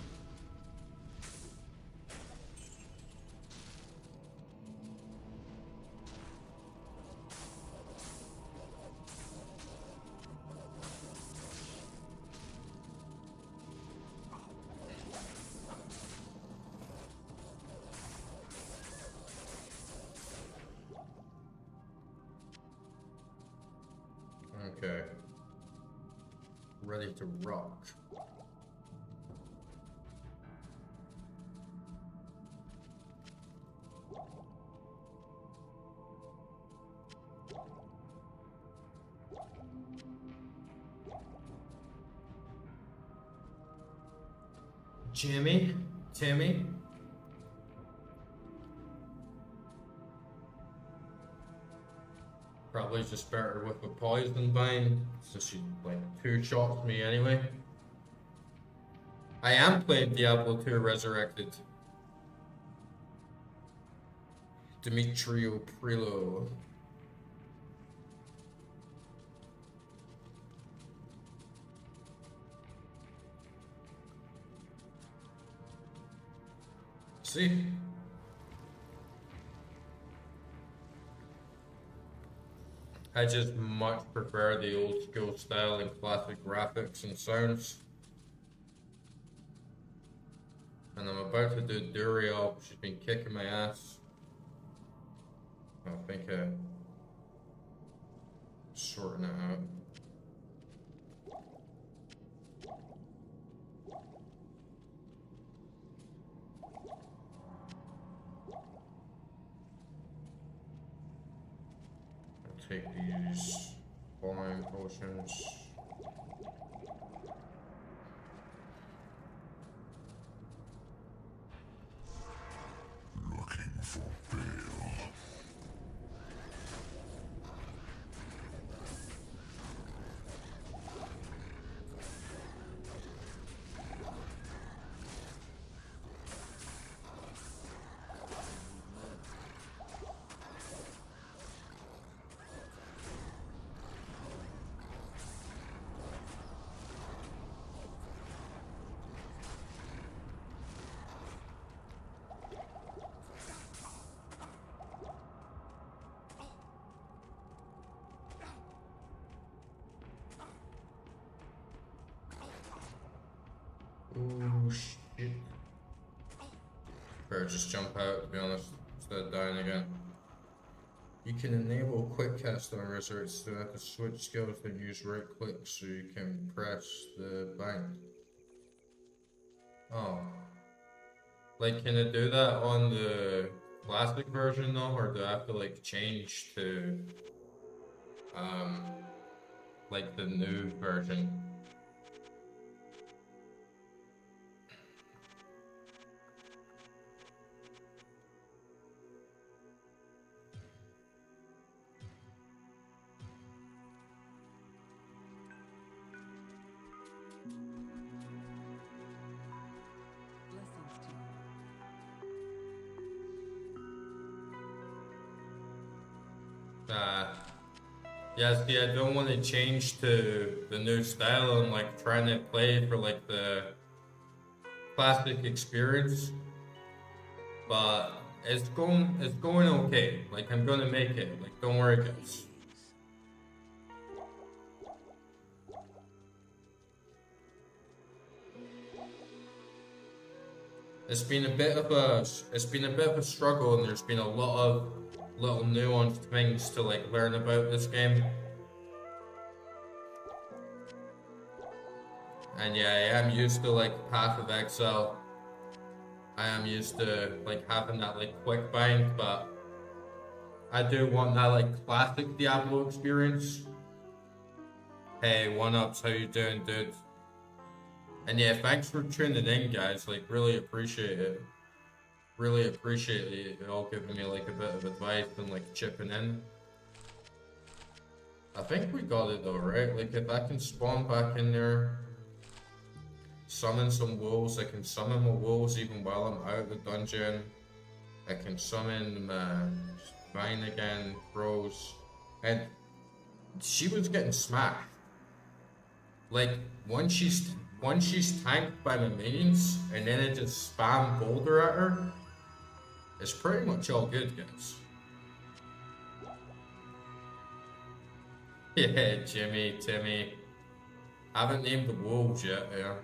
Speaker 1: Okay. Ready to rock. Timmy. Probably just better with a poison vine, so she like two-shots me anyway. I am playing Diablo 2 Resurrected. Demetrio Prilo. See? I just much prefer the old school style and classic graphics and sounds. And I'm about to do Duriel. She's been kicking my ass. I think sorting it out. I'll take these falling potions.
Speaker 2: Looking for Bill.
Speaker 1: Oh shit. Better just jump out, to be honest, instead of dying again. You can enable quick cast on Resurrect, so you have to switch skills and use right click so you can press the bind. Oh. Like, can I do that on the classic version though, or do I have to like change to like the new version?
Speaker 3: Blessings to you.
Speaker 1: Yeah, see, I don't want to change to the new style. I'm like trying to play for like the classic experience, but it's going okay. Like I'm gonna make it. Like don't worry, guys. It's been a bit of a struggle, and there's been a lot of little nuanced things to like learn about this game. And yeah, I am used to like Path of Exile. I am used to like having that like quick bind, but I do want that like classic Diablo experience. Hey, one ups, how you doing, dude? And yeah, thanks for tuning in, guys. Like, really appreciate it. Really appreciate it all giving me like a bit of advice and like chipping in. I think we got it though, right? Like, if I can spawn back in there, summon some wolves. I can summon my wolves even while I'm out of the dungeon. I can summon Vine again, Rose. And she was getting smacked. Like, once she's tanked by the minions, and then it just spam boulder at her, it's pretty much all good, guys. Yeah, Jimmy, Timmy. Haven't named the wolves yet, yeah.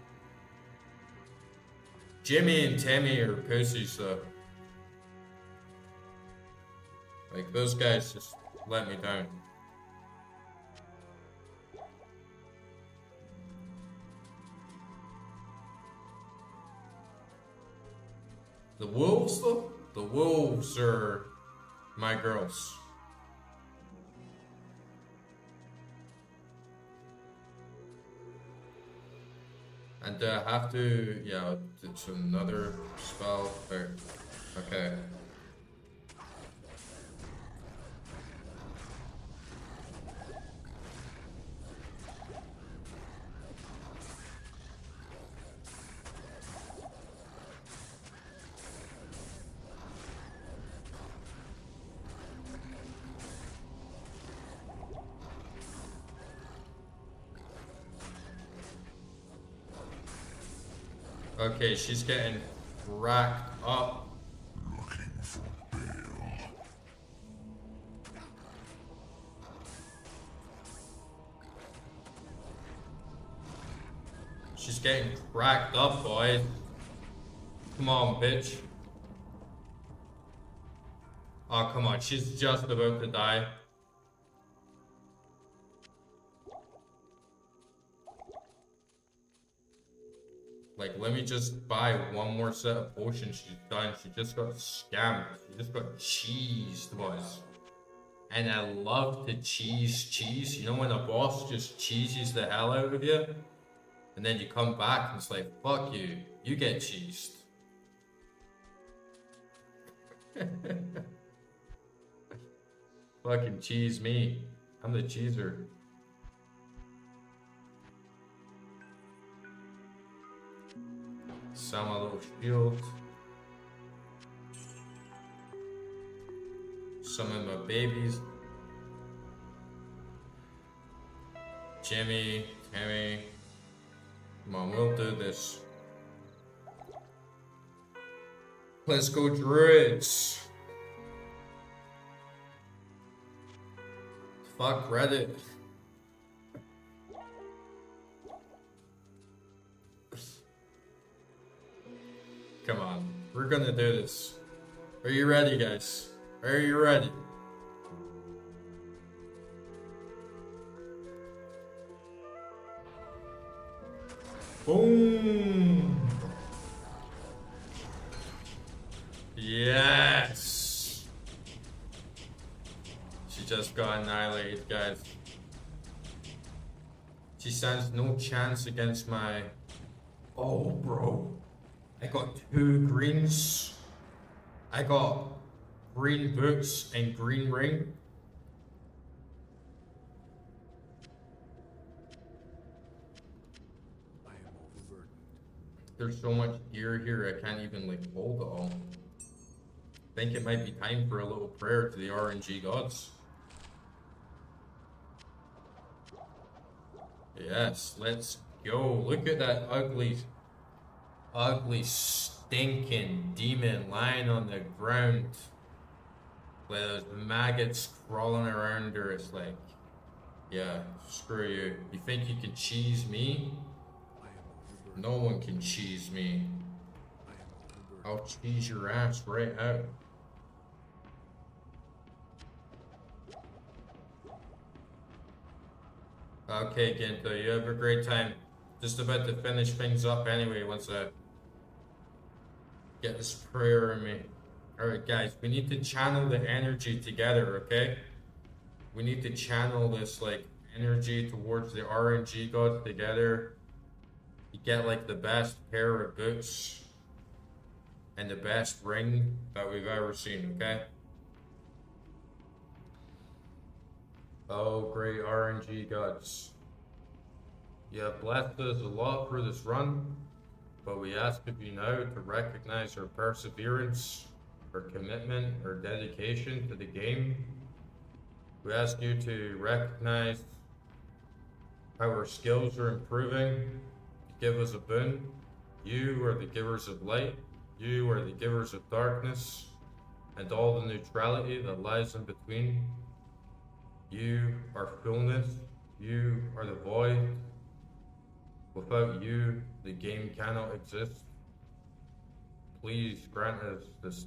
Speaker 1: Jimmy and Timmy are pussies, though. Like, those guys just let me down. The wolves, though? The wolves are my girls. And do I have to, yeah, it's another spell. There. Okay. Okay, she's getting racked up. She's getting cracked up, boys. Come on, bitch. Oh, come on. She's just about to die. Like, let me just buy one more set of potions. She's done. She just got scammed. She just got cheesed, boys. And I love to cheese. You know when a boss just cheeses the hell out of you? And then you come back and it's like, fuck you. You get cheesed. Fucking cheese me. I'm the cheeser. Sell my little shield. Summon my babies. Jimmy, Tammy. Come on, we'll do this. Let's go, Druids. Fuck Reddit. Come on, we're gonna do this. Are you ready, guys? Are you ready? Boom! Yes! She just got annihilated, guys. She stands no chance against my... Oh, bro. I got 2 greens. I got green boots and green ring.
Speaker 2: I am overburdened.
Speaker 1: There's so much gear here, I can't even like hold it all. I think it might be time for a little prayer to the RNG gods. Yes, let's go. Look at that ugly, stinking demon lying on the ground. Like those maggots crawling around her. It's like, yeah, screw you. You think you can cheese me?
Speaker 2: I am overburdened.
Speaker 1: No one can cheese me.
Speaker 2: I am overburdened.
Speaker 1: I'll cheese your ass right out. Okay, Gento, you have a great time. Just about to finish things up anyway once I get this prayer in me. Alright, guys, we need to channel the energy together, okay? We need to channel this, like, energy towards the RNG gods together. You get, like, the best pair of boots and the best ring that we've ever seen, okay? Oh, great RNG gods. You have blessed us a lot for this run, but we ask of you now to recognize our perseverance, our commitment, our dedication to the game. We ask you to recognize how our skills are improving, to give us a boon. You are the givers of light, you are the givers of darkness, and all the neutrality that lies in between. You are fullness, you are the void. Without you, the game cannot exist. Please grant us this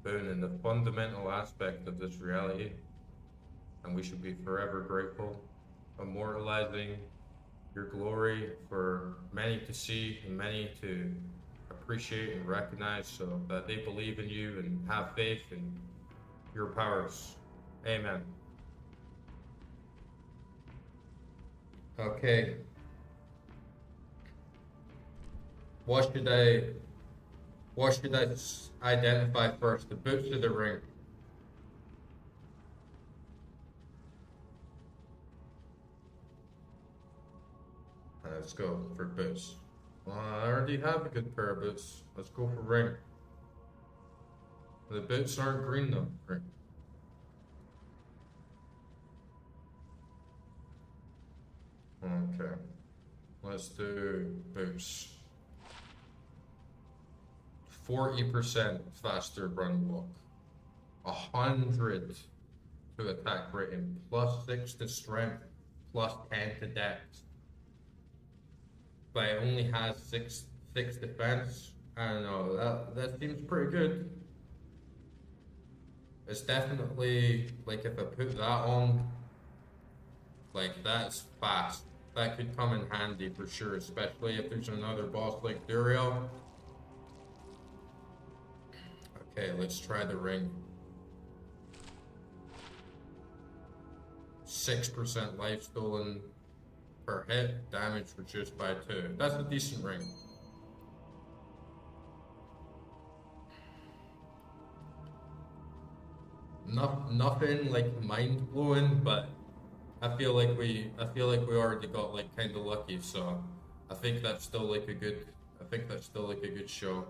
Speaker 1: boon in the fundamental aspect of this reality, and we should be forever grateful, immortalizing your glory for many to see and many to appreciate and recognize, so that they believe in you and have faith in your powers. Amen. Okay. What should I identify first? The boots or the ring? Let's go for boots. Well, I already have a good pair of boots. Let's go for ring. The boots aren't green though. Ring. Okay. Let's do boots. 40% faster run walk. 100 to attack rating. +6 to strength. +10 to dex. But it only has 6 defense. I don't know, that seems pretty good. It's definitely, like, if I put that on, like, that's fast. That could come in handy for sure, especially if there's another boss like Duriel. Okay, let's try the ring. 6% life stolen per hit, damage reduced by 2. That's a decent ring. Nothing like mind blowing, but I feel like we already got like kind of lucky. So I think that's still like a good. I think that's still like a good show.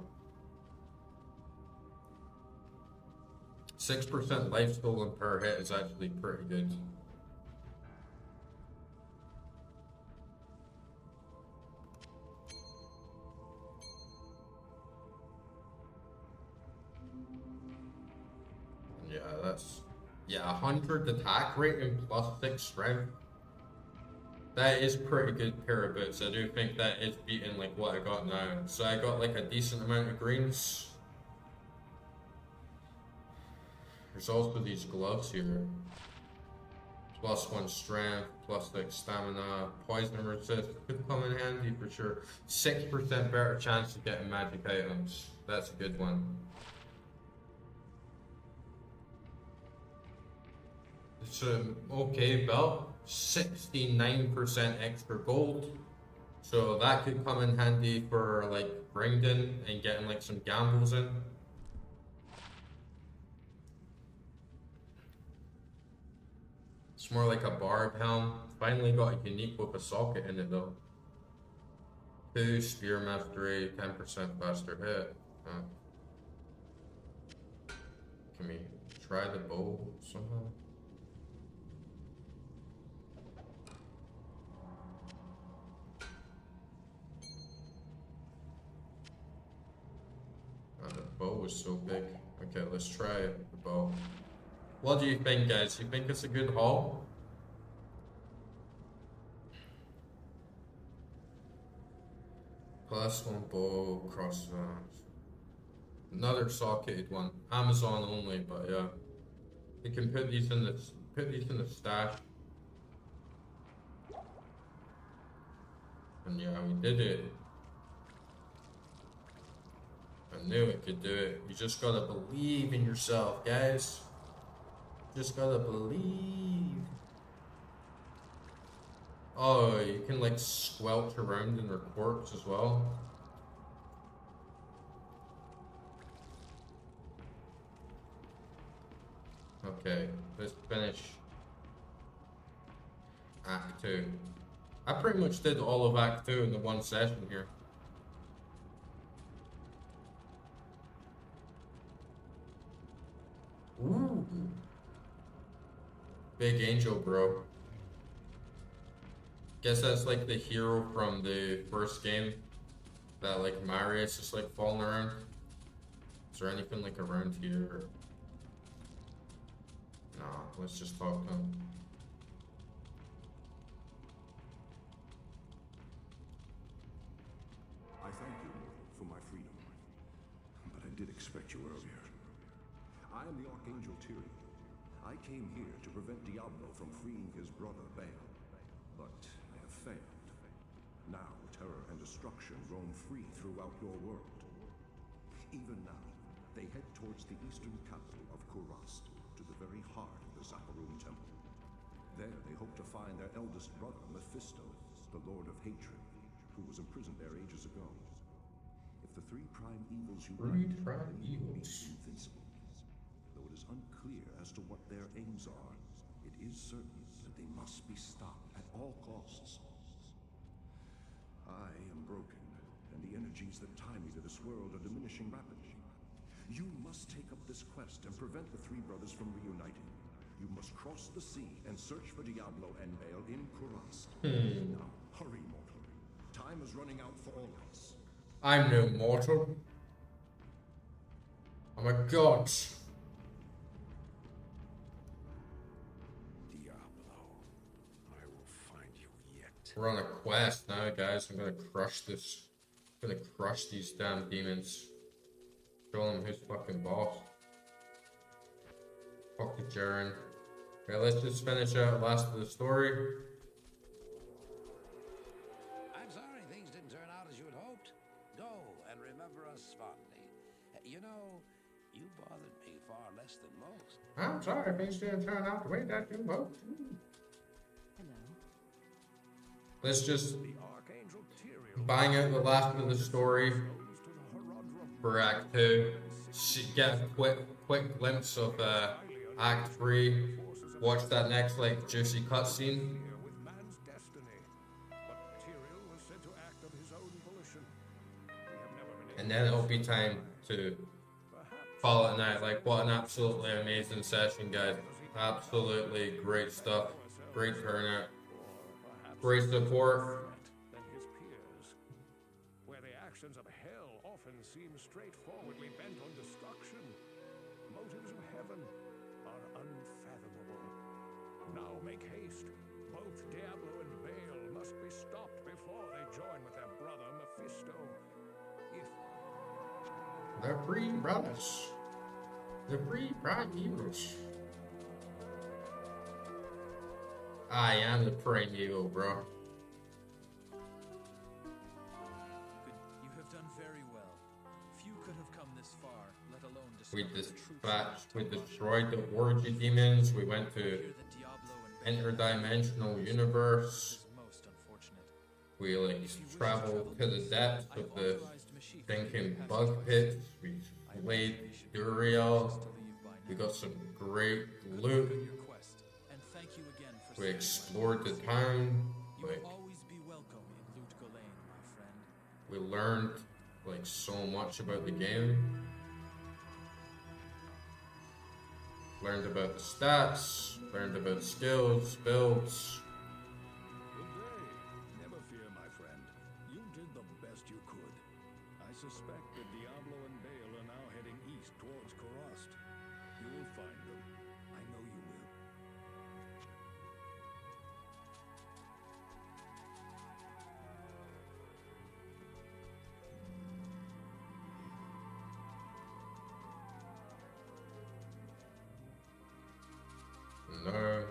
Speaker 1: 6% life stolen per hit is actually pretty good. Yeah, that's 100 attack rate and +6 strength. That is pretty good pair of boots. I do think that is beating like what I got now. So I got like a decent amount of greens. There's also these gloves here. +1 strength, +6 stamina, poison resist could come in handy for sure. 6% better chance of getting magic items. That's a good one. It's an okay belt. 69% extra gold. So that could come in handy for like Ringdon and getting like some gambles in. It's more like a barb helm. Finally got a unique with a socket in it though. 2 spear mastery, 10% faster hit. Can we try the bow somehow? The bow was so big. Okay, let's try the bow. What do you think, guys? You think it's a good haul? +1 bow, cross. Another socketed one. Amazon only, but yeah. You can put these in the stash. And yeah, we did it. I knew it could do it. You just gotta believe in yourself, guys. Just gotta believe. Oh, you can like squelch around in their corpse as well. Okay, let's finish Act 2. I pretty much did all of Act 2 in the one session here. Ooh. Big Angel, bro. Guess that's like the hero from the first game. That like Marius just like falling around. Is there anything like around here? Nah, let's just talk to him.
Speaker 2: I thank you for my freedom, but I did expect you earlier. I am the Archangel Tyrion. I came here to prevent Diablo from freeing his brother Baal, but I have failed. Now terror and destruction roam free throughout your world. Even now, they head towards the eastern capital of Kurast, to the very heart of the Zaharum Temple. There they hope to find their eldest brother, Mephisto, the Lord of Hatred, who was imprisoned there ages ago. the three prime evils
Speaker 1: Three
Speaker 2: unite,
Speaker 1: prime
Speaker 2: they will be
Speaker 1: evils.
Speaker 2: invincible. Though it is unclear as to what their aims are, it is certain that they must be stopped at all costs. I am broken, and the energies that tie me to this world are diminishing rapidly. You must take up this quest and prevent the three brothers from reuniting. You must cross the sea and search for Diablo and Bale in Kurast. Now, hurry, mortal. Time is running out for all of us.
Speaker 1: I'm no mortal. I'm a god.
Speaker 2: Diablo, I will find you yet.
Speaker 1: We're on a quest now, guys. I'm gonna crush this. I'm gonna crush these damn demons. Show them who's fucking boss. Fuck the Jaren. Okay, let's just finish out the last of the story.
Speaker 6: I'm sorry things didn't turn out as you had hoped. Go and remember us fondly. You know, you bothered me far less than most.
Speaker 1: I'm sorry things didn't turn out the way that you hoped.
Speaker 3: Hello.
Speaker 1: Let's just
Speaker 2: The Archangel Tyrael
Speaker 1: bang out the last of the story
Speaker 2: goes to the Haradrim
Speaker 1: for Act 2. Get a quick glimpse of Act 3. Watch that next like juicy cutscene.
Speaker 2: here with man's destiny. But Tyrael was said to act of his own volition. We have never been
Speaker 1: And then it'll be time to call it a night. Like, what an absolutely amazing session, guys. Absolutely great stuff. Great turnout. Great support.
Speaker 2: than his peers. Where the actions of hell often seem straightforwardly bent on destruction, motives of heaven are unfathomable. Now make haste. Both Diablo and Bale must be stopped before they join with their brother Mephisto. If
Speaker 1: The three brothers. The three prime evils. I am the prime evil, bro.
Speaker 5: Good. You have done very well. Few could have come this far, let alone
Speaker 1: We
Speaker 5: discover the true
Speaker 1: dispatched, we
Speaker 5: truth of
Speaker 1: destroyed the orgy demons. We went to
Speaker 5: Hear that Diablo and Bale
Speaker 1: interdimensional universe.
Speaker 5: is most unfortunate.
Speaker 1: We like
Speaker 5: If you wish to
Speaker 1: traveled to the
Speaker 5: east,
Speaker 1: depths
Speaker 5: I've
Speaker 1: of the
Speaker 5: authorized Mashiach to
Speaker 1: thinking
Speaker 5: pass
Speaker 1: bug
Speaker 5: west.
Speaker 1: pits. We
Speaker 5: I
Speaker 1: played
Speaker 5: imagine we should be
Speaker 1: Duriel.
Speaker 5: anxious to leave by
Speaker 1: We
Speaker 5: now.
Speaker 1: got some great
Speaker 5: Good luck
Speaker 1: loot.
Speaker 5: on your quest, and thank you again for
Speaker 1: We
Speaker 5: saving my
Speaker 1: explored the
Speaker 5: life.
Speaker 1: town.
Speaker 5: You
Speaker 1: Like,
Speaker 5: will always be welcome in Loot Ghislaine, my friend.
Speaker 1: we learned like so much about the game. Learned about the stats. Learned about skills, builds.
Speaker 2: Good day. Never fear, my friend. You did the best you could. I suspect that Diablo and Bale are now heading east towards Kurast. You will find them. I know you will.
Speaker 1: No,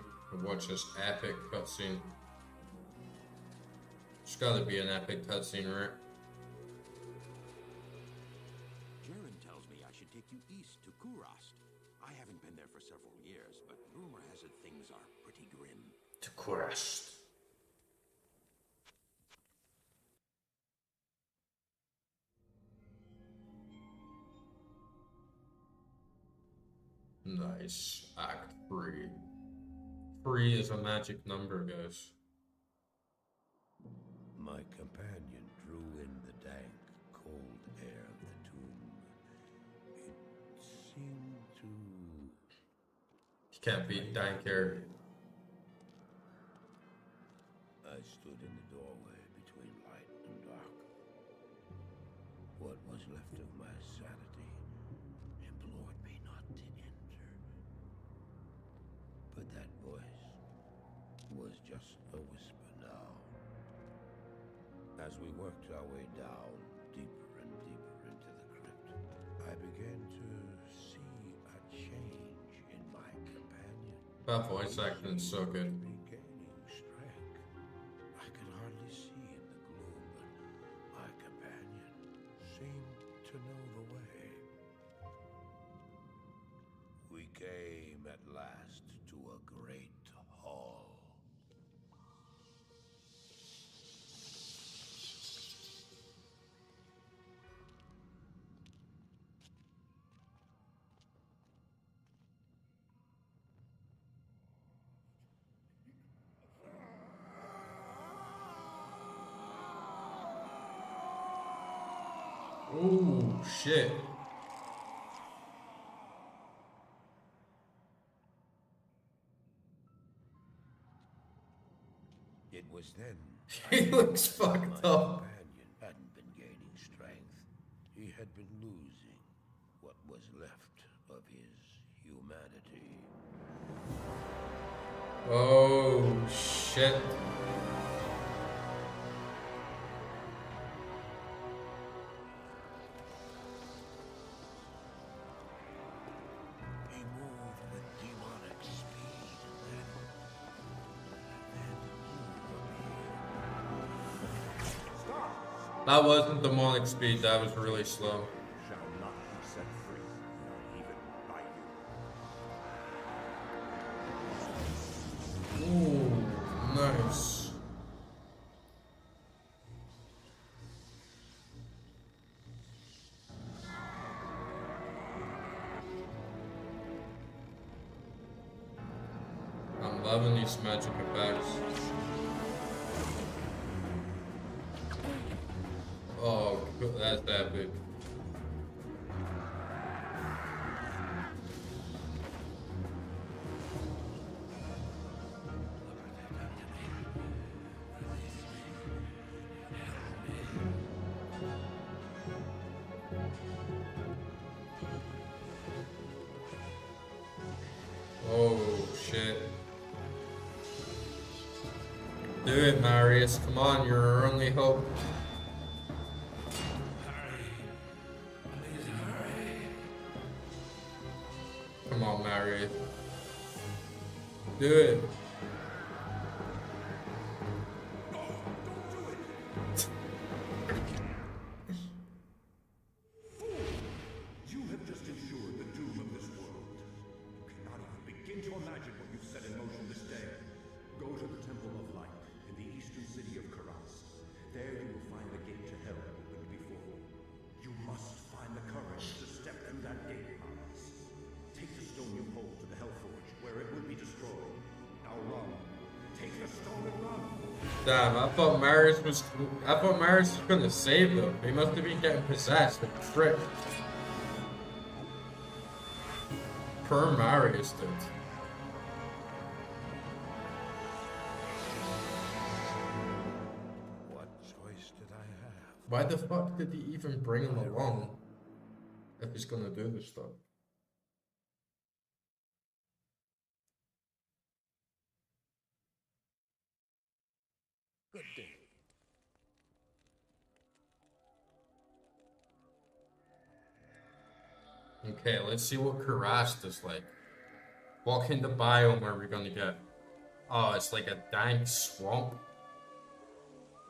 Speaker 1: watch this epic cutscene. It's gotta be an epic cutscene, right?
Speaker 6: Jaren tells me I should take you east to Kurast. I haven't been there for several years, but rumor has it things are pretty grim.
Speaker 1: To Quest. Nice. Act 3. 3 is a magic number, guys.
Speaker 6: My companion drew in the dank, cold air of the tomb. It seemed to...
Speaker 1: You can't beat dank air.
Speaker 6: I stood in the doorway between light and dark. What was left of my sanity implored me not to enter. But that voice was just a whisper now. As we worked our way down, deeper and deeper into the crypt, I began to see a change in my companion.
Speaker 1: That voice acting is so good.
Speaker 6: Regaining strength. I could hardly see in the gloom, but my companion seemed to know the way. We came at last to a great hall.
Speaker 1: Oh, shit.
Speaker 2: It was then
Speaker 1: He looks fucked
Speaker 2: my
Speaker 1: up.
Speaker 2: companion hadn't been gaining strength. He had been losing what was left of his humanity.
Speaker 1: Oh, shit.
Speaker 2: He moved with demonic speed, and then you appeared.
Speaker 1: That wasn't demonic speed, that was really slow.
Speaker 2: Shall not be set free, not even by you.
Speaker 1: Ooh, nice. I'm loving these magic effects. Oh, that's epic. Oh, shit. Do it, Marius. Come on, you're our only hope. Come on, Marius. Do it.
Speaker 2: You have just ensured the doom of this world. You cannot even begin to imagine what you've set in motion this day. Go to the Temple of Light in the eastern city of Karas. There you will find the gate to hell opened before you. You must find the courage to step through that gate, Maris. Take the stone you hold to the Hellforge, where it would be destroyed. Now run. Take the stone and run.
Speaker 1: Damn, I thought Marius was gonna save them. He must have been getting possessed and tricked. Per Marius did.
Speaker 2: What choice did I have?
Speaker 1: Why the fuck did he even bring him along if he's gonna do this stuff?
Speaker 2: Good day.
Speaker 1: Okay, let's see what Karast is like. What kind of biome are we gonna get? Oh, it's like a dank swamp.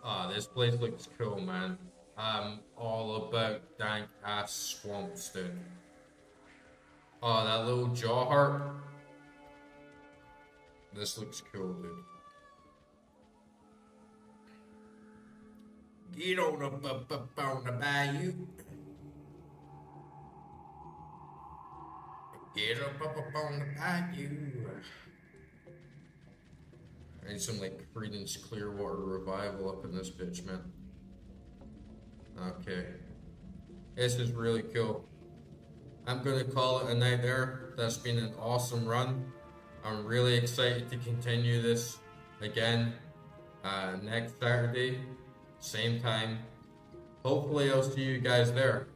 Speaker 1: Oh, this place looks cool, man. I'm all about dank ass swamps, dude. Oh, that little jaw heart. This looks cool, dude. Get on the bayou. Get up on the bayou. I need some like Creedence Clearwater Revival up in this bitch, man. Okay. This is really cool. I'm gonna call it a night there. That's been an awesome run. I'm really excited to continue this again next Saturday, same time. Hopefully I'll see you guys there.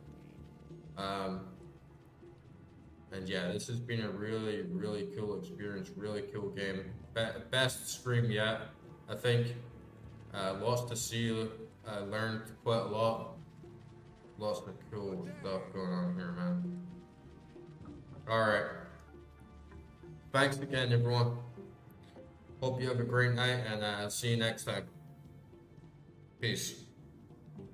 Speaker 1: And yeah, this has been a really, really cool experience, really cool game. Best stream yet, I think. Lots to see, learned quite a lot. Lots of cool stuff going on here, man. Alright. Thanks again, everyone. Hope you have a great night, and I'll see you next time. Peace.